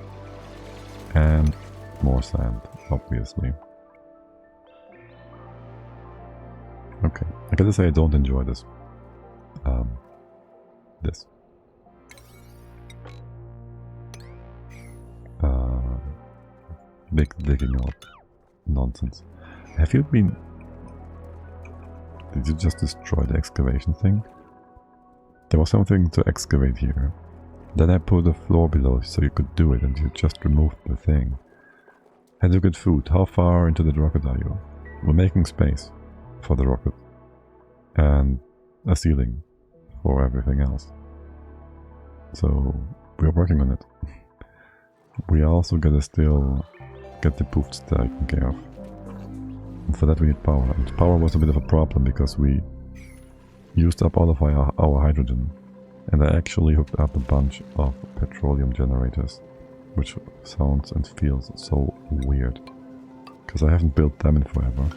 And more sand, obviously. Okay, I gotta say I don't enjoy this. This. Big digging out nonsense. Have you been... Did you just destroy the excavation thing? There was something to excavate here. Then I put a floor below so you could do it and you just removed the thing. Had you good food? How far into the rocket are you? We're making space for the rocket. And a ceiling for everything else. So we're working on it. We also gotta still get the Pufts taken care of. And for that we need power. And power was a bit of a problem because we used up all of our hydrogen. And I actually hooked up a bunch of petroleum generators. Which sounds and feels so weird. Because I haven't built them in forever.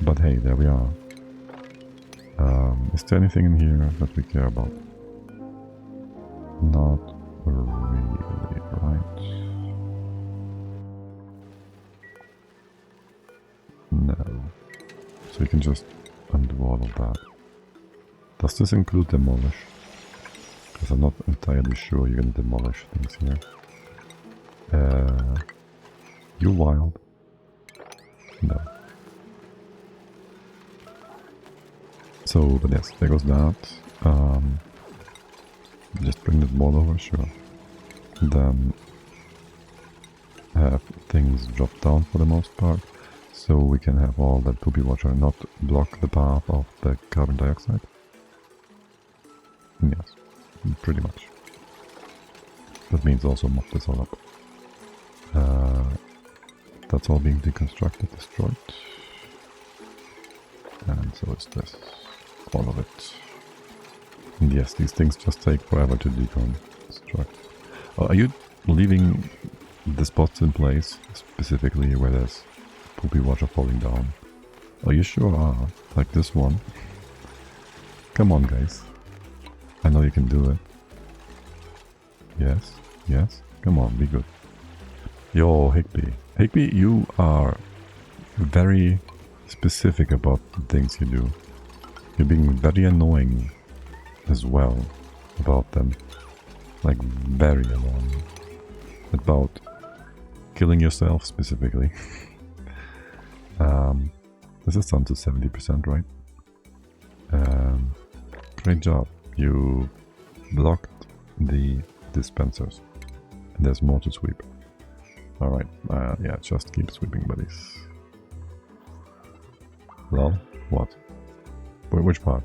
But hey, there we are. Is there anything in here that we care about? Not really, right? No. So you can just undo all of that. Does this include demolish? Because I'm not entirely sure you're gonna demolish things here. You wild? No. So, but yes, there goes that. Just bring the ball over, sure. Then have things drop down for the most part, so we can have all that poopy water not block the path of the carbon dioxide. Yes, pretty much. That means also mop this all up. That's all being deconstructed, destroyed. And so is this. All of it. And yes, these things just take forever to deconstruct. Are you leaving the spots in place, specifically where there's poopy water falling down? Oh, you sure are. Like this one. Come on, guys. I know you can do it. Yes, yes. Come on, be good. Yo, Higby. Higby, you are very specific about the things you do. You're being very annoying as well about them. Like, very annoying. About killing yourself specifically. This is down to 70%, right? Great job. You blocked the dispensers. And there's more to sweep. Alright, yeah, just keep sweeping, buddies. Lol? What? Which part?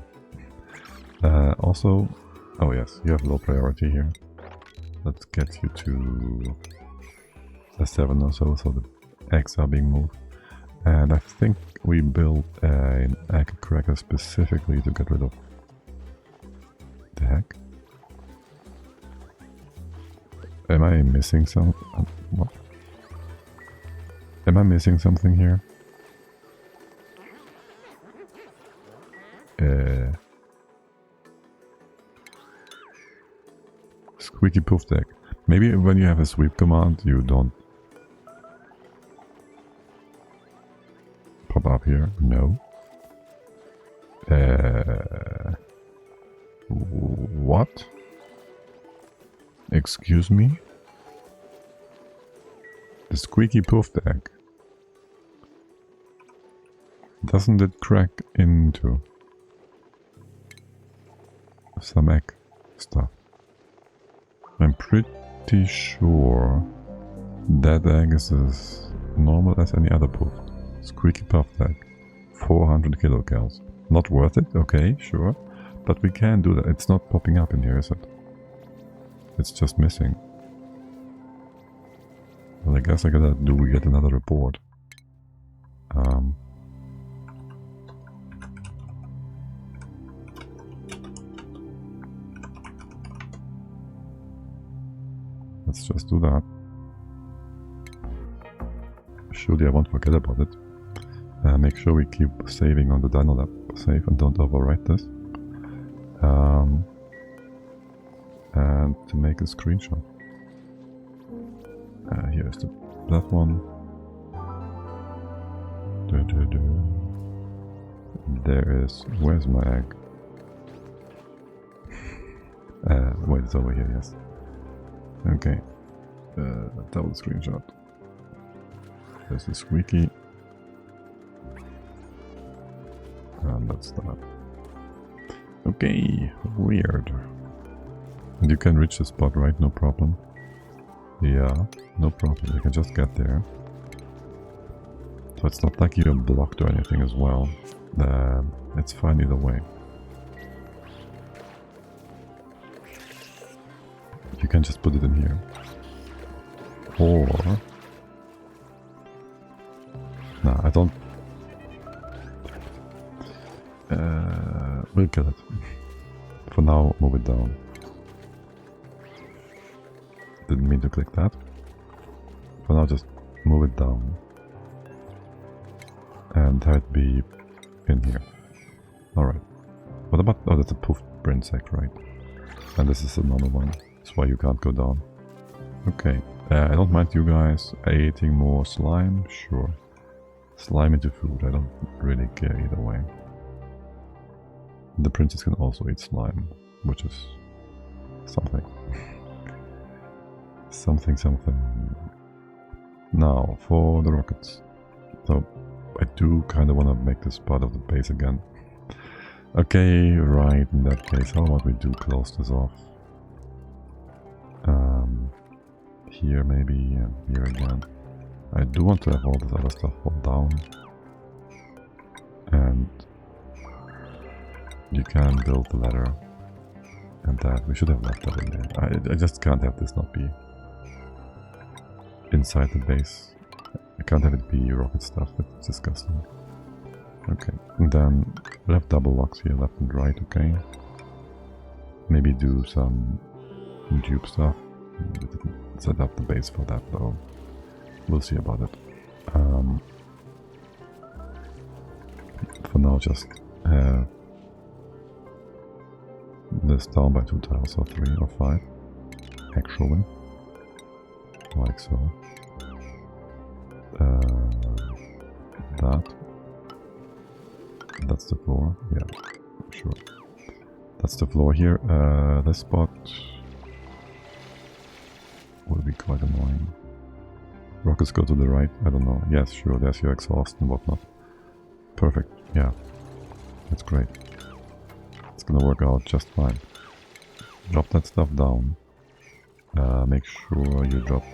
Also, oh yes, you have low priority here. Let's get you to a 7 or so, so the eggs are being moved. And I think we built an egg cracker specifically to get rid of... The heck? Am I missing some... what? Am I missing something here? Squeaky poof deck. Maybe when you have a sweep command, you don't pop up here. No. What? Excuse me? The squeaky poof deck. Doesn't it crack into some egg stuff? I'm pretty sure that egg is as normal as any other poof. Squeaky puff egg. 400 kilocals. Not worth it? Okay, sure. But we can do that. It's not popping up in here, is it? It's just missing. Well, I guess I gotta get another report. Let's just do that. Surely I won't forget about it. Make sure we keep saving on the Dino Lab save and don't overwrite this. And to make a screenshot. Here's that one. There is... Where's my egg? Wait, it's over here, yes. Okay. Double screenshot. There's the squeaky. And that's that. Okay, weird. And you can reach the spot, right? No problem. Yeah, no problem. You can just get there. So it's not like you're blocked or anything as well. It's fine either way. You can just put it in here. Or... Nah, I don't... we'll kill it. For now, move it down. Didn't mean to click that. For now, just move it down. And have it be in here. Alright. What about... Oh, that's a poofed brain sack, right? And this is another one. That's why you can't go down. Okay. I don't mind you guys eating more slime. Sure. Slime into food. I don't really care either way. The princess can also eat slime, which is something. something. Now, for the rockets. So, I do kind of want to make this part of the base again. Okay, right, in that case, how about we do close this off? Here maybe, and here again. I do want to have all this other stuff fall down. And you can build the ladder. And that, we should have left that in there. I just can't have this not be inside the base. I can't have it be rocket stuff, it's disgusting. Okay, and then we'll have double locks here, left and right, okay. Maybe do some tube stuff. We didn't set up the base for that though. We'll see about it. for now just have this down by 2 tiles, or 3 or 5, actually, like so. That's the floor, yeah, sure. That's the floor here. This spot will be quite annoying. Rockets go to the right, I don't know. Yes, sure, there's your exhaust and whatnot. Perfect, yeah, that's great. It's gonna work out just fine. Drop that stuff down. Make sure you drop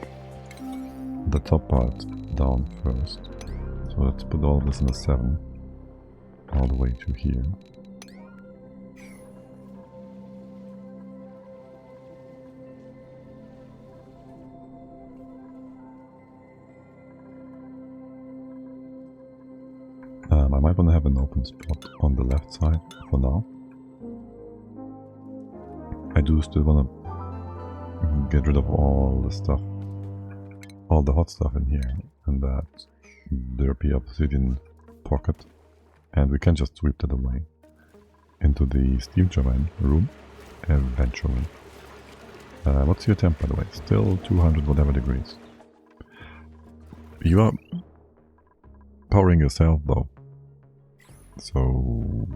the top part down first. So let's put all this in a 7. All the way to here. I might want to have an open spot on the left side for now. I do still want to get rid of all the stuff, all the hot stuff in here, and that derpy obsidian pocket, and we can just sweep that away into the steam turbine room eventually. What's your temp, by the way? Still 200 whatever degrees. You are powering yourself though. So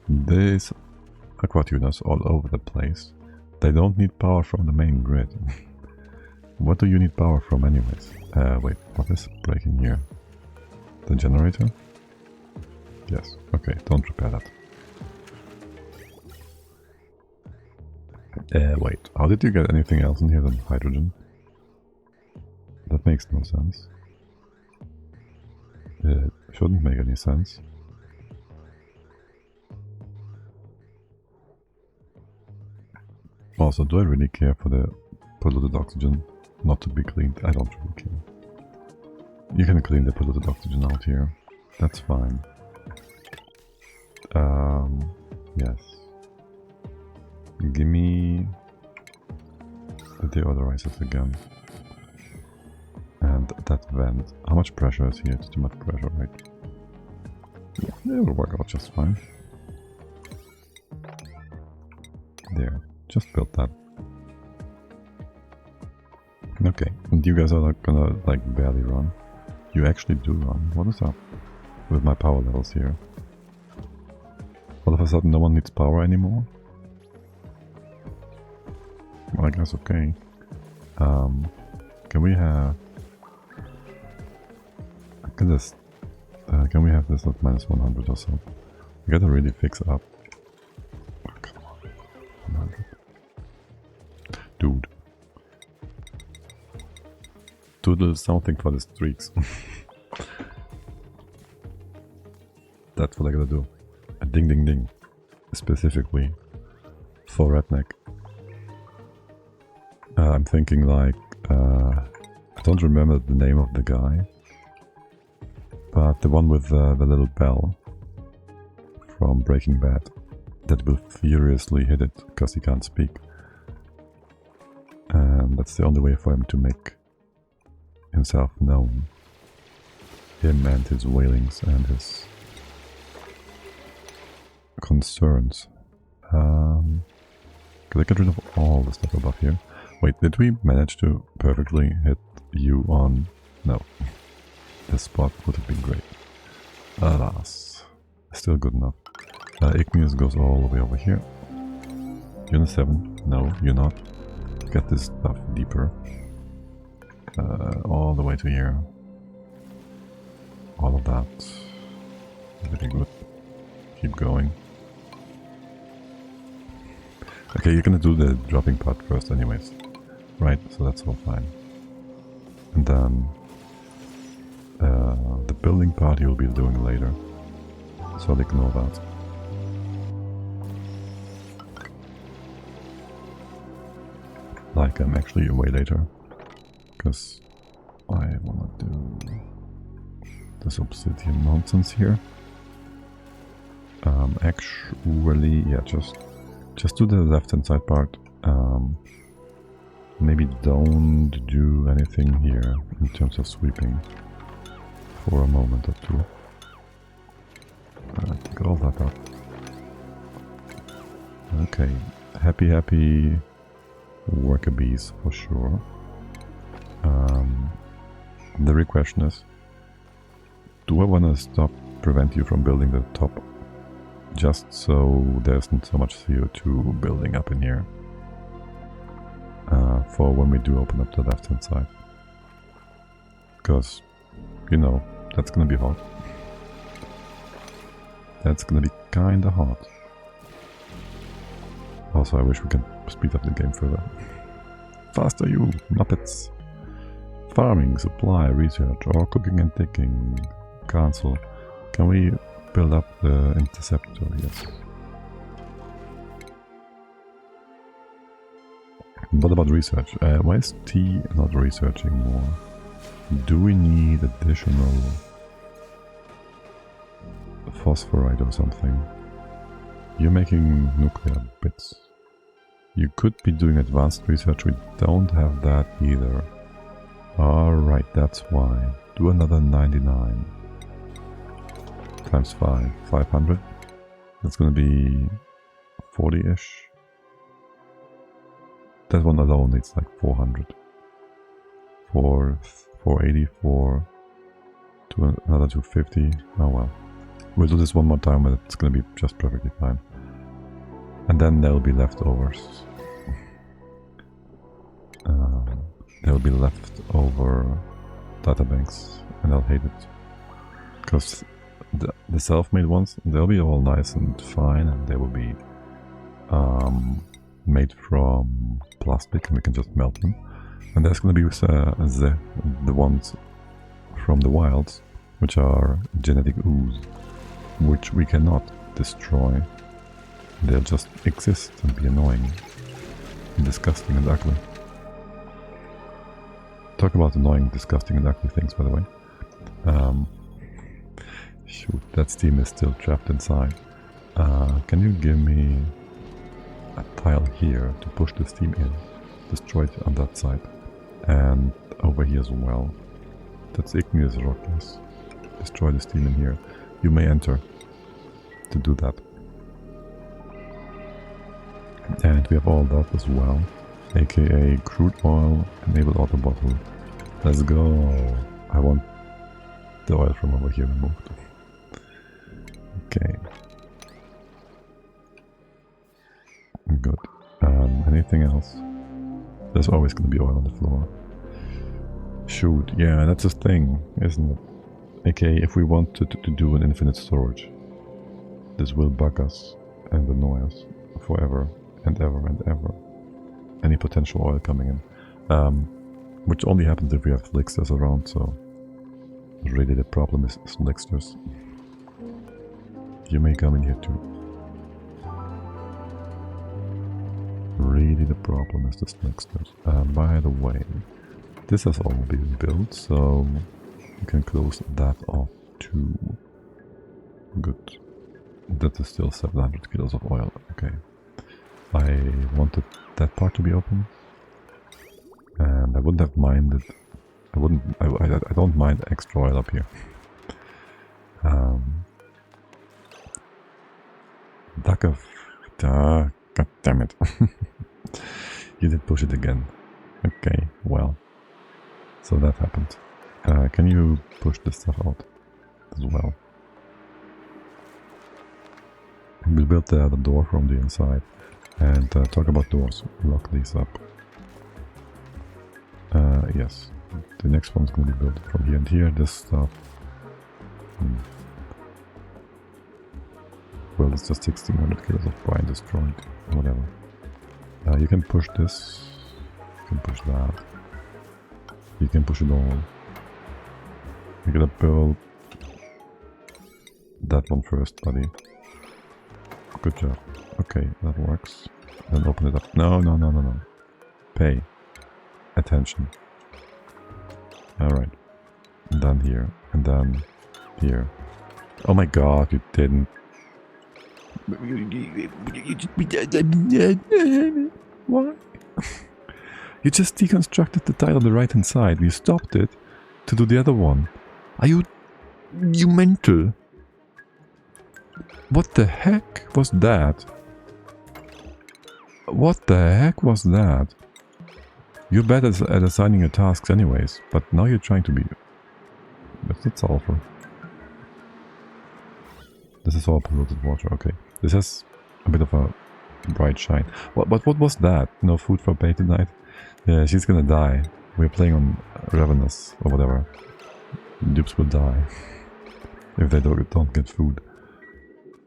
these aquatunas all over the place, they don't need power from the main grid. What do you need power from anyways? Wait, what is breaking here? The generator? Yes, okay, don't repair that. Wait, how did you get anything else in here than hydrogen? That makes no sense. It shouldn't make any sense. Also, do I really care for the polluted oxygen not to be cleaned? I don't really care. You can clean the polluted oxygen out here. That's fine. Yes. Give me the deodorizers again. And that vent. How much pressure is here? It's too much pressure, right? Yeah, it'll work out just fine. There. Just built that. Okay, and you guys are not gonna like barely run. You actually do run. What is up with my power levels here? All of a sudden no one needs power anymore? Well, I guess okay. Can we have... can we have this at minus 100 or so? We gotta really fix up. Oh, come on. 100. Dude. Do something for the streaks. That's what I gotta do. A ding ding ding. Specifically for redneck. I'm thinking like, I don't remember the name of the guy, but the one with the little bell from Breaking Bad that will furiously hit it because he can't speak. And that's the only way for him to make himself known. Him and his wailings and his concerns. Could I get rid of all the stuff above here? Wait, did we manage to perfectly hit you on... No. This spot would have been great. Alas. Still good enough. Igneous goes all the way over here. You're in 7. No, you're not. Get this stuff deeper. All the way to here. All of that. Very good. Keep going. Okay, you're gonna do the dropping part first anyways. Right, so that's all fine. And then the building part you'll be doing later. So I'll ignore that. Like I'm actually way later. Because I wanna do this obsidian nonsense here. Actually, yeah, just do the left hand side part. Maybe don't do anything here in terms of sweeping for a moment or two. Take all that up. Okay, happy worker bees for sure. The real question is, do I want to prevent you from building the top just so there isn't so much CO2 building up in here for when we do open up the left hand side? Because, you know, that's gonna be hot. That's gonna be kinda hot. Also, I wish we could speed up the game further. Faster, you Muppets! Farming, supply, research, or cooking and digging. Cancel. Can we build up the interceptor? Yes. What about research? Why is T not researching more? Do we need additional phosphorite or something? You're making nuclear bits. You could be doing advanced research. We don't have that either. Alright, that's why. Do another 99. Times 5. 500. That's gonna be 40-ish. That one alone needs like 400. 480, another 250. Oh well. We'll do this one more time and it's gonna be just perfectly fine. And then there'll be leftovers. There'll be leftover databanks, and I'll hate it. Because the self-made ones, they'll be all nice and fine, and they will be made from plastic, and we can just melt them. And there's going to be the ones from the wilds, which are genetic ooze, which we cannot destroy. They'll just exist and be annoying, and disgusting and ugly. Talk about annoying, disgusting and ugly things, by the way. Shoot, that steam is still trapped inside. Can you give me a tile here to push the steam in? Destroy it on that side. And over here as well. That's igneous rock, yes. Destroy the steam in here. You may enter to do that. And we have all that as well. AKA crude oil, enable auto bottle. Let's go. I want the oil from over here removed. Okay. Good. Anything else? There's always going to be oil on the floor. Shoot, yeah, that's a thing, isn't it? AKA, if we wanted to do an infinite storage, this will bug us and annoy us forever and ever and ever. Any potential oil coming in. Which only happens if we have slicksters around, so really the problem is slicksters. You may come in here too. Really the problem is the slicksters. By the way, this has all been built, so you can close that off too. Good. That is still 700 kilos of oil, okay. I wanted that part to be open, and I wouldn't have minded. I don't mind extra oil up here. God damn it! You did push it again. Okay, well, so that happened. Can you push this stuff out as well? We built the door from the inside. And talk about doors. Lock these up. Yes. The next one's going to be built from here and here. This stuff. Well, it's just 1600 kilos of brine destroyed. Whatever. You can push this. You can push that. You can push it all. You're gonna build that one first, buddy. Good job. Okay, that works. Then open it up. No. Pay attention. Alright. And then here. And then here. Oh my god, you didn't. Why? You just deconstructed the tile on the right hand side. You stopped it to do the other one. Are you mental? What the heck was that? What the heck was that? You're bad at assigning your tasks anyways, but now you're trying to be... That's sulfur. This is all polluted water, okay. This has a bit of a bright shine. What was that? No food for Bay tonight? Yeah, she's gonna die. We're playing on Ravenous or whatever. Dupes will die if they don't get food.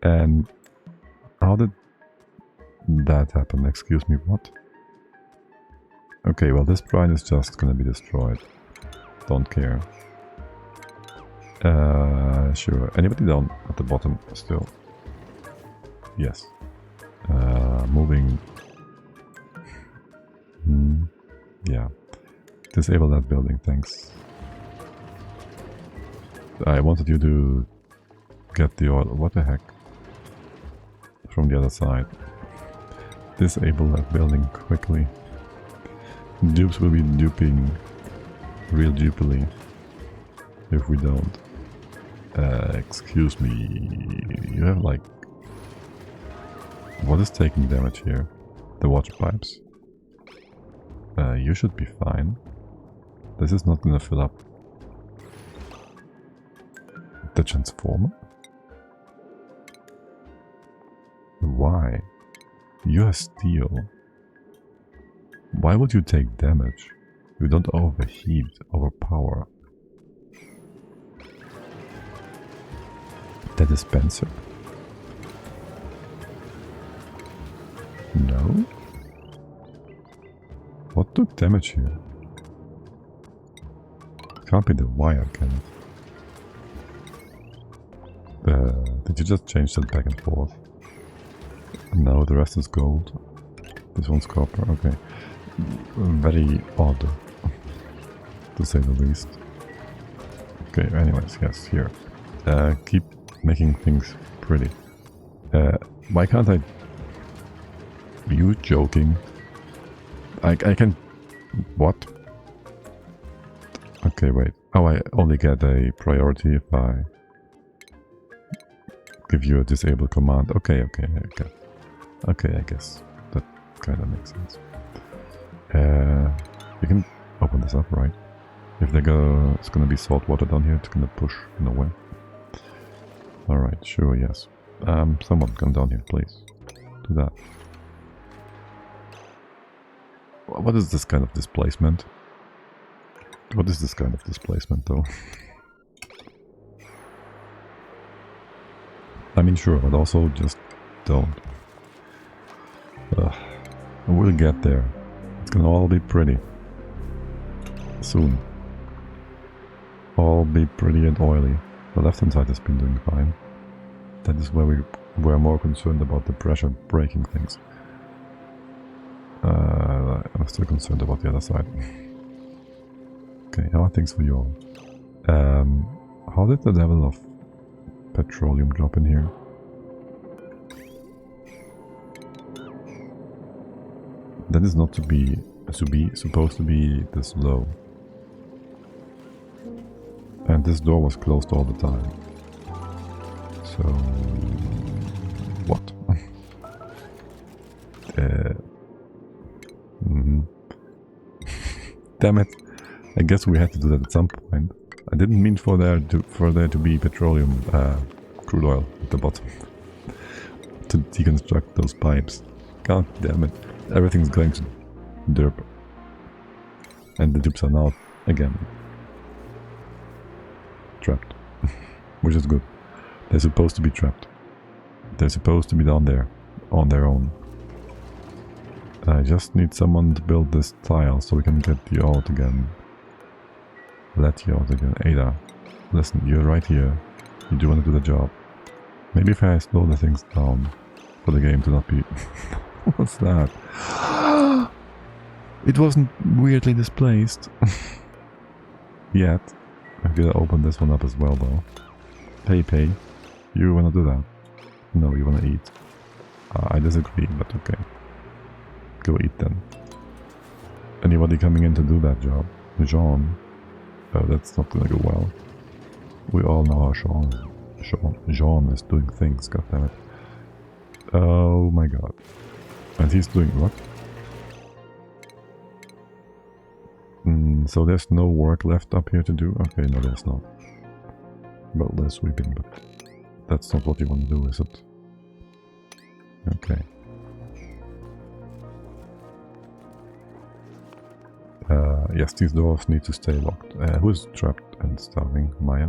And how did that happen? Excuse me, what? Okay, well this brine is just gonna be destroyed. Don't care. Sure. Anybody down at the bottom still? Yes. Moving. Yeah. Disable that building, thanks. I wanted you to get the oil. What the heck? From the other side. Disable that building quickly. Dupes will be duping real dupily if we don't. Excuse me. You have like... What is taking damage here? The water pipes. You should be fine. This is not gonna fill up. The transformer? Why? You are steel. Why would you take damage? You don't overheat, overpower. The dispenser? No? What took damage here? Can't be the wire, can it? Did you just change that back and forth? No, the rest is gold. This one's copper, okay. Very odd, to say the least. Okay, anyways, yes, here. Keep making things pretty. Why can't I... Are you joking? I can... What? Okay, wait. Oh, I only get a priority if I give you a disable command. Okay, I guess that kind of makes sense. You can open this up, right? If it's gonna be salt water down here, it's gonna push in a way. Alright, sure, yes. Someone come down here, please. Do that. What is this kind of displacement? What is this kind of displacement, though? I mean, sure, but also just don't. We'll get there. It's gonna all be pretty. Soon. All be pretty and oily. The left-hand side has been doing fine. That is where we were more concerned about the pressure breaking things. I'm still concerned about the other side. Okay, how are things for you all? How did the level of petroleum drop in here? That is not supposed to be this low. And this door was closed all the time. So... What? Damn it. I guess we had to do that at some point. I didn't mean for there to be petroleum, crude oil at the bottom. To deconstruct those pipes. God damn it. Everything's going to derp. And the dupes are now, again, trapped. Which is good. They're supposed to be trapped. They're supposed to be down there, on their own. I just need someone to build this tile so we can get you out again. Let you out again. Ada, listen, you're right here. You do want to do the job. Maybe if I slow the things down for the game to not be... What's that? It wasn't weirdly displaced. Yet. I'm gonna open this one up as well though. Pay. You wanna do that? No, you wanna eat. I disagree, but okay. Go eat then. Anybody coming in to do that job? Jean? Oh, that's not gonna go well. We all know how Sean is. Jean is doing things, goddammit. Oh my god. And he's doing what? So there's no work left up here to do? Okay, no there's not. Well, there's sweeping, but that's not what you want to do, is it? Okay. Yes, these doors need to stay locked. Who's trapped and starving? Maya?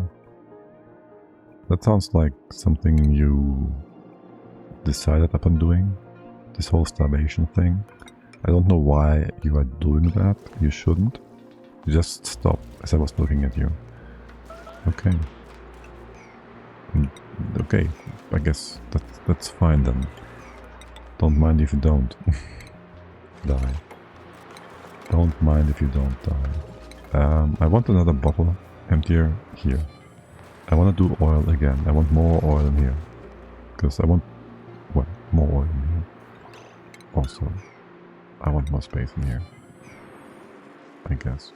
That sounds like something you decided upon doing. This whole starvation thing. I don't know why you are doing that. You shouldn't. You just stop as I was looking at you. Okay. Okay, I guess that's fine then. Don't mind if you don't die. Don't mind if you don't die. I want another bottle emptier here. I want to do oil again. I want more oil in here. Because I want, well, more oil in here. Also, I want more space in here. I guess.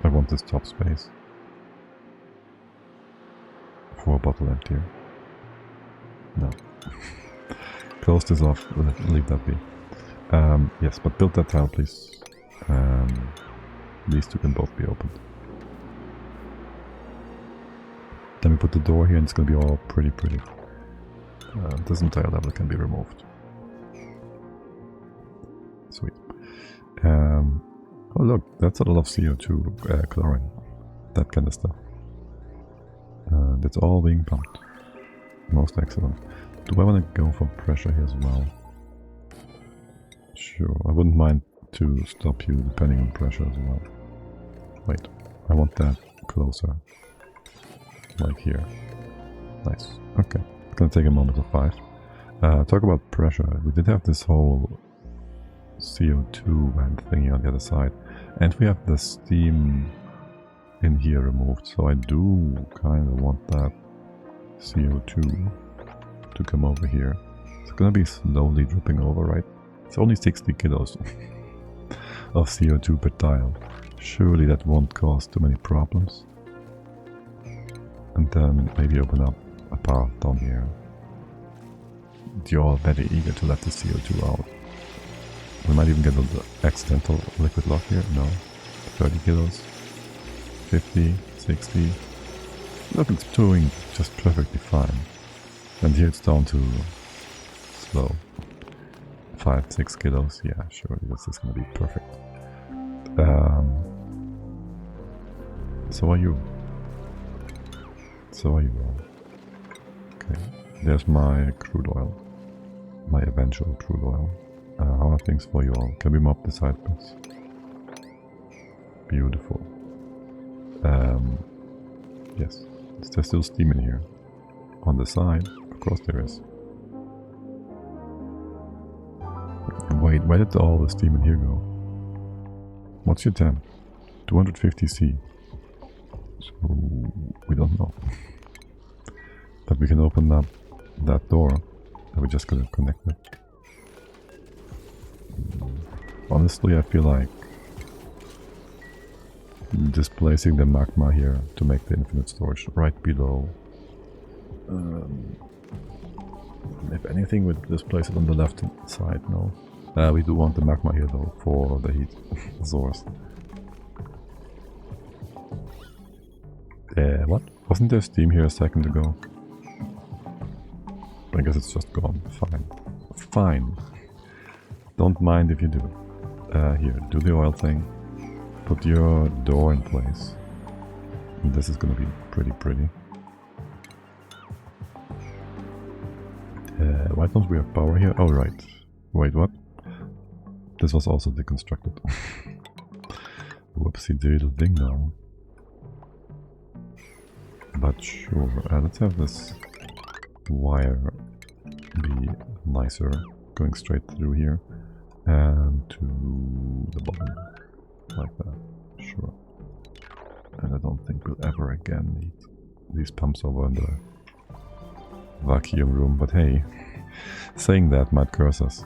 I want this top space. For a bottle emptier. No. Close this off. Leave that be. Yes, but build that tile, please. These two can both be opened. Then we put the door here and it's gonna be all pretty. This entire level can be removed. Sweet. Oh look, that's a lot of CO2, chlorine. That kind of stuff. That's all being pumped. Most excellent. Do I want to go for pressure here as well? Sure, I wouldn't mind to stop you depending on pressure as well. Wait, I want that closer. Like here. Nice. Okay, it's gonna take a moment of 5. Talk about pressure. We did have this whole CO2 vent thingy on the other side. And we have the steam in here removed. So I do kind of want that CO2 to come over here. It's gonna be slowly dripping over, right? It's only 60 kilos of CO2 per tile. Surely that won't cause too many problems. And then maybe open up a path down here. You're all very eager to let the CO2 out. We might even get an accidental liquid lock here. No. 30 kilos. 50, 60. Look, it's doing just perfectly fine. And here it's down to slow. 5, 6 kilos. Yeah, surely this is gonna be perfect. So are you. So are you all. Okay, there's my crude oil. My eventual crude oil. How are things for you all? Can we mop the side bits? Beautiful. Yes. Is there still steam in here? On the side? Of course there is. Wait, where did all the steam in here go? What's your temp? 250 C. So, we don't know. But we can open up that door that we just gotta connect it. Honestly, I feel like displacing the magma here to make the infinite storage right below. If anything, we'd displace it on the left side, no? We do want the magma here though, for the heat source. What? Wasn't there steam here a second ago? I guess it's just gone. Fine. Fine. Don't mind if you do. Here, do the oil thing. Put your door in place. This is gonna be pretty. Why don't we have power here? Oh, right. Wait, what? This was also deconstructed. Whoopsie doodle ding dong. But sure, let's have this wire be nicer, going straight through here and to the bottom, like that. Sure. And I don't think we'll ever again need these pumps over in the vacuum room, but hey, saying that might curse us.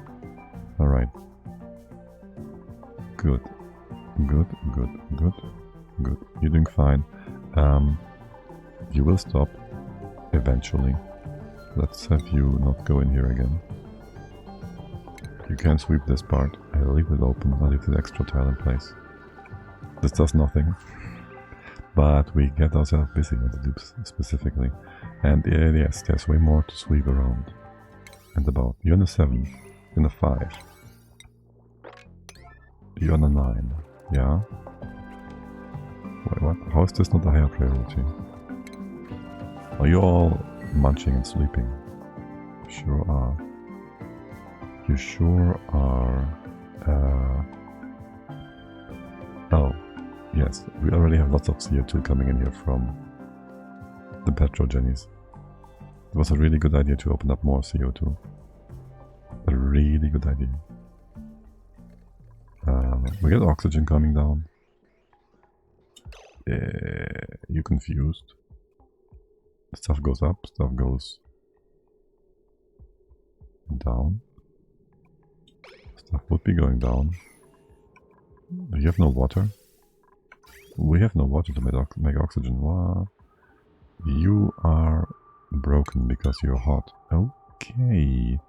Alright. Good. Good. You're doing fine. You will stop eventually. Let's have you not go in here again. You can sweep this part. I'll leave it open. I'll leave the extra tile in place. This does nothing. But we get ourselves busy with the dupes specifically. And yes, there's way more to sweep around. And about. You're on a 7. You're on a 5. You're on a 9. Yeah? Wait, what? How is this not a higher priority? Are you all munching and sleeping? Sure are. You sure are. Oh, yes. We already have lots of CO2 coming in here from the petrogenies. It was a really good idea to open up more CO2. A really good idea. We get oxygen coming down. You confused? Stuff goes up, stuff goes down. Stuff would be going down. You have no water? We have no water to make oxygen. What? You are broken because you're hot. Okay.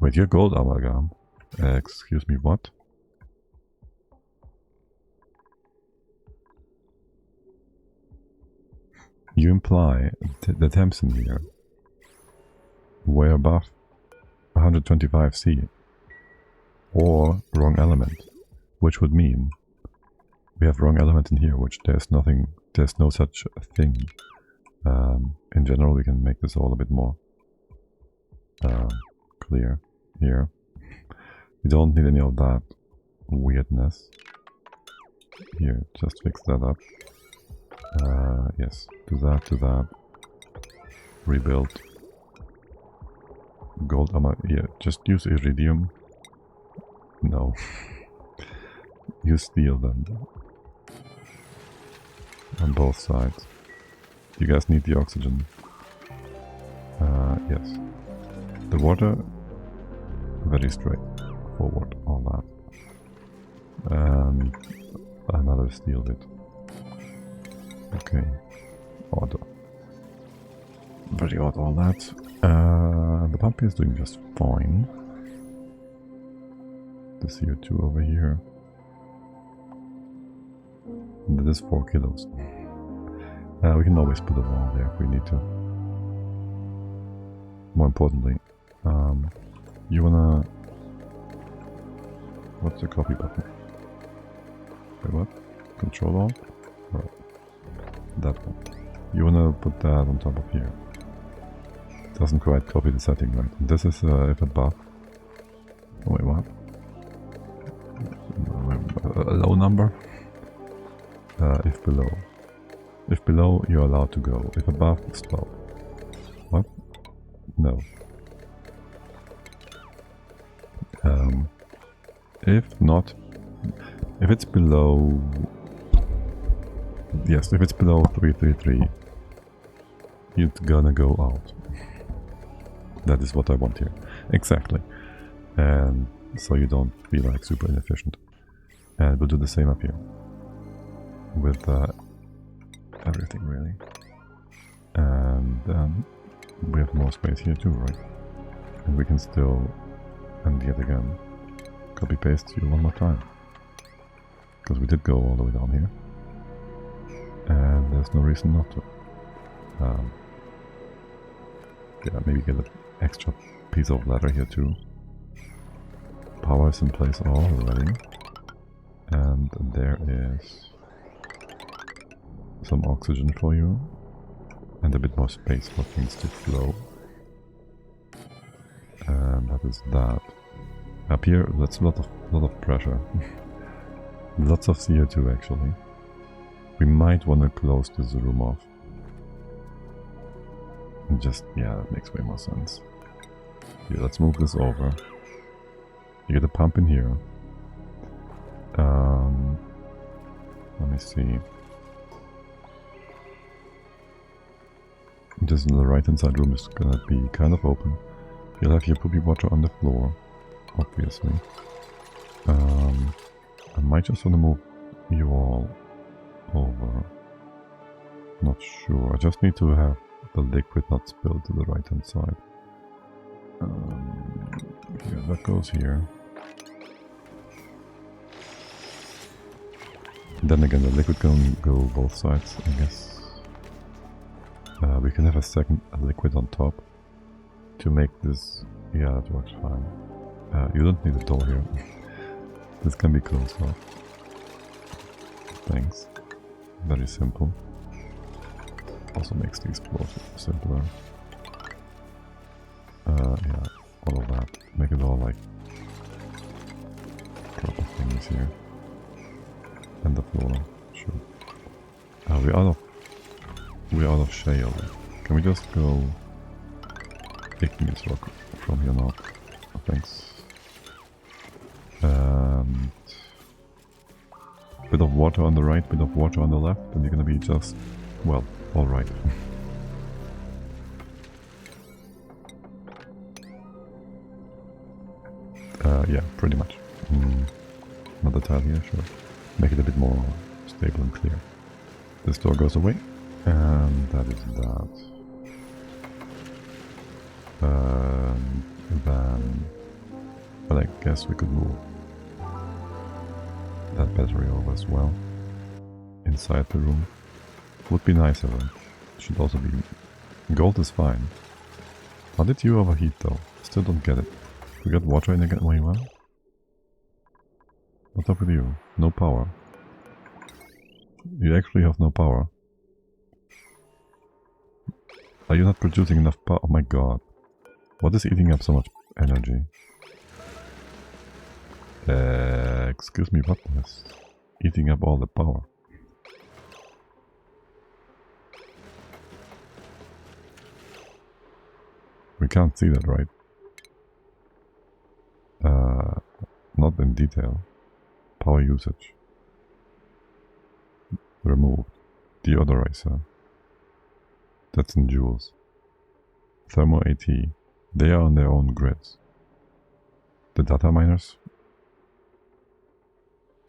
Wait, you're gold amalgam. Excuse me, what? You imply the temps in here were above 125 C or wrong element, which would mean we have wrong element in here, which there's no such thing. In general, we can make this all a bit more clear here. We don't need any of that weirdness. Here, just fix that up. Yes, do that. Rebuild. Gold ammo. Yeah, just use iridium. No. Use steel then. On both sides. You guys need the oxygen. Yes. The water, very straightforward, all that. And another steel bit. Okay. Odd. Very odd, all that. The pump is doing just fine. The CO2 over here. And that is 4 kilos. We can always put a wall there if we need to. More importantly, you wanna... What's the copy button? Wait, what? Control Alt? Right. That one. You wanna put that on top of here. Doesn't quite copy the setting, right? And this is if above. Oh, wait, what? A low number? If below. If below, you're allowed to go. If above, stop. What? No. If not, if it's below... Yes, if it's below 333, you're gonna go out. That is what I want here. Exactly. And so you don't feel like super inefficient. And we'll do the same up here. With everything, really. And we have more space here too, right? And we can still, and yet again, copy paste you one more time. Because we did go all the way down here. And there's no reason not to. Yeah, maybe get an extra piece of ladder here too. Power is in place already. And there is some oxygen for you. And a bit more space for things to flow. And that is that. Up here, that's a lot of pressure. Lots of CO2 actually. We might want to close this room off. And just, yeah, that makes way more sense. Here, let's move this over. You get a pump in here. Let me see. This in the right hand side room is gonna be kind of open. You'll have your poopy water on the floor, obviously. I might just want to move you all over. not sure. I just need to have the liquid not spilled to the right hand side. Yeah, that goes here. Then again, the liquid can go both sides, I guess. We can have a second liquid on top to make this. Yeah, that works fine. You don't need a door here. This can be closed off. Thanks. Very simple. Also makes the explosion simpler. Yeah, all of that. Make it all like proper things here. And the floor, sure. We're out of shale. Can we just go igneous rock from here now? Thanks. And bit of water on the right, bit of water on the left, and you're gonna be just, well, alright. Yeah, pretty much. Another tile here, sure. Make it a bit more stable and clear. This door goes away, and that is that. Then, but I guess we could move that battery over as well, inside the room. Would be nicer, should also be... Gold is fine. How did you overheat though? Still don't get it. We got water in again? Wait, what? What's up with you? No power. You actually have no power. Are you not producing enough power? Oh my god. What is eating up so much energy? Excuse me, what is eating up all the power? We can't see that, right? Not in detail. Power usage. Removed. Deodorizer. That's in joules. Thermo AT. They are on their own grids. The data miners?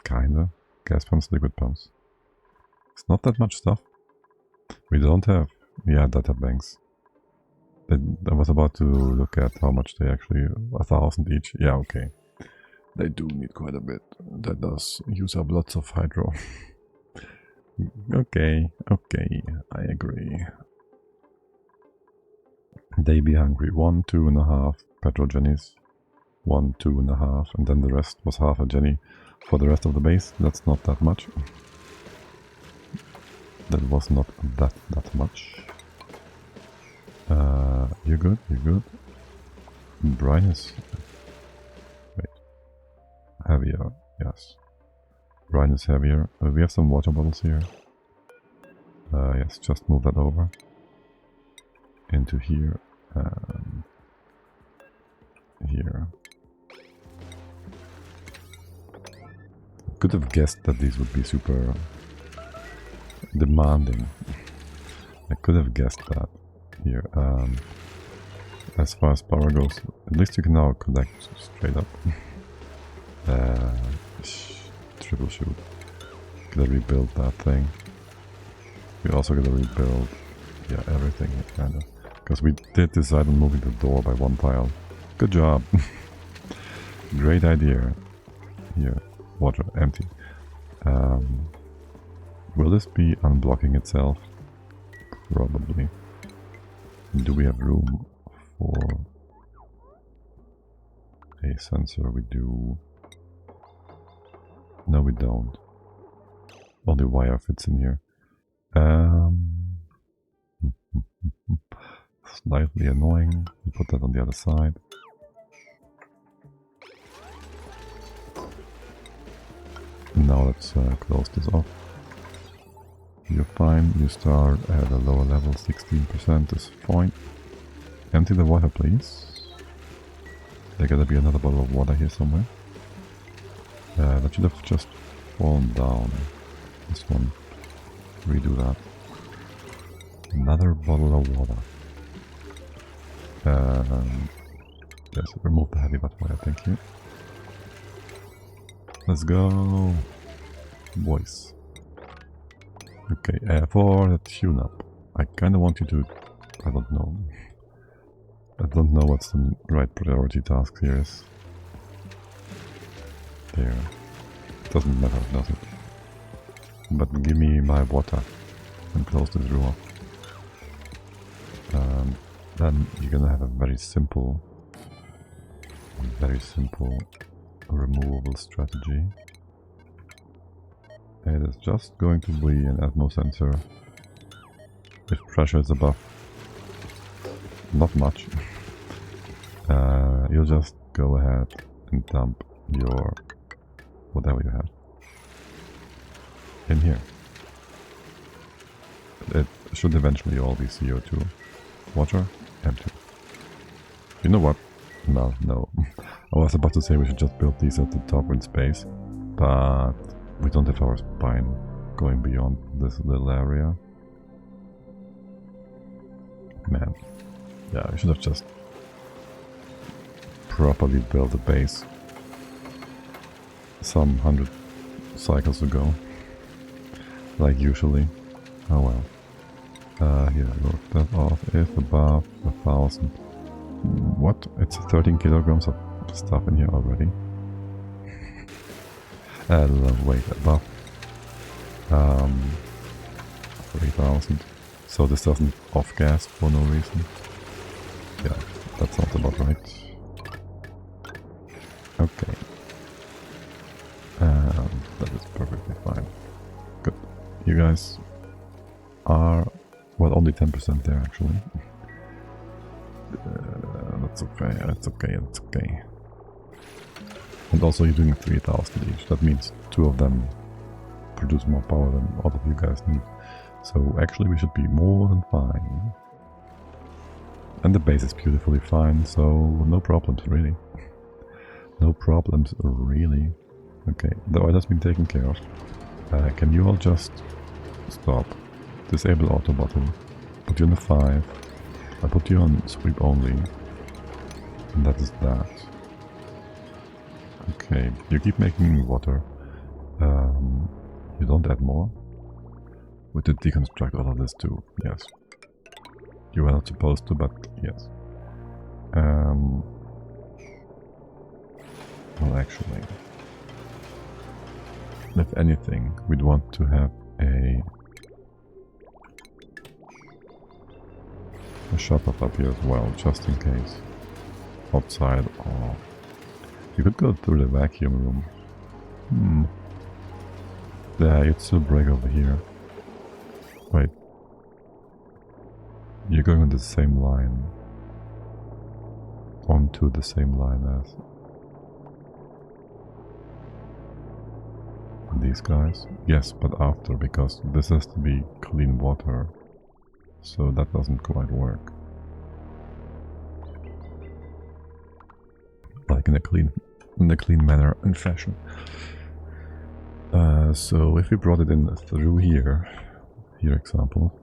Kinda. Gas pumps, liquid pumps. It's not that much stuff. We don't have... Yeah, data banks. I was about to look at how much they actually... 1,000 each. Yeah, okay. They do need quite a bit. That does use up lots of hydro. Okay, I agree. They be hungry. 1, 2.5 petrol jennies. 1, 2.5, and then the rest was half a jenny for the rest of the base. That's not that much. That was not that much. You're good, you're good. Brine is... Wait. Heavier, yes. Brine is heavier. We have some water bottles here. Yes, just move that over. Into here. And... here. Could have guessed that these would be super... demanding. I could have guessed that. Here, as far as power goes, at least you can now connect straight up. Triple shoot. Gotta rebuild that thing. We also gotta rebuild, yeah, everything here, kinda. Because we did decide on moving the door by one tile. Good job. Great idea. Here, water, empty. Will this be unblocking itself? Probably. Do we have room for a sensor? We do. No, we don't. Only wire fits in here. Slightly annoying. We put that on the other side. Now let's close this off. You're fine, you start at a lower level, 16% is fine. Empty the water, please. There gotta be another bottle of water here somewhere. That should have just fallen down. This one. Redo that. Another bottle of water. Yes, remove the heavy water wire, thank you. Let's go, boys. Okay, for the tune-up, I kind of want you to... I don't know. I don't know what's the right priority task here is. There. Doesn't matter, does it? But give me my water and close the drawer. Then you're gonna have a very simple removable strategy. It is just going to be an atmo sensor. If pressure is above not much, you'll just go ahead and dump your whatever you have in here. It should eventually all be CO2. Water, empty. You know what? Well, no. I was about to say we should just build these at the top in space, but we don't have our spine going beyond this little area. Man. Yeah, we should have just properly built a base some 100 cycles ago. Like usually. Oh well. Here, look, that off is above 1,000. What? It's 13 kilograms of stuff in here already. Wait, above 3,000. So this doesn't off-gas for no reason. Yeah, that sounds about right. Okay. That is perfectly fine. Good. You guys are... well, only 10% there actually. That's okay, that's okay, that's okay. And also you're doing 3,000 each. That means 2 of them produce more power than all of you guys need. So actually we should be more than fine. And the base is beautifully fine, so no problems really. No problems really. Okay, the oil has been taken care of. Can you all just stop? Disable auto bottle. Put you on the 5. I put you on sweep only. And that is that. Okay, you keep making water. You don't add more. We did deconstruct all of this too, yes. You were not supposed to, but yes. Well, actually, if anything, we'd want to have a shut-off up here as well, just in case. Outside, or... you could go through the vacuum room. Yeah, you'd still break over here. Wait. You're going on the same line. Onto the same line as these guys? Yes, but after, because this has to be clean water. So that doesn't quite work. Like in a clean manner and fashion. So if we brought it in through here, example,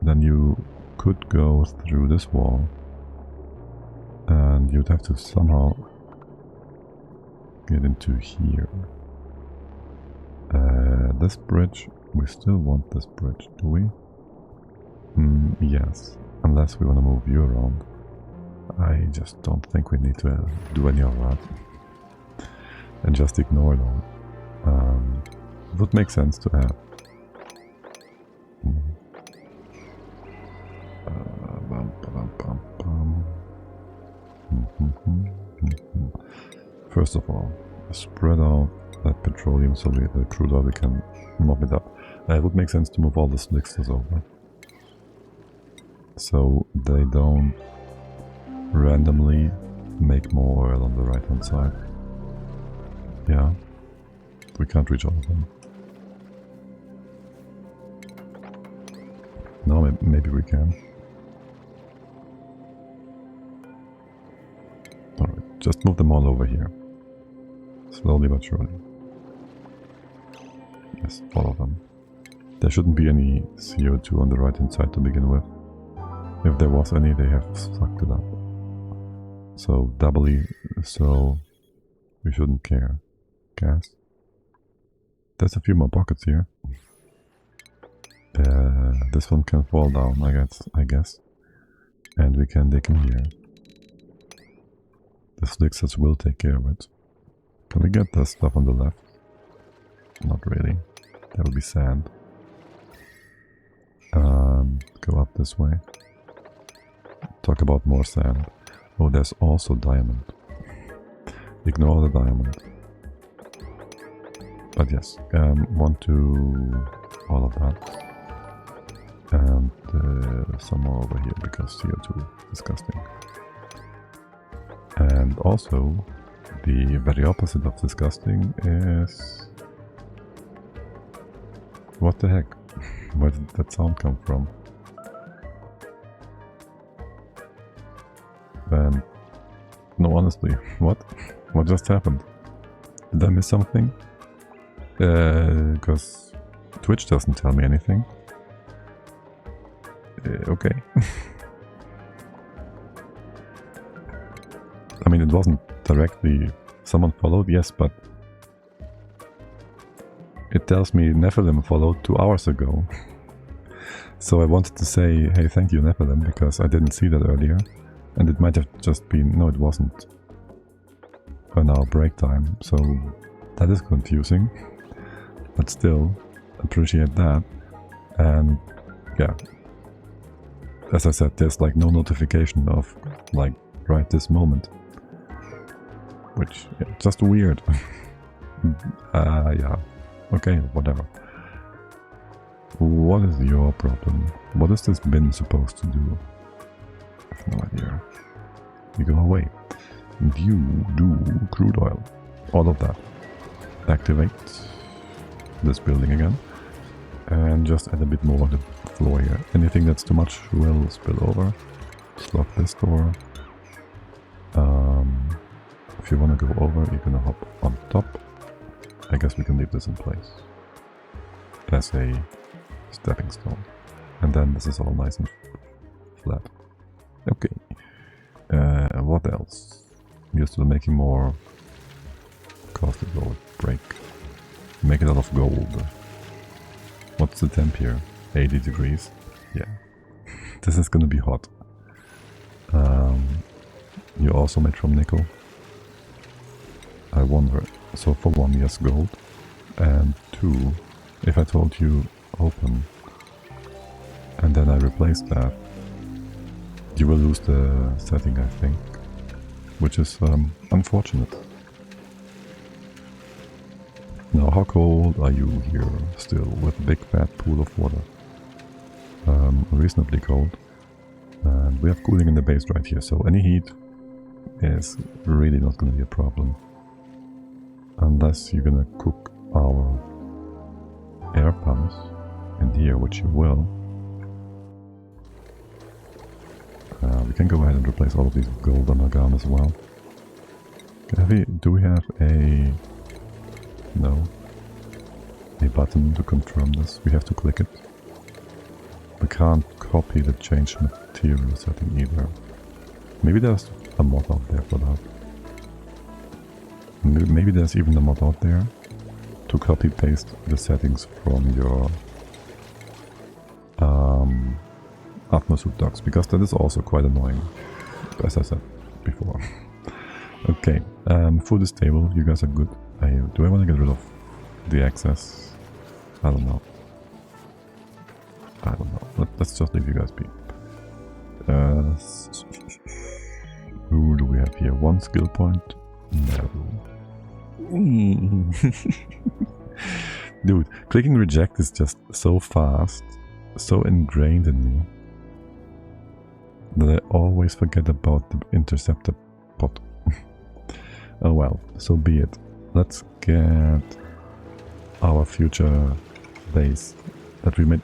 then you could go through this wall, and you'd have to somehow get into here. This bridge, we still want this bridge, do we? Yes, unless we want to move you around. I just don't think we need to do any of that. And just ignore it all. It would make sense to have. First of all, spread out that petroleum so the crude oil we can mop it up. It would make sense to move all the slicksters over, so they don't randomly make more oil on the right hand side. Yeah, we can't reach all of them. No, maybe we can. Alright, just move them all over here. Slowly but surely. Yes, all of them. There shouldn't be any CO2 on the right hand side to begin with. If there was any, they have sucked it up. So doubly, so we shouldn't care. Gas. There's a few more pockets here. This one can fall down, I guess. And we can dig in here. The Slixers will take care of it. Can we get the stuff on the left? Not really. That would be sand. Go up this way. Talk about more sand. Oh, there's also diamond. Ignore the diamond. But yes, want to all of that. And some more over here because CO2 is disgusting. And also, the very opposite of disgusting is... What the heck? Where did that sound come from? And... No, honestly, what? What just happened? Did I miss something? Because Twitch doesn't tell me anything. Okay. I mean, it wasn't directly someone followed, yes, but it tells me Nephilim followed 2 hours ago. So I wanted to say, hey, thank you, Nephilim, because I didn't see that earlier. And it might have just been... No, it wasn't an hour break time, so that is confusing. But still, appreciate that. And yeah, as I said, there's like no notification of like right this moment. Which, yeah, just weird. Yeah, okay, whatever. What is your problem? What is this bin supposed to do? I have no idea. You go away. And you do crude oil. All of that. Activate this building again. And just add a bit more on the floor here. Anything that's too much will spill over. Just lock this door. If you want to go over, you're gonna hop on top. I guess we can leave this in place. As a stepping stone. And then this is all nice and flat. Okay. What else? You're still making more caustic gold break. Make it out of gold. What's the temp here? 80 degrees? Yeah. This is gonna be hot. You also made from nickel. I wonder. So for 1, yes, gold. And 2, if I told you open, and then I replace that, you will lose the setting, I think. Which is unfortunate. Now, how cold are you here still with a big fat pool of water? Reasonably cold. And we have cooling in the base right here, so any heat is really not going to be a problem. Unless you're going to cook our air pumps in here, which you will. We can go ahead and replace all of these with gold amalgam as well. Do we have a... No. A button to confirm this? We have to click it. We can't copy the change material setting either. Maybe there's a mod out there for that. Maybe there's even a mod out there to copy paste the settings from your Atmosuit docs, because that is also quite annoying, as I said before. Okay, food is stable, you guys are good. Do I want to get rid of the excess? I don't know. Let's just leave you guys be. Who do we have here? 1 skill point? No. Dude, clicking reject is just so fast, so ingrained in me, that I always forget about the interceptor pot. Oh well, so be it. Let's get our future base that we may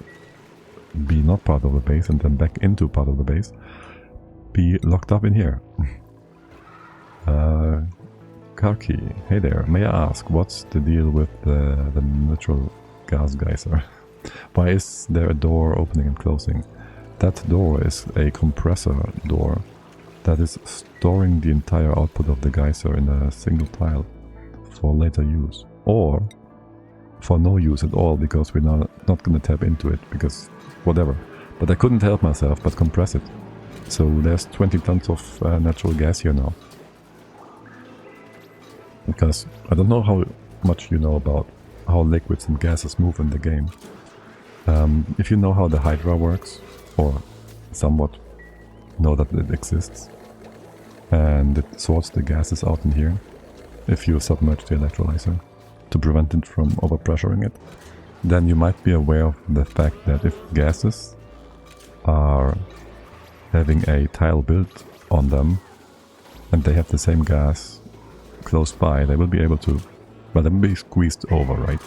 be not part of the base and then back into part of the base be locked up in here. Karki, hey there, may I ask, what's the deal with the natural gas geyser? Why is there a door opening and closing? That door is a compressor door that is storing the entire output of the geyser in a single tile for later use. Or for no use at all, because we're not going to tap into it, because whatever. But I couldn't help myself but compress it. So there's 20 tons of natural gas here now. Because I don't know how much you know about how liquids and gases move in the game. If you know how the Hydra works, or somewhat know that it exists, and it sorts the gases out in here, if you submerge the electrolyzer to prevent it from overpressuring it, then you might be aware of the fact that if gases are having a tile built on them, and they have the same gas close by, they will be able to, well, they will be squeezed over, right?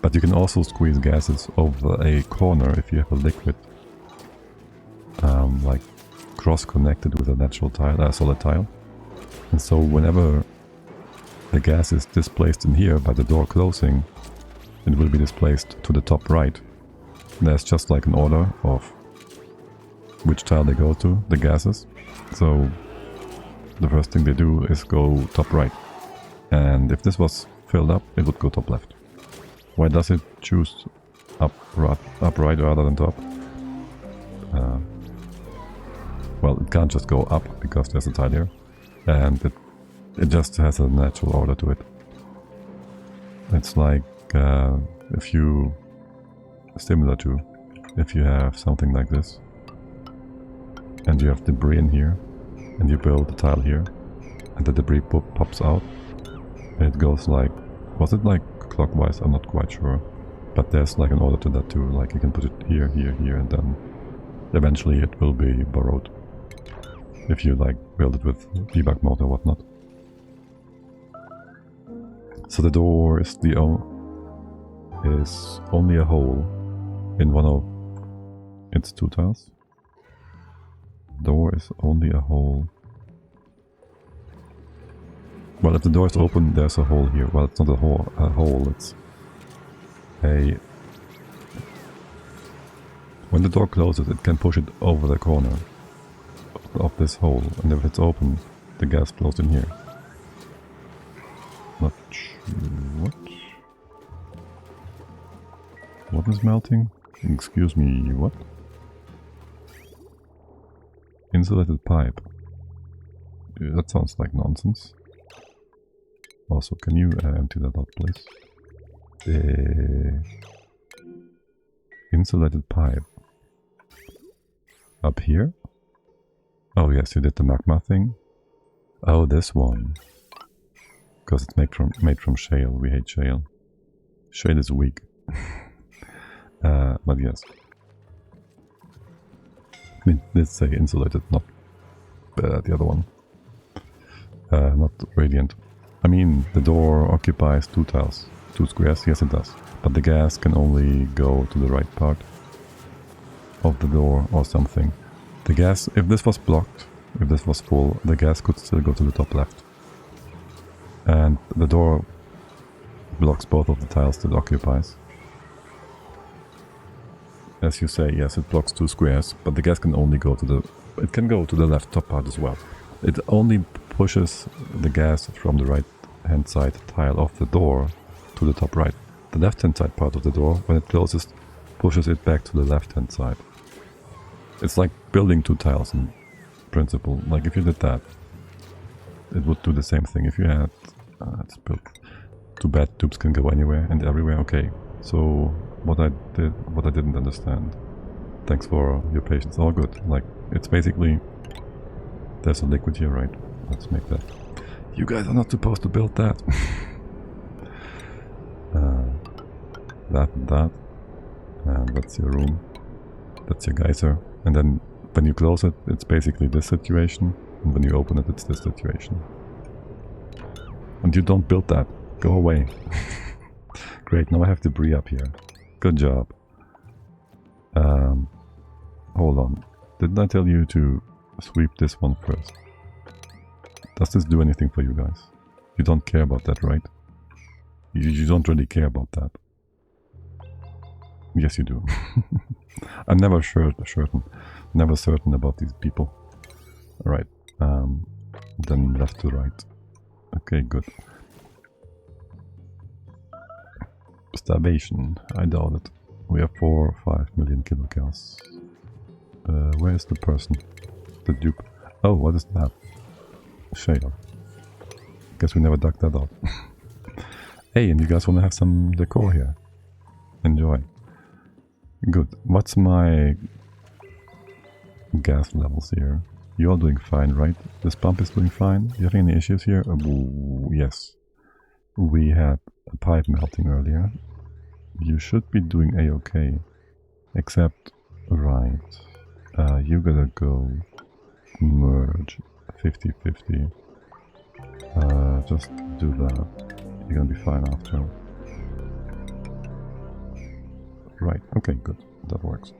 But you can also squeeze gases over a corner if you have a liquid, like cross-connected with a natural tile, solid tile. And so whenever the gas is displaced in here by the door closing, it will be displaced to the top right. There's just like an order of which tile they go to, the gases. So the first thing they do is go top right. And if this was filled up, it would go top left. Why does it choose up right rather than top? Well, it can't just go up because there's a tile here. And it just has a natural order to it. It's like if you, similar to, if you have something like this, and you have debris in here, and you build a tile here, and the debris pops out, it goes like, was it like clockwise? I'm not quite sure. But there's like an order to that too, like you can put it here, here, here, and then eventually it will be borrowed. If you like build it with debug mode or whatnot. So the door is only a hole in one of its two tiles. Door is only a hole. Well, if the door is open, there's a hole here. Well, it's not a hole, it's a... When the door closes, it can push it over the corner of this hole, and if it's open, the gas flows in here. Not sure what? What is melting? Excuse me, what? Insulated pipe. That sounds like nonsense. Also, can you empty that out, please? Insulated pipe. Up here? Oh yes, you did the magma thing. Oh, this one. Because it's made from shale. We hate shale. Shale is weak. But yes. Let's say insulated, not the other one. Not radiant. I mean, the door occupies 2 tiles. 2 squares, yes it does. But the gas can only go to the right part of the door or something. The gas, if this was blocked, if this was full, the gas could still go to the top left. And the door blocks both of the tiles that it occupies. As you say, yes, it blocks 2 squares, but the gas can only go to the... It can go to the left top part as well. It only pushes the gas from the right hand side tile of the door to the top right. The left hand side part of the door, when it closes, pushes it back to the left hand side. It's like building 2 tiles in principle. Like if you did that, it would do the same thing. If you had... it's built. 2 bad tubes can go anywhere and everywhere. Okay, so what I didn't understand. Thanks for your patience. All good. Like, it's basically... There's a liquid here, right? Let's make that. You guys are not supposed to build that. That and that. And that's your room. That's your geyser. And then when you close it, it's basically this situation. And when you open it, it's this situation. And you don't build that. Go away. Great, now I have debris up here. Good job. Hold on. Didn't I tell you to sweep this one first? Does this do anything for you guys? You don't care about that, right? You don't really care about that. Yes, you do. I'm never never certain about these people. Alright. Then left to right. Okay, good. Starvation. I doubt it. We have 4 or 5 million kilocalories. Where is the person? The dupe. Oh, what is that? Shader. Guess we never dug that out. Hey, and you guys want to have some decor here? Enjoy. Good. What's my gas levels here? You're all doing fine, right? This pump is doing fine. You having any issues here? Yes. We had a pipe melting earlier. You should be doing a-okay. Except, right. You gotta go merge 50-50. Just do that. You're gonna be fine after. Right, okay, good. That works.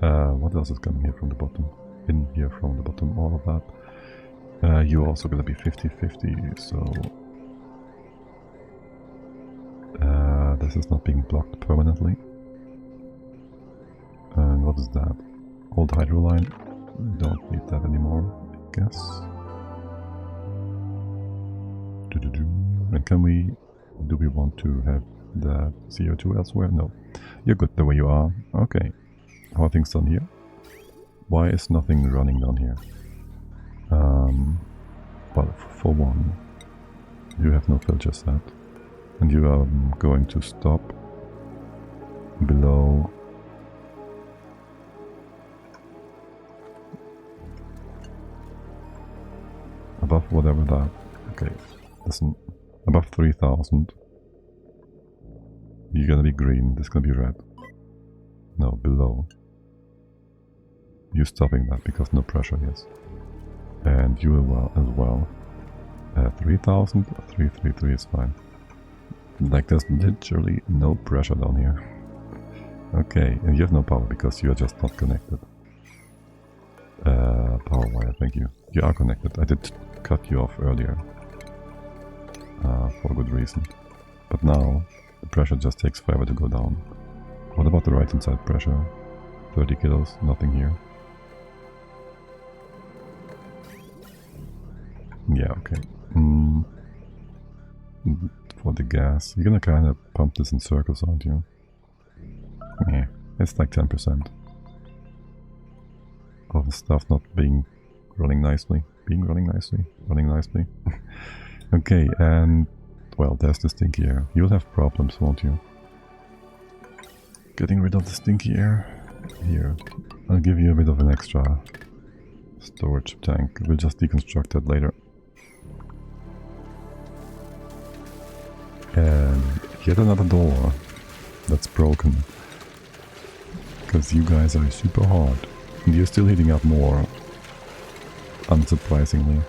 What else is coming here from the bottom? In here from the bottom, all of that. You're also gonna be 50-50, so... this is not being blocked permanently. And what is that? Old hydro line. We don't need that anymore, I guess. And can we... do we want to have the CO2 elsewhere? No. You're good the way you are. Okay. How are things done here? Why is nothing running down here? Well, for one, you have no filter set. And you are going to stop below above whatever that. Okay, listen, above 3000 you're gonna be green, this is gonna be red. No, below. You stopping that because no pressure, yes. And you as well. 3000, 333 is fine. Like there's literally no pressure down here. Okay, and you have no power because you are just not connected. Power wire, thank you. You are connected. I did cut you off earlier. For a good reason. But now, the pressure just takes forever to go down. What about the right hand side pressure? 30 kilos, nothing here. Yeah, okay. For the gas, you're gonna kind of pump this in circles, aren't you? Yeah, it's like 10% of the stuff not running nicely. Running nicely. Okay, and well, there's the stinky air. You'll have problems, won't you? Getting rid of the stinky air. Here, I'll give you a bit of an extra storage tank. We'll just deconstruct that later. And yet another door that's broken. Because you guys are super hard. And you're still heating up more. Unsurprisingly.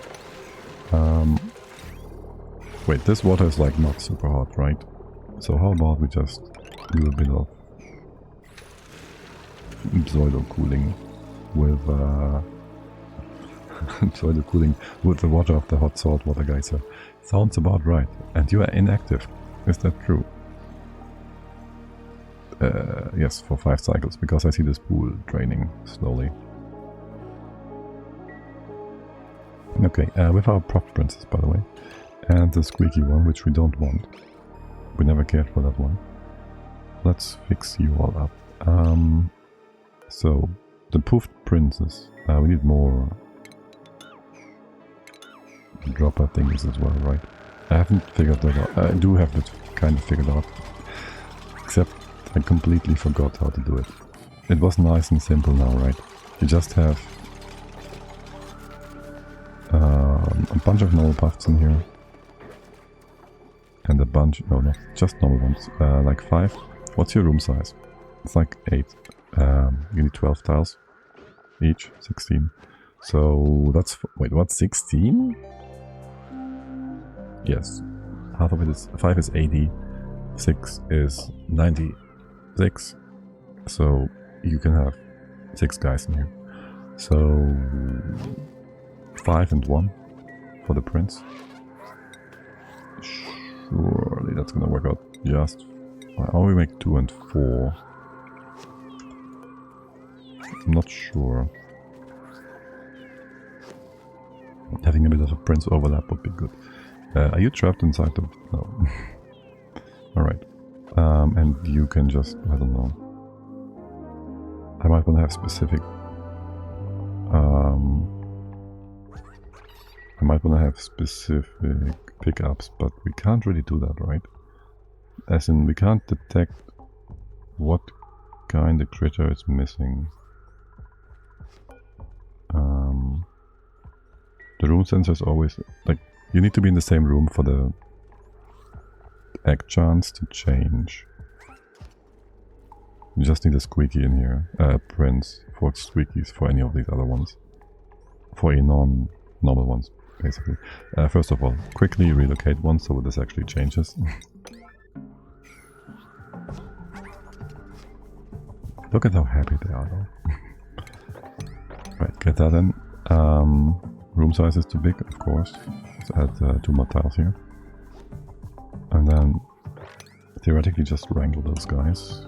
Wait, this water is like not super hot, right? So how about we just do a bit of pseudo cooling with pseudo cooling with the water of the hot salt water geyser. Sounds about right. And you are inactive. Is that true? Yes, for 5 cycles, because I see this pool draining slowly. Okay, with our prop princess, by the way. And the squeaky one, which we don't want. We never cared for that one. Let's fix you all up. So, the Puffed princess. We need more dropper things as well, right? I haven't figured that out. I do have it kind of figured out. Except I completely forgot how to do it. It was nice and simple now, right? You just have a bunch of normal Pufts in here. And a bunch, no, not just normal ones, like 5. What's your room size? It's like 8. You need 12 tiles each, 16. So that's, wait, what, 16? Yes. Half of it is, 5 is 80, 6 is 96. So you can have 6 guys in here. So 5 and 1 for the prince. Surely that's gonna work out just fine. Or we make 2 and 4. I'm not sure. Having a bit of a prince overlap would be good. Are you trapped inside the... No. Alright. And you can just, I don't know. I might want to have specific... I might want to have specific pickups, but we can't really do that, right? As in, we can't detect what kind of critter is missing. The room sensor is always, like, you need to be in the same room for the egg chance to change. You just need a squeaky in here, prints for squeakies for any of these other ones. For a non-normal ones, basically. First of all, quickly relocate one so this actually changes. Look at how happy they are though. Right, get that in. Room size is too big, of course. Let's add 2 more tiles here. And then theoretically just wrangle those guys.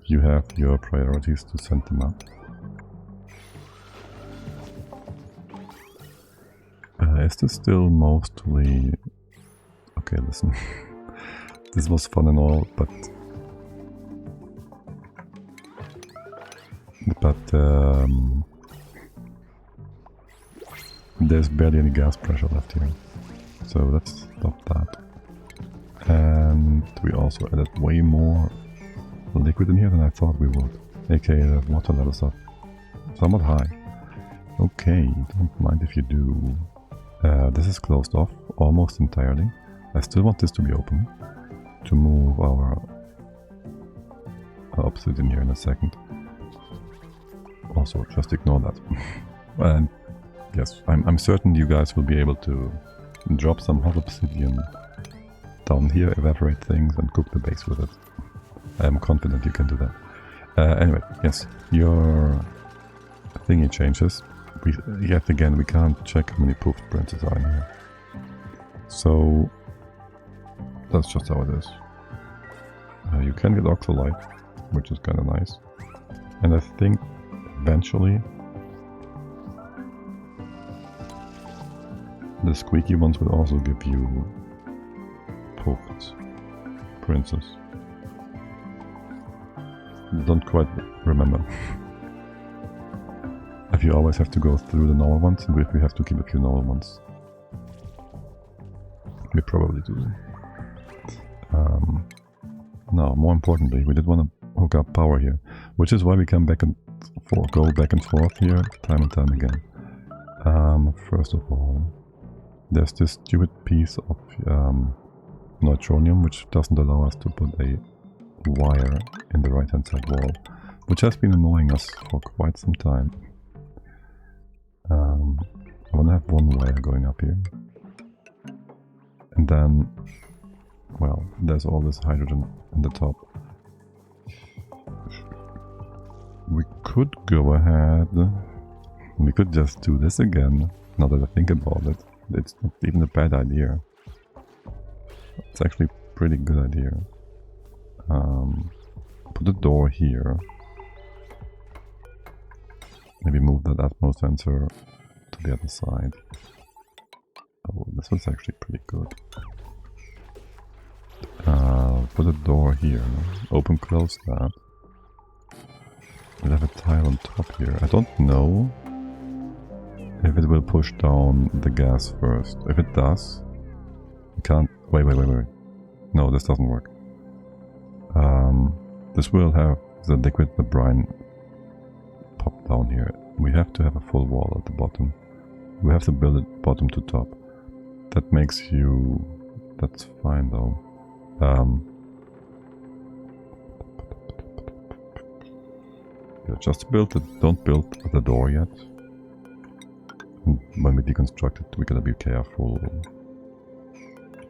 You have your priorities to send them up. Is this still mostly... Okay, listen. This was fun and all, but there's barely any gas pressure left here. So let's stop that. And we also added way more liquid in here than I thought we would. aka the water levels are somewhat high. Okay, don't mind if you do. This is closed off almost entirely. I still want this to be open to move our obsidian here in a second. Also, just ignore that. And yes, I'm certain you guys will be able to drop some hot obsidian down here, evaporate things, and cook the base with it. I am confident you can do that. Anyway, yes, your thingy changes. Yet again, we can't check how many Pufts branches are in here. So that's just how it is. You can get oxalite, which is kind of nice. And I think eventually the squeaky ones will also give you Pufts, princess. Don't quite remember. If you always have to go through the normal ones, and if we have to keep a few normal ones. We probably do. No, more importantly, we did want to hook up power here, which is why we come back and go back and forth here time and time again. First of all, there's this stupid piece of neutronium which doesn't allow us to put a wire in the right hand side wall, which has been annoying us for quite some time. I want to have one wire going up here. And then, well, there's all this hydrogen in the top. We could go ahead. We could just do this again, now that I think about it. It's not even a bad idea. It's actually a pretty good idea. Put a door here. Maybe move that Atmos sensor to the other side. Oh, this was actually pretty good. Put a door here. Open, close that. We'll have a tile on top here. I don't know if it will push down the gas first. If it does, we can't... Wait. No, this doesn't work. This will have the liquid, the brine, pop down here. We have to have a full wall at the bottom. We have to build it bottom to top. That makes you... That's fine though. Yeah, just build it. Don't build the door yet. And when we deconstruct it, we gotta be careful.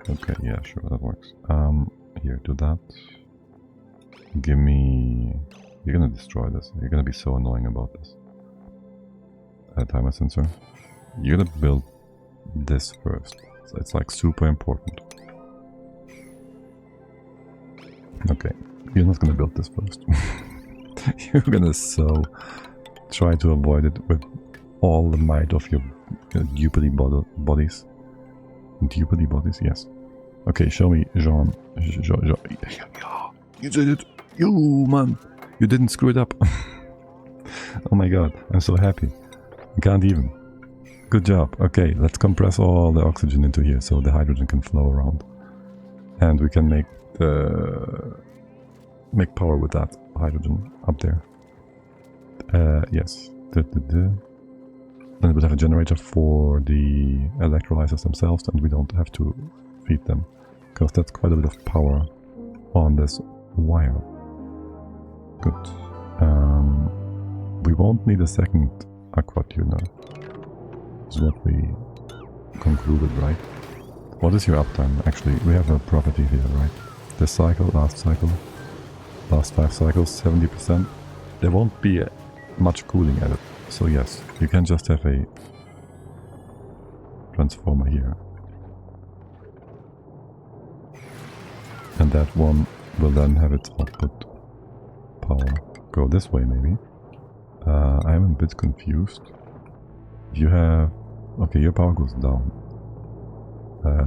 Okay, yeah, sure, that works. Here, do that. Give me... You're gonna destroy this. You're gonna be so annoying about this. Timer sensor. You're gonna build this first. So it's like super important. Okay, you're not gonna build this first. You're gonna try to avoid it with all the might of your duplicity bodies. Duplicity bodies, yes. Okay, show me, Jean. Jean. You did it! You, man! You didn't screw it up! Oh my god, I'm so happy. I can't even. Good job. Okay, let's compress all the oxygen into here so the hydrogen can flow around. And we can make power with that hydrogen up there. Yes. Then we'll have a generator for the electrolyzers themselves, and we don't have to feed them, because that's quite a bit of power on this wire. Good. We won't need a second aqua tuner. Is what we concluded, right? What is your uptime? Actually, we have a property here, right? This cycle, last 5 cycles, 70%. There won't be much cooling added. So yes, you can just have a transformer here. And that one will then have its output power go this way, maybe. I'm a bit confused. You have... okay, your power goes down.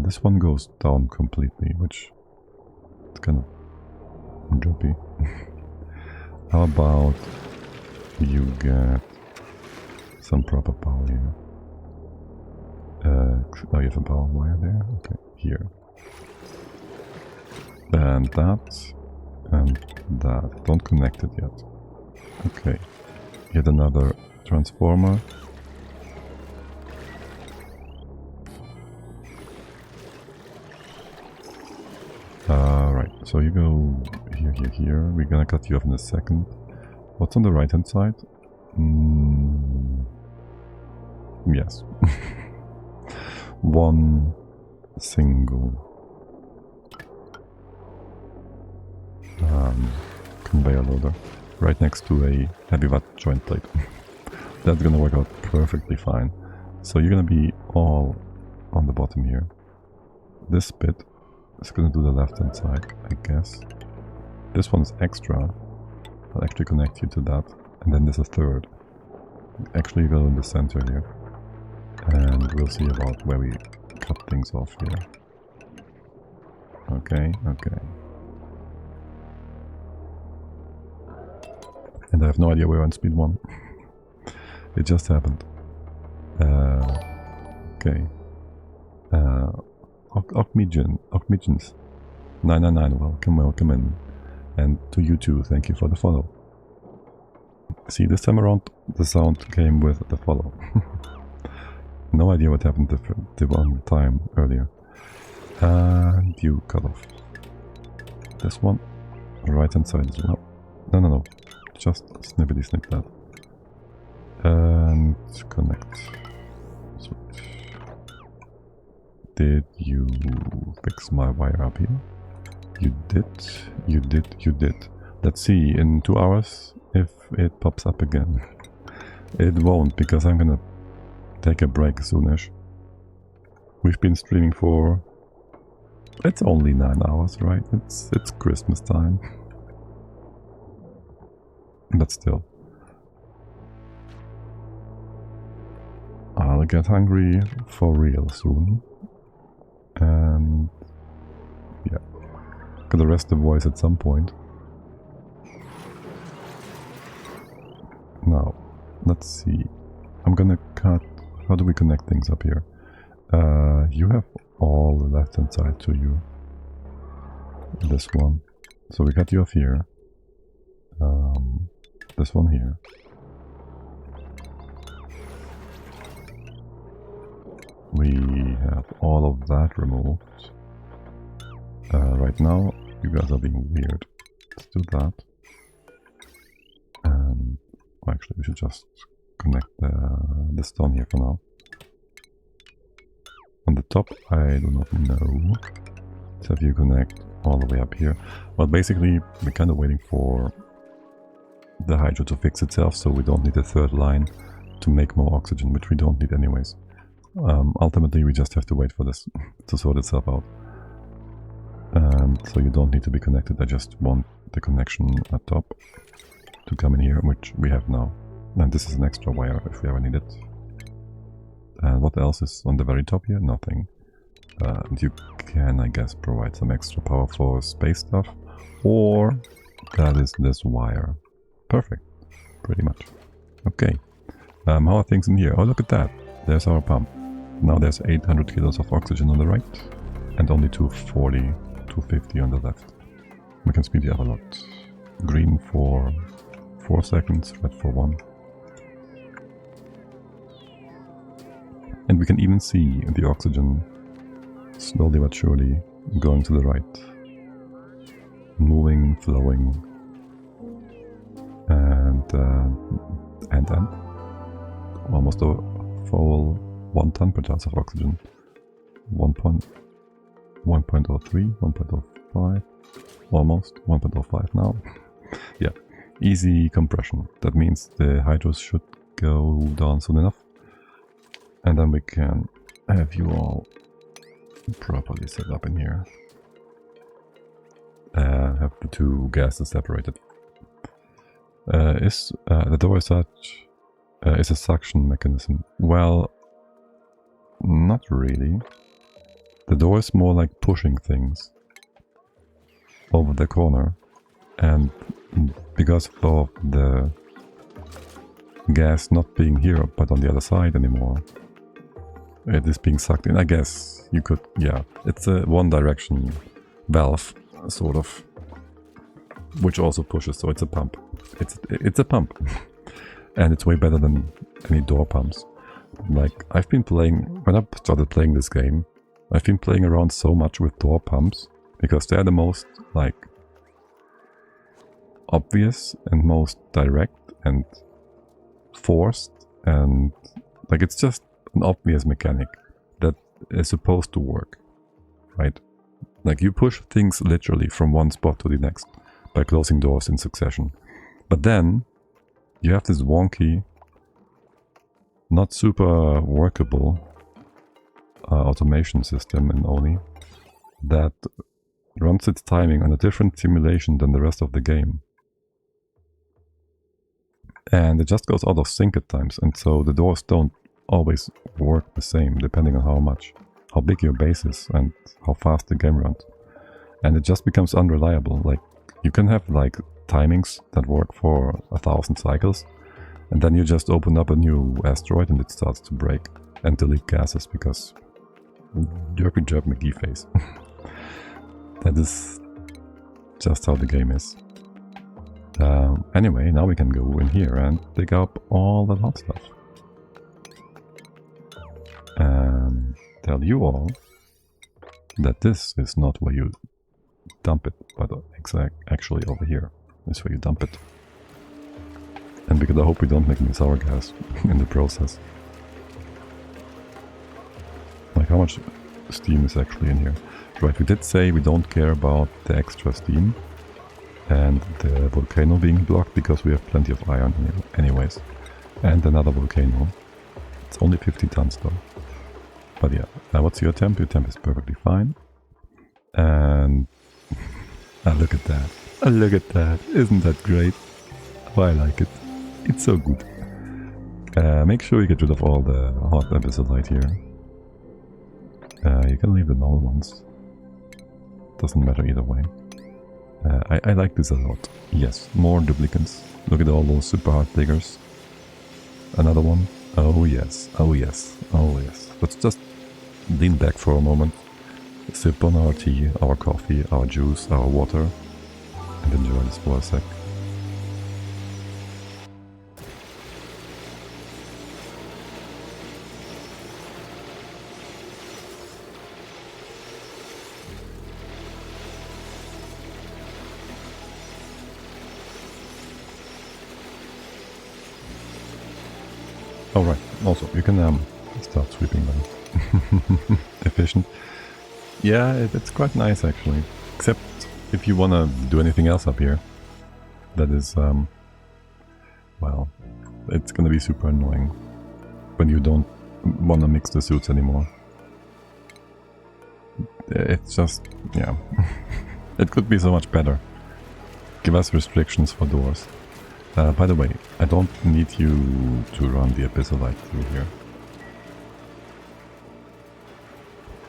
This one goes down completely, which is kind of droppy. How about you get some proper power here? Oh, you have a power wire there? Okay, here. And that. And that. Don't connect it yet. Okay. Yet another transformer. Right, so you go here, here, here. We're gonna cut you off in a second. What's on the right hand side? Yes. One single conveyor loader right next to a heavy watt joint plate. That's gonna work out perfectly fine. So you're gonna be all on the bottom here. This bit is gonna do the left hand side, I guess. This one's extra. I'll actually connect you to that. And then there's a third. Actually go in the center here. And we'll see about where we cut things off here. Okay, okay. And I have no idea where on speed 1. It just happened. Okay. Ockmigens 999, welcome in. And to you too, thank you for the follow. See, this time around the sound came with the follow. No idea what happened the one time earlier. And you cut off this one, right hand side as well. No, just snippety snip that. And connect. Switch. Did you fix my wire up here? You did. Let's see in 2 hours if it pops up again. It won't, because I'm gonna take a break soonish. We've been streaming for... it's only 9 hours, right? It's Christmas time. But still. I'll get hungry for real soon. And... yeah. Gotta rest the voice at some point. Now, let's see. I'm gonna cut... how do we connect things up here? You have all the left hand side to you. This one. So we cut you off here. This one here. We have all of that removed. Right now, you guys are being weird. Let's do that. And well, actually, we should just connect this down here for now. On the top, I do not know. Let's have you connect all the way up here. Well, basically, we're kind of waiting for the hydro to fix itself, so we don't need a third line to make more oxygen, which we don't need anyways. Ultimately, we just have to wait for this to sort itself out. So you don't need to be connected. I just want the connection at top to come in here, which we have now. And this is an extra wire if we ever need it. And what else is on the very top here? Nothing. And you can, I guess, provide some extra power for space stuff. Or that is this wire. Perfect. Pretty much. Okay. How are things in here? Oh, look at that. There's our pump. Now there's 800 kilos of oxygen on the right. And only 240, 250 on the left. We can speed it up a lot. Green for 4 seconds, red for 1. And we can even see the oxygen slowly but surely going to the right. Moving, flowing. And almost a full 1 ton per chance of oxygen. 1.03, 1.05, almost 1.05 now. Yeah, easy compression. That means the hydros should go down soon enough. And then we can have you all properly set up in here. Have the two gases separated. Is the door is a suction mechanism? Well, not really. The door is more like pushing things over the corner, and because of the gas not being here but on the other side anymore, it is being sucked in. I guess you could, yeah. It's a one direction valve, sort of, which also pushes, so it's a pump. It's a pump. And it's way better than any door pumps. Like, I've been playing, when I started playing this game, I've been playing around so much with door pumps, because they're the most, like, obvious and most direct and forced, and, like, it's just an obvious mechanic that is supposed to work, right? Like, you push things literally from one spot to the next by closing doors in succession. But then you have this wonky, not super workable automation system in Oni that runs its timing on a different simulation than the rest of the game. And it just goes out of sync at times, and so the doors don't always work the same depending on how big your base is and how fast the game runs. And it just becomes unreliable. Like, you can have like timings that work for 1,000 cycles, and then you just open up a new asteroid and it starts to break and delete gases because derpy jerk McGee face. That is just how the game is. Anyway, now we can go in here and dig up all the hot stuff. And tell you all that this is not where you dump it, but actually over here is where you dump it. And because I hope we don't make any sour gas in the process. Like, how much steam is actually in here? Right, we did say we don't care about the extra steam and the volcano being blocked because we have plenty of iron here anyways. And another volcano. It's only 50 tons though. But yeah, what's your temp? Your temp is perfectly fine. And look at that. Look at that. Isn't that great? Oh, I like it. It's so good. Make sure you get rid of all the hot abyssallite here. You can leave the null ones. Doesn't matter either way. I like this a lot. Yes, more duplicates. Look at all those super hard diggers. Another one. Oh yes, oh yes, oh yes. Let's just lean back for a moment, sip on our tea, our coffee, our juice, our water, and enjoy this for a sec. Alright, also, you can start sweeping them. Efficient. Yeah, it's quite nice actually. Except if you want to do anything else up here. That is, well, it's gonna be super annoying when you don't want to mix the suits anymore. It's just, yeah. It could be so much better. Give us restrictions for doors. By the way, I don't need you to run the abyssallite through here.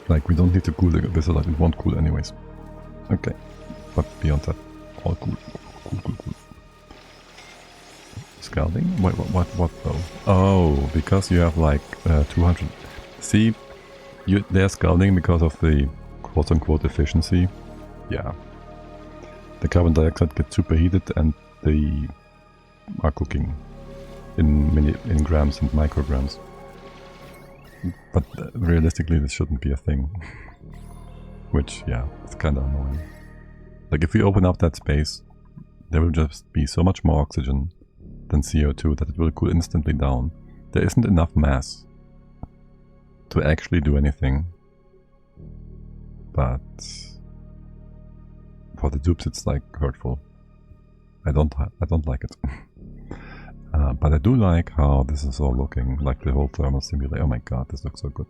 Like, we don't need to cool the abyssal, it won't cool anyways. Okay, but beyond that, all cool. Cool. Scalding? Wait, what though? Oh, because you have like 200. See, they're scalding because of the quote-unquote efficiency. Yeah. The carbon dioxide gets superheated and they are cooking in grams and micrograms. But realistically, this shouldn't be a thing. Which, yeah, it's kind of annoying. Like, if we open up that space, there will just be so much more oxygen than CO2 that it will cool instantly down. There isn't enough mass to actually do anything. But for the dupes, it's like hurtful. I don't like it. But I do like how this is all looking, like the whole thermal simulator. Oh my god, this looks so good.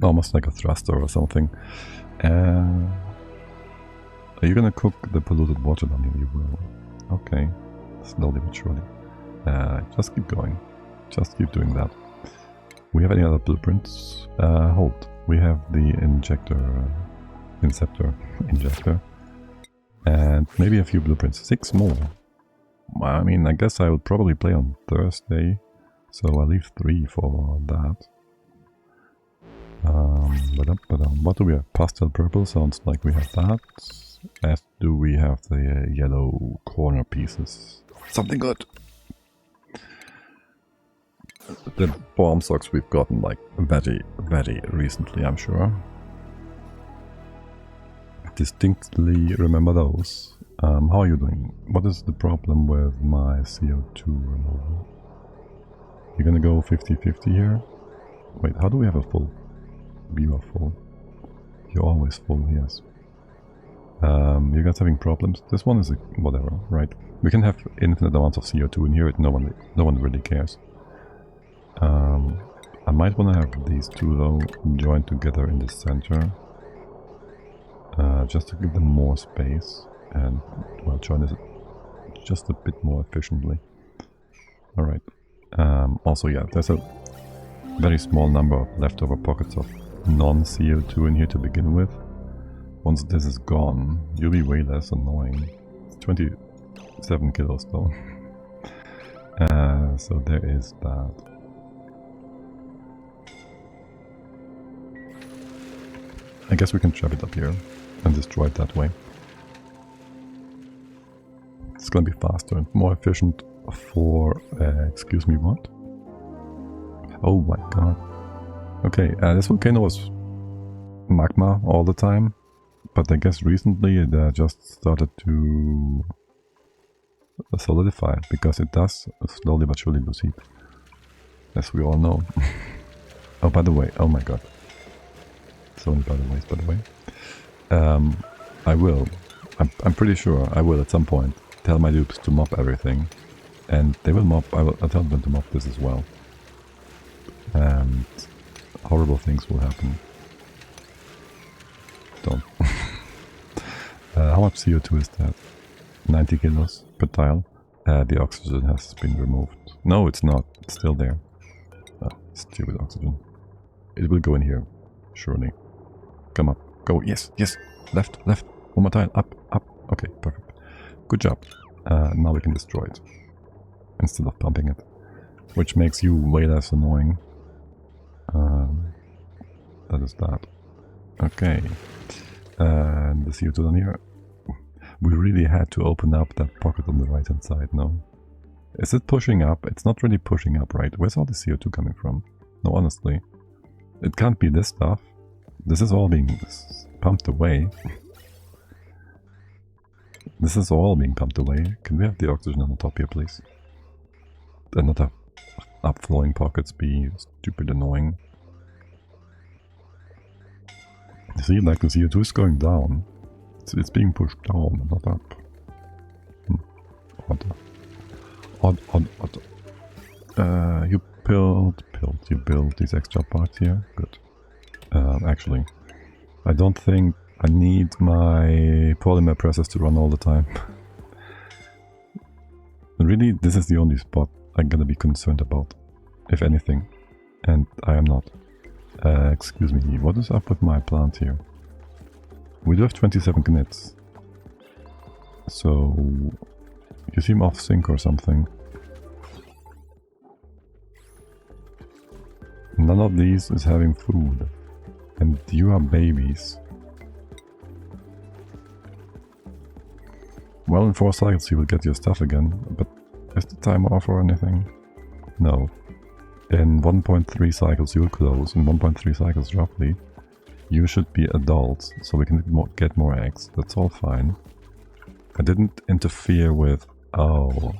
Almost like a thruster or something. Are you gonna cook the polluted water down here? You will. Okay. Slowly but surely. Just keep going. Just keep doing that. We have any other blueprints? Hold. We have the inceptor, and maybe a few blueprints. 6 more. I mean, I guess I would probably play on Thursday, so I'll leave 3 for that. What do we have? Pastel purple sounds like we have that. As do we have the yellow corner pieces. Something good! The bomb socks we've gotten like very, very recently, I'm sure. Distinctly remember those. How are you doing? What is the problem with my CO2 removal? You're gonna go 50-50 here? Wait, how do we have a full? You are full. You're always full, yes. You guys having problems? This one is a whatever, right? We can have infinite amounts of CO2 in here, no one really cares. I might want to have these two though joined together in the center. Just to give them more space and, well, join this just a bit more efficiently. Alright. Also, yeah, there's a very small number of leftover pockets of non-CO2 in here to begin with. Once this is gone, you'll be way less annoying. It's 27 kilos though. So there is that. I guess we can trap it up here and destroy it that way. It's gonna be faster and more efficient for... excuse me, what? Oh my god. Okay, this volcano was magma all the time, but I guess recently it just started to solidify, because it does slowly but surely lose heat, as we all know. Oh, by the way, oh my god. So many by the way. I will, I'm pretty sure I will at some point tell my dupes to mop everything, and they will mop. I'll tell them to mop this as well, and horrible things will happen. Don't. How much CO2 is that? 90 kilos per tile. The oxygen has been removed. No, it's not. It's still there. Oh, stupid oxygen. It will go in here, surely. Come up. Go. Yes, yes. Left, left. One more tile. Up, up. Okay, perfect. Good job. Now we can destroy it instead of pumping it, which makes you way less annoying. That is that. Okay. And the CO2 down here. We really had to open up that pocket on the right hand side, no? Is it pushing up? It's not really pushing up, right? Where's all the CO2 coming from? No, honestly. It can't be this stuff. This is all being pumped away. This is all being pumped away. Can we have the oxygen on the top here, please? And not have upflowing pockets be stupid annoying. You see, like the CO2 is going down. It's being pushed down, not up. Odd. You build these extra parts here. Good. Actually, I don't think I need my polymer presses to run all the time. Really, this is the only spot I'm gonna be concerned about, if anything, and I am not. Excuse me, what is up with my plant here? We do have 27 knits. So you seem off sync or something. None of these is having food. And you are babies. Well, in 4 cycles you will get your stuff again, but is the timer off or anything? No. In 1.3 cycles you will close, in 1.3 cycles roughly. You should be adults, so we can get more eggs. That's all fine. I didn't interfere with... Oh.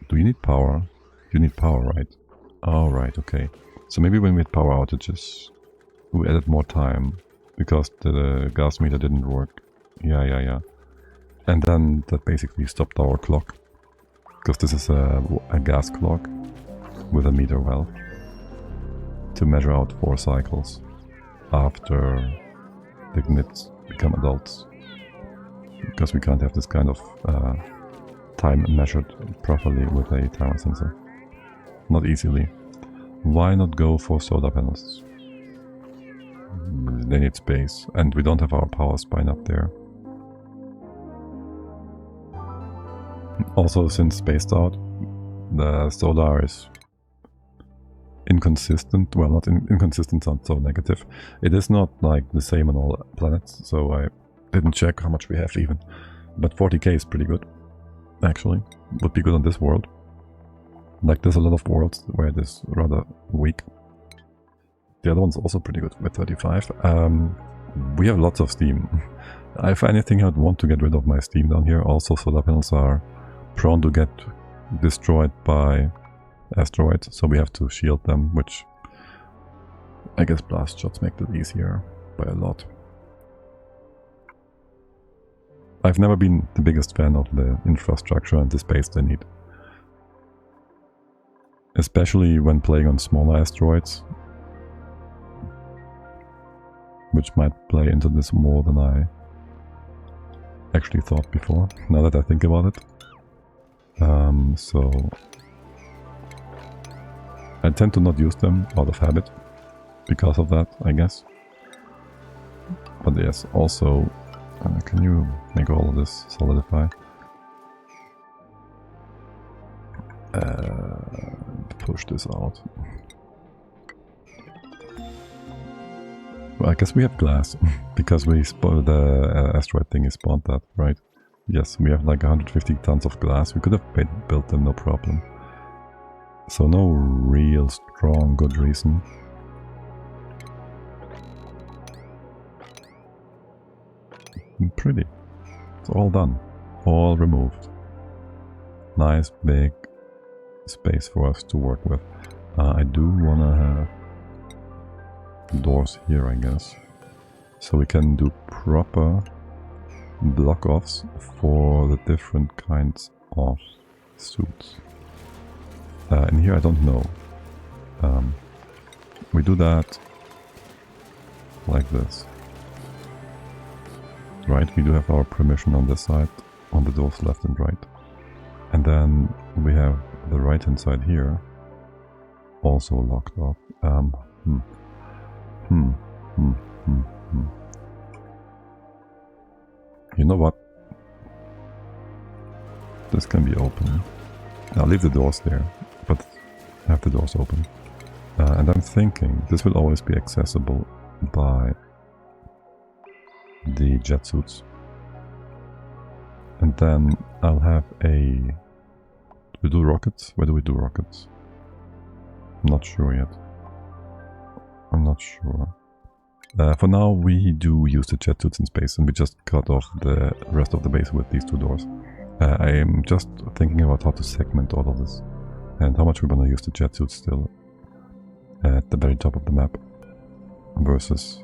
Do you need power? You need power, right? Oh, right, okay. So maybe when we had power outages, we added more time, because the gas meter didn't work. Yeah. And then that basically stopped our clock. Because this is a gas clock with a meter valve to measure out 4 cycles after the knits become adults. Because we can't have this kind of time measured properly with a timer sensor. Not easily. Why not go for solar panels? They need space, and we don't have our power spine up there. Also, since spaced out, the solar is inconsistent. Well, not inconsistent sounds so negative. It is not like the same on all planets, so I didn't check how much we have even. But 40k is pretty good, actually. Would be good on this world. Like, there's a lot of worlds where it is rather weak. The other one's also pretty good with 35. We have lots of steam. If anything, I'd want to get rid of my steam down here. Also, solar panels are prone to get destroyed by asteroids, so we have to shield them, which I guess blast shots make it easier by a lot. I've never been the biggest fan of the infrastructure and the space they need. Especially when playing on smaller asteroids, which might play into this more than I actually thought before, now that I think about it. So I tend to not use them out of habit because of that, I guess. But yes, also, can you make all of this solidify? Push this out. Well, I guess we have glass because we the asteroid thing is spawned that, right? Yes, we have like 150 tons of glass. We could have built them, no problem. So no real strong good reason. Pretty. It's all done. All removed. Nice big space for us to work with. I do wanna have doors here, I guess. So we can do proper block-offs for the different kinds of suits. In here I don't know. We do that like this. Right, we do have our permission on this side, on the doors left and right. And then we have the right hand side here also locked off. You know what? This can be open. I'll leave the doors there, but have the doors open. And I'm thinking this will always be accessible by the jet suits. And then I'll have a... Do we do rockets? Where do we do rockets? I'm not sure yet. I'm not sure. For now we do use the jet suits in space, and we just cut off the rest of the base with these 2 doors. I am just thinking about how to segment all of this and how much we're gonna use the jet suits still at the very top of the map versus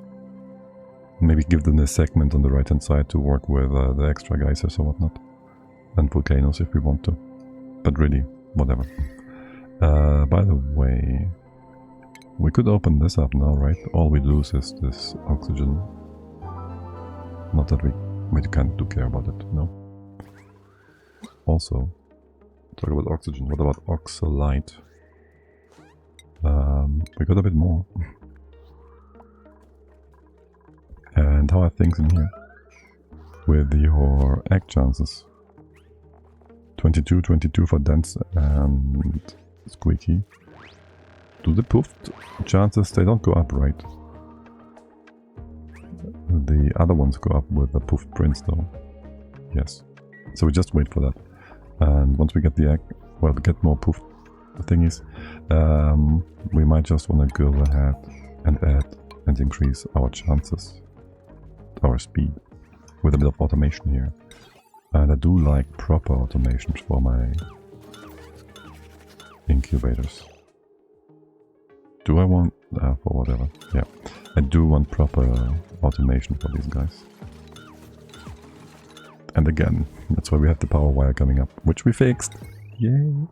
maybe give them a segment on the right hand side to work with the extra geysers or whatnot, and volcanoes if we want to, but really whatever. By the way, we could open this up now, right? All we lose is this oxygen. Not that we kind of do care about it, no? Also, talk about oxygen, what about oxalite? We got a bit more. And how are things in here? With your egg chances. 22, 22 for dense and squeaky. Do the puffed chances, they don't go up, right? The other ones go up with the puffed prints though. Yes. So we just wait for that. And once we get the egg, well, we get more puffed thingies, we might just want to go ahead and add and increase our chances, our speed, with a bit of automation here. And I do like proper automations for my incubators. Do I want... for whatever. Yeah. I do want proper automation for these guys. And again, that's why we have the power wire coming up, which we fixed. Yay!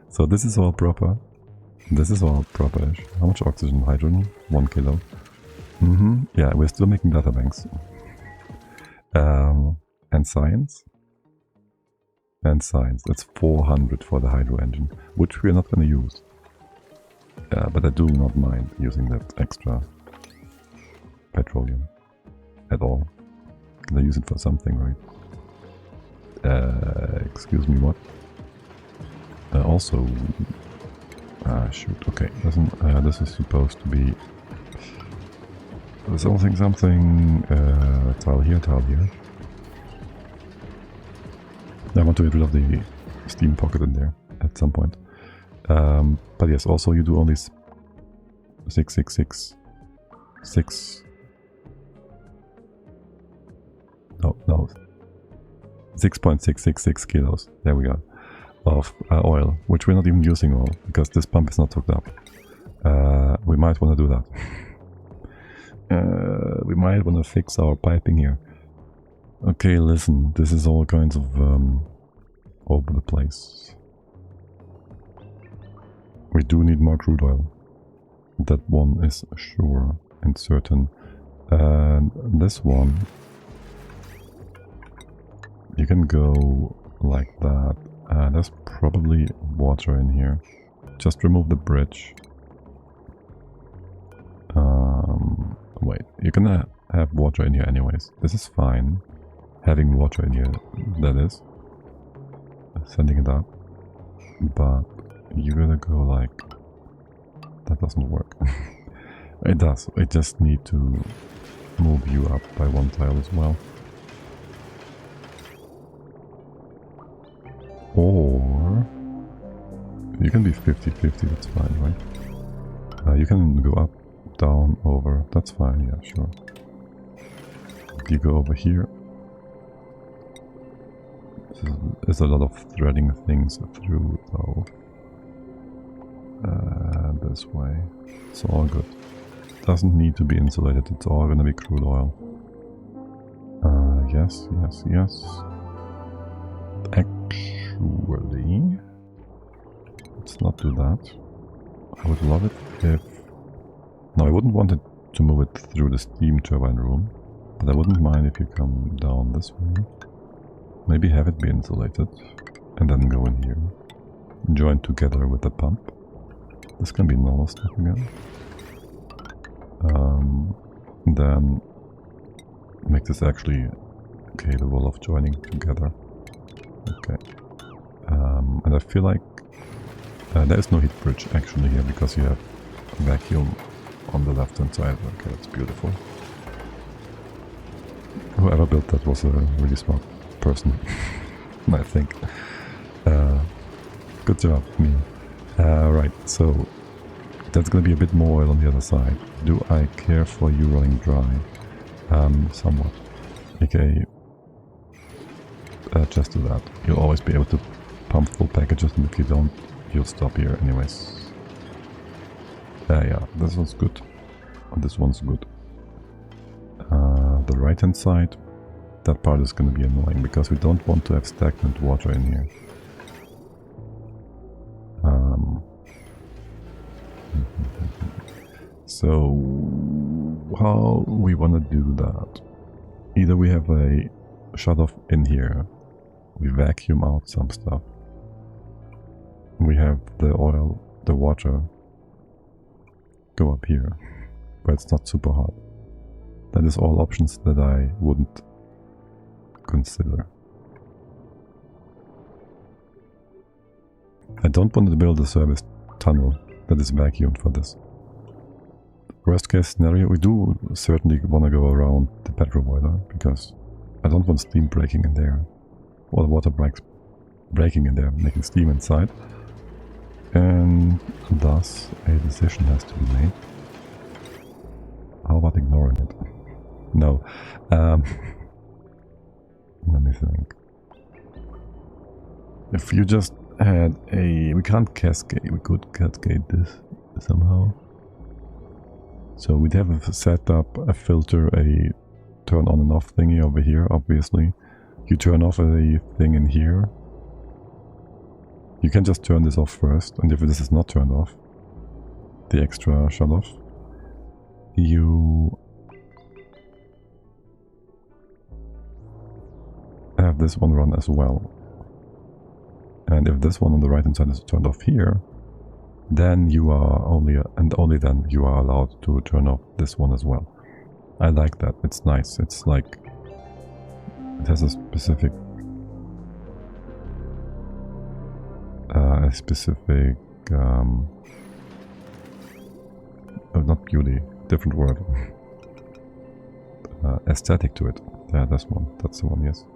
So this is all proper. This is all proper-ish. How much oxygen? Hydrogen? 1 kilo. Yeah, we're still making data banks. And science. And science. That's 400 for the hydro engine, which we're not going to use. But I do not mind using that extra petroleum at all. Can I use it for something, right? Excuse me, what? Also... shoot, okay. This is supposed to be... something... tile here, tile here. I want to get rid of the steam pocket in there at some point. But yes, also you do only 6. No. 6.666 kilos. There we go. Of oil, which we're not even using all because this pump is not hooked up. We might want to do that. We might want to fix our piping here. Okay, listen, this is all kinds of over the place. We do need more crude oil. That one is sure and certain. And this one, you can go like that. There's probably water in here. Just remove the bridge. Wait, you're gonna have water in here anyways. This is fine. Having water in here, that is. Sending it up. But you gotta go like... That doesn't work. It does. I just need to move you up by one tile as well. Or... You can be 50-50, that's fine, right? You can go up, down, over, that's fine, yeah, sure. You go over here. There's a lot of threading things through, though. This way. It's all good. Doesn't need to be insulated, it's all gonna be crude oil. Yes. Actually, let's not do that. I would love it if... No, I wouldn't want it to move it through the steam turbine room, but I wouldn't mind if you come down this way. Maybe have it be insulated, and then go in here. Join together with the pump. This can be normal stuff again. Then make this actually capable of joining together. Okay. And I feel like there is no heat bridge actually here because you have vacuum on the left hand side. Okay, that's beautiful. Whoever built that was a really smart person, I think. Good job, me. Right, so that's gonna be a bit more oil on the other side. Do I care for you running dry? Somewhat. Okay, just do that. You'll always be able to pump full packages, and if you don't, you'll stop here anyways. Yeah, this one's good. This one's good. The right hand side, that part is going to be annoying because we don't want to have stagnant water in here. So how we want to do that? Either we have a shut off in here, we vacuum out some stuff, we have the oil, the water go up here, but it's not super hot. That is all options that I wouldn't consider. I don't want to build a service tunnel that is vacuumed for this. Worst case scenario, we do certainly want to go around the petrol boiler, because I don't want steam breaking in there, or the water breaking in there, making steam inside. And thus a decision has to be made. How about ignoring it? No. Let me think. If you just had a... we can't cascade, we could cascade this somehow. So we'd have a setup, a filter, a turn on and off thingy over here, obviously. You turn off a thing in here. You can just turn this off first, and if this is not turned off, the extra shut off, you have this one run as well. And if this one on the right hand side is turned off here, then you are only then you are allowed to turn off this one as well. I like that. It's nice. It's like it has a specific not beauty, different word. Aesthetic to it. Yeah, that's one. That's the one. Yes.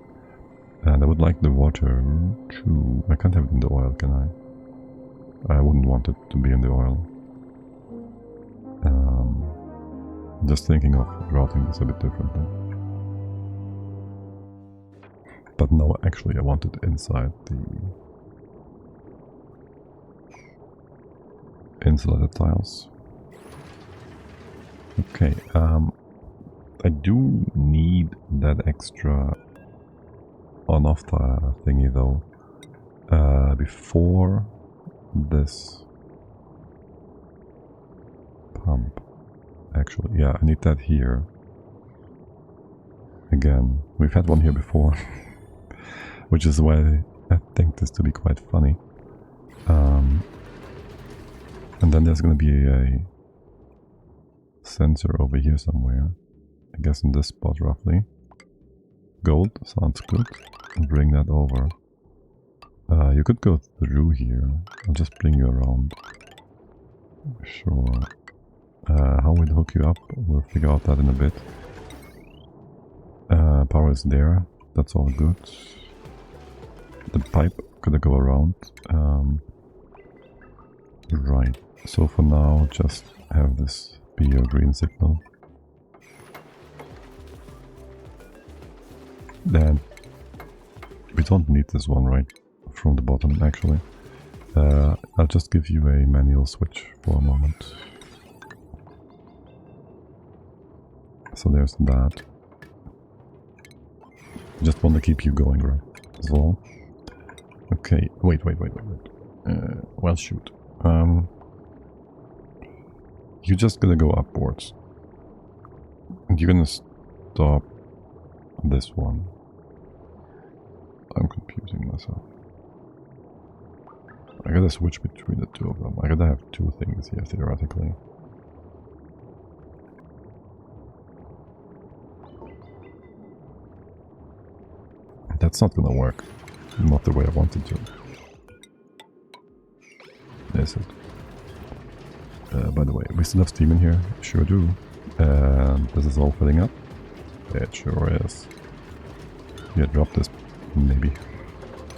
And I would like the water to... I can't have it in the oil, can I? I wouldn't want it to be in the oil. Just thinking of routing this a bit differently. But no, actually I want it inside the insulated tiles. Okay, I do need that extra on-off thingy though, before this pump. Actually, yeah, I need that here. Again, we've had one here before, which is why I think this to be quite funny. And then there's going to be a sensor over here somewhere. I guess in this spot roughly. Gold sounds good. Bring that over. You could go through here. I'll just bring you around. Sure. How we'll hook you up, we'll figure out that in a bit. Power is there. That's all good. The pipe gonna go around. Right. So for now, just have this be your green signal. Then we don't need this one right from the bottom actually. I'll just give you a manual switch for a moment. So there's that. Just want to keep you going, right? That's all. Okay, wait. Well, shoot. You're just gonna go upwards. And you're gonna stop this one. I'm confusing myself. I gotta switch between the two of them. I gotta have two things here, theoretically. That's not gonna work. Not the way I wanted to. Is it? By the way, we still have steam in here. Sure do. And this is all filling up. It sure is. Yeah, drop this, maybe.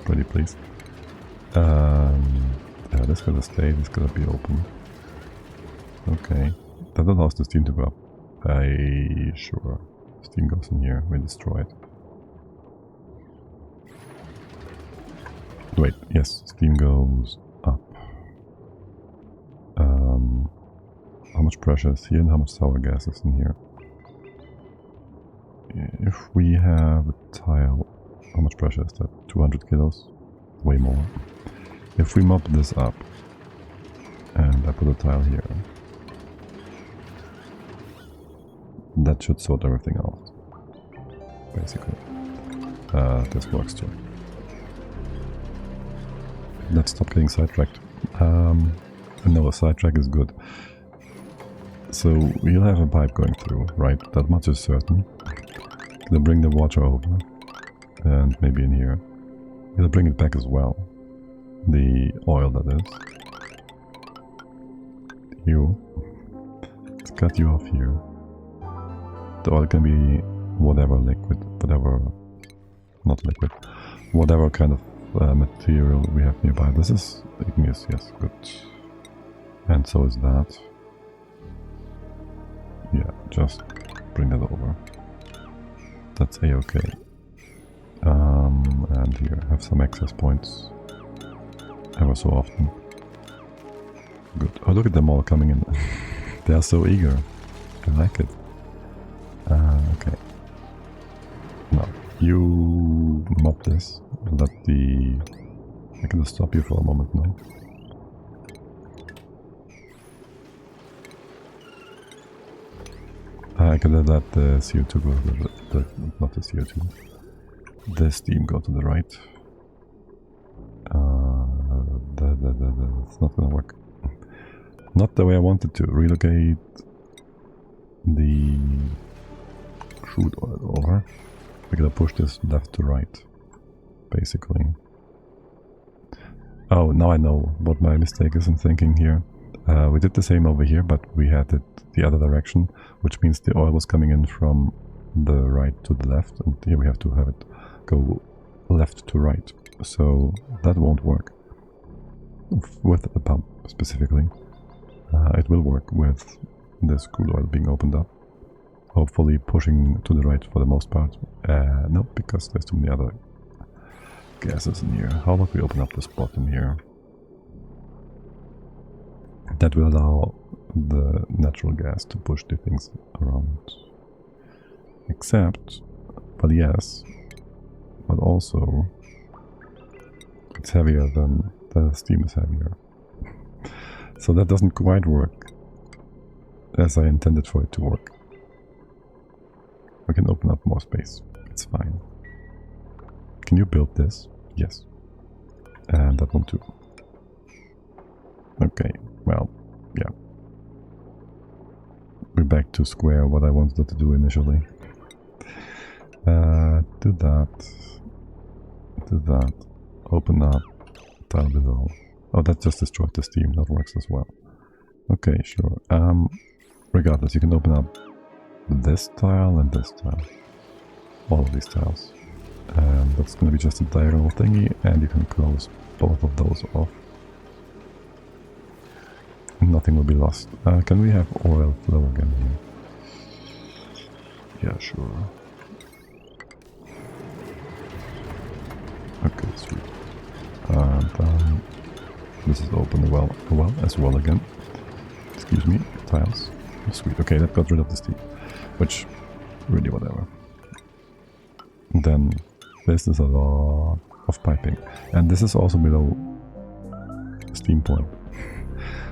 Pretty please. Yeah, this gonna stay. This gonna be open. Okay. That allows the steam to go up. Sure. Steam goes in here. We destroy it. Wait, yes, steam goes up. How much pressure is here and how much sour gas is in here? If we have a tile, how much pressure is that? 200 kilos? Way more. If we mop this up and I put a tile here, that should sort everything out. Basically. This works too. Let's stop getting sidetracked. No, a sidetrack is good. So we'll have a pipe going through, right? That much is certain. Gonna bring the water over. And maybe in here. Gonna bring it back as well. The oil, that is. You. Let's cut you off here. The oil can be whatever liquid, whatever... Not liquid. Whatever kind of material we have nearby. This is igneous, yes, good. And so is that. Yeah, just bring that over. That's a-okay. And here, have some access points. Ever so often. Good. Oh, look at them all coming in. They are so eager. I like it. Okay. Now, you mop this. Let the... I can just stop you for a moment now. I can let the CO2 go to not the CO2. The steam go to the right. It's not gonna work. Not the way I wanted to. Relocate the crude oil over. We're gonna push this left to right, basically. Oh, now I know what my mistake is in thinking here. We did the same over here, but we had it the other direction, which means the oil was coming in from the right to the left, and here we have to have it go left to right. So that won't work with the pump specifically. It will work with this crude oil being opened up, hopefully pushing to the right for the most part. No, because there's too many other gases in here. How about we open up this bottom here? That will allow the natural gas to push the things around. Except, well, yes, but also it's heavier than the steam is heavier. So that doesn't quite work as I intended for it to work. We can open up more space. It's fine. Can you build this? Yes. And that one too. Okay, well, yeah. We're back to square what I wanted to do initially. Do that. Do that. Open up. Tile below. Oh, that just destroyed the steam. That works as well. Okay, sure. Regardless, you can open up this tile and this tile. All of these tiles. And that's going to be just a diagonal thingy, and you can close both of those off. Nothing will be lost. Can we have oil flow again here? Yeah, sure. Okay, sweet. And this is open well as well again. Excuse me, tiles. Sweet. Okay, that got rid of the steam, which really whatever. Then this is a lot of piping, and this is also below steam point.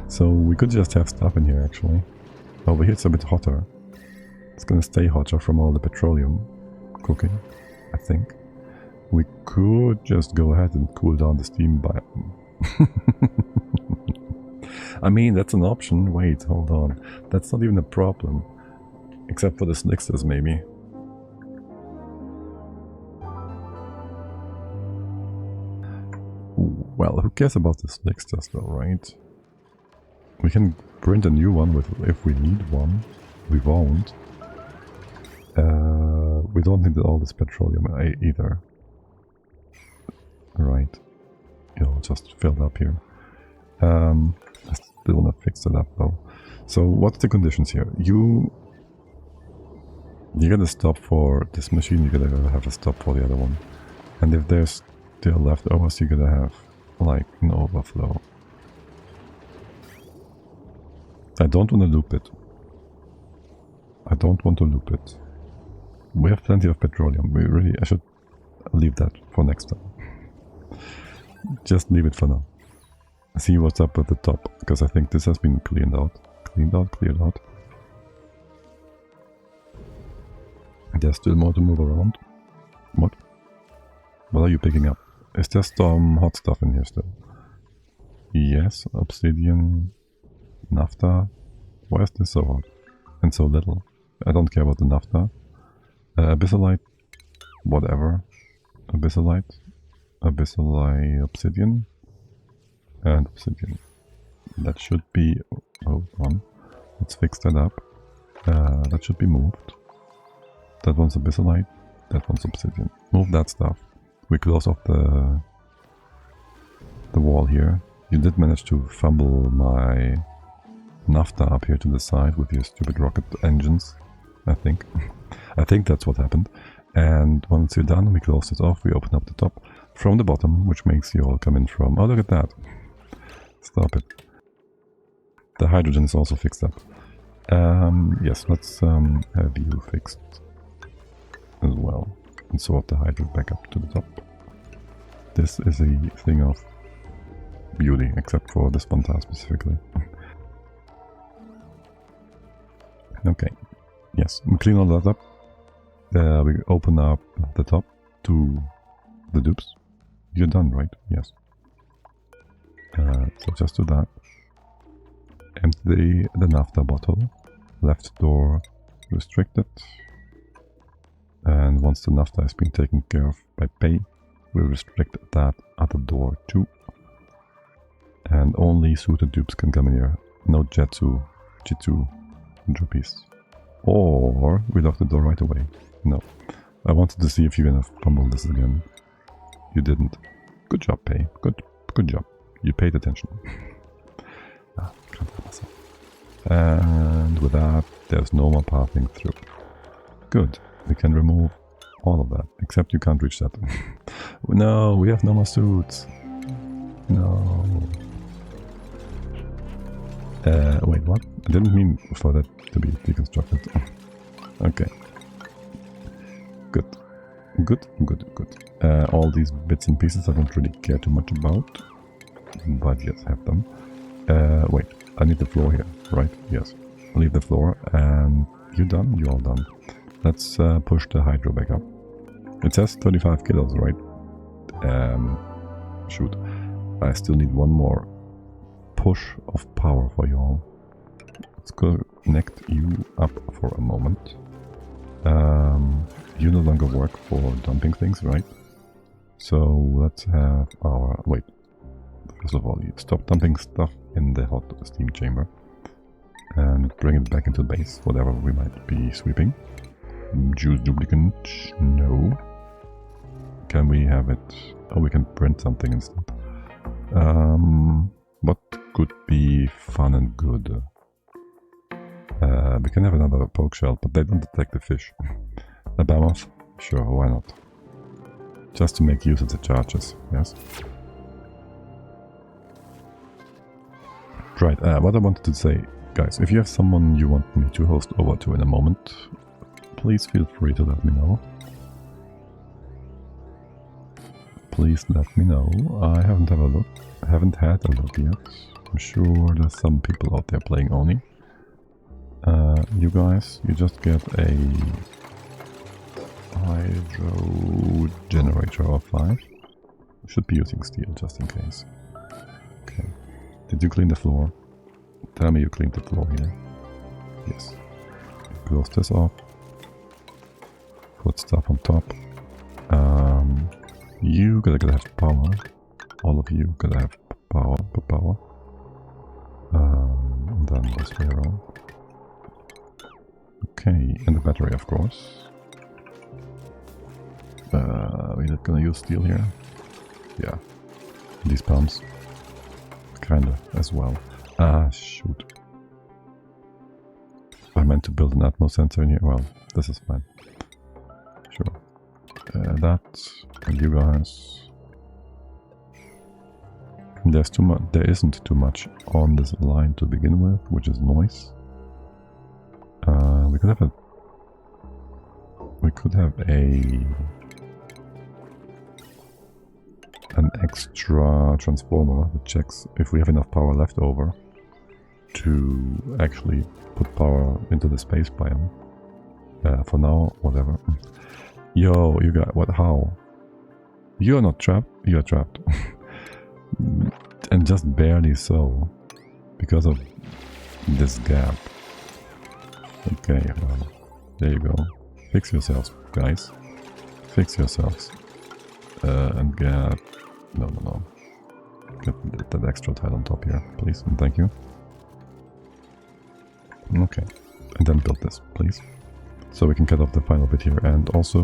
So we could just have stuff in here actually. Over here it's a bit hotter. It's gonna stay hotter from all the petroleum cooking, I think. We could just go ahead and cool down the steam by... I mean, that's an option. Wait, hold on. That's not even a problem. Except for the slicksters, maybe. Well, who cares about the slicksters though, right? We can print a new one with, if we need one. We won't. We don't need all this petroleum either. Right. It'll just fill up here. I still want to fix it up though. So what's the conditions here? You gotta stop for this machine, you gotta have a stop for the other one. And if there's still leftovers, you gotta have like an overflow. I don't want to loop it. I don't want to loop it. We have plenty of petroleum. I should leave that for next time. Just leave it for now. See what's up at the top, because I think this has been cleared out. Cleared out. There's still more to move around. What? What are you picking up? Is there some hot stuff in here still? Yes, obsidian, naphtha. Why is this so hot? and so little. I don't care about the naphtha. Abyssalite, whatever. Abyssalite, obsidian, and obsidian. That should be... hold on. Let's fix that up. That should be moved. That one's abyssalite, that one's obsidian. Move that stuff. We close off the wall here. You did manage to fumble my naphtha up here to the side with your stupid rocket engines, I think. I think that's what happened. And once you're done, we close this off, we open up the top from the bottom, which makes you all come in from... oh, look at that. Stop it. The hydrogen is also fixed up. Yes, let's have you fixed as well. And sort the hydro back up to the top. This is a thing of beauty, except for this one tile specifically. Okay. Yes, we clean all that up. We open up the top to the dupes. You're done, right? Yes. So just do that. Empty the naphtha bottle. Left door restricted. And once the naphtha has been taken care of by pay, we'll restrict that other door too. And only suited dupes can come in here. No Jitsu Drupies. Or we lock the door right away. No. I wanted to see if you're gonna fumble this again. You didn't. Good job, Pay. Good job. You paid attention. Can't help myself. And with that, there's no more pathing through. Good. We can remove all of that. Except you can't reach that. No, we have no more suits. No. Wait, what? I didn't mean for that to be deconstructed. Okay. Good. All these bits and pieces I don't really care too much about. But yes, have them. Wait, I need the floor here, right? Yes. Leave the floor, and you done? You all done. Let's push the hydro back up. It says 35 kilos, right? Shoot. I still need one more push of power for you all. Let's connect you up for a moment. You no longer work for dumping things, right? So let's have our... wait. First of all, you stop dumping stuff in the hot steam chamber. And bring it back into the base, whatever we might be sweeping. Juice duplicate, no. Can we have it... oh, we can print something instead. What could be fun and good? We can have another poke shell, but they don't detect the fish. A mammoth? Sure, why not? Just to make use of the charges, yes? Right, what I wanted to say, guys, if you have someone you want me to host over to in a moment, please feel free to let me know. Please let me know. I haven't had a look yet. I'm sure there's some people out there playing Oni. You guys, you just get a hydro generator of 5. Should be using steel just in case. Okay. Did you clean the floor? Tell me you cleaned the floor here. Yes. Close this off. Put stuff on top. You gotta have power. All of you gotta have power. And then this way around. Okay, and the battery, of course. We're not gonna use steel here. Yeah. These pumps. Kinda, as well. Shoot. I meant to build an Atmos sensor in here. Well, this is fine. Sure. That, and you guys. There's too much. There isn't too much on this line to begin with, which is noise. We could have a. We could have an extra transformer that checks if we have enough power left over to actually put power into the space biome. For now, whatever. Yo, you got what? How? You're not trapped. You're trapped, and just barely so, because of this gap. Okay, well, there you go. Fix yourselves, guys. Fix yourselves. And get... No. Get that extra tile on top here, please, and thank you. Okay, and then build this, please. So we can cut off the final bit here, and also...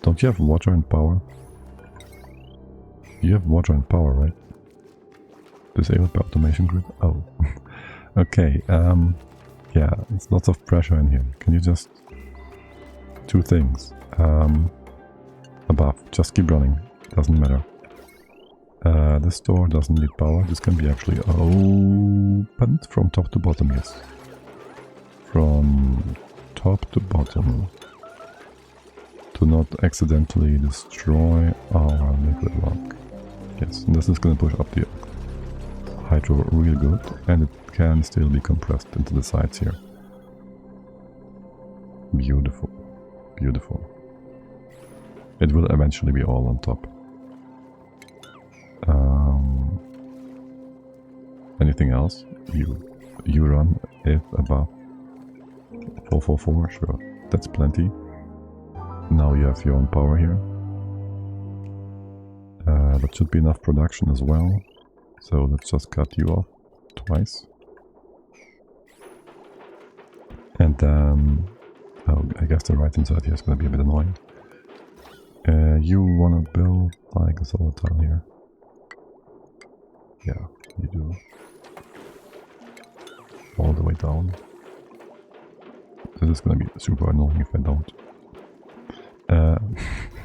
Don't you have water and power? You have water and power, right? Disabled by automation grid? Oh. Okay, yeah, it's lots of pressure in here. Can you just... Two things. Above, just keep running, doesn't matter. This door doesn't need power, this can be actually opened from top to bottom, yes. From top to bottom. To not accidentally destroy our liquid rock. Yes, and this is gonna push up the hydro real good, and it can still be compressed into the sides here. Beautiful. Beautiful. It will eventually be all on top. Anything else? You run it above 444, sure. That's plenty. Now you have your own power here. That should be enough production as well. So let's just cut you off twice. And then... Oh, I guess the right hand side here is going to be a bit annoying. You want to build like a solar tile here. Yeah, you do. All the way down. This is going to be super annoying if I don't.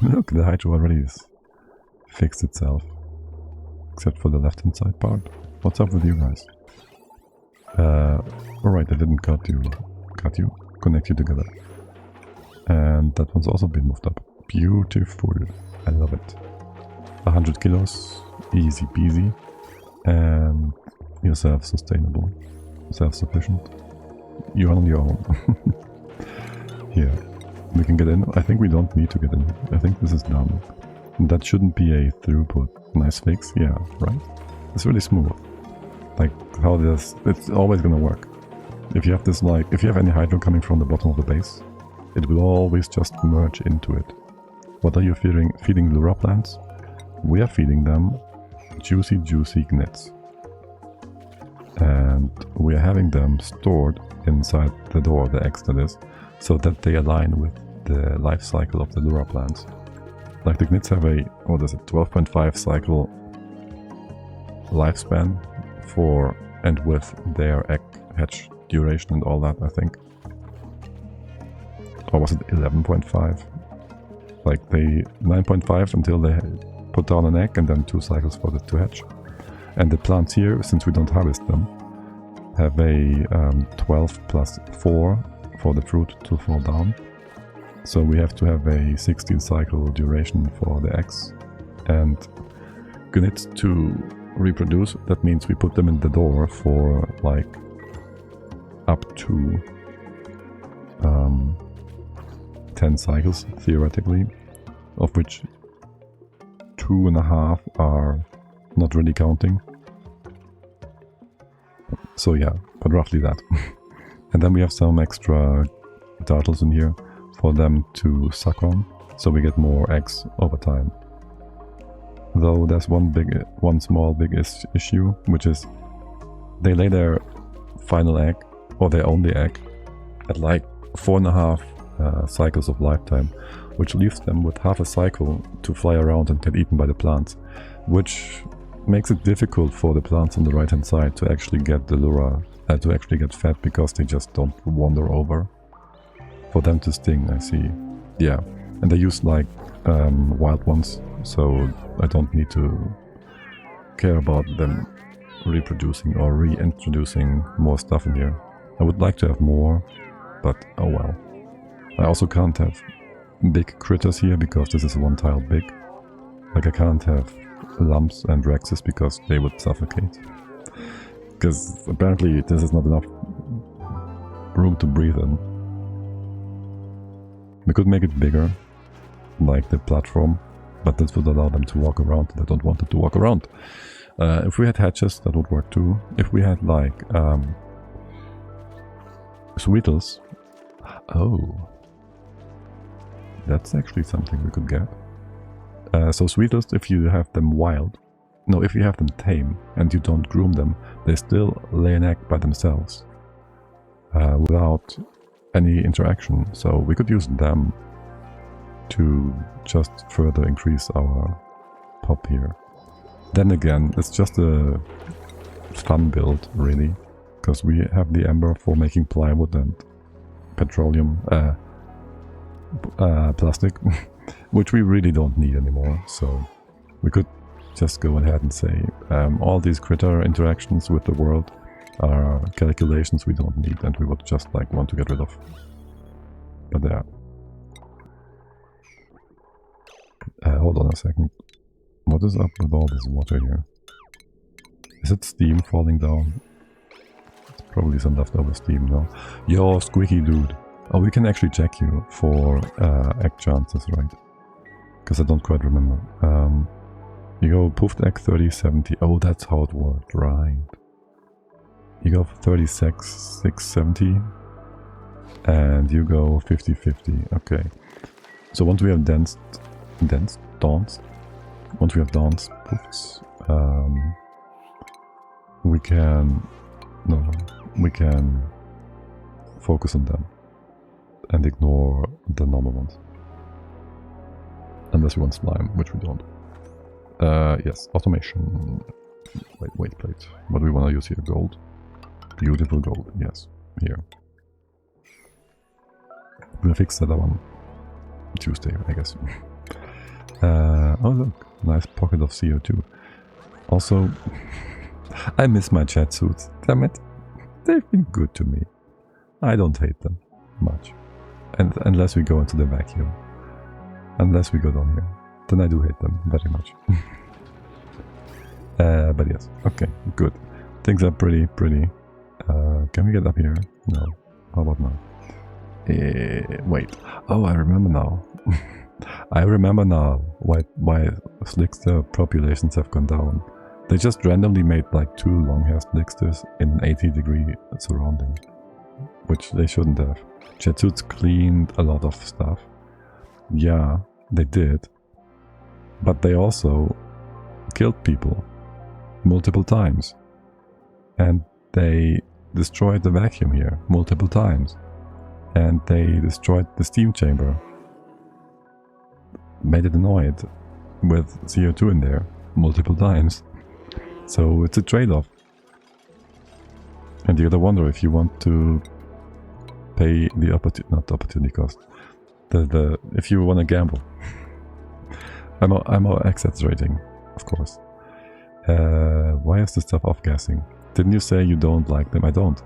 Look, the hydro already is fixed itself. Except for the left hand side part. What's up with you guys? Alright, I didn't cut you. Connect you together. And that one's also been moved up. Beautiful. I love it. 100 kilos. Easy peasy. And you're self-sustainable. Self-sufficient. You're on your own. Here. We can get in. I think we don't need to get in. I think this is done. And that shouldn't be a throughput. Nice fix. Yeah, right? It's really smooth. Like how this... It's always gonna work. If you have this like... If you have any hydro coming from the bottom of the base, it will always just merge into it. What are you feeding Lura plants? We are feeding them juicy gnits. And we are having them stored inside the door, the eggs that is, so that they align with the life cycle of the Lura plants. Like the gnits have a, what is it, 12.5 cycle lifespan for and with their egg hatch duration and all that, I think. Or was it 11.5? Like they 9.5 until they put down an egg and then 2 cycles for it to hatch. And the plants here, since we don't harvest them, have a 12 plus 4 for the fruit to fall down. So we have to have a 16 cycle duration for the eggs. And gnits to reproduce, that means we put them in the door for like up to 10 cycles theoretically, of which 2.5 are not really counting. So yeah, but roughly that. And then we have some extra turtles in here for them to suck on, so we get more eggs over time. Though there's one small big issue, which is they lay their final egg, or their only egg, at like 4.5 cycles of lifetime, which leaves them with half a cycle to fly around and get eaten by the plants, which makes it difficult for the plants on the right hand side to actually get the Lura, to actually get fed, because they just don't wander over. For them to sting, I see. Yeah, and they use like wild ones, so I don't need to care about them reproducing or reintroducing more stuff in here. I would like to have more, but oh well. I also can't have big critters here because this is one tile big. Like I can't have lumps and rexes because they would suffocate. Because apparently this is not enough room to breathe in. We could make it bigger, like the platform, but this would allow them to walk around, and I don't want them to walk around. If we had hatches, that would work too. If we had like Sweetles. Oh. That's actually something we could get. So Sweetles, if you have them wild, no, if you have them tame and you don't groom them, they still lay an egg by themselves without any interaction. So we could use them to just further increase our pop here. Then again, it's just a fun build, really, because we have the ember for making plywood and petroleum plastic, which we really don't need anymore. So we could just go ahead and say all these critter interactions with the world are calculations we don't need and we would just like want to get rid of. But yeah. Hold on a second. What is up with all this water here? Is it steam falling down? It's probably some leftover steam now. Yo, squeaky dude. Oh, we can actually check you for egg chances, right? Because I don't quite remember. You go puffed egg 3070. Oh, that's how it worked, right? You go 36 670 and you go 50-50. Okay. So once we have dawns, once we have dawns puffs, we can focus on them and ignore the normal ones. Unless we want slime, which we don't. Yes, automation. Wait plate. What do we want to use here? Gold. Beautiful gold. Yes, here. We'll fix that on Tuesday, I guess. Oh look, nice pocket of CO2. Also, I miss my chat suits. Damn it, they've been good to me. I don't hate them much, and unless we go into the vacuum, unless we go down here, then I do hate them very much. But yes, okay, good. Things are pretty. Can we get up here? No. How about now? Wait. Oh, I remember now. I remember now why Slickster populations have gone down. They just randomly made like 2 long-haired Slicksters in an 80-degree surrounding, which they shouldn't have. Chatsuits cleaned a lot of stuff. Yeah, they did. But they also killed people multiple times. And they destroyed the vacuum here multiple times. And they destroyed the steam chamber. Made it annoyed with CO2 in there multiple times. So it's a trade-off. And you gotta wonder if you want to pay the opportunity cost. If you want to gamble. I'm exaggerating, of course. Why is this stuff off-gassing? Didn't you say you don't like them? I don't.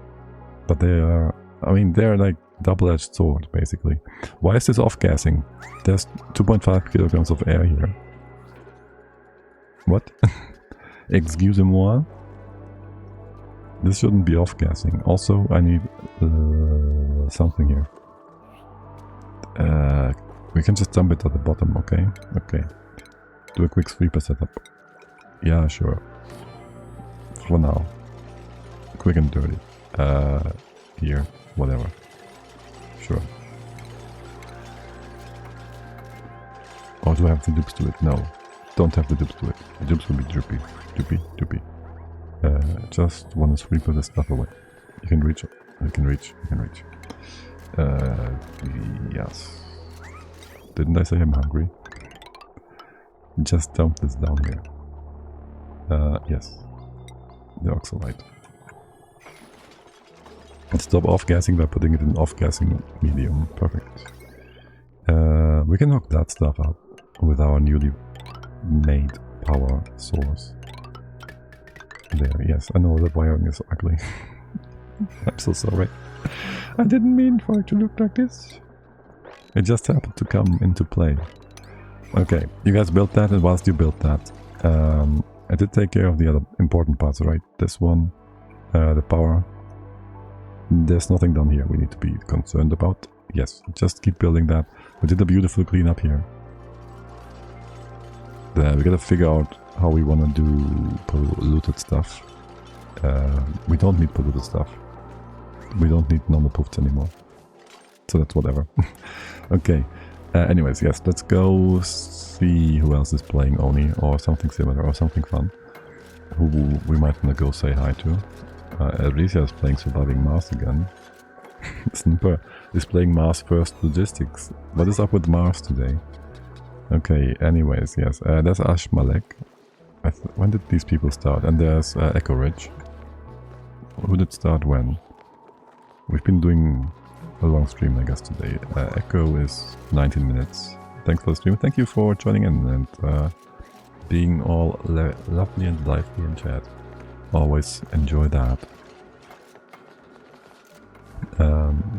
But they are... I mean, they're like double-edged sword, basically. Why is this off-gassing? There's 2.5 kilograms of air here. What? Excusez-moi? This shouldn't be off-gassing. Also, I need something here. We can just dump it at the bottom, okay? Okay. Do a quick sweeper setup. Yeah, sure. For now. Quick and dirty. Here. Whatever. Sure. Or do I have the dupes to it? No. Don't have the dupes to it. The dupes will be droopy. Droopy. Just want to sweep this stuff away. You can reach. You can reach. Yes. Didn't I say I'm hungry? Just dump this down here. Yes. The oxalite. And stop off-gassing by putting it in off-gassing medium. Perfect. We can hook that stuff up with our newly made power source. There, yes, I know the wiring is ugly. I'm so sorry. I didn't mean for it to look like this. It just happened to come into play. Okay, you guys built that, and whilst you built that, I did take care of the other important parts, right? This one, the power. There's nothing down here we need to be concerned about. Yes, just keep building that. We did a beautiful cleanup here. We gotta figure out how we wanna do polluted stuff. We don't need polluted stuff. we don't need normal Pufts anymore. So that's whatever. Okay. Anyways, yes, let's go see who else is playing Oni or something similar or something fun. Who we might want to go say hi to. Alicia is playing Surviving Mars again. Snipper is playing Mars First Logistics. What is up with Mars today? Okay, anyways, yes. There's Ashmalek. When did these people start? And there's Echo Ridge. Who did start when? We've been doing a long stream, I guess, today. Echo is 19 minutes. Thanks for the stream. Thank you for joining in and being all lovely and lively in chat. Always enjoy that.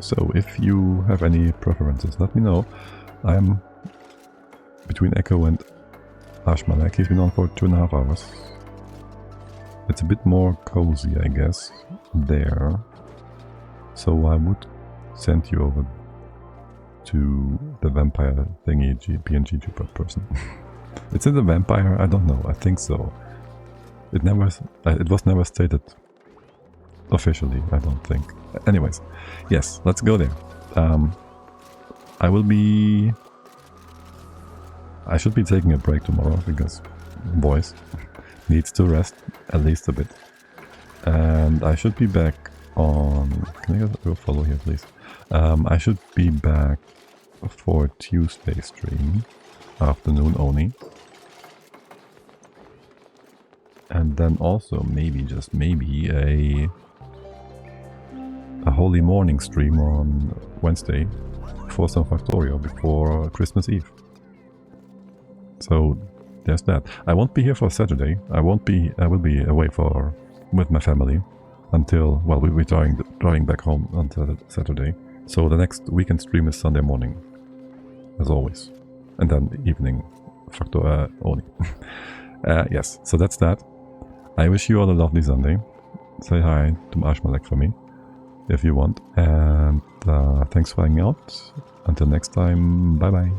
So if you have any preferences, let me know. I'm between Echo and Ashmalek. He's been on for 2.5 hours. It's a bit more cozy, I guess, there. So I would send you over to the vampire thingy PNG Jupiter person. Is it a vampire? I don't know. I think so. It was never stated officially, I don't think. Anyways, yes, let's go there. I should be taking a break tomorrow because voice needs to rest at least a bit. And I should be back on... Can I go follow here, please? I should be back for Tuesday stream, afternoon only. And then also maybe, just maybe, a holy morning stream on Wednesday for some Factorio before Christmas Eve. So there's that. I won't be here for Saturday. I will be away with my family until, well, we'll be driving back home until Saturday. So the next weekend stream is Sunday morning, as always. And then evening Factor only. Yes, so that's that. I wish you all a lovely Sunday. Say hi to Ashmalek for me, if you want. And thanks for hanging out. Until next time, bye bye.